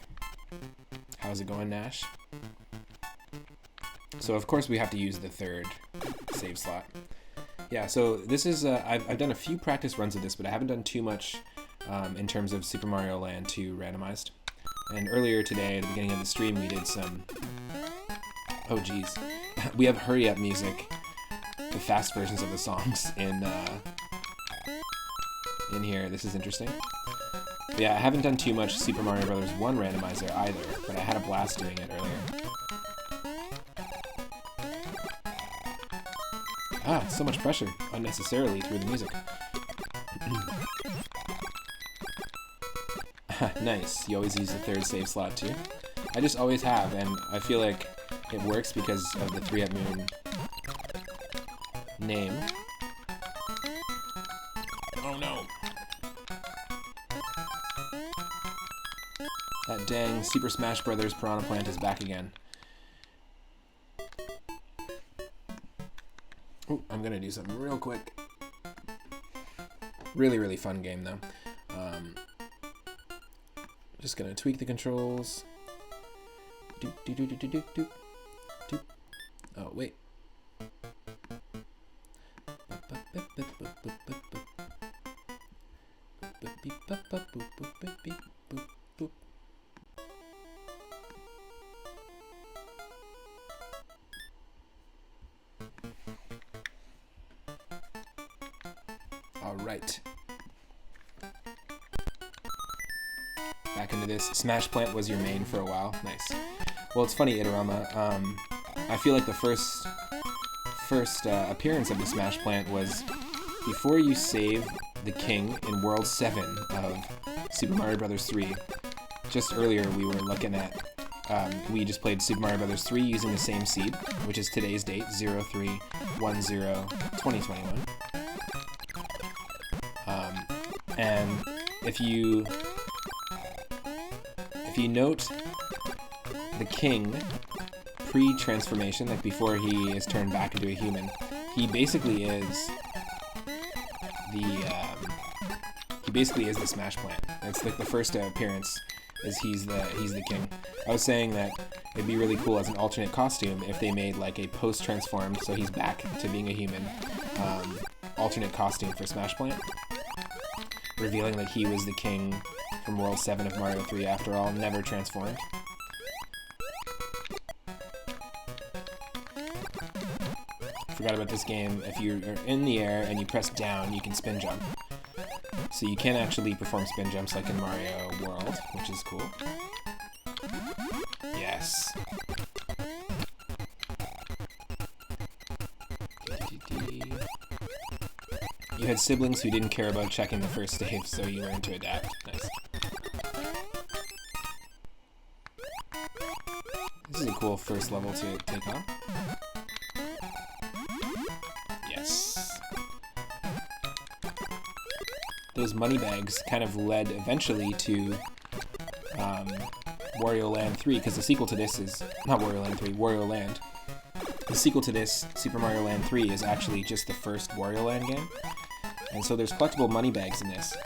How's it going, Nash? So of course we have to use the 3rd save slot. Yeah, so this is, I've done a few practice runs of this, but I haven't done too much in terms of Super Mario Land 2 randomized. And earlier today, at the beginning of the stream, we did some, oh geez, we have hurry up music, the fast versions of the songs in here. This is interesting. But yeah, I haven't done too much Super Mario Bros. 1 randomizer either, but I had a blast doing it earlier. Ah, so much pressure unnecessarily through the music. Nice, you always use the 3rd save slot too. I just always have, and I feel like it works because of the 3 Up Moon name. Oh no! That dang Super Smash Bros. Piranha Plant is back again. Oh, I'm gonna do something real quick. Really, really fun game though. Just gonna tweak the controls. Doop, doop, doop, doop, doop, doop, doop. Oh, wait. All right. back into this. Smash Plant was your main for a while. Nice. Well, it's funny, Itorama. I feel like the first appearance of the Smash Plant was before you save the king in World 7 of Super Mario Bros. 3. Just earlier we were looking at, we just played Super Mario Bros. 3 using the same seed, which is today's date, 03/10/2021. And if you note the king pre-transformation, like before he is turned back into a human, he basically is the Smash Plant. It's like the first appearance is he's the king. I was saying that it'd be really cool as an alternate costume if they made like a post-transformed, so he's back to being a human, alternate costume for Smash Plant, revealing that he was the king from World 7 of Mario 3 after all, never transformed. Forgot about this game. If you're in the air and you press down, you can spin jump. So you can actually perform spin jumps like in Mario World, which is cool. Yes. You had siblings who didn't care about checking the first save, so you learned to adapt. Nice. This is a cool first level to take on. Yes. Those money bags kind of led eventually to Wario Land 3, because the sequel to this is not Wario Land 3, Wario Land. The sequel to this, Super Mario Land 3, is actually just the first Wario Land game. And so there's collectible money bags in this.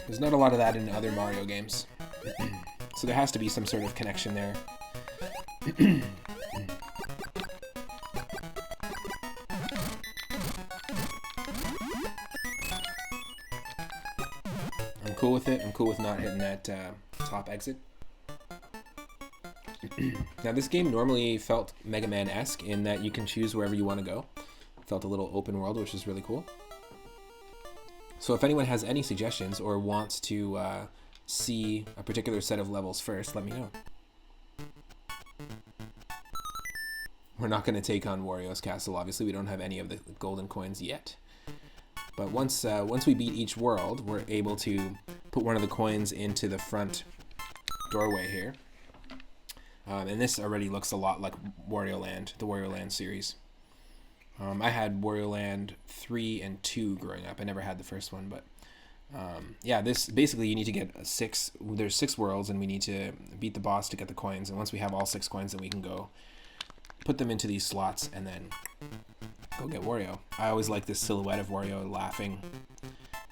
There's not a lot of that in other Mario games. So there has to be some sort of connection there. I'm cool with it. I'm cool with not hitting that top exit. Now this game normally felt Mega Man-esque in that you can choose wherever you want to go. It felt a little open world, which is really cool. So if anyone has any suggestions or wants to see a particular set of levels first, let me know. We're not going to take on Wario's castle, obviously. We don't have any of the golden coins yet. But once we beat each world, we're able to put one of the coins into the front doorway here. And this already looks a lot like Wario Land, the Wario Land series. I had Wario Land 3 and 2 growing up. I never had the first one, but yeah, this basically you need to get there's 6 worlds, and we need to beat the boss to get the coins. And once we have all 6 coins, then we can go put them into these slots and then go get Wario. I always like this silhouette of Wario laughing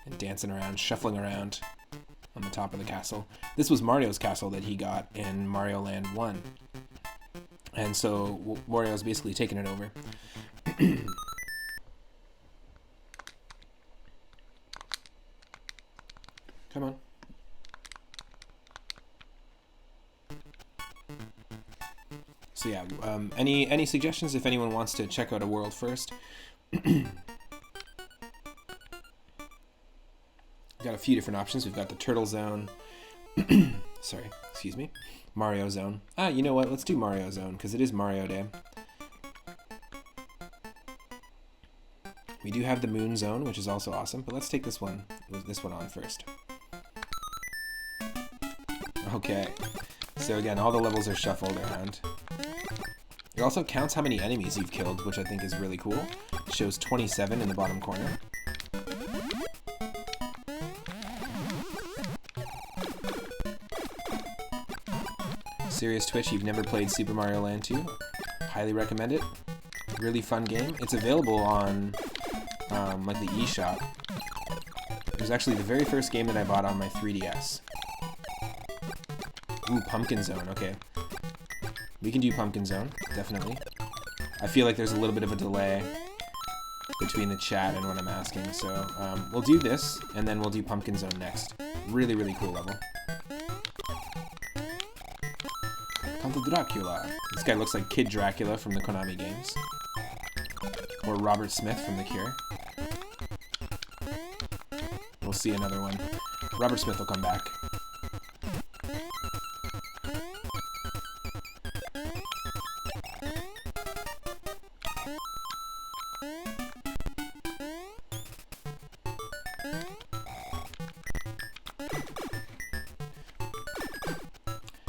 and dancing around, shuffling around on the top of the castle. This was Mario's castle that he got in Mario Land 1. And so Wario's basically taken it over. Come on. So yeah, any suggestions if anyone wants to check out a world first? Got a few different options. We've got the Turtle Zone. Sorry, excuse me. Mario Zone. You know what? Let's do Mario Zone because it is Mario Day. We do have the Moon Zone, which is also awesome, but let's take this one on first. Okay. So again, all the levels are shuffled around. It also counts how many enemies you've killed, which I think is really cool. It shows 27 in the bottom corner. Serious Twitch, you've never played Super Mario Land 2? Highly recommend it. Really fun game. It's available on like the eShop. It was actually the very first game that I bought on my 3DS. Ooh, Pumpkin Zone, okay. We can do Pumpkin Zone, definitely. I feel like there's a little bit of a delay between the chat and what I'm asking, so we'll do this, and then we'll do Pumpkin Zone next. Really, really cool level. Count Dracula. This guy looks like Kid Dracula from the Konami games. Or Robert Smith from The Cure. We'll see another one. Robert Smith will come back.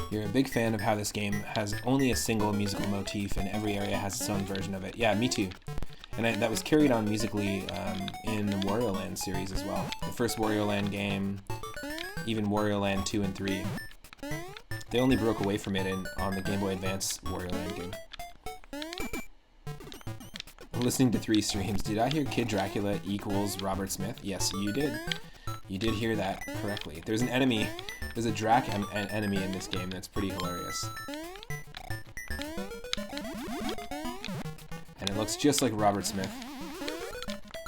You're a big fan of how this game has only a single musical motif and every area has its own version of it. Yeah, me too. And that was carried on musically in the Wario Land series as well. The first Wario Land game, even Wario Land 2 and 3. They only broke away from it on the Game Boy Advance Wario Land game. Listening to 3 streams, did I hear Kid Dracula equals Robert Smith? Yes, you did. You did hear that correctly. There's an enemy. There's a Drac enemy in this game that's pretty hilarious. And it looks just like Robert Smith.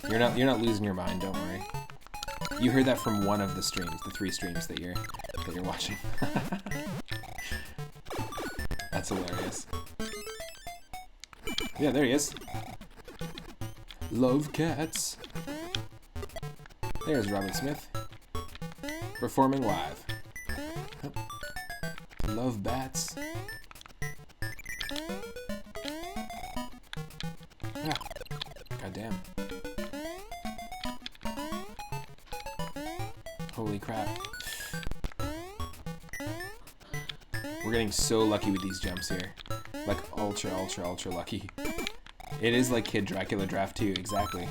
You're not losing your mind, don't worry. You heard that from one of the streams, the 3 streams that you're watching. That's hilarious. Yeah, there he is. Love cats. There's Robert Smith. Performing live. Love bats. Ah, goddamn. Holy crap. We're getting so lucky with these jumps here. Like ultra lucky. It is like Kid Dracula Draft 2, exactly.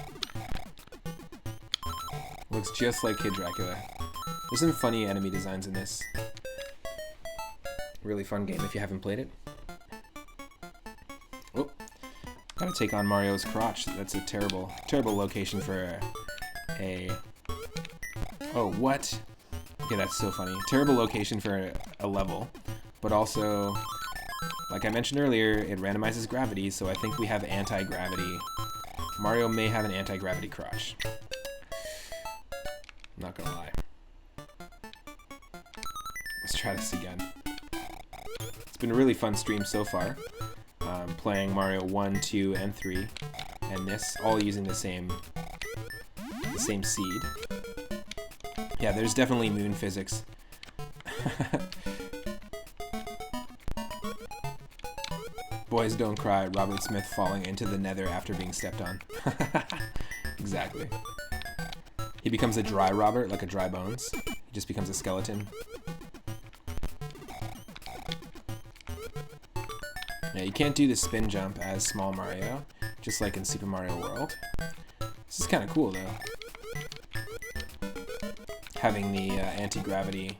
Looks just like Kid Dracula. There's some funny enemy designs in this. Really fun game if you haven't played it. Oh, gotta take on Mario's crotch. That's a terrible location for a... Oh, what? Okay, that's so funny. Terrible location for a level, but also, like I mentioned earlier, it randomizes gravity, so I think we have anti-gravity. Mario may have an anti-gravity crotch. I'm not gonna lie. Let's try this again. It's been a really fun stream so far. Playing Mario 1, 2, and 3, and this, all using the same seed. Yeah, there's definitely moon physics. Boys don't cry, Robert Smith falling into the nether after being stepped on. Exactly. He becomes a dry Robert, like a dry bones. He just becomes a skeleton. Yeah, you can't do the spin jump as Small Mario, just like in Super Mario World. This is kind of cool, though. Having the anti-gravity.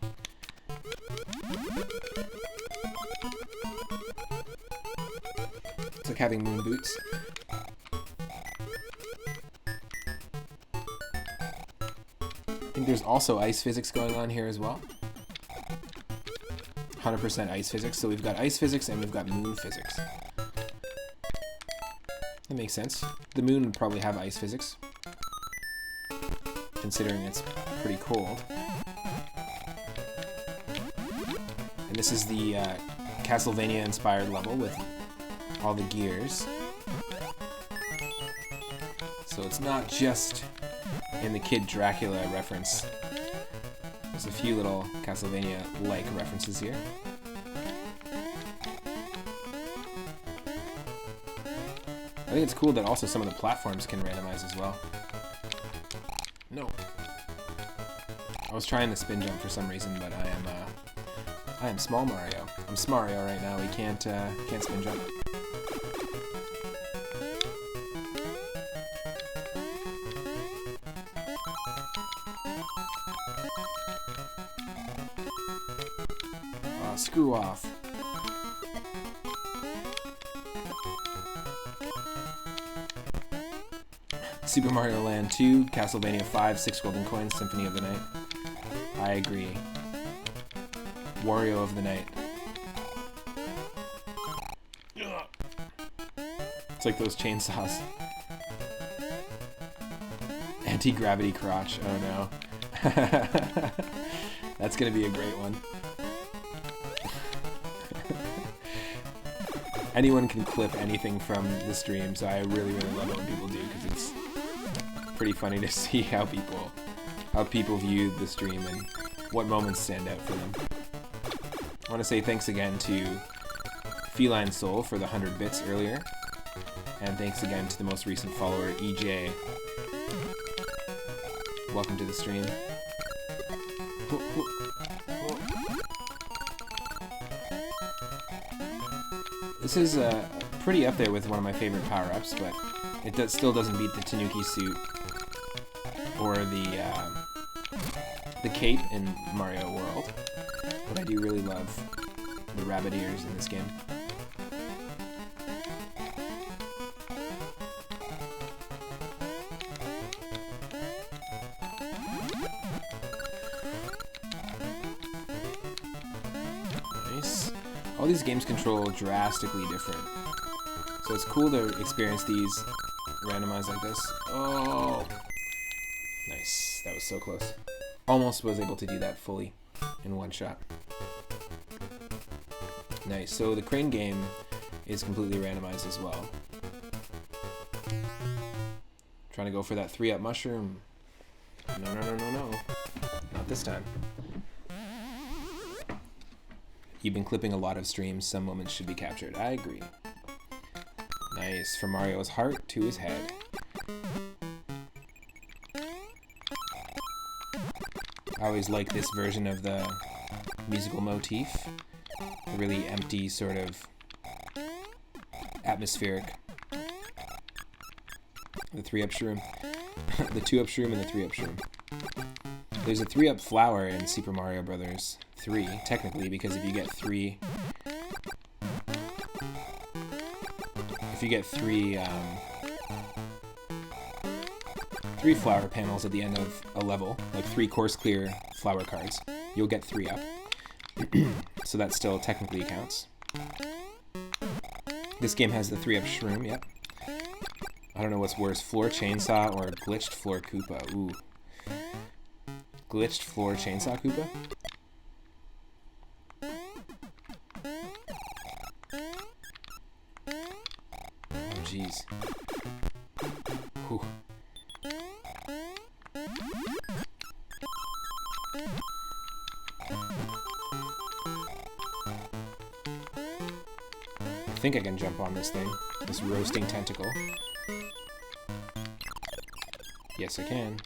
It's like having moon boots. I think there's also ice physics going on here as well. 100% ice physics. So we've got ice physics and we've got moon physics. That makes sense. The moon would probably have ice physics, considering it's pretty cold. And this is the Castlevania-inspired level with all the gears. So it's not just in the Kid Dracula reference. There's a few little Castlevania-like references here. I think it's cool that also some of the platforms can randomize as well. No. I was trying the spin jump for some reason, but I am Small Mario. I'm Smario right now. We can't spin jump. Oh, screw off. Super Mario Land 2, Castlevania 5, 6 Golden Coins, Symphony of the Night. I agree. Wario of the Night. It's like those chainsaws. Anti-gravity crotch. Oh no. That's gonna be a great one. Anyone can clip anything from the stream, so I really love it when people do, because it's pretty funny to see how people how people viewed the stream and what moments stand out for them. I want to say thanks again to Feline Soul for the 100 bits earlier, and thanks again to the most recent follower, EJ. Welcome to the stream. This is pretty up there with one of my favorite power-ups, but it still doesn't beat the Tanuki suit or the cape in Mario World. But I do really love the rabbit ears in this game. Nice. All these games control drastically different. So it's cool to experience these randomized like this. Oh! Nice. That was so close. Almost was able to do that fully in one shot. Nice. So the crane game is completely randomized as well. Trying to go for that 3-up mushroom. No, no, no, no, no. Not this time. You've been clipping a lot of streams. Some moments should be captured. I agree. Nice. From Mario's heart to his head. I always like this version of the musical motif. A really empty, sort of atmospheric. The 3-up shroom. The 2-up shroom and the 3-up shroom. There's a 3-up flower in Super Mario Bros. 3, technically, because if you get three flower panels at the end of a level, like 3 course clear flower cards, you'll get 3-up. So that still technically counts. This game has the 3-up shroom, yep. I don't know what's worse, floor chainsaw or glitched floor Koopa. Ooh. Glitched floor chainsaw Koopa? Oh, jeez. Whew. I think I can jump on this thing. This roasting tentacle. Yes, I can.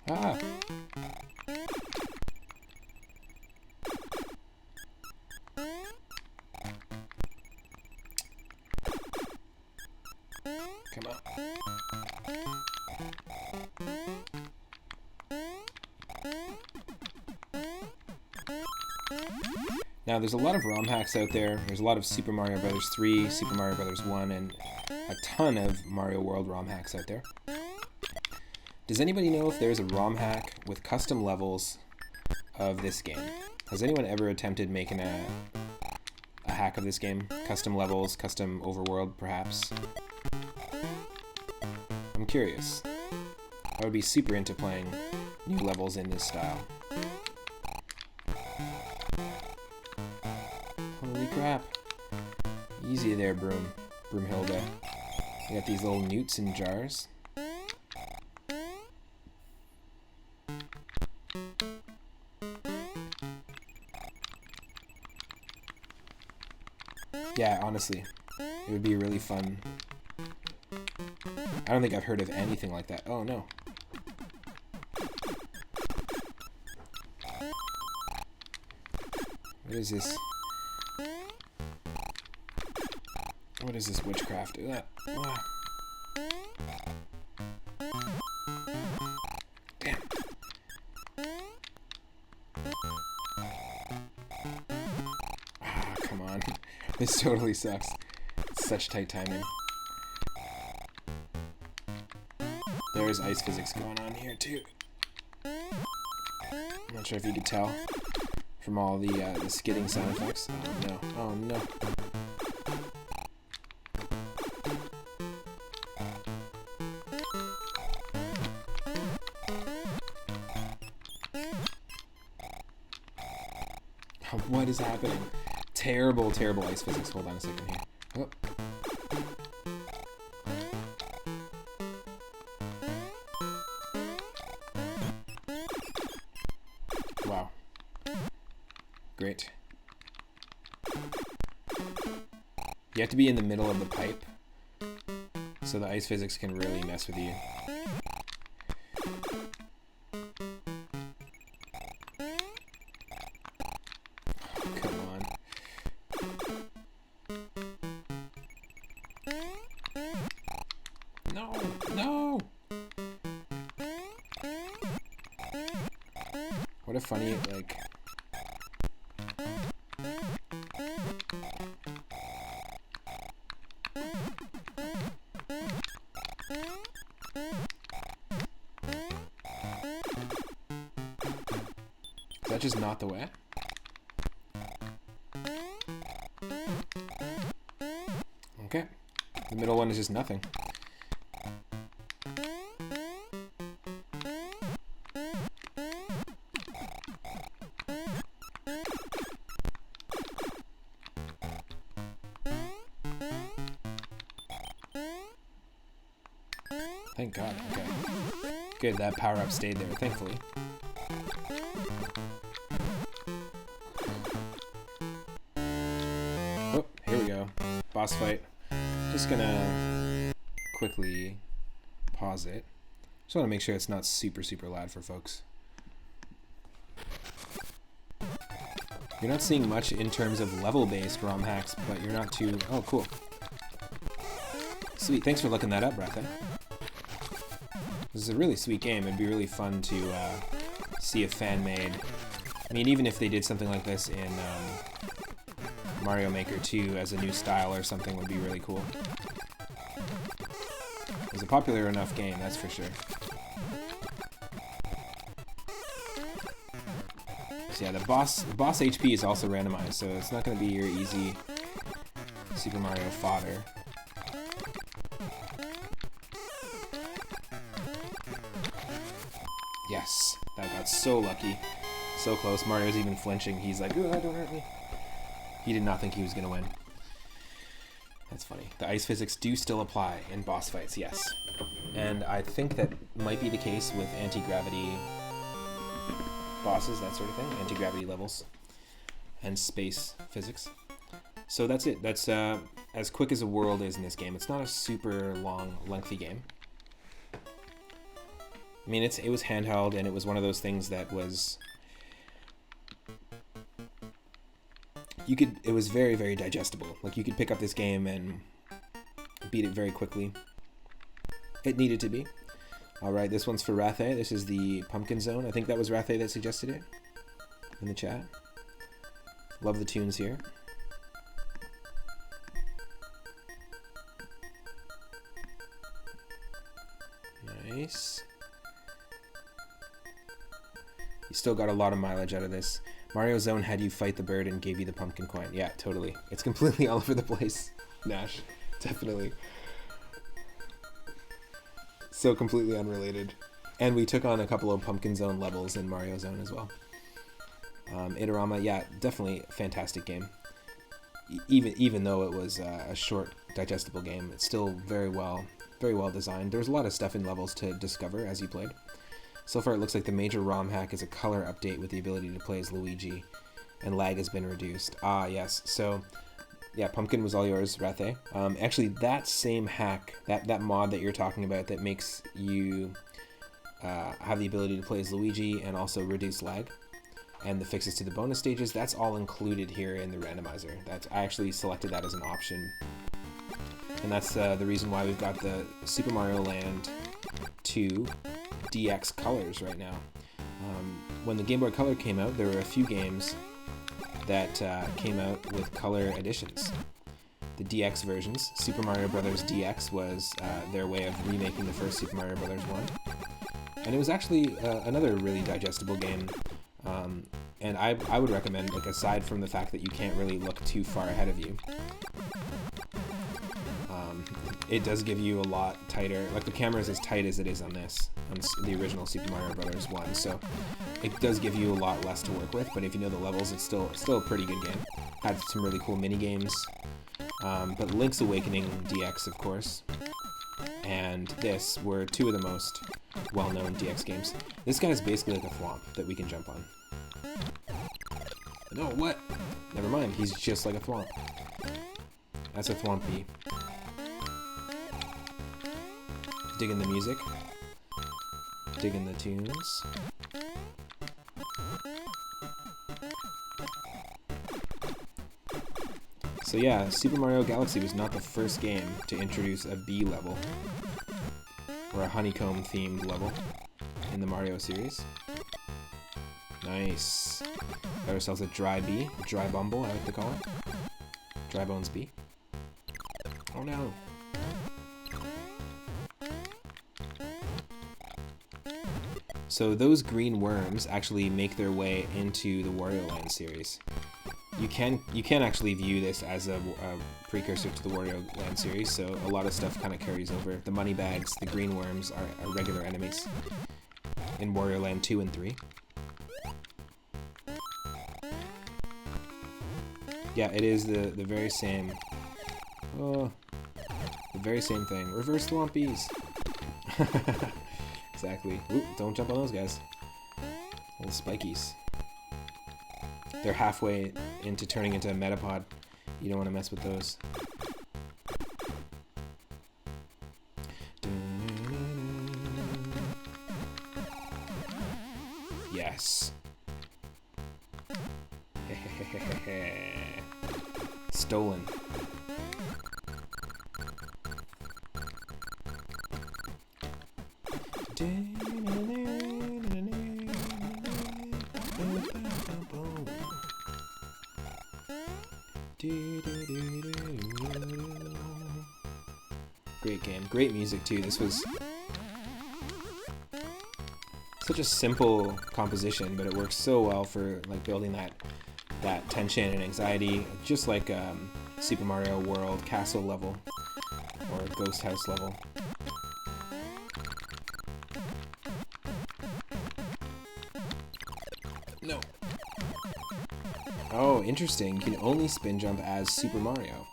Ah! Come on. Now, there's a lot of ROM hacks out there. There's a lot of Super Mario Bros. 3, Super Mario Bros. 1, and a ton of Mario World ROM hacks out there. Does anybody know if there's a ROM hack with custom levels of this game? Has anyone ever attempted making a hack of this game? Custom levels, custom overworld, perhaps? I'm curious. I would be super into playing new levels in this style. Holy crap. Easy there, Broomhilda. You got these little newts in jars. Yeah, honestly, it would be really fun. I don't think I've heard of anything like that. Oh, no. What is this? What is this witchcraft? Ah. Damn. Ah, come on. This totally sucks. It's such tight timing. There's ice physics going on here, too. I'm not sure if you could tell from all the skidding sound effects. Oh, no. Oh, no. What is happening? Terrible, terrible ice physics. Hold on a second here. Oh. Great. You have to be in the middle of the pipe, so the ice physics can really mess with you. Come on. No, no! What a funny, like... Is that just not the way? Okay. The middle one is just nothing. Thank God. Okay. Good, that power-up stayed there, thankfully. Oh, here we go. Boss fight. Just gonna quickly pause it. Just want to make sure it's not super, super loud for folks. You're not seeing much in terms of level-based ROM hacks, but you're not too... Oh, cool. Sweet. Thanks for looking that up, Ratha. This is a really sweet game. It'd be really fun to see a fan-made... I mean, even if they did something like this in Mario Maker 2 as a new style or something would be really cool. It's a popular enough game, that's for sure. So yeah, the boss HP is also randomized, so it's not going to be your easy Super Mario fodder. Yes, that got so lucky. So close. Mario's even flinching. He's like, "Ooh, don't hurt me." He did not think he was going to win. That's funny. The ice physics do still apply in boss fights, yes. And I think that might be the case with anti-gravity bosses, that sort of thing. Anti-gravity levels and space physics. So that's it. That's as quick as a world is in this game. It's not a super long, lengthy game. I mean, it was handheld, and it was one of those things that was... It was very, very digestible. Like, you could pick up this game and beat it very quickly. It needed to be. Alright, this one's for Rathe. This is the Pumpkin Zone. I think that was Rathe that suggested it in the chat. Love the tunes here. Nice. You still got a lot of mileage out of this. Mario Zone had you fight the bird and gave you the pumpkin coin. Yeah, totally. It's completely all over the place, Nash. Definitely. So completely unrelated. And we took on a couple of Pumpkin Zone levels in Mario Zone as well. Itorama, yeah, definitely a fantastic game. Even though it was a short, digestible game, it's still very well designed. There was a lot of stuff in levels to discover as you played. So far, it looks like the major ROM hack is a color update with the ability to play as Luigi, and lag has been reduced. Ah, yes. So, yeah, Pumpkin was all yours, Rathe. Actually, that same hack, that mod that you're talking about that makes you have the ability to play as Luigi and also reduce lag, and the fixes to the bonus stages, that's all included here in the randomizer. I actually selected that as an option. And that's the reason why we've got the Super Mario Land 2 DX colors right now. When the Game Boy Color came out, there were a few games that came out with color editions. The DX versions, Super Mario Bros. DX was their way of remaking the first Super Mario Bros. 1. And it was actually another really digestible game. And I would recommend, like, aside from the fact that you can't really look too far ahead of you, it does give you a lot tighter, like the camera is as tight as it is on this, on the original Super Mario Bros. 1, so it does give you a lot less to work with, but if you know the levels, it's still a pretty good game. Had some really cool mini-games, but Link's Awakening DX, of course, and this were two of the most well-known DX games. This guy is basically like a thwomp that we can jump on. No, what? Never mind, he's just like a thwomp. That's a thwompy. Digging the music. Digging the tunes. So yeah, Super Mario Galaxy was not the first game to introduce a bee level, or a honeycomb themed level, in the Mario series. Nice. Got ourselves a dry bee, a dry bumble I like to call it. Dry bones bee. Oh no. So those green worms actually make their way into the Wario Land series. You can actually view this as a precursor to the Wario Land series, so a lot of stuff kind of carries over. The money bags, the green worms are regular enemies in Wario Land 2 and 3. Yeah, it is the very same. Oh, the very same thing. Reverse Thwompies. Exactly. Ooh, don't jump on those guys. Little spikies. They're halfway into turning into a Metapod. You don't want to mess with those. Yes. Stolen. Great game, great music too. This was such a simple composition, but it works so well for like building that tension and anxiety, just like Super Mario World castle level or Ghost House level. No. Oh, interesting. You can only spin jump as Super Mario.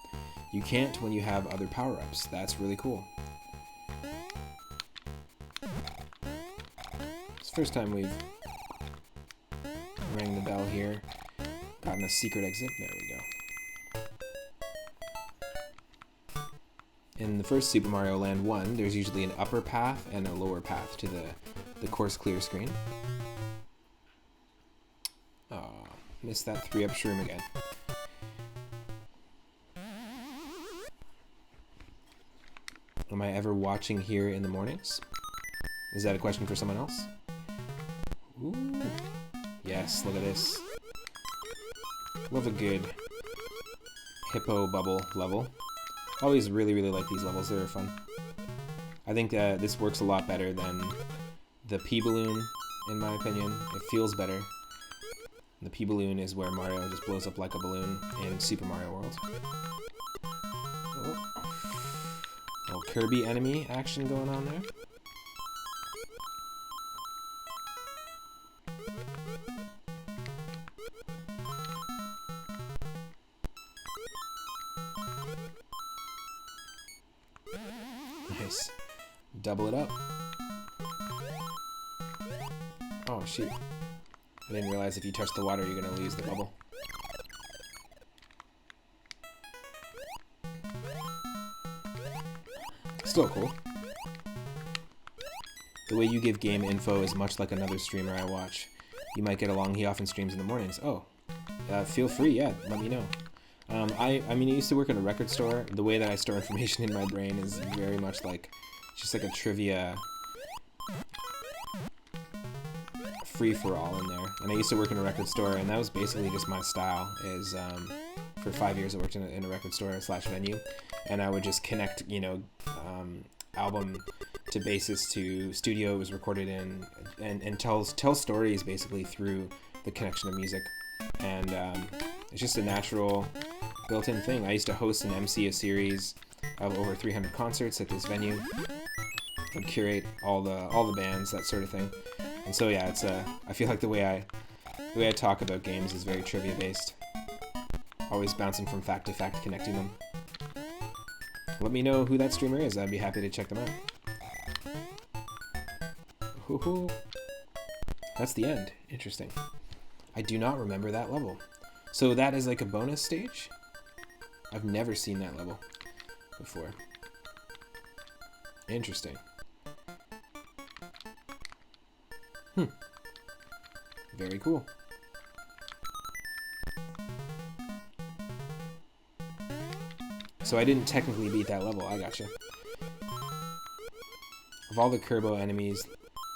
You can't when you have other power-ups. That's really cool. It's the first time we've rang the bell here. Gotten a secret exit. There we go. In the first Super Mario Land 1, there's usually an upper path and a lower path to the course clear screen. Oh, missed that 3-up shroom again. Am I ever watching here in the mornings? Is that a question for someone else? Ooh. Yes, look at this. Love a good hippo bubble level. Always really like these levels, they're fun. I think this works a lot better than the P-Balloon, in my opinion. It feels better. The P-Balloon is where Mario just blows up like a balloon in Super Mario World. Oh. Little Kirby enemy action going on there. Nice. Double it up. Oh shoot. I didn't realize if you touch the water you're gonna lose the bubble. Still cool. The way you give game info is much like another streamer I watch. You might get along, he often streams in the mornings. Oh, feel free, yeah, let me know. I mean, I used to work in a record store. The way that I store information in my brain is very much like, just like a trivia free-for-all in there. And I used to work in a record store, and that was basically just my style, is, for 5 years I worked in a record store / venue, and I would just connect, you know, album to basis to studio it was recorded in, and tell stories basically through the connection of music. And it's just a natural built-in thing. I used to host and MC a series of over 300 concerts at this venue. Would curate all the bands, that sort of thing. And so yeah, it's I feel like the way I talk about games is very trivia based. Always bouncing from fact to fact, connecting them. Let me know who that streamer is. I'd be happy to check them out. Hoo-hoo. That's the end. Interesting. I do not remember that level. So that is like a bonus stage? I've never seen that level before. Interesting. Very cool. So I didn't technically beat that level. I gotcha. Of all the Kerbo enemies,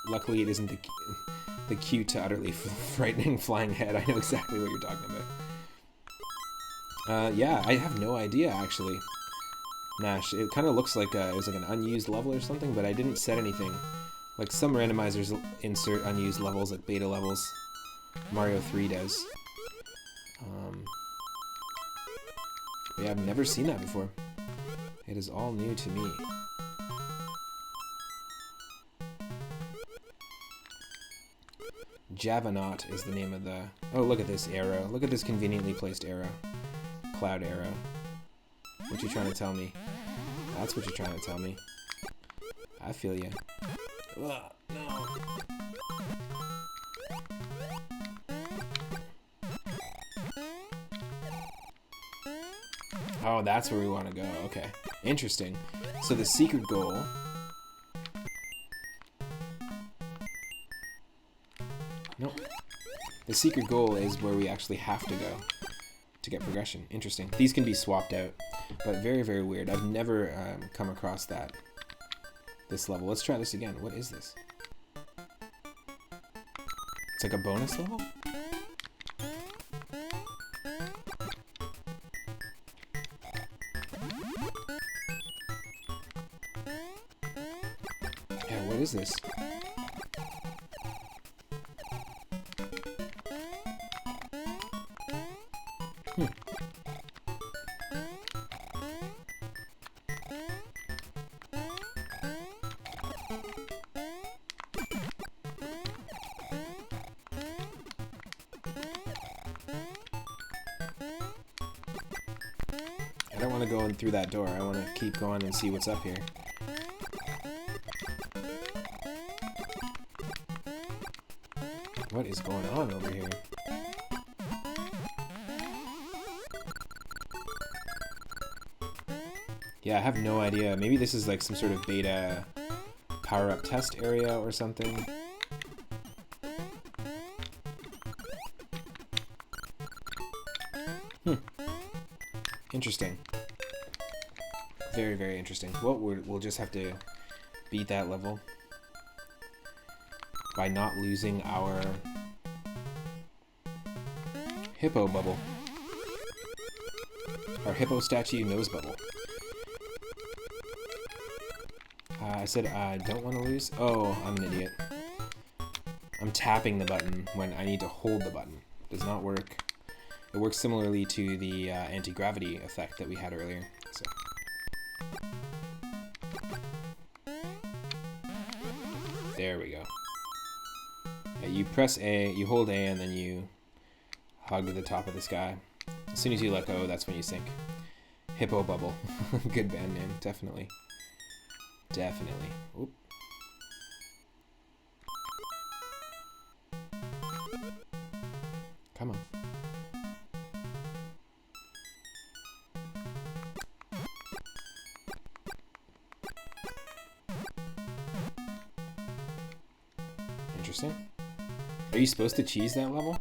luckily it isn't the cute to utterly frightening flying head. I know exactly what you're talking about. Yeah, I have no idea actually. Nash, it kind of looks like it was like an unused level or something, but I didn't set anything. Like some randomizers insert unused levels, like beta levels. Mario 3 does. Yeah, I've never seen that before. It is all new to me. Javanaut is the name of the... Oh, look at this arrow. Look at this conveniently placed arrow. Cloud arrow. What you trying to tell me? That's what you're trying to tell me. I feel ya. Ugh, no. Oh, that's where we want to go. Okay. Interesting. So the secret goal... Nope. The secret goal is where we actually have to go to get progression. Interesting. These can be swapped out, but very, very weird. I've never come across this level. Let's try this again. What is this? It's like a bonus level? Yeah, what is this? I don't want to go in through that door. I want to keep going and see what's up here. What is going on over here? Yeah, I have no idea. Maybe this is like some sort of beta power-up test area or something. Interesting. Very, very interesting. Well, we'll just have to beat that level by not losing our hippo bubble. Our hippo statue nose bubble. I said I don't want to lose. Oh, I'm an idiot. I'm tapping the button when I need to hold the button. Does not work. It works similarly to the anti-gravity effect that we had earlier. So. There we go. Yeah, you press A, you hold A, and then you hug the top of the sky. As soon as you let go, that's when you sink. Hippo Bubble. Good band name, definitely. Definitely. Oop. Come on. Interesting. Are you supposed to cheese that level?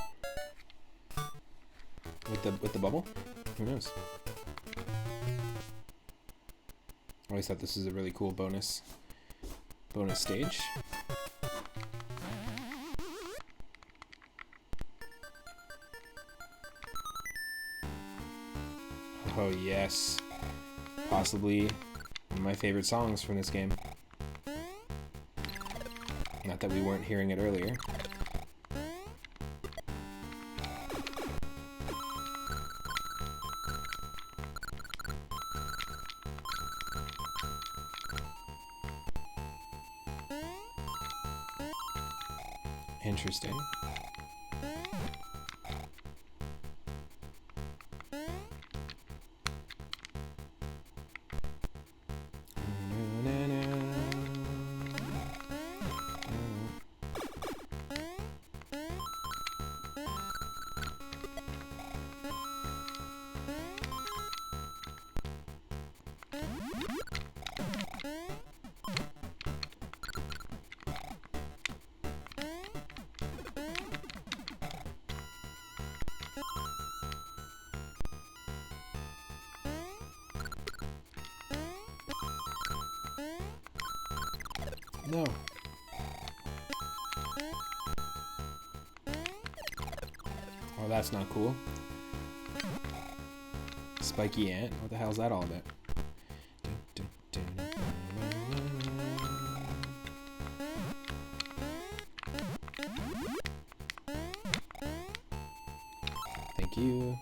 With the bubble? Who knows? I always thought this was a really cool bonus stage. Oh yes. Possibly one of my favorite songs from this game. Not that we weren't hearing it earlier. Interesting. No. Oh, that's not cool. Spiky ant? What the hell is that all about? Thank you.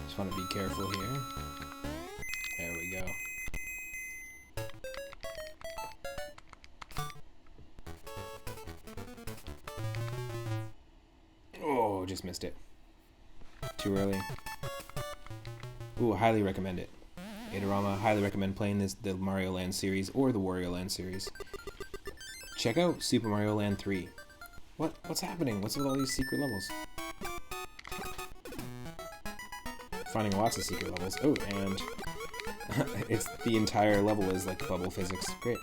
Just want to be careful here. There we go. Oh, just missed it. Too early. Ooh, highly recommend it. Adorama, highly recommend playing the Mario Land series or the Wario Land series. Check out Super Mario Land 3. What's happening? What's with all these secret levels? Finding lots of secret levels. Oh, and it's the entire level is like bubble physics. Great.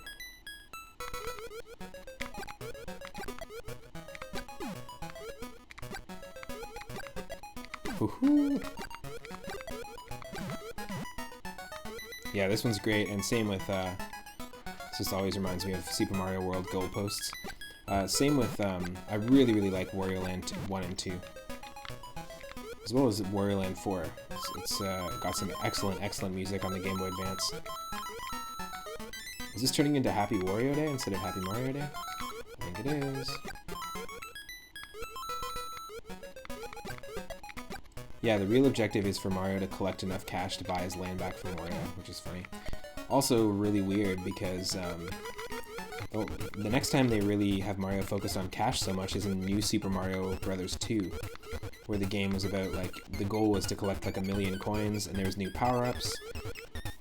Woohoo! Yeah, this one's great, and same with, this just always reminds me of Super Mario World goalposts. Same with, I really like Wario Land 1 and 2. As well as Wario Land 4. It's got some excellent music on the Game Boy Advance. Is this turning into Happy Wario Day instead of Happy Mario Day? I think it is. Yeah, the real objective is for Mario to collect enough cash to buy his land back from Wario, which is funny. Also really weird because the next time they really have Mario focus on cash so much is in New Super Mario Bros. 2, where the game was about, like, the goal was to collect like 1,000,000 coins and there was new power-ups.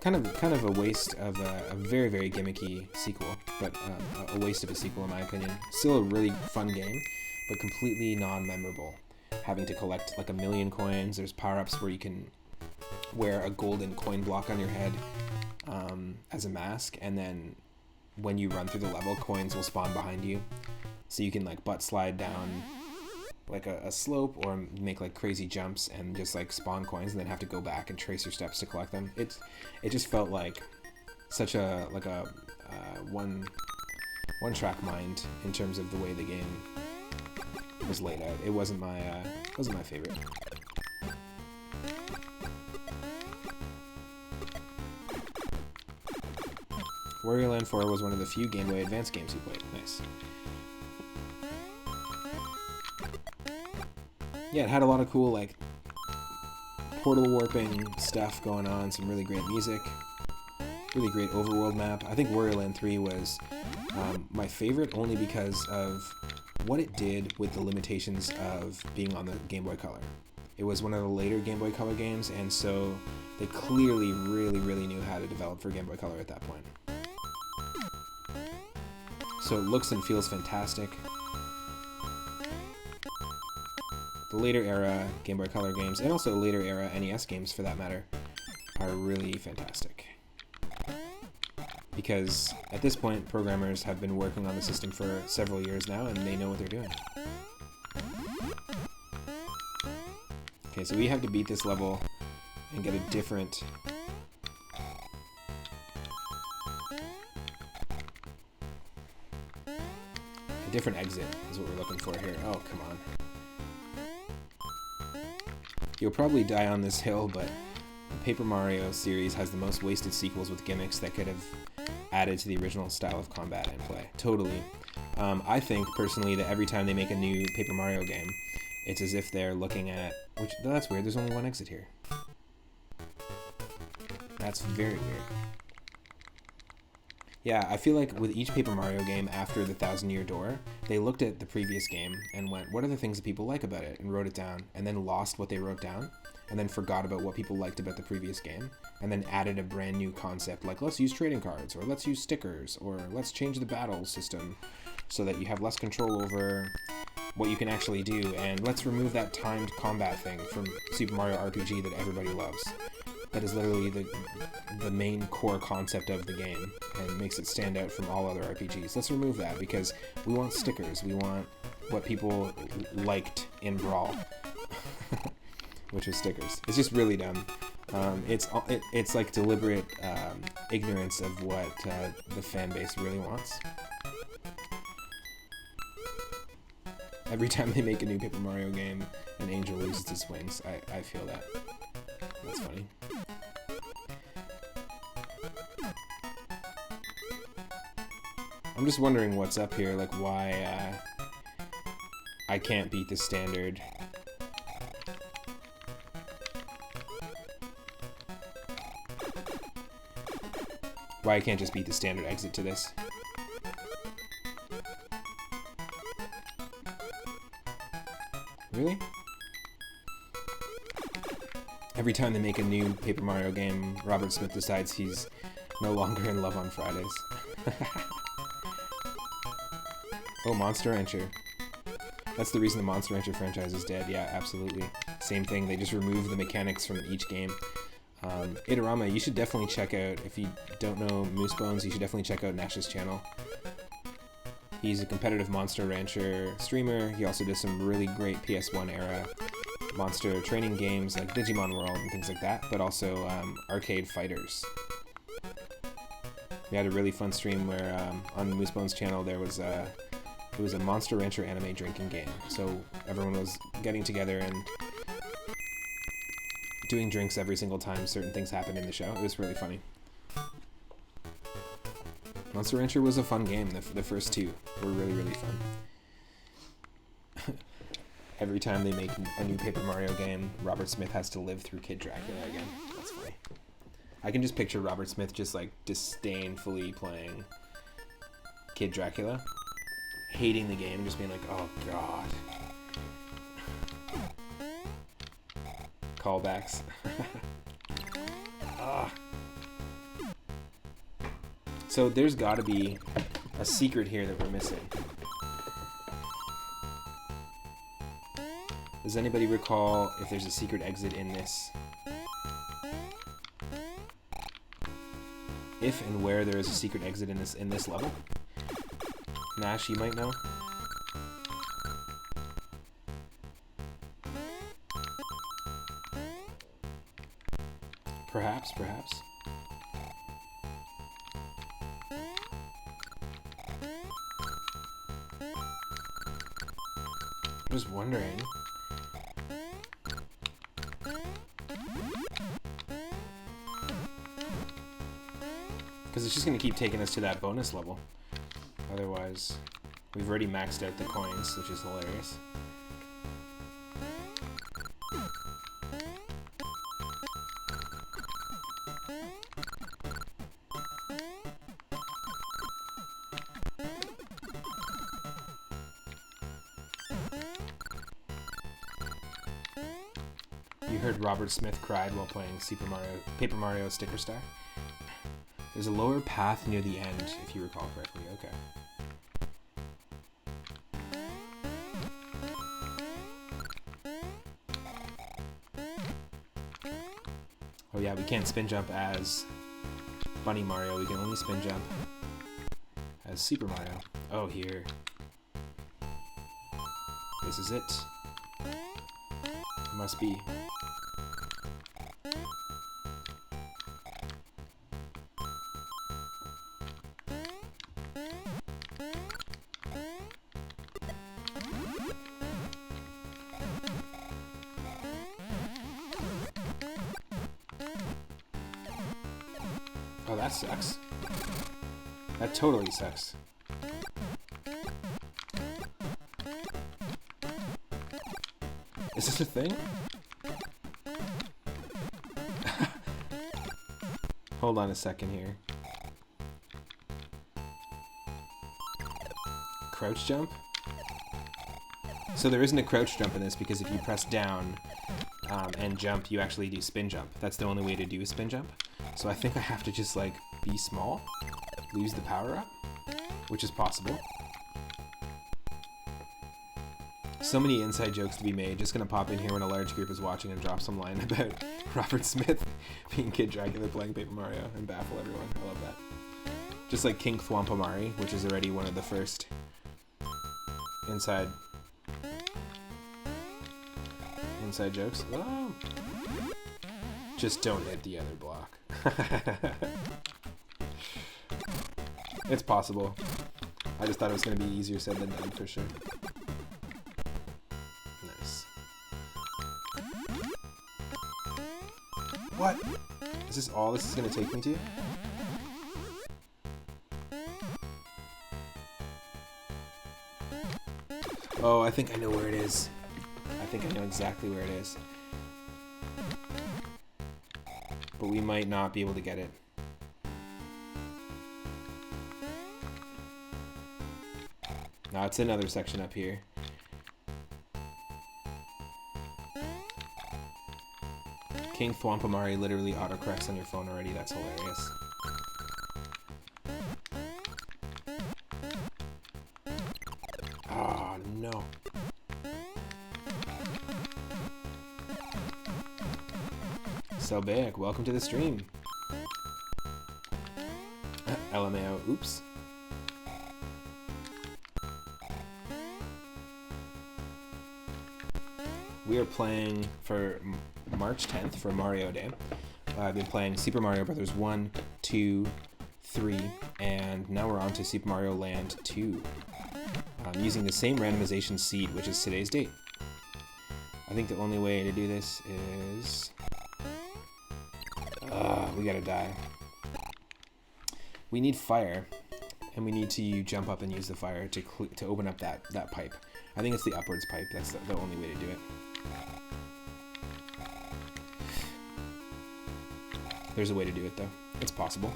Kind of a waste of a very gimmicky sequel, but a waste of a sequel in my opinion. Still a really fun game, but completely non-memorable. Having to collect like 1,000,000 coins. There's power-ups where you can wear a golden coin block on your head as a mask, and then when you run through the level, coins will spawn behind you, so you can like butt slide down like a slope or make like crazy jumps and just like spawn coins, and then have to go back and trace your steps to collect them. It just felt like such a one track mind in terms of the way the game was laid out. It wasn't my favorite. Wario Land 4 was one of the few Game Boy Advance games you played. Nice. Yeah, it had a lot of cool like portal warping stuff going on, some really great music, really great overworld map. I think Wario Land 3 was my favorite only because of what it did with the limitations of being on the Game Boy Color. It was one of the later Game Boy Color games, and so they clearly really knew how to develop for Game Boy Color at that point. So it looks and feels fantastic. The later era Game Boy Color games, and also later era NES games for that matter, are really fantastic. Because at this point, programmers have been working on the system for several years now, and they know what they're doing. Okay, so we have to beat this level and get a different... exit is what we're looking for here. Oh, come on. You'll probably die on this hill, but the Paper Mario series has the most wasted sequels with gimmicks that could have added to the original style of combat and play. Totally. I think, personally, that every time they make a new Paper Mario game, it's as if they're looking at... Which, that's weird, there's only one exit here. That's very weird. Yeah, I feel like with each Paper Mario game after the 1,000-Year Door, they looked at the previous game and went, what are the things that people like about it? And wrote it down, and then lost what they wrote down, and then forgot about what people liked about the previous game, and then added a brand new concept like, let's use trading cards, or let's use stickers, or let's change the battle system so that you have less control over what you can actually do, and let's remove that timed combat thing from Super Mario RPG that everybody loves. That is literally the main core concept of the game, and makes it stand out from all other RPGs. Let's remove that, because we want stickers. We want what people liked in Brawl, which was stickers. It's just really dumb. It's like deliberate ignorance of what the fan base really wants. Every time they make a new Paper Mario game, an angel loses its wings. I feel that. That's funny. I'm just wondering what's up here, like why I can't beat the standard. Why I can't just beat the standard exit to this. Really? Every time they make a new Paper Mario game, Robert Smith decides he's no longer in love on Fridays. Oh, Monster Rancher. That's the reason the Monster Rancher franchise is dead. Yeah, absolutely. Same thing, they just remove the mechanics from each game. Itorama, you should definitely check out, if you don't know Moose Bones, you should definitely check out Nash's channel. He's a competitive Monster Rancher streamer. He also does some really great PS1 era monster training games like Digimon World and things like that, but also arcade fighters. We had a really fun stream where on Moose Bones' channel there was it was a Monster Rancher anime drinking game. So everyone was getting together and doing drinks every single time certain things happened in the show. It was really funny. Monster Rancher was a fun game. The first two were really, really fun. Every time they make a new Paper Mario game, Robert Smith has to live through Kid Dracula again. That's funny. I can just picture Robert Smith just like disdainfully playing Kid Dracula, hating the game, just being like, oh god. Callbacks. So there's got to be a secret here that we're missing. Does anybody recall if there's a secret exit in this? If and where there is a secret exit in this level? Nash, you might know. Perhaps. I'm just wondering. Because it's just going to keep taking us to that bonus level. Otherwise, we've already maxed out the coins, which is hilarious. You heard Robert Smith cried while playing Paper Mario Sticker Star? There's a lower path near the end, if you recall correctly. Okay. Oh yeah, we can't spin jump as Bunny Mario. We can only spin jump as Super Mario. Oh, here. This is it. Must be. Oh, that sucks. That totally sucks. Is this a thing? Hold on a second here. Crouch jump? So there isn't a crouch jump in this because if you press down and jump, you actually do spin jump. That's the only way to do a spin jump. So I think I have to just like be small, lose the power up, which is possible. So many inside jokes to be made. Just gonna pop in here when a large group is watching and drop some line about Robert Smith being Kid Dracula playing Paper Mario and baffle everyone. I love that. Just like King Thwampamari, which is already one of the first inside jokes. Oh. Just don't hit the other block. It's possible. I just thought it was going to be easier said than done for sure. Nice. What? Is this all this is going to take me to? Oh, I think I know where it is. I think I know exactly where it is. But we might not be able to get it. No, it's another section up here. King Thwampamari literally autocorrects on your phone already. That's hilarious. Oh, no. Selbig, welcome to the stream. LMAO, oops. We are playing for March 10th for Mario Day. I've been playing Super Mario Bros. 1, 2, 3, and now we're on to Super Mario Land 2. I'm using the same randomization seed, which is today's date. I think the only way to do this is... we gotta die. We need fire, and we need to jump up and use the fire to open up that pipe. I think it's the upwards pipe. That's the only way to do it. There's a way to do it, though. It's possible.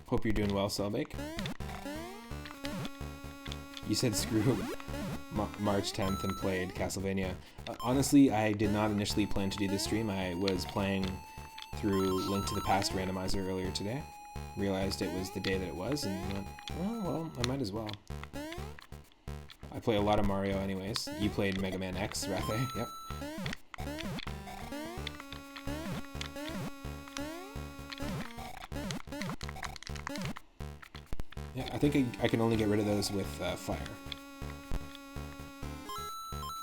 Hope you're doing well, Selbig. You said screw March 10th and played Castlevania. Honestly, I did not initially plan to do this stream. I was playing through Link to the Past Randomizer earlier today. Realized it was the day that it was, and went, oh, well, I might as well. I play a lot of Mario anyways. You played Mega Man X, Rathe? Yep. Yeah, I think I can only get rid of those with fire.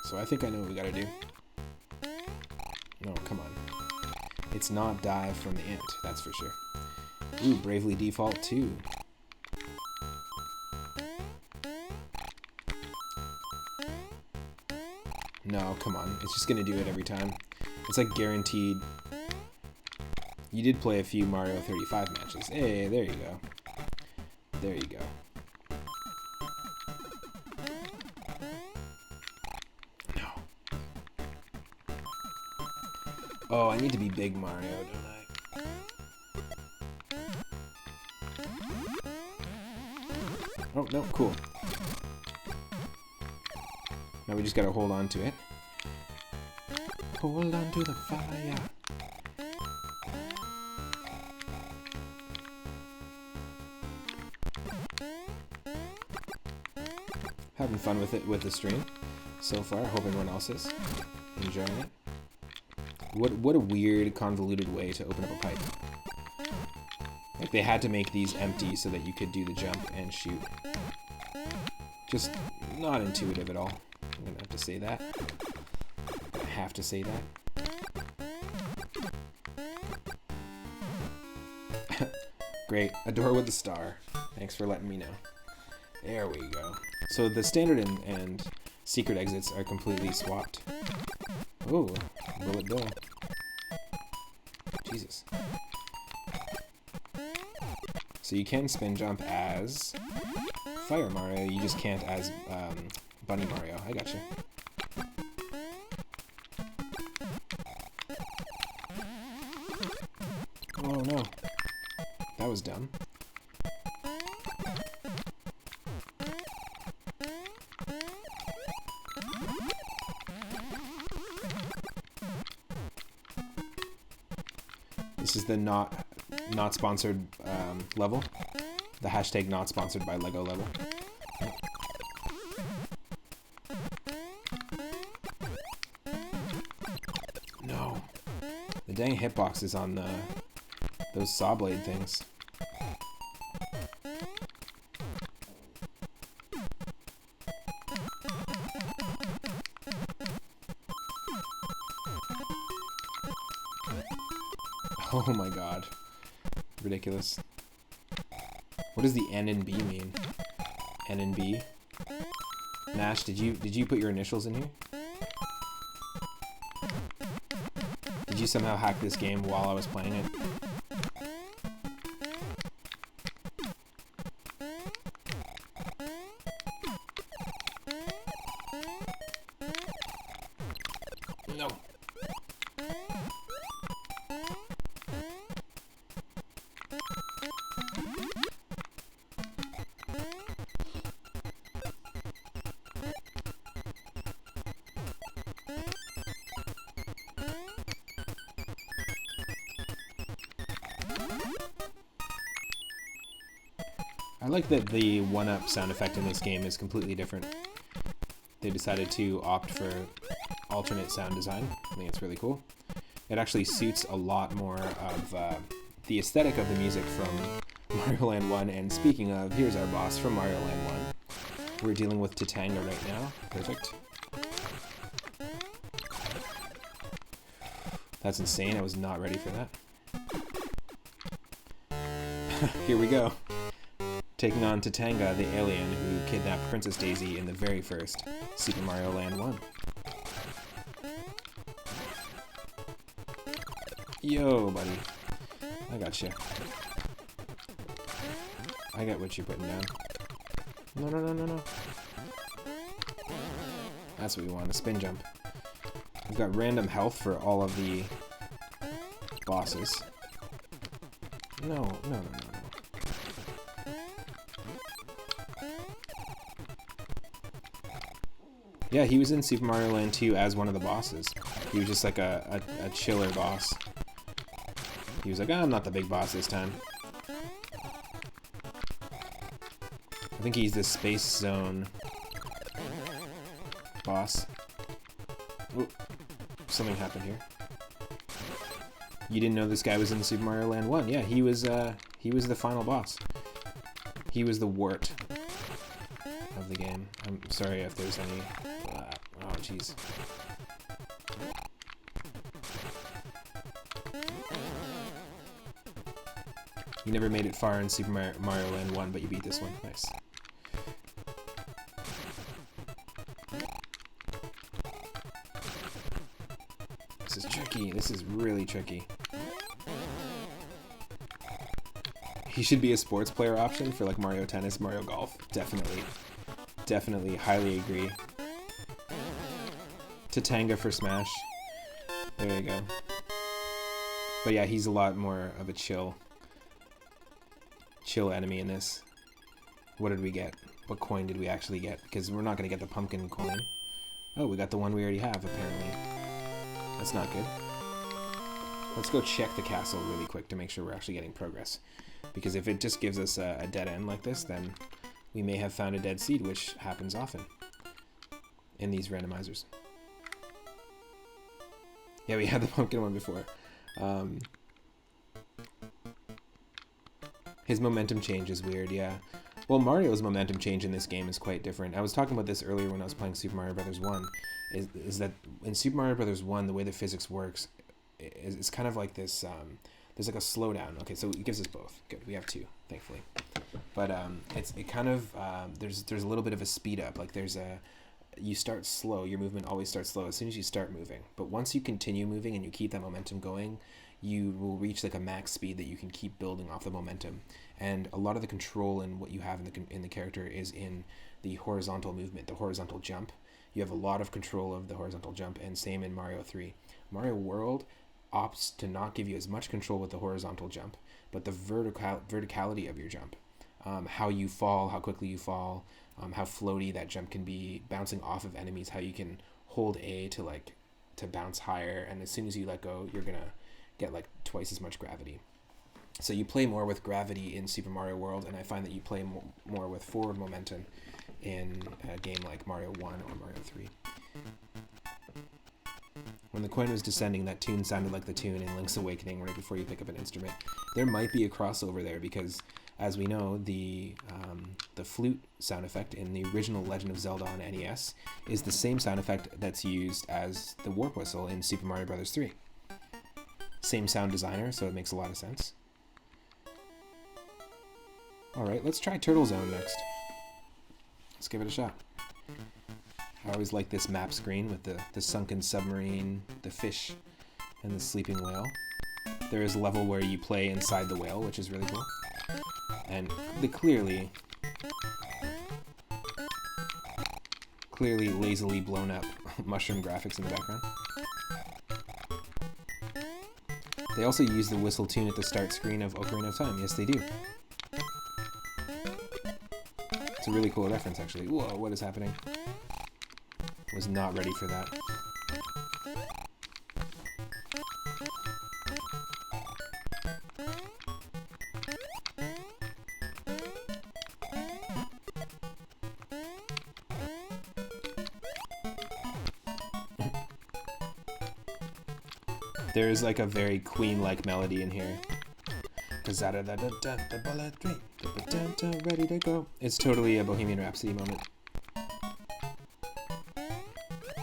So I think I know what we gotta do. No, come on. It's not dive from the ant, that's for sure. Ooh, Bravely Default 2. No, come on. It's just gonna do it every time. It's like guaranteed. You did play a few Mario 35 matches. Hey, there you go. There you go. No. Oh, I need to be Big Mario, don't I? Oh, no, cool. Now we just gotta hold on to it. Hold on to the fire. Having fun with it with the stream so far. Hope everyone else is enjoying it. What a weird, convoluted way to open up a pipe. Like, they had to make these empty so that you could do the jump and shoot. Just not intuitive at all. I'm gonna have to say that. I have to say that. Great. A door with a star. Thanks for letting me know. There we go. So the standard and secret exits are completely swapped. Oh, Bullet Bill. Jesus. So you can spin jump as Fire Mario, you just can't as Bunny Mario. I gotcha. Oh no. That was dumb. This is the not sponsored level. The hashtag not sponsored by Lego level. dang hitboxes on those saw blade things. Oh my god. Ridiculous. What does the N and B mean? N and B? Nash, did you put your initials in here? Did you somehow hack this game while I was playing it? No. I like that the 1-up sound effect in this game is completely different. They decided to opt for alternate sound design. I think it's really cool. It actually suits a lot more of the aesthetic of the music from Mario Land 1. And speaking of, here's our boss from Mario Land 1. We're dealing with Tatanga right now. Perfect. That's insane. I was not ready for that. Here we go. Taking on Tatanga, the alien who kidnapped Princess Daisy in the very first Super Mario Land 1. Yo, buddy. I got you. I got what you're putting down. No, no, no, no, no. That's what we want, a spin jump. We've got random health for all of the bosses. No, no, no, no, no. Yeah, he was in Super Mario Land 2 as one of the bosses. He was just like a chiller boss. He was like, oh, I'm not the big boss this time. I think he's the Space Zone boss. Ooh, something happened here. You didn't know this guy was in Super Mario Land 1. Yeah, he was the final boss. He was the wart of the game. I'm sorry if there's any... oh, jeez. You never made it far in Super Mario Land 1, but you beat this one. Nice. This is tricky. This is really tricky. He should be a sports player option for like Mario Tennis, Mario Golf. Definitely. Definitely. Highly agree. Tatanga for Smash. There you go. But yeah, he's a lot more of a chill enemy in this. What did we get? What coin did we actually get? Because we're not going to get the pumpkin coin. Oh, we got the one we already have, apparently. That's not good. Let's go check the castle really quick to make sure we're actually getting progress. Because if it just gives us a dead end like this, then we may have found a dead seed, which happens often in these randomizers. Yeah, we had the pumpkin one before. His momentum change is weird, yeah. Well, Mario's momentum change in this game is quite different. I was talking about this earlier when I was playing Super Mario Bros. 1, is that in Super Mario Bros. 1, the way the physics works is kind of like this, there's like a slowdown. Okay, so it gives us both. Good, we have two, thankfully. But there's a little bit of a speed up. Like you start slow, your movement always starts slow as soon as you start moving. But once you continue moving and you keep that momentum going, you will reach like a max speed that you can keep building off the momentum. And a lot of the control in what you have in the character is in the horizontal movement, the horizontal jump. You have a lot of control of the horizontal jump, and same in Mario 3. Mario World opts to not give you as much control with the horizontal jump, but the verticality of your jump. How you fall, how quickly you fall, how floaty that jump can be, bouncing off of enemies, how you can hold A to bounce higher, and as soon as you let go, you're gonna get like twice as much gravity. So you play more with gravity in Super Mario World, and I find that you play more with forward momentum in a game like Mario 1 or Mario 3. When the coin was descending, that tune sounded like the tune in Link's Awakening right before you pick up an instrument. There might be a crossover there because, as we know, the flute sound effect in the original Legend of Zelda on NES is the same sound effect that's used as the warp whistle in Super Mario Bros. 3. Same sound designer, so it makes a lot of sense. Alright, let's try Turtle Zone next. Let's give it a shot. I always like this map screen with the sunken submarine, the fish, and the sleeping whale. There is a level where you play inside the whale, which is really cool. And the clearly lazily blown up mushroom graphics in the background. They also use the whistle tune at the start screen of Ocarina of Time. Yes, they do. It's a really cool reference, actually. Whoa, what is happening? Was not ready for that. There's like a very Queen-like melody in here. Ready to go. It's totally a Bohemian Rhapsody moment.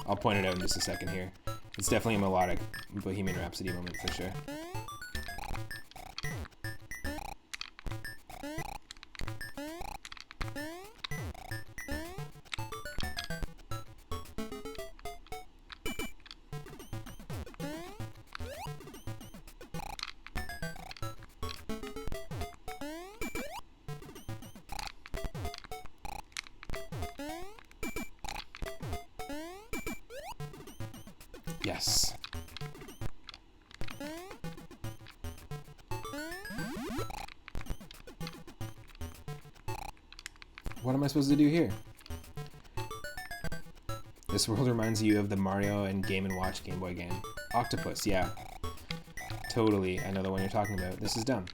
I'll point it out in just a second here. It's definitely a melodic Bohemian Rhapsody moment for sure. Yes. What am I supposed to do here? This world reminds you of the Mario and Game & Watch Game Boy game. Octopus, yeah. Totally, I know the one you're talking about. This is dumb.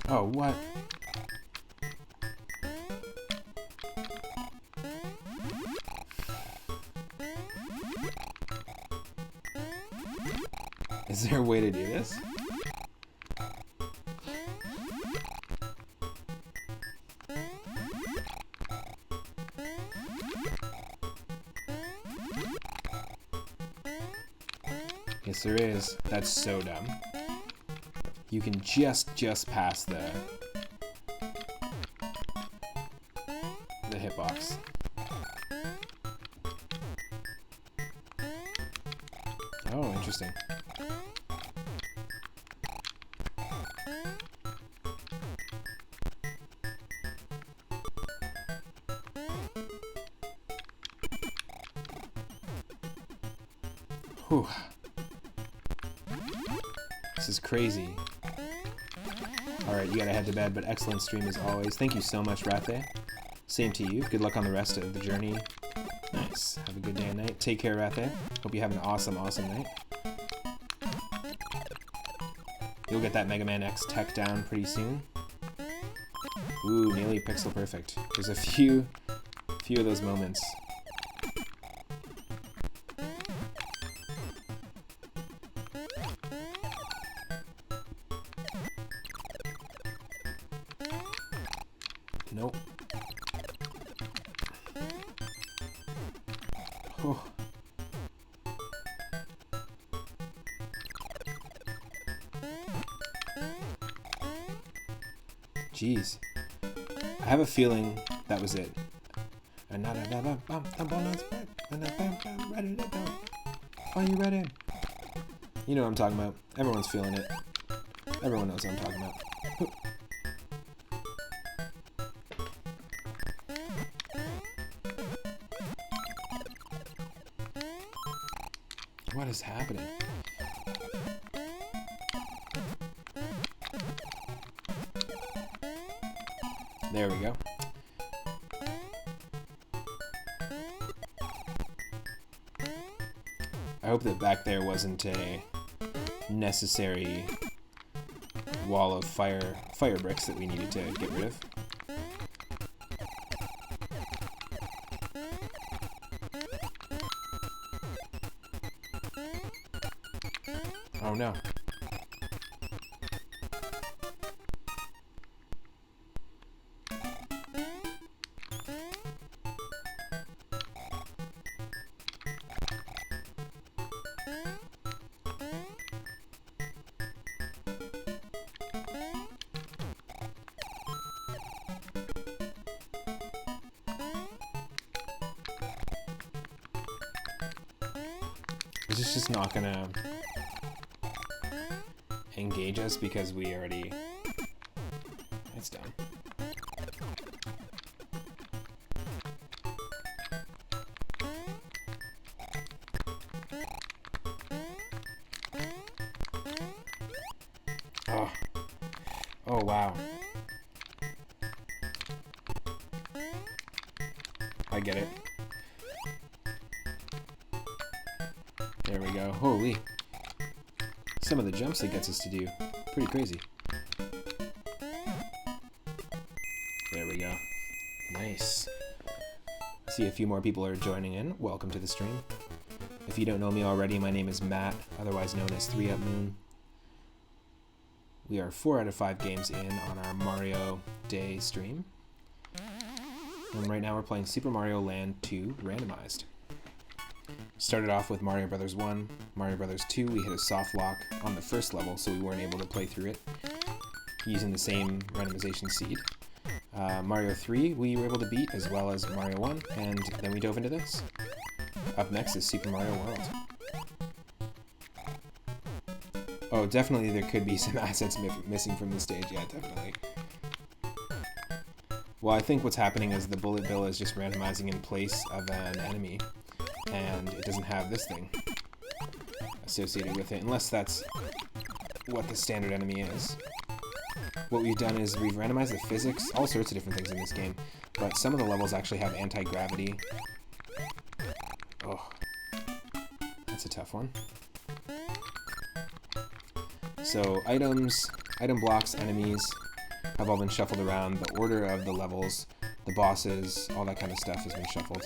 Oh, what? Is there a way to do this? Yes, there is. That's so dumb. You can just pass the hitbox. Oh, interesting. Whew. This is crazy. Alright, you gotta head to bed, but excellent stream as always. Thank you so much, Rathe. Same to you. Good luck on the rest of the journey. Nice. Have a good day and night. Take care, Rathe. Hope you have an awesome, awesome night. You'll get that Mega Man X tech down pretty soon. Ooh, nearly pixel perfect. There's a few of those moments. Nope. Oh. Jeez. I have a feeling that was it. Ready to go. Are you ready? You know what I'm talking about. Everyone's feeling it. Everyone knows what I'm talking about. What is happening? There we go. I hope that back there wasn't a necessary wall of fire bricks that we needed to get rid of. Oh no. This is just not gonna engage us because we already... It's done. Oh. Oh, wow. I get it. There we go. Holy. Some of the jumps it gets us to do. Pretty crazy. There we go. Nice. I see a few more people are joining in. Welcome to the stream. If you don't know me already, my name is Matt, otherwise known as 3up Moon. We are 4 out of 5 games in on our Mario Day stream. And right now we're playing Super Mario Land 2 Randomized. Started off with Mario Brothers 1, Mario Brothers 2, we hit a soft lock on the first level, so we weren't able to play through it using the same randomization seed. Mario 3 we were able to beat, as well as Mario 1, and then we dove into this. Up next is Super Mario World. Oh, definitely there could be some assets missing from the stage, yeah, definitely. Well, I think what's happening is the bullet bill is just randomizing in place of an enemy, and it doesn't have this thing associated with it, unless that's what the standard enemy is. What we've done is we've randomized the physics, all sorts of different things in this game, but some of the levels actually have anti-gravity. Oh, that's a tough one. So items, item blocks, enemies have all been shuffled around. The order of the levels, the bosses, all that kind of stuff has been shuffled.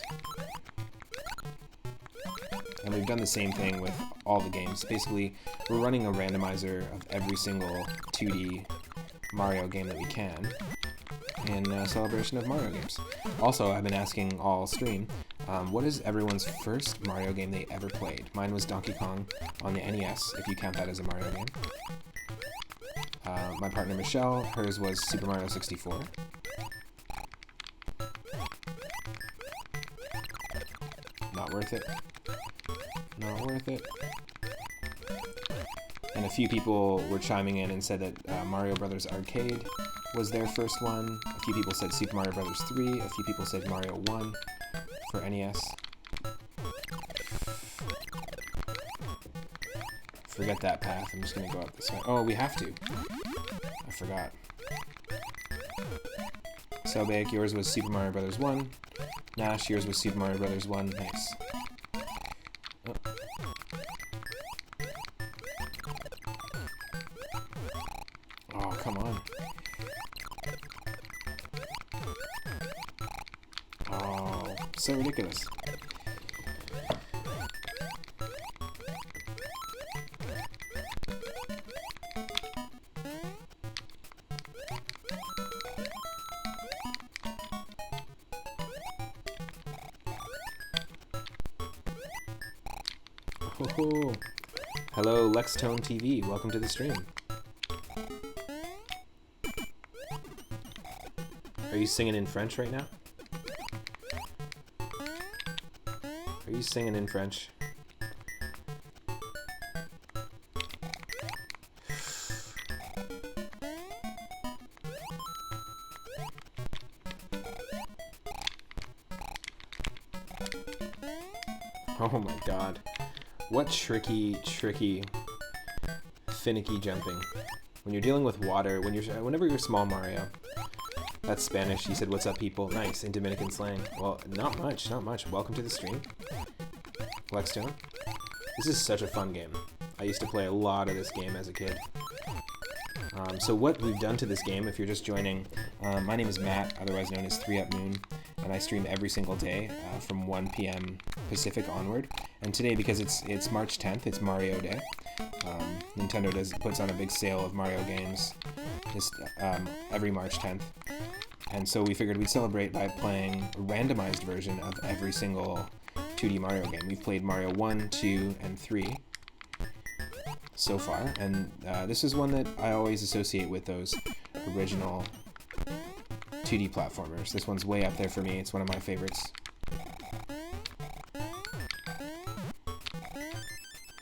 And we've done the same thing with all the games. Basically, we're running a randomizer of every single 2D Mario game that we can in celebration of Mario games. Also, I've been asking all stream, what is everyone's first Mario game they ever played? Mine was Donkey Kong on the NES, if you count that as a Mario game. My partner Michelle, hers was Super Mario 64. Not worth it. Not worth it. And a few people were chiming in and said that Mario Brothers Arcade was their first one. A few people said Super Mario Brothers 3. A few people said Mario 1 for NES. Forget that path. I'm just going to go up this way. Oh, we have to. I forgot. Selbig, yours was Super Mario Brothers 1. Nash, yours was Super Mario Brothers 1. Nice. Oh. Oh, come on. Oh, so ridiculous. Oh, hello, Lextone TV. Welcome to the stream. Are you singing in French right now? Are you singing in French? Oh my god. What tricky, finicky jumping. When you're dealing with water, whenever you're small Mario. That's Spanish. He said, "What's up, people?" Nice, in Dominican slang. Well, not much. Welcome to the stream. Lexstone. This is such a fun game. I used to play a lot of this game as a kid. So what we've done to this game, if you're just joining, my name is Matt, otherwise known as 3up Moon, and I stream every single day from 1 p.m. Pacific onward. And today, because it's March 10th, it's Mario Day, Nintendo puts on a big sale of Mario games every March 10th. And so we figured we'd celebrate by playing a randomized version of every single 2D Mario game. We've played Mario 1, 2, and 3 so far, and this is one that I always associate with those original 2D platformers. This one's way up there for me. It's one of my favorites.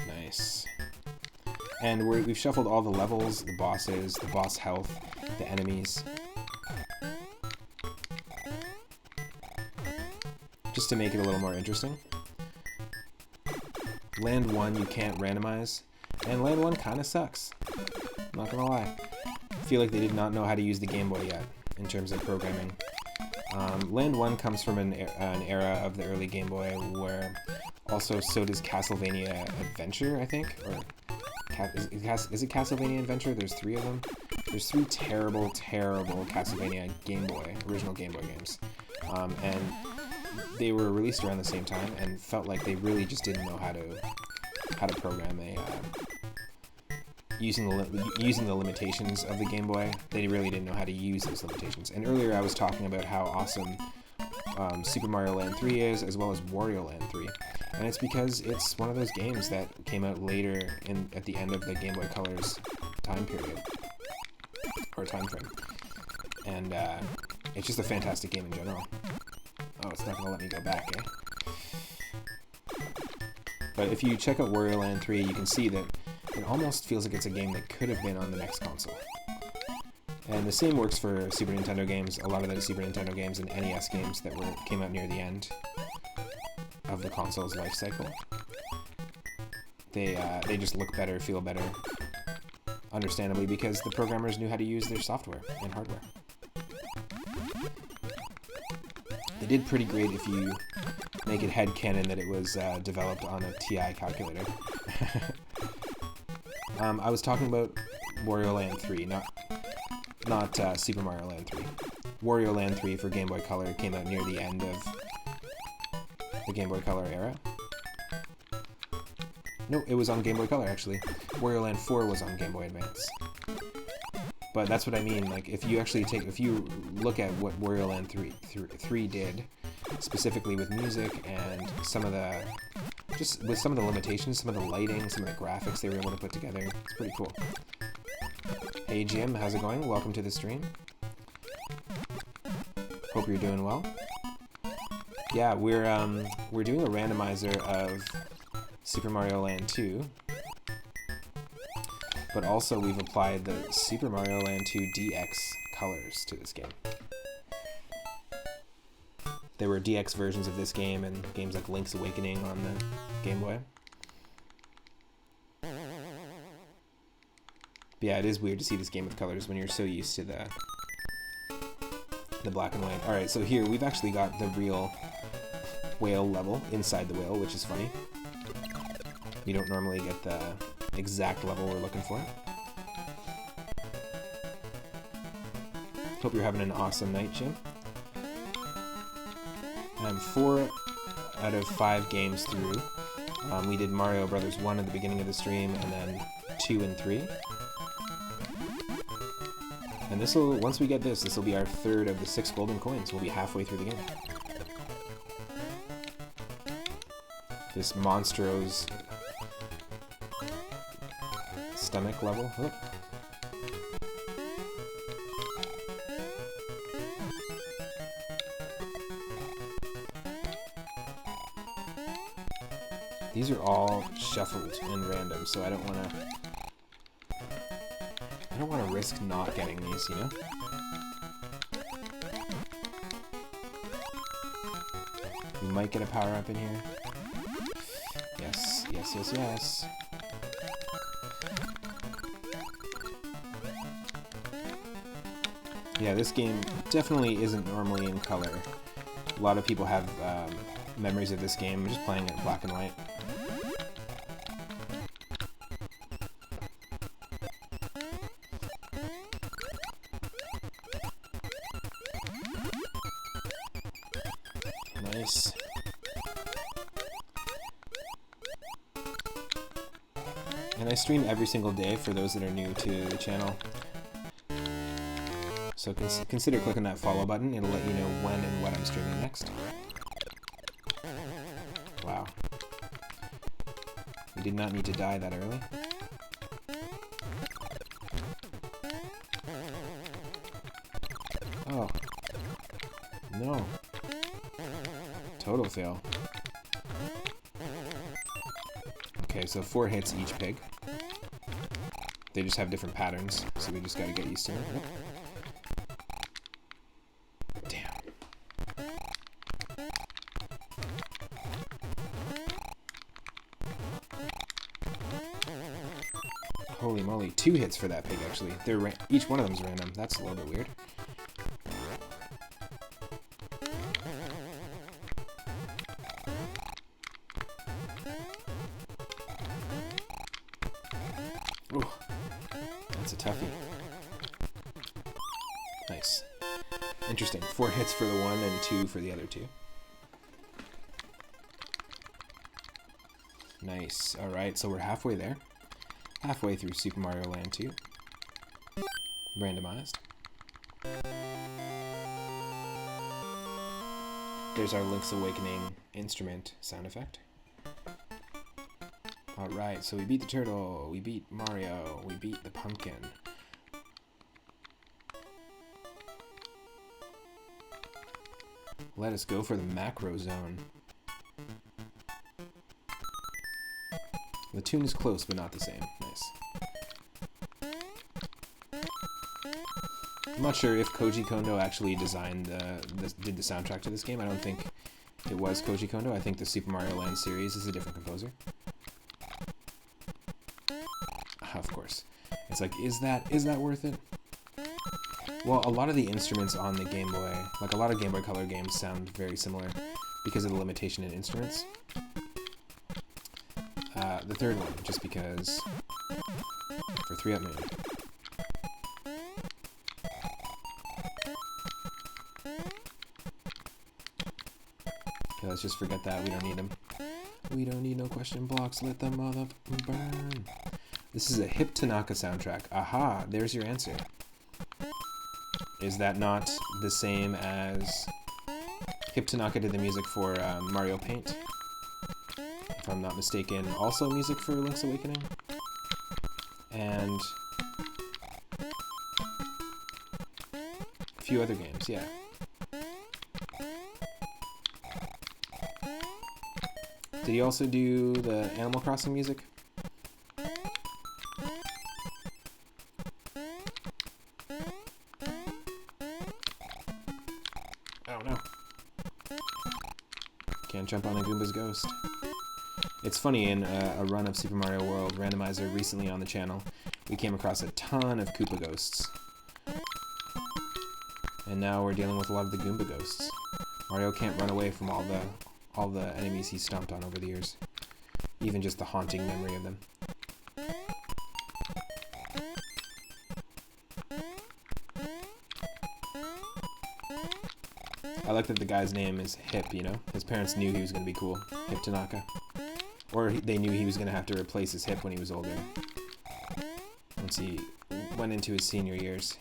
Nice. And we've shuffled all the levels, the bosses, the boss health, the enemies, just to make it a little more interesting. Land 1 you can't randomize, and Land 1 kind of sucks. I'm not gonna lie. I feel like they did not know how to use the Gameboy yet in terms of programming. Land 1 comes from an era of the early Game Boy where also so does Castlevania Adventure, I think, or is it Castlevania Adventure? There's 3 of them. There's 3 terrible, terrible Castlevania original Game Boy games, and they were released around the same time and felt like they really just didn't know how to program using the limitations of the Game Boy. They really didn't know how to use those limitations. And earlier I was talking about how awesome Super Mario Land 3 is, as well as Wario Land 3. And it's because it's one of those games that came out later at the end of the Game Boy Color's time period, or time frame. And it's just a fantastic game in general. Oh, it's not going to let me go back, eh? But if you check out Wario Land 3, you can see that it almost feels like it's a game that could have been on the next console. And the same works for Super Nintendo games. A lot of the Super Nintendo games and NES games that came out near the end of the console's life cycle. They just look better, feel better, understandably, because the programmers knew how to use their software and hardware. They did pretty great if you make it headcanon that it was developed on a TI calculator. I was talking about Wario Land 3, not Super Mario Land 3. Wario Land 3 for Game Boy Color came out near the end of the Game Boy Color era. No, it was on Game Boy Color, actually. Wario Land 4 was on Game Boy Advance. But that's what I mean, like, if you look at what Wario Land 3 did, specifically with music and some of the limitations, some of the lighting, some of the graphics they were able to put together, it's pretty cool. Hey Jim, how's it going? Welcome to the stream. Hope you're doing well. Yeah, we're doing a randomizer of Super Mario Land 2. But also we've applied the Super Mario Land 2 DX colors to this game. There were DX versions of this game and games like Link's Awakening on the Game Boy. But yeah, it is weird to see this game with colors when you're so used to the black and white. Alright, so here we've actually got the real whale level inside the whale, which is funny. You don't normally get the exact level we're looking for. Hope you're having an awesome night, Jim. I'm 4 out of 5 games through. We did Mario Brothers 1 at the beginning of the stream, and then 2 and 3. And once we get this will be our 3rd of the 6 golden coins. We'll be halfway through the game. This Monstro's stomach level. Oh. These are all shuffled and random, so I don't want to risk not getting these, you know? We might get a power up in here. Yes, yes, yes, yes. Yeah, this game definitely isn't normally in color. A lot of people have memories of this game just playing it black and white. Nice. And I stream every single day for those that are new to the channel. So consider clicking that follow button. It'll let you know when and what I'm streaming next. Wow. We did not need to die that early. Oh. No. Total fail. Okay, so 4 hits each pig. They just have different patterns, so we just gotta get used to it. Yep. Damn. Holy moly, 2 hits for that pig, actually. They're each one of them's random. That's a little bit weird. Ooh, that's a toughie. Nice. Interesting. 4 hits for the one and 2 for the other 2. Nice. Alright, so we're halfway there. Halfway through Super Mario Land 2. Randomized. There's our Link's Awakening instrument sound effect. Alright, so we beat the turtle, we beat Mario, we beat the pumpkin. Let us go for the macro zone. The tune is close, but not the same. Nice. I'm not sure if Koji Kondo actually designed did the soundtrack to this game. I don't think it was Koji Kondo. I think the Super Mario Land series is a different composer. Of course. It's like, is that worth it? Well, a lot of the instruments on the Game Boy, like a lot of Game Boy Color games, sound very similar because of the limitation in instruments. The third one, just because for 3-up moon. Okay, let's just forget that. We don't need them. We don't need no question blocks. Let them motherfucking burn. This is a Hip Tanaka soundtrack. Aha, there's your answer. Is that not the same as Hip Tanaka did the music for Mario Paint? If I'm not mistaken, also music for Link's Awakening. And a few other games, yeah. Did he also do the Animal Crossing music? Oh no. Can't jump on a Goomba's ghost. It's funny, in a run of Super Mario World Randomizer recently on the channel, we came across a ton of Koopa ghosts. And now we're dealing with a lot of the Goomba ghosts. Mario can't run away from all the enemies he's stomped on over the years. Even just the haunting memory of them. I like that the guy's name is Hip, you know? His parents knew he was going to be cool. Hip Tanaka. Or they knew he was going to have to replace his hip when he was older. Once he went into his senior years.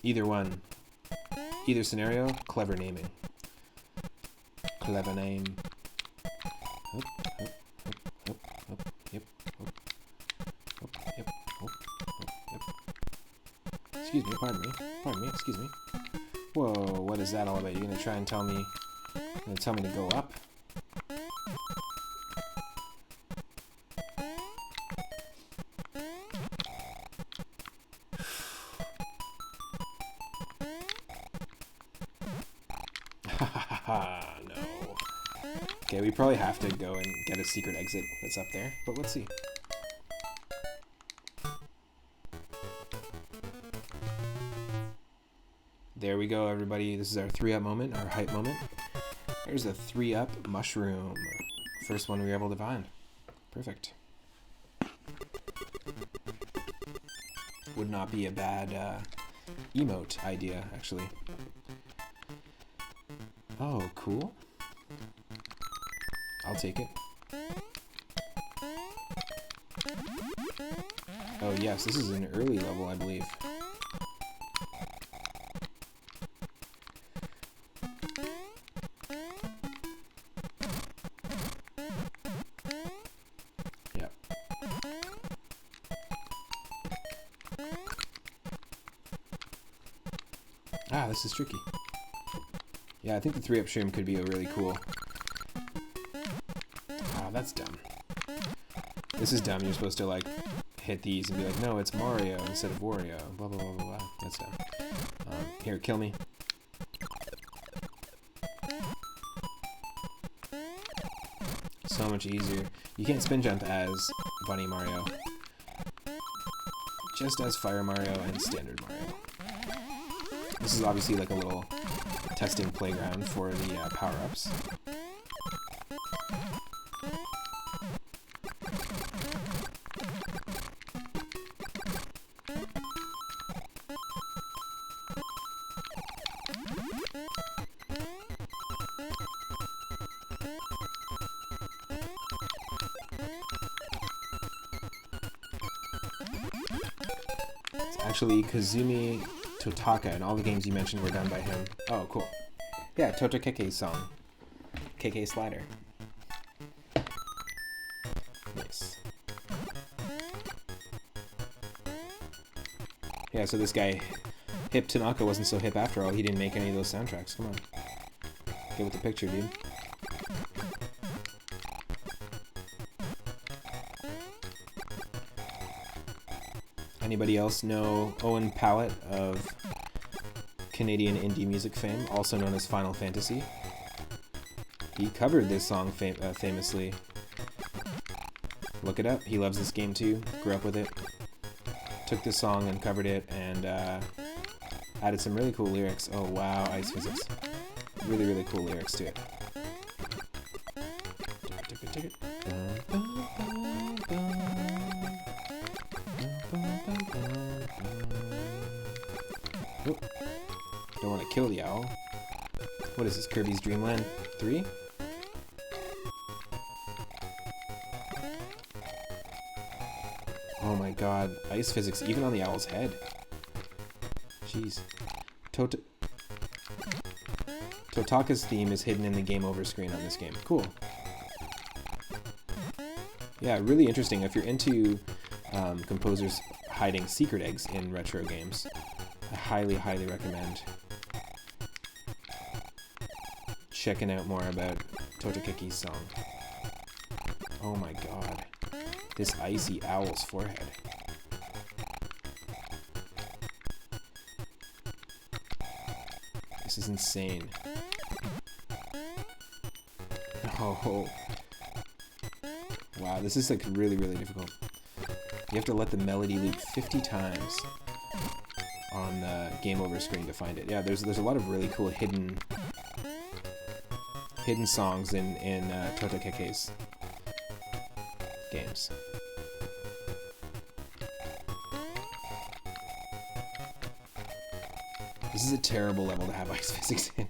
Either one. Either scenario, clever naming. Clever name. Up, up, up, up, up, yep, up, up, yep, up, up, yep. Excuse me, pardon me, excuse me. Whoa, what is that all about? You're gonna try and tell me to go up? No. Okay, we probably have to go and get a secret exit that's up there, but let's see. There we go, everybody. This is our 3-up moment, our hype moment. There's a 3-up mushroom. First one we were able to find. Perfect. Would not be a bad emote idea, actually. Oh, cool. I'll take it. Oh yes, this is an early level, I believe. Yep. Ah, this is tricky. Yeah, I think the 3-up stream could be a really cool. Ah, that's dumb. This is dumb. You're supposed to, like, hit these and be like, no, it's Mario instead of Wario. Blah, blah, blah, blah, blah. That's dumb. Here, kill me. So much easier. You can't spin jump as Bunny Mario. Just as Fire Mario and Standard Mario. This is obviously like a little testing playground for the power-ups. It's actually Kazumi Totaka, and all the games you mentioned were done by him. Oh, cool. Yeah, Totakeke's song. KK Slider. Nice. Yeah, so this guy, Hip Tanaka, wasn't so hip after all. He didn't make any of those soundtracks. Come on. Get with the picture, dude. Anybody else know Owen Pallett of Canadian indie music fame, also known as Final Fantasy? He covered this song famously. Look it up. He loves this game too. Grew up with it. Took this song and covered it and added some really cool lyrics. Oh wow, ice physics. Really, really cool lyrics to it. Oh, don't want to kill the owl. What is this, Kirby's Dream Land 3? Oh my god, ice physics even on the owl's head. Jeez. Totaka's theme is hidden in the game over screen on this game. Cool. Yeah, really interesting. If you're into composers hiding secret eggs in retro games, I highly, highly recommend checking out more about Totakeki's song. Oh my god. This icy owl's forehead. This is insane. Oh. Wow, this is like really, really difficult. You have to let the melody loop 50 times on the game over screen to find it. Yeah, there's a lot of really cool hidden songs in Totakeke's games. This is a terrible level to have ice physics in.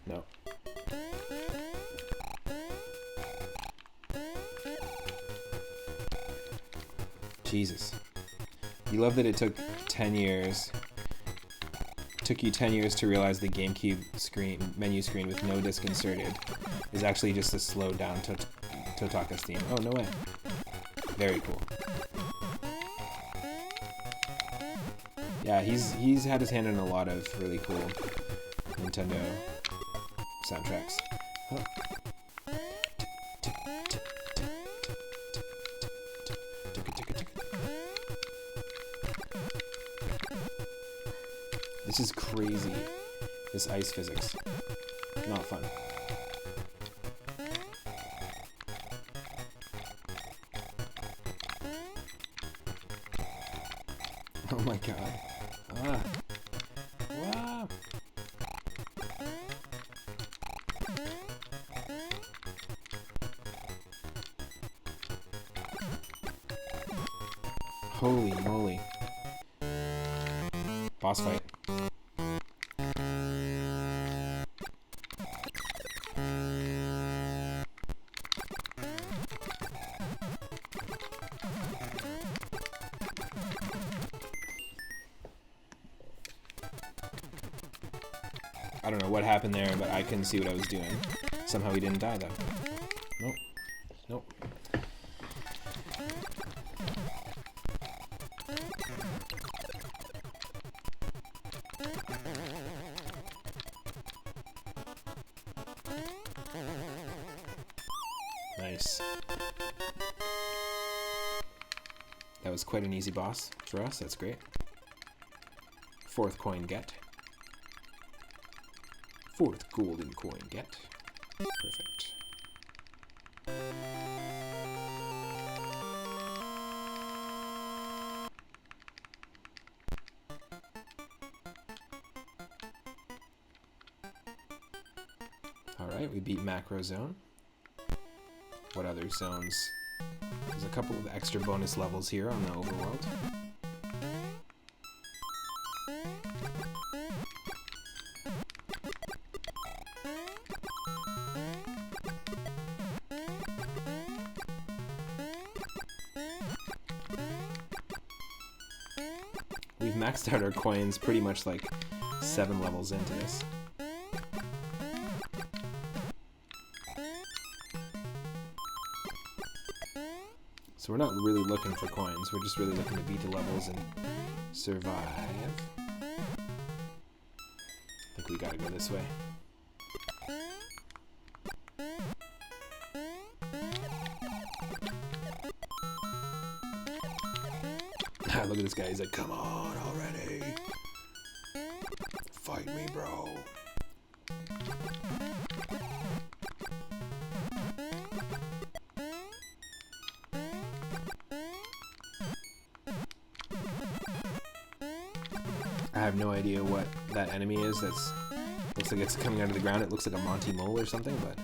No. Jesus. You love that it took 10 years. Took you 10 years to realize the GameCube menu screen with no disc inserted is actually just a slowed down Totaka's theme. Oh, no way. Very cool. Yeah, he's had his hand in a lot of really cool Nintendo soundtracks. Oh. This is crazy. This ice physics. Not fun. Oh my god. Ah. Wow. Holy moly. Boss fight. I don't know what happened there, but I couldn't see what I was doing. Somehow he didn't die, though. Nope. Nope. Nice. That was quite an easy boss for us. That's great. 4th coin get. 4th golden coin get. Perfect. Alright, we beat Macro Zone. What other zones? There's a couple of extra bonus levels here on the overworld. We've maxed out our coins pretty much like 7 levels into this. So we're not really looking for coins, we're just really looking to beat the levels and survive. I think we gotta go this way. Look at this guy, he's like, come on already! Fight me, bro! I have no idea what that enemy is. That's looks like it's coming out of the ground. It looks like a Monty Mole or something, but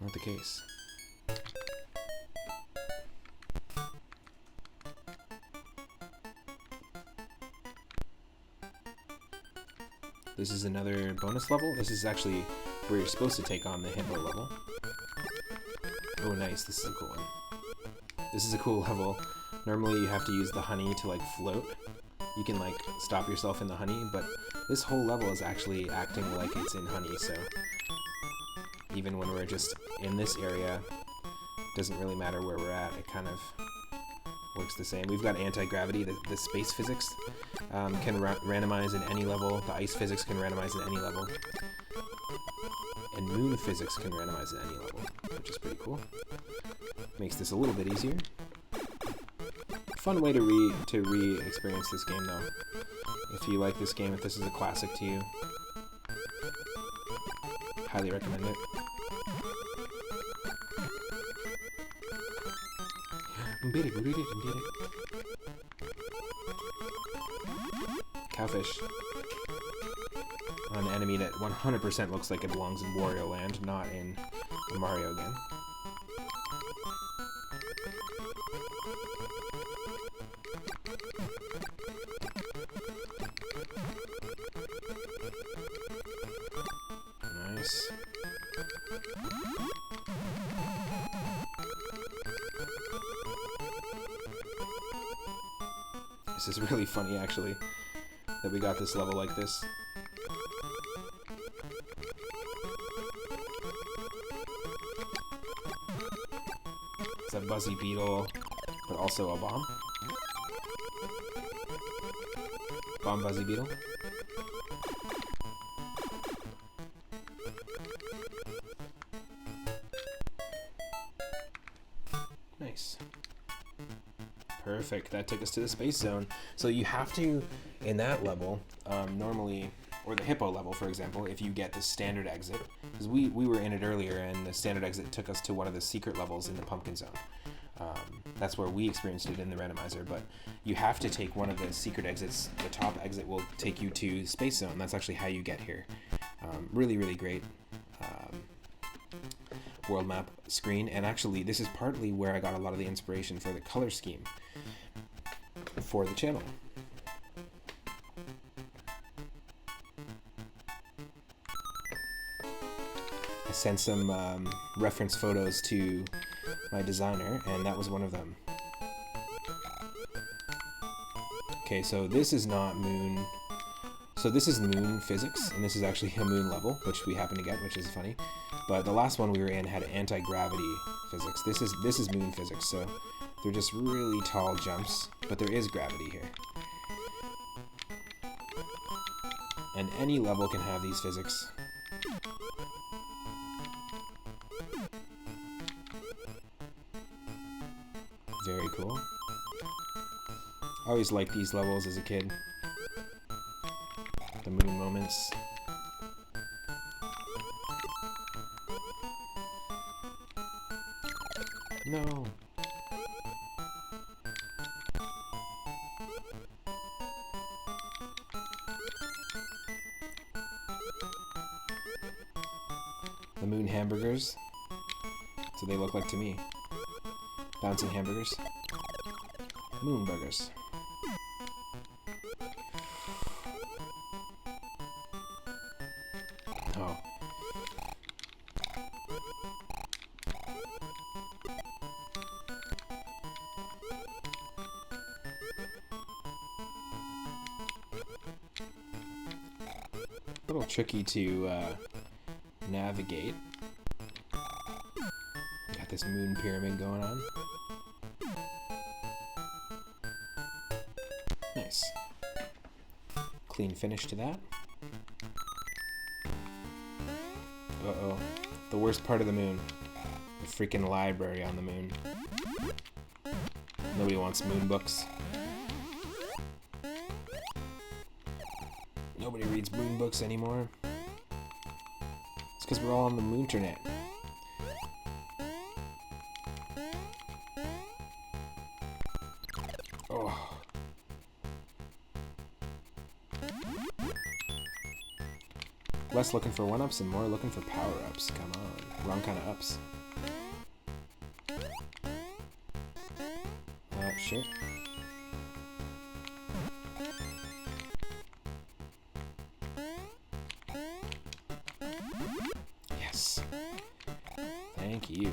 not the case. This is another bonus level. This is actually where you're supposed to take on the hippo level. Oh, nice. This is a cool one. This is a cool level. Normally you have to use the honey to like float. You can like stop yourself in the honey, but this whole level is actually acting like it's in honey, so even when we're just in this area, it doesn't really matter where we're at. It kind of works the same. We've got anti-gravity. The space physics can randomize in any level. The ice physics can randomize in any level. And moon physics can randomize in any level, which is pretty cool. Makes this a little bit easier. Fun way to re-experience this game, though. If you like this game, if this is a classic to you, highly recommend it. Cowfish. An enemy that 100% looks like it belongs in Wario Land, not in the Mario game. Nice. This is really funny, actually, that we got this level like this. It's a buzzy beetle, but also a bomb. Bomb buzzy beetle. Nice. Perfect. That took us to the space zone. So you have to, in that level, normally, or the hippo level, for example, if you get the standard exit, because we were in it earlier, and the standard exit took us to one of the secret levels in the pumpkin zone. That's where we experienced it in the randomizer, but you have to take one of the secret exits. The top exit will take you to space zone. That's actually how you get here. Really, really great world map screen, and actually this is partly where I got a lot of the inspiration for the color scheme for the channel. I sent some reference photos to my designer, and that was one of them. Okay, so this is not moon. So this is moon physics, and this is actually a moon level, which we happen to get, which is funny. But the last one we were in had anti-gravity physics. This is moon physics, so they're just really tall jumps, but there is gravity here. And any level can have these physics. Very cool. I always liked these levels as a kid. The moon moments. No. The moon hamburgers. So they look like to me. Bouncing hamburgers. Moon burgers. Oh. A little tricky to navigate. Got this moon pyramid going on. Nice. Clean finish to that. Uh-oh. The worst part of the moon. The freaking library on the moon. Nobody wants moon books. Nobody reads moon books anymore. It's because we're all on the moonternet. Oh. Less looking for one-ups and more looking for power-ups. Come on. Wrong kind of ups. Sure. Yes. Thank you.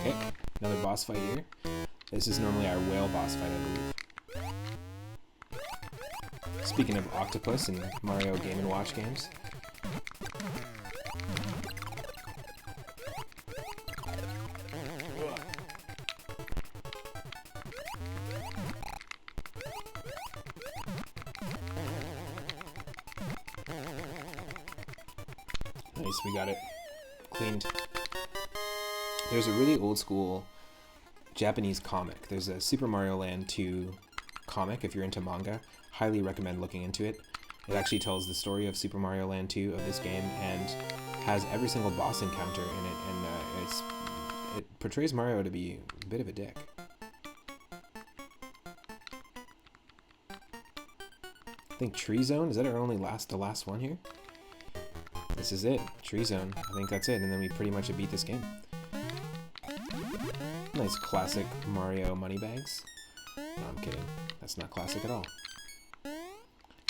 Okay, another boss fight here. This is normally our whale boss fight, I believe. Speaking of octopus and Mario Game & Watch games. Nice, we got it cleaned. There's a really old school Japanese comic. There's a Super Mario Land 2 comic, if you're into manga. Highly recommend looking into it. It actually tells the story of Super Mario Land 2 of this game and has every single boss encounter in it, and it portrays Mario to be a bit of a dick. I think Tree Zone, is that our only the last one here? This is it, Tree Zone. I think that's it, and then we pretty much beat this game. Nice classic Mario moneybags. No, I'm kidding. That's not classic at all.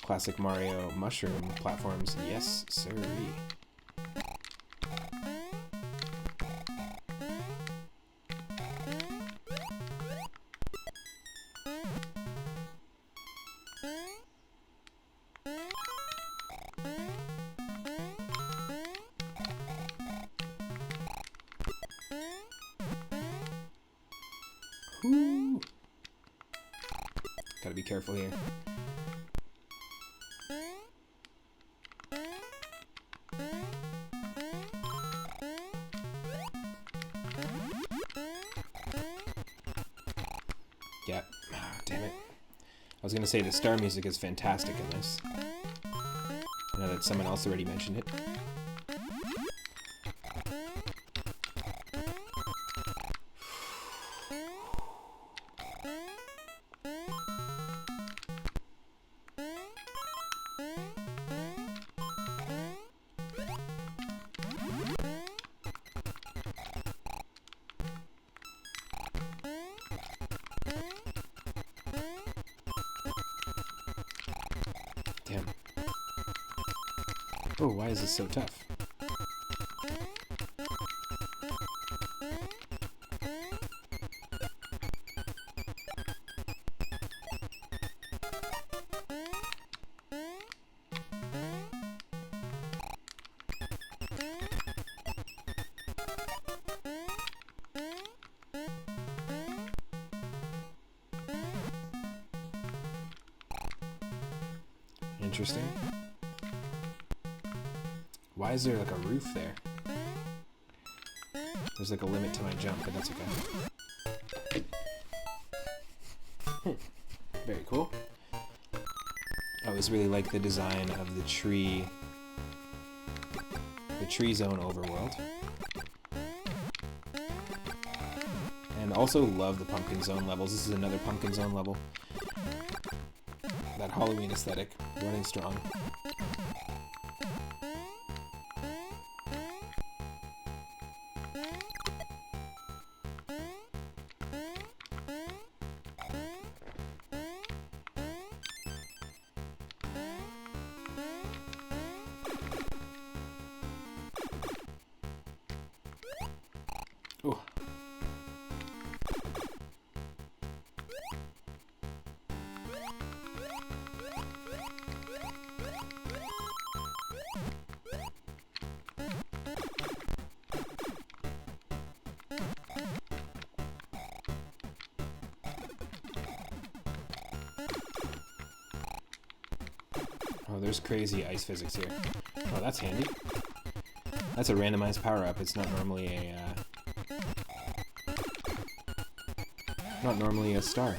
Classic Mario mushroom platforms. Yes, sirree. Woo. Gotta be careful here. Yeah. Ah, damn it. I was gonna say the star music is fantastic in this. I know that someone else already mentioned it. Damn. Oh, why is this so tough? Interesting. Why is there like a roof there? There's like a limit to my jump, but that's okay. Very cool. I always really like the design of the tree zone overworld. And also love the pumpkin zone levels. This is another pumpkin zone level. That Halloween aesthetic, running strong. Ooh. Oh, there's crazy ice physics here. Oh, that's handy. That's a randomized power-up. It's not normally a star.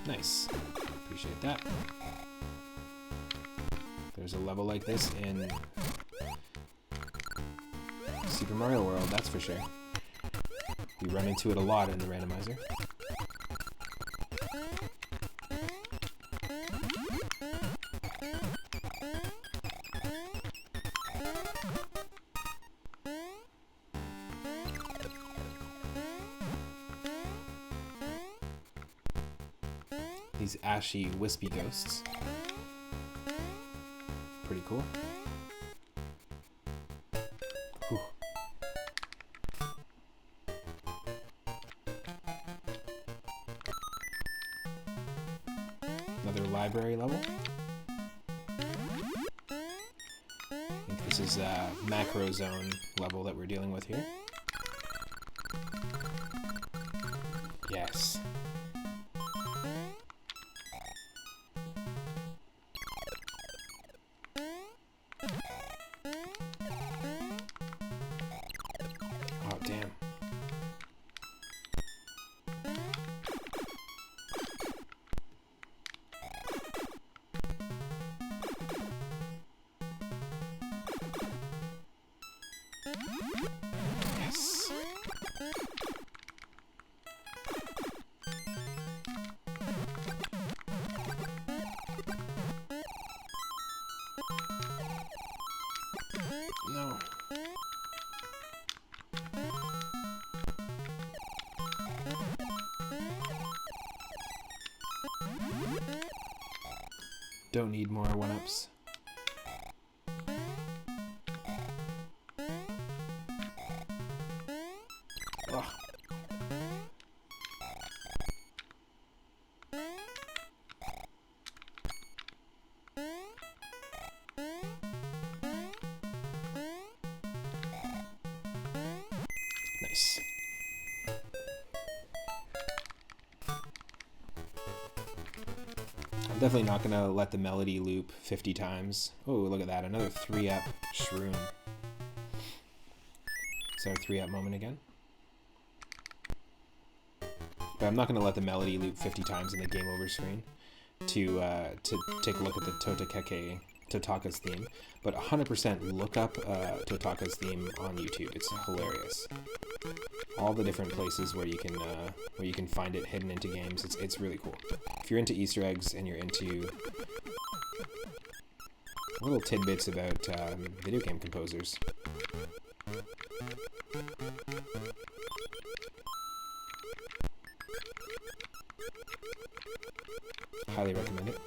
Nice. Appreciate that. There's a level like this in Super Mario World, that's for sure. We run into it a lot in the randomizer. These ashy, wispy ghosts. Pretty cool. Whew. Another library level. I think this is a macro zone level that we're dealing with here. Yes. Oh, damn. Yes. No. Don't need more one-ups. Ugh. Nice. I'm definitely not going to let the melody loop 50 times. Oh, look at that. Another 3-up shroom. Is our 3-up moment again? But I'm not going to let the melody loop 50 times in the game over screen to take a look at the Totaka's theme. But 100% look up Totaka's theme on YouTube. It's hilarious. All the different places where you can find it hidden into games. It's really cool. If you're into Easter eggs and you're into little tidbits about video game composers. Highly recommend it.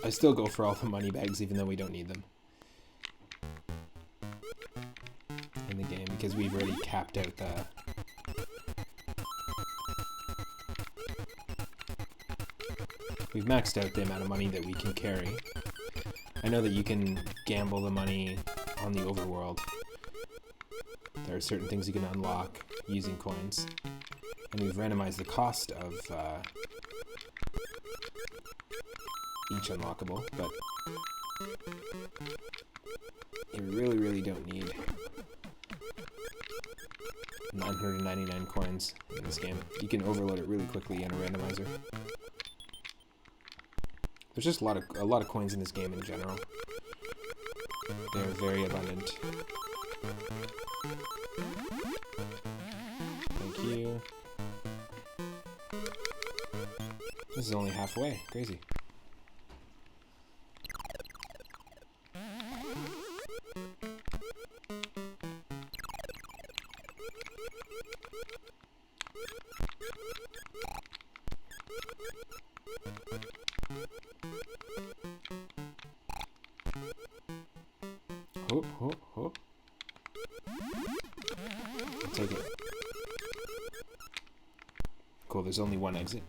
I still go for all the money bags even though we don't need them in the game because we've already capped out the we've maxed out the amount of money that we can carry. I know that you can gamble the money on the overworld. There are certain things you can unlock using coins, and we've randomized the cost of each unlockable, but you really don't need 999 coins in this game. You can overload it really quickly in a randomizer. There's just a lot of coins in this game in general. They're very abundant. Thank you. This is only halfway. Crazy. Hop, hop, hop. I'll take it. Cool, there's only one exit.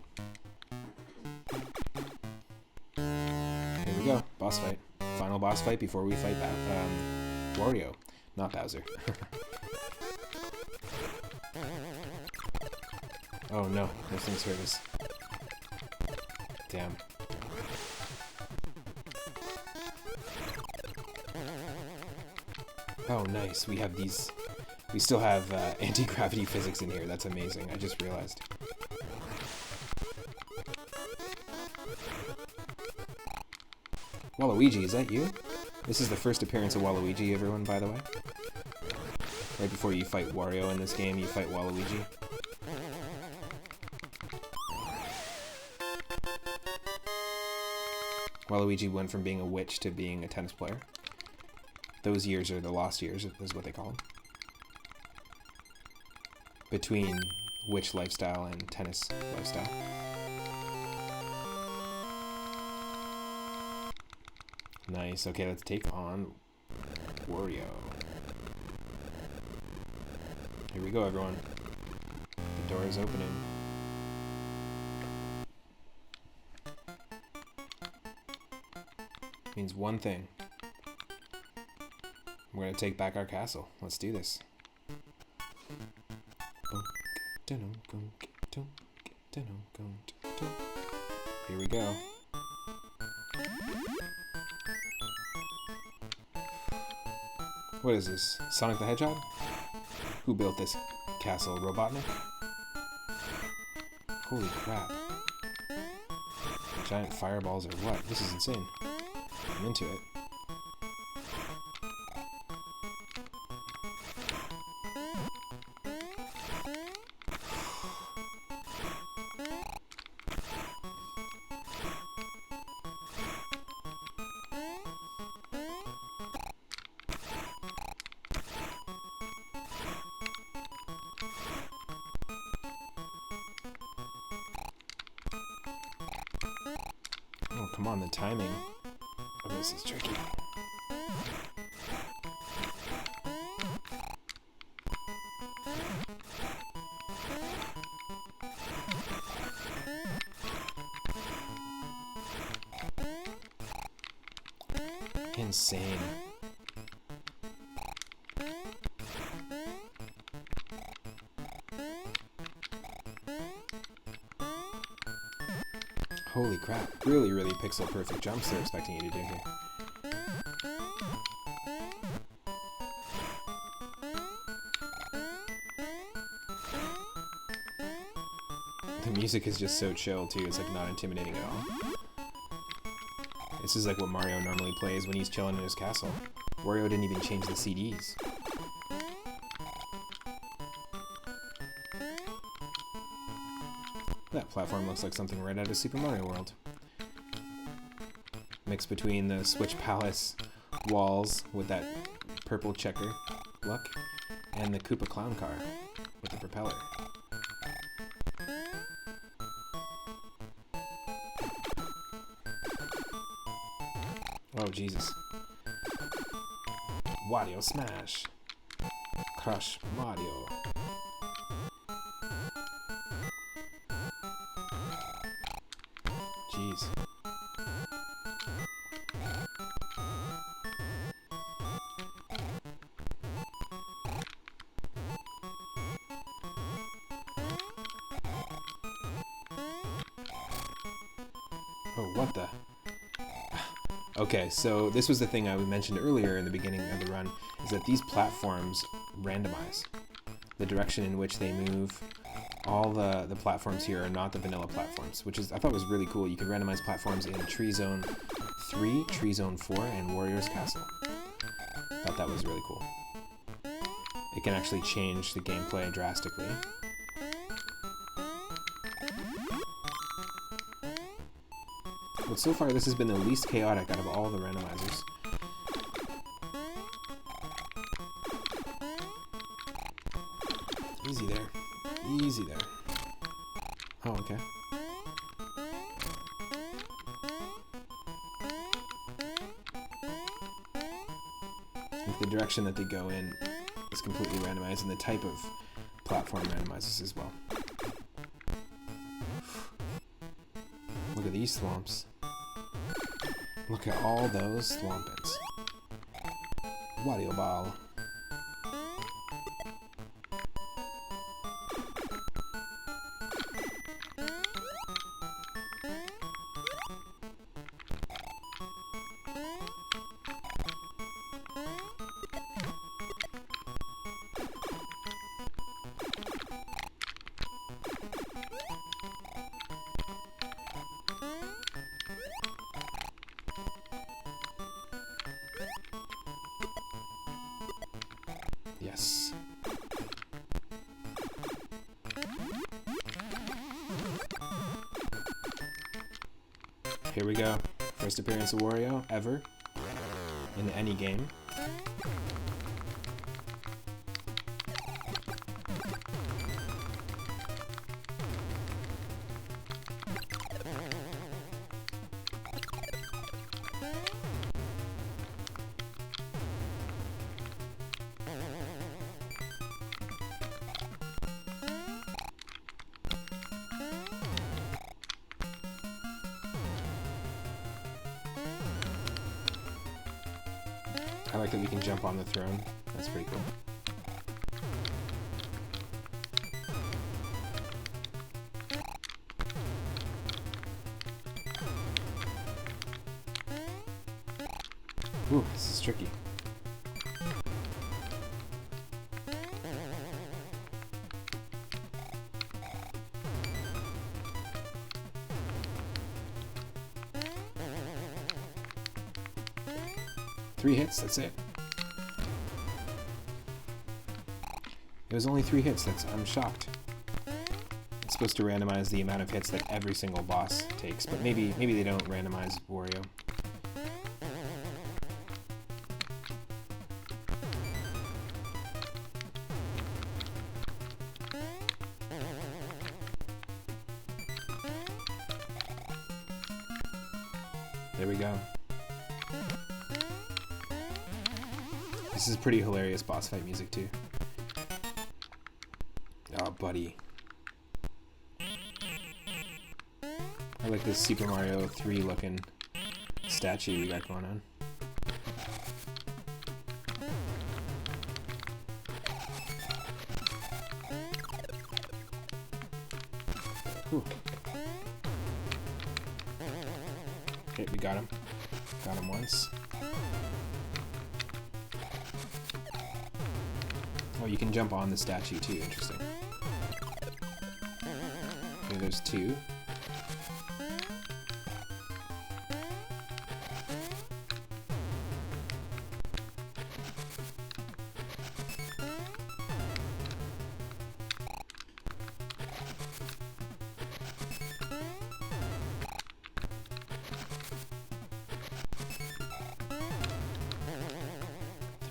Here we go, boss fight. Final boss fight before we fight Wario, not Bowser. Oh no, those things hurt us. Damn. Oh, nice. We have these. We still have anti-gravity physics in here. That's amazing. I just realized. Waluigi, is that you? This is the first appearance of Waluigi, everyone, by the way. Right before you fight Wario in this game, you fight Waluigi. Waluigi went from being a witch to being a tennis player. Those years are the lost years, is what they call them. Between witch lifestyle and tennis lifestyle. Nice. Okay, let's take on Wario. Here we go, everyone. The door is opening. Means one thing. We're gonna take back our castle. Let's do this. Here we go. What is this? Sonic the Hedgehog? Who built this castle? Robotnik? Holy crap. Giant fireballs or what? This is insane. I'm into it. Oh, come on, the timing. Oh, this is tricky. Insane. Holy crap. Really, really pixel perfect jumps they're expecting you to do here. The music is just so chill too, it's like not intimidating at all. This is like what Mario normally plays when he's chilling in his castle. Wario didn't even change the CDs. That platform looks like something right out of Super Mario World. Mixed between the Switch Palace walls with that purple checker look and the Koopa clown car with the propeller. Oh, Jesus. Wario smash. Crush Mario. Jeez. Oh, what the? Okay, so this was the thing I mentioned earlier in the beginning of the run, is that these platforms randomize. The direction in which they move, all the platforms here are not the vanilla platforms, which is, I thought was really cool. You could randomize platforms in Tree Zone 3, Tree Zone 4, and Warrior's Castle. I thought that was really cool. It can actually change the gameplay drastically. But so far, this has been the least chaotic out of all the randomizers. Easy there. Easy there. Oh, okay. Like the direction that they go in is completely randomized, and the type of platform randomizes as well. Look at these swamps. Look at all those swampins. Wario Ball. Yes. Here we go. First appearance of Wario ever in any game. I like that we can jump on the throne. That's pretty cool. Ooh, this is tricky. Three hits, that's it. It was only 3 hits, I'm shocked. It's supposed to randomize the amount of hits that every single boss takes, but maybe they don't randomize Wario. There we go. This is pretty hilarious boss fight music too. Oh, buddy. I like this Super Mario 3 looking statue we got going on. Whew. Okay, we got him. Got him once. Oh, you can jump on the statue too, interesting. Okay, there's 2.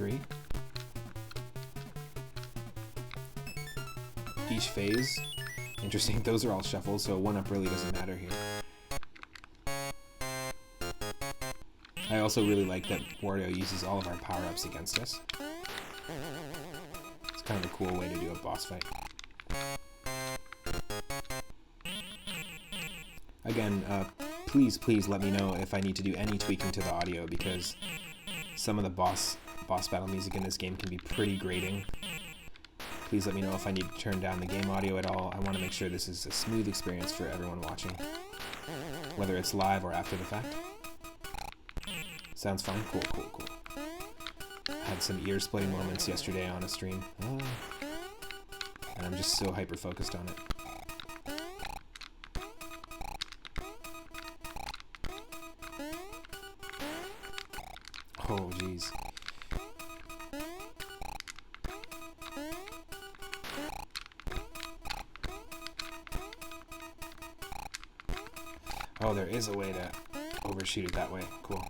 3. Each phase. Interesting, those are all shuffled, so 1-up really doesn't matter here. I also really like that Wario uses all of our power-ups against us. It's kind of a cool way to do a boss fight. Again, please let me know if I need to do any tweaking to the audio, because some of the boss battle music in this game can be pretty grating. Please let me know if I need to turn down the game audio at all. I want to make sure this is a smooth experience for everyone watching, whether it's live or after the fact. Sounds fun? Cool. I had some ear-splitting moments yesterday on a stream. Oh. And I'm just so hyper-focused on it. Oh, jeez. Oh, there is a way to overshoot it that way. Cool.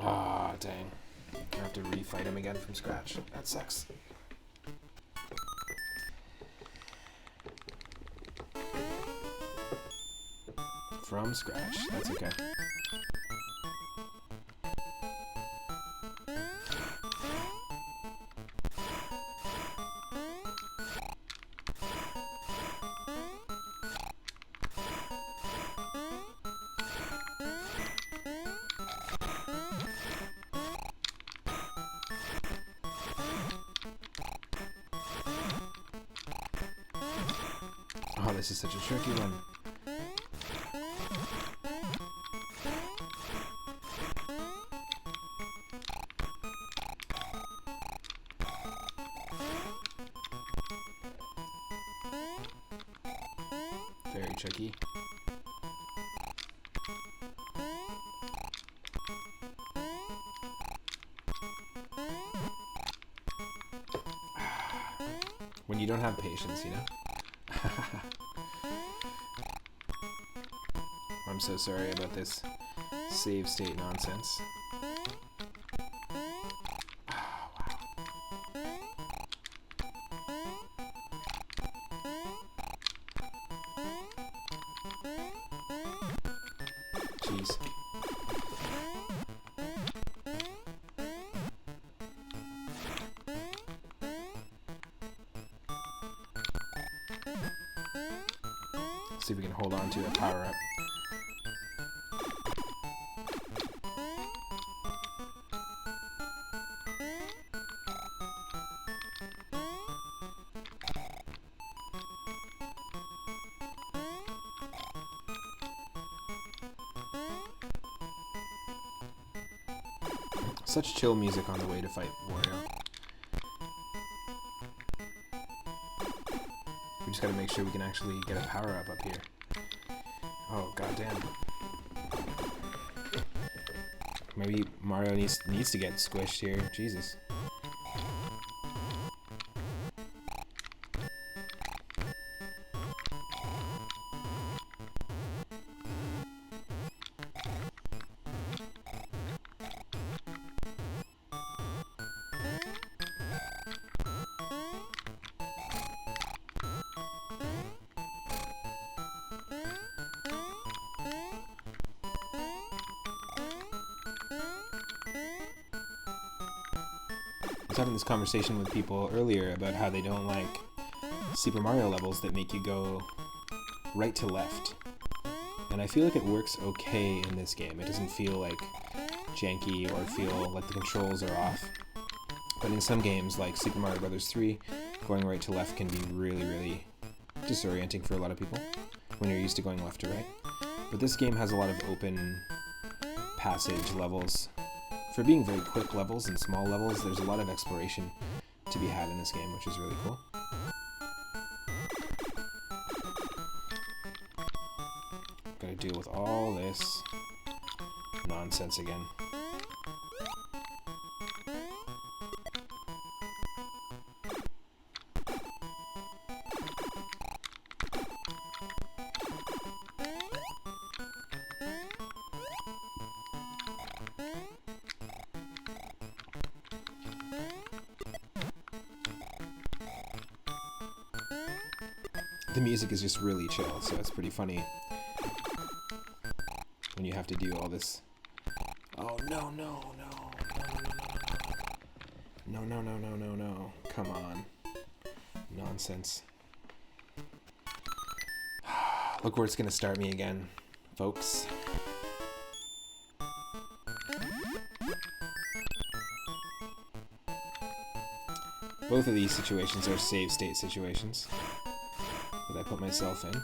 Ah, dang. I have to refight him again from scratch. That sucks. From scratch. That's okay. Oh, this is such a tricky one. Very tricky. When you don't have patience, you know? I'm so sorry about this save state nonsense. Oh, wow. Jeez. See if we can hold on to a power up. Such chill music on the way to fight Wario. We just gotta make sure we can actually get a power up here. Oh, goddamn. Maybe Mario needs to get squished here. Jesus. I was having this conversation with people earlier about how they don't like Super Mario levels that make you go right to left. And I feel like it works okay in this game. It doesn't feel like janky or feel like the controls are off. But in some games, like Super Mario Bros. 3, going right to left can be really, really disorienting for a lot of people when you're used to going left to right. But this game has a lot of open passage levels. For being very quick levels and small levels, there's a lot of exploration to be had in this game, which is really cool. Gotta deal with all this nonsense again. the music is just really chill, so it's pretty funny when you have to do all this. Oh, no, no, no, no, no, no, no, no, no, no, come on. Nonsense. Look where it's gonna start me again, folks. Both of these situations are save state situations that I put myself in.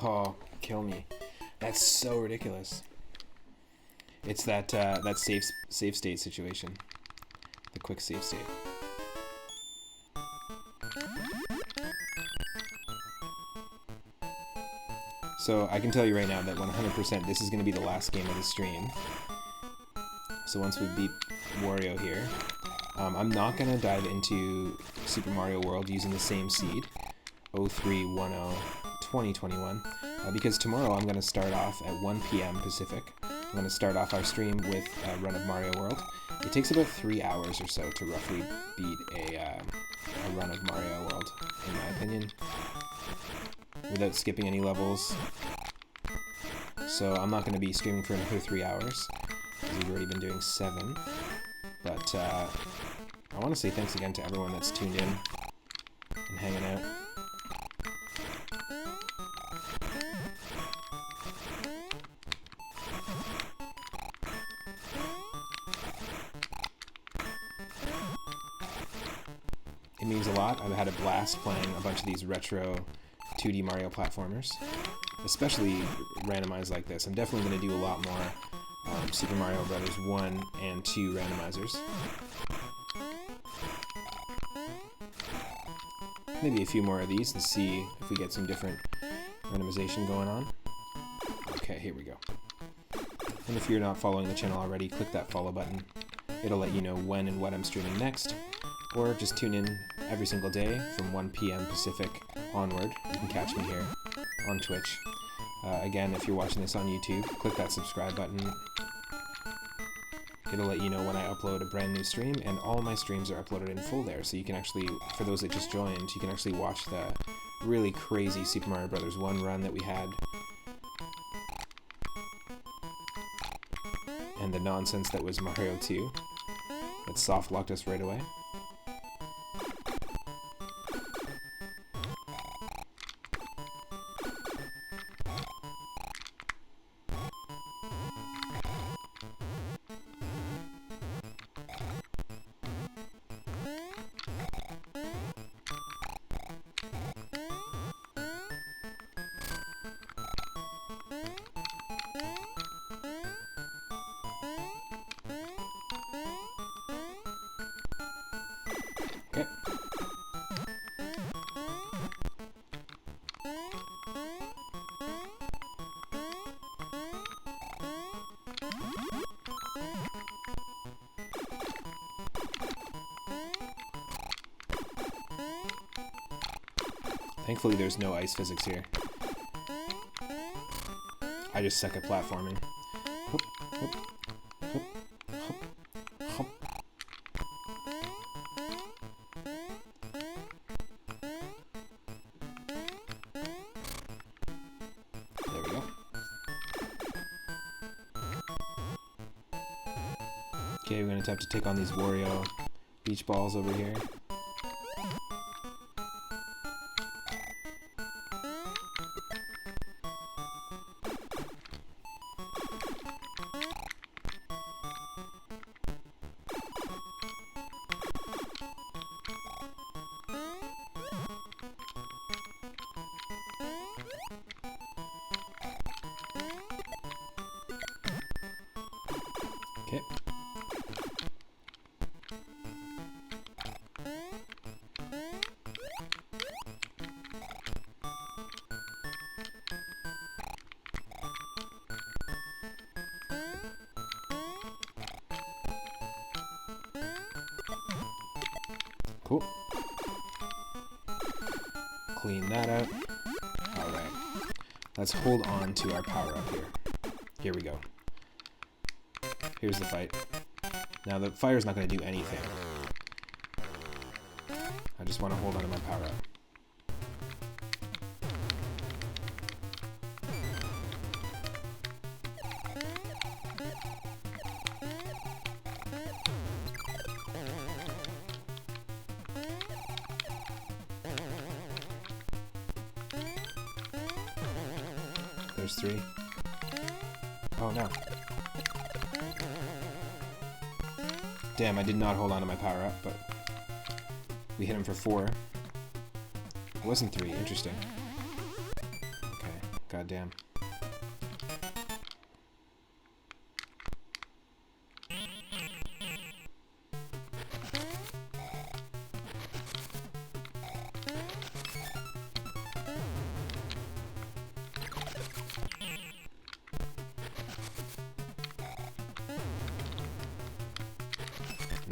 Oh, kill me. That's so ridiculous. It's that that save state situation. The quick save state. So I can tell you right now that 100% this is going to be the last game of the stream. So once we beat Wario here, I'm not going to dive into Super Mario World using the same seed, 03102021, because tomorrow I'm going to start off at 1 p.m. Pacific. I'm going to start off our stream with a run of Mario World. It takes about 3 hours or so to roughly beat a run of Mario World, in my opinion, without skipping any levels. So I'm not going to be streaming for another 3 hours, because we've already been doing 7. But I want to say thanks again to everyone that's tuned in and hanging out. It means a lot. I've had a blast playing a bunch of these retro 2D Mario platformers, especially randomized like this. I'm definitely going to do a lot more Super Mario Brothers 1 and 2 randomizers. Maybe a few more of these and see if we get some different randomization going on. Okay, here we go. And if you're not following the channel already, click that follow button. It'll let you know when and what I'm streaming next. Or just tune in every single day from 1 p.m. Pacific onward. You can catch me here on Twitch. Again, if you're watching this on YouTube, click that subscribe button. It'll let you know when I upload a brand new stream, and all my streams are uploaded in full there, so you can actually, for those that just joined, you can actually watch the really crazy Super Mario Brothers 1 run that we had, and the nonsense that was Mario 2 that soft-locked us right away. Okay. Thankfully there's no ice physics here. I just suck at platforming. Hoop, hoop, hoop, hoop, hoop. There we go. Okay, we're gonna have to take on these Wario beach balls over here. Okay. Cool. Clean that out. Alright. Let's hold on to our power-up here. Here we go. Here's the fight. Now, the fire's not going to do anything. I just want to hold on to my power-up. There's 3. Oh no. Damn, I did not hold on to my power up, but we hit him for 4. It wasn't 3, interesting. Okay, goddamn.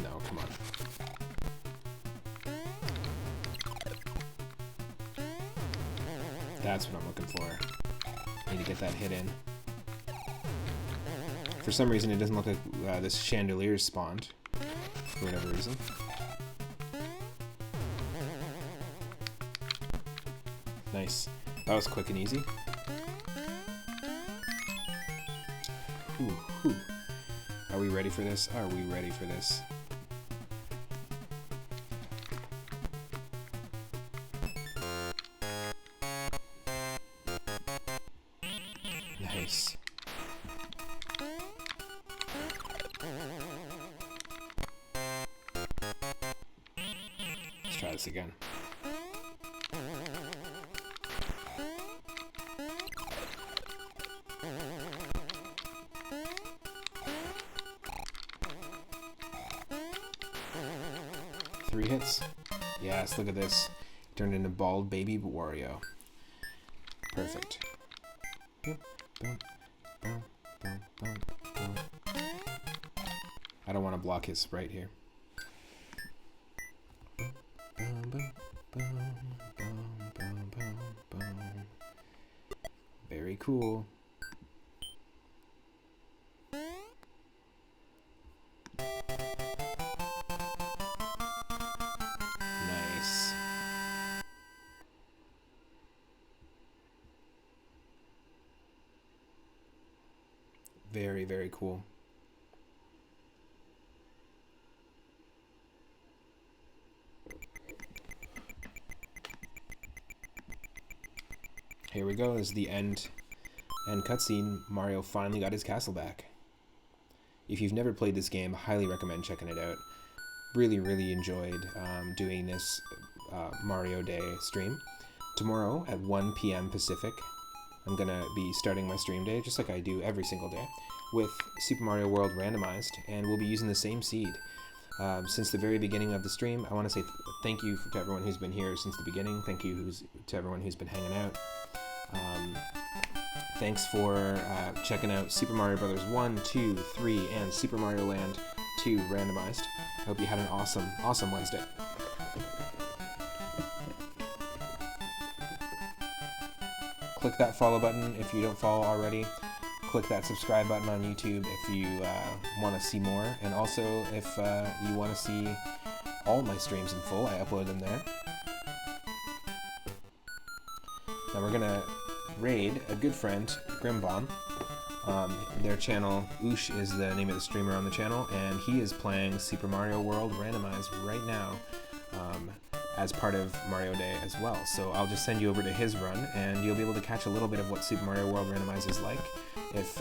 No, come on. That's what I'm looking for. Need to get that hit in. For some reason, it doesn't look like this chandelier spawned. For whatever reason. Nice. That was quick and easy. Ooh, ooh. Are we ready for this? Are we ready for this? Nice. Let's try this again. Three hits. Yes, look at this. Turned into bald baby Wario. Perfect. I don't want to block his sprite here. Very cool. Nice. Very, very cool. Here we go, this is the end cutscene. Mario finally got his castle back. If you've never played this game, highly recommend checking it out. Really, really enjoyed doing this Mario Day stream. Tomorrow at 1 p.m. Pacific, I'm going to be starting my stream day, just like I do every single day, with Super Mario World Randomized, and we'll be using the same seed. Since the very beginning of the stream, I want to say thank you to everyone who's been here since the beginning. Thank you to everyone who's been hanging out. Thanks for checking out Super Mario Bros. 1, 2, 3, and Super Mario Land 2 Randomized. I hope you had an awesome, awesome Wednesday. Click that follow button if you don't follow already. Click that subscribe button on YouTube if you want to see more. And also, if you want to see all my streams in full, I upload them there. Now we're going to raid a good friend, Grimbomb. Their channel, Oosh is the name of the streamer on the channel, and he is playing Super Mario World Randomized right now as part of Mario Day as well. So I'll just send you over to his run, and you'll be able to catch a little bit of what Super Mario World Randomized is like. If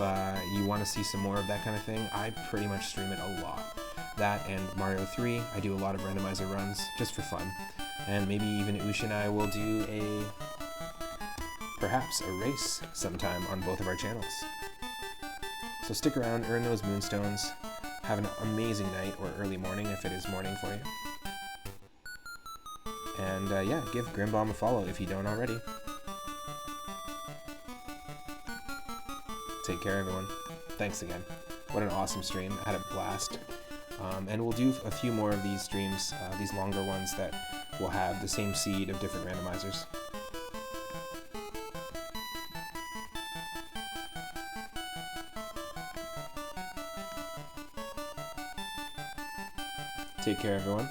you want to see some more of that kind of thing, I pretty much stream it a lot. That and Mario 3, I do a lot of randomizer runs just for fun. And maybe even Oosh and I will do perhaps a race sometime on both of our channels. So stick around, earn those moonstones, have an amazing night or early morning if it is morning for you. And yeah, give Grimbomb a follow if you don't already. Take care, everyone. Thanks again. What an awesome stream. I had a blast. And we'll do a few more of these streams, these longer ones that will have the same seed of different randomizers. Take care, everyone.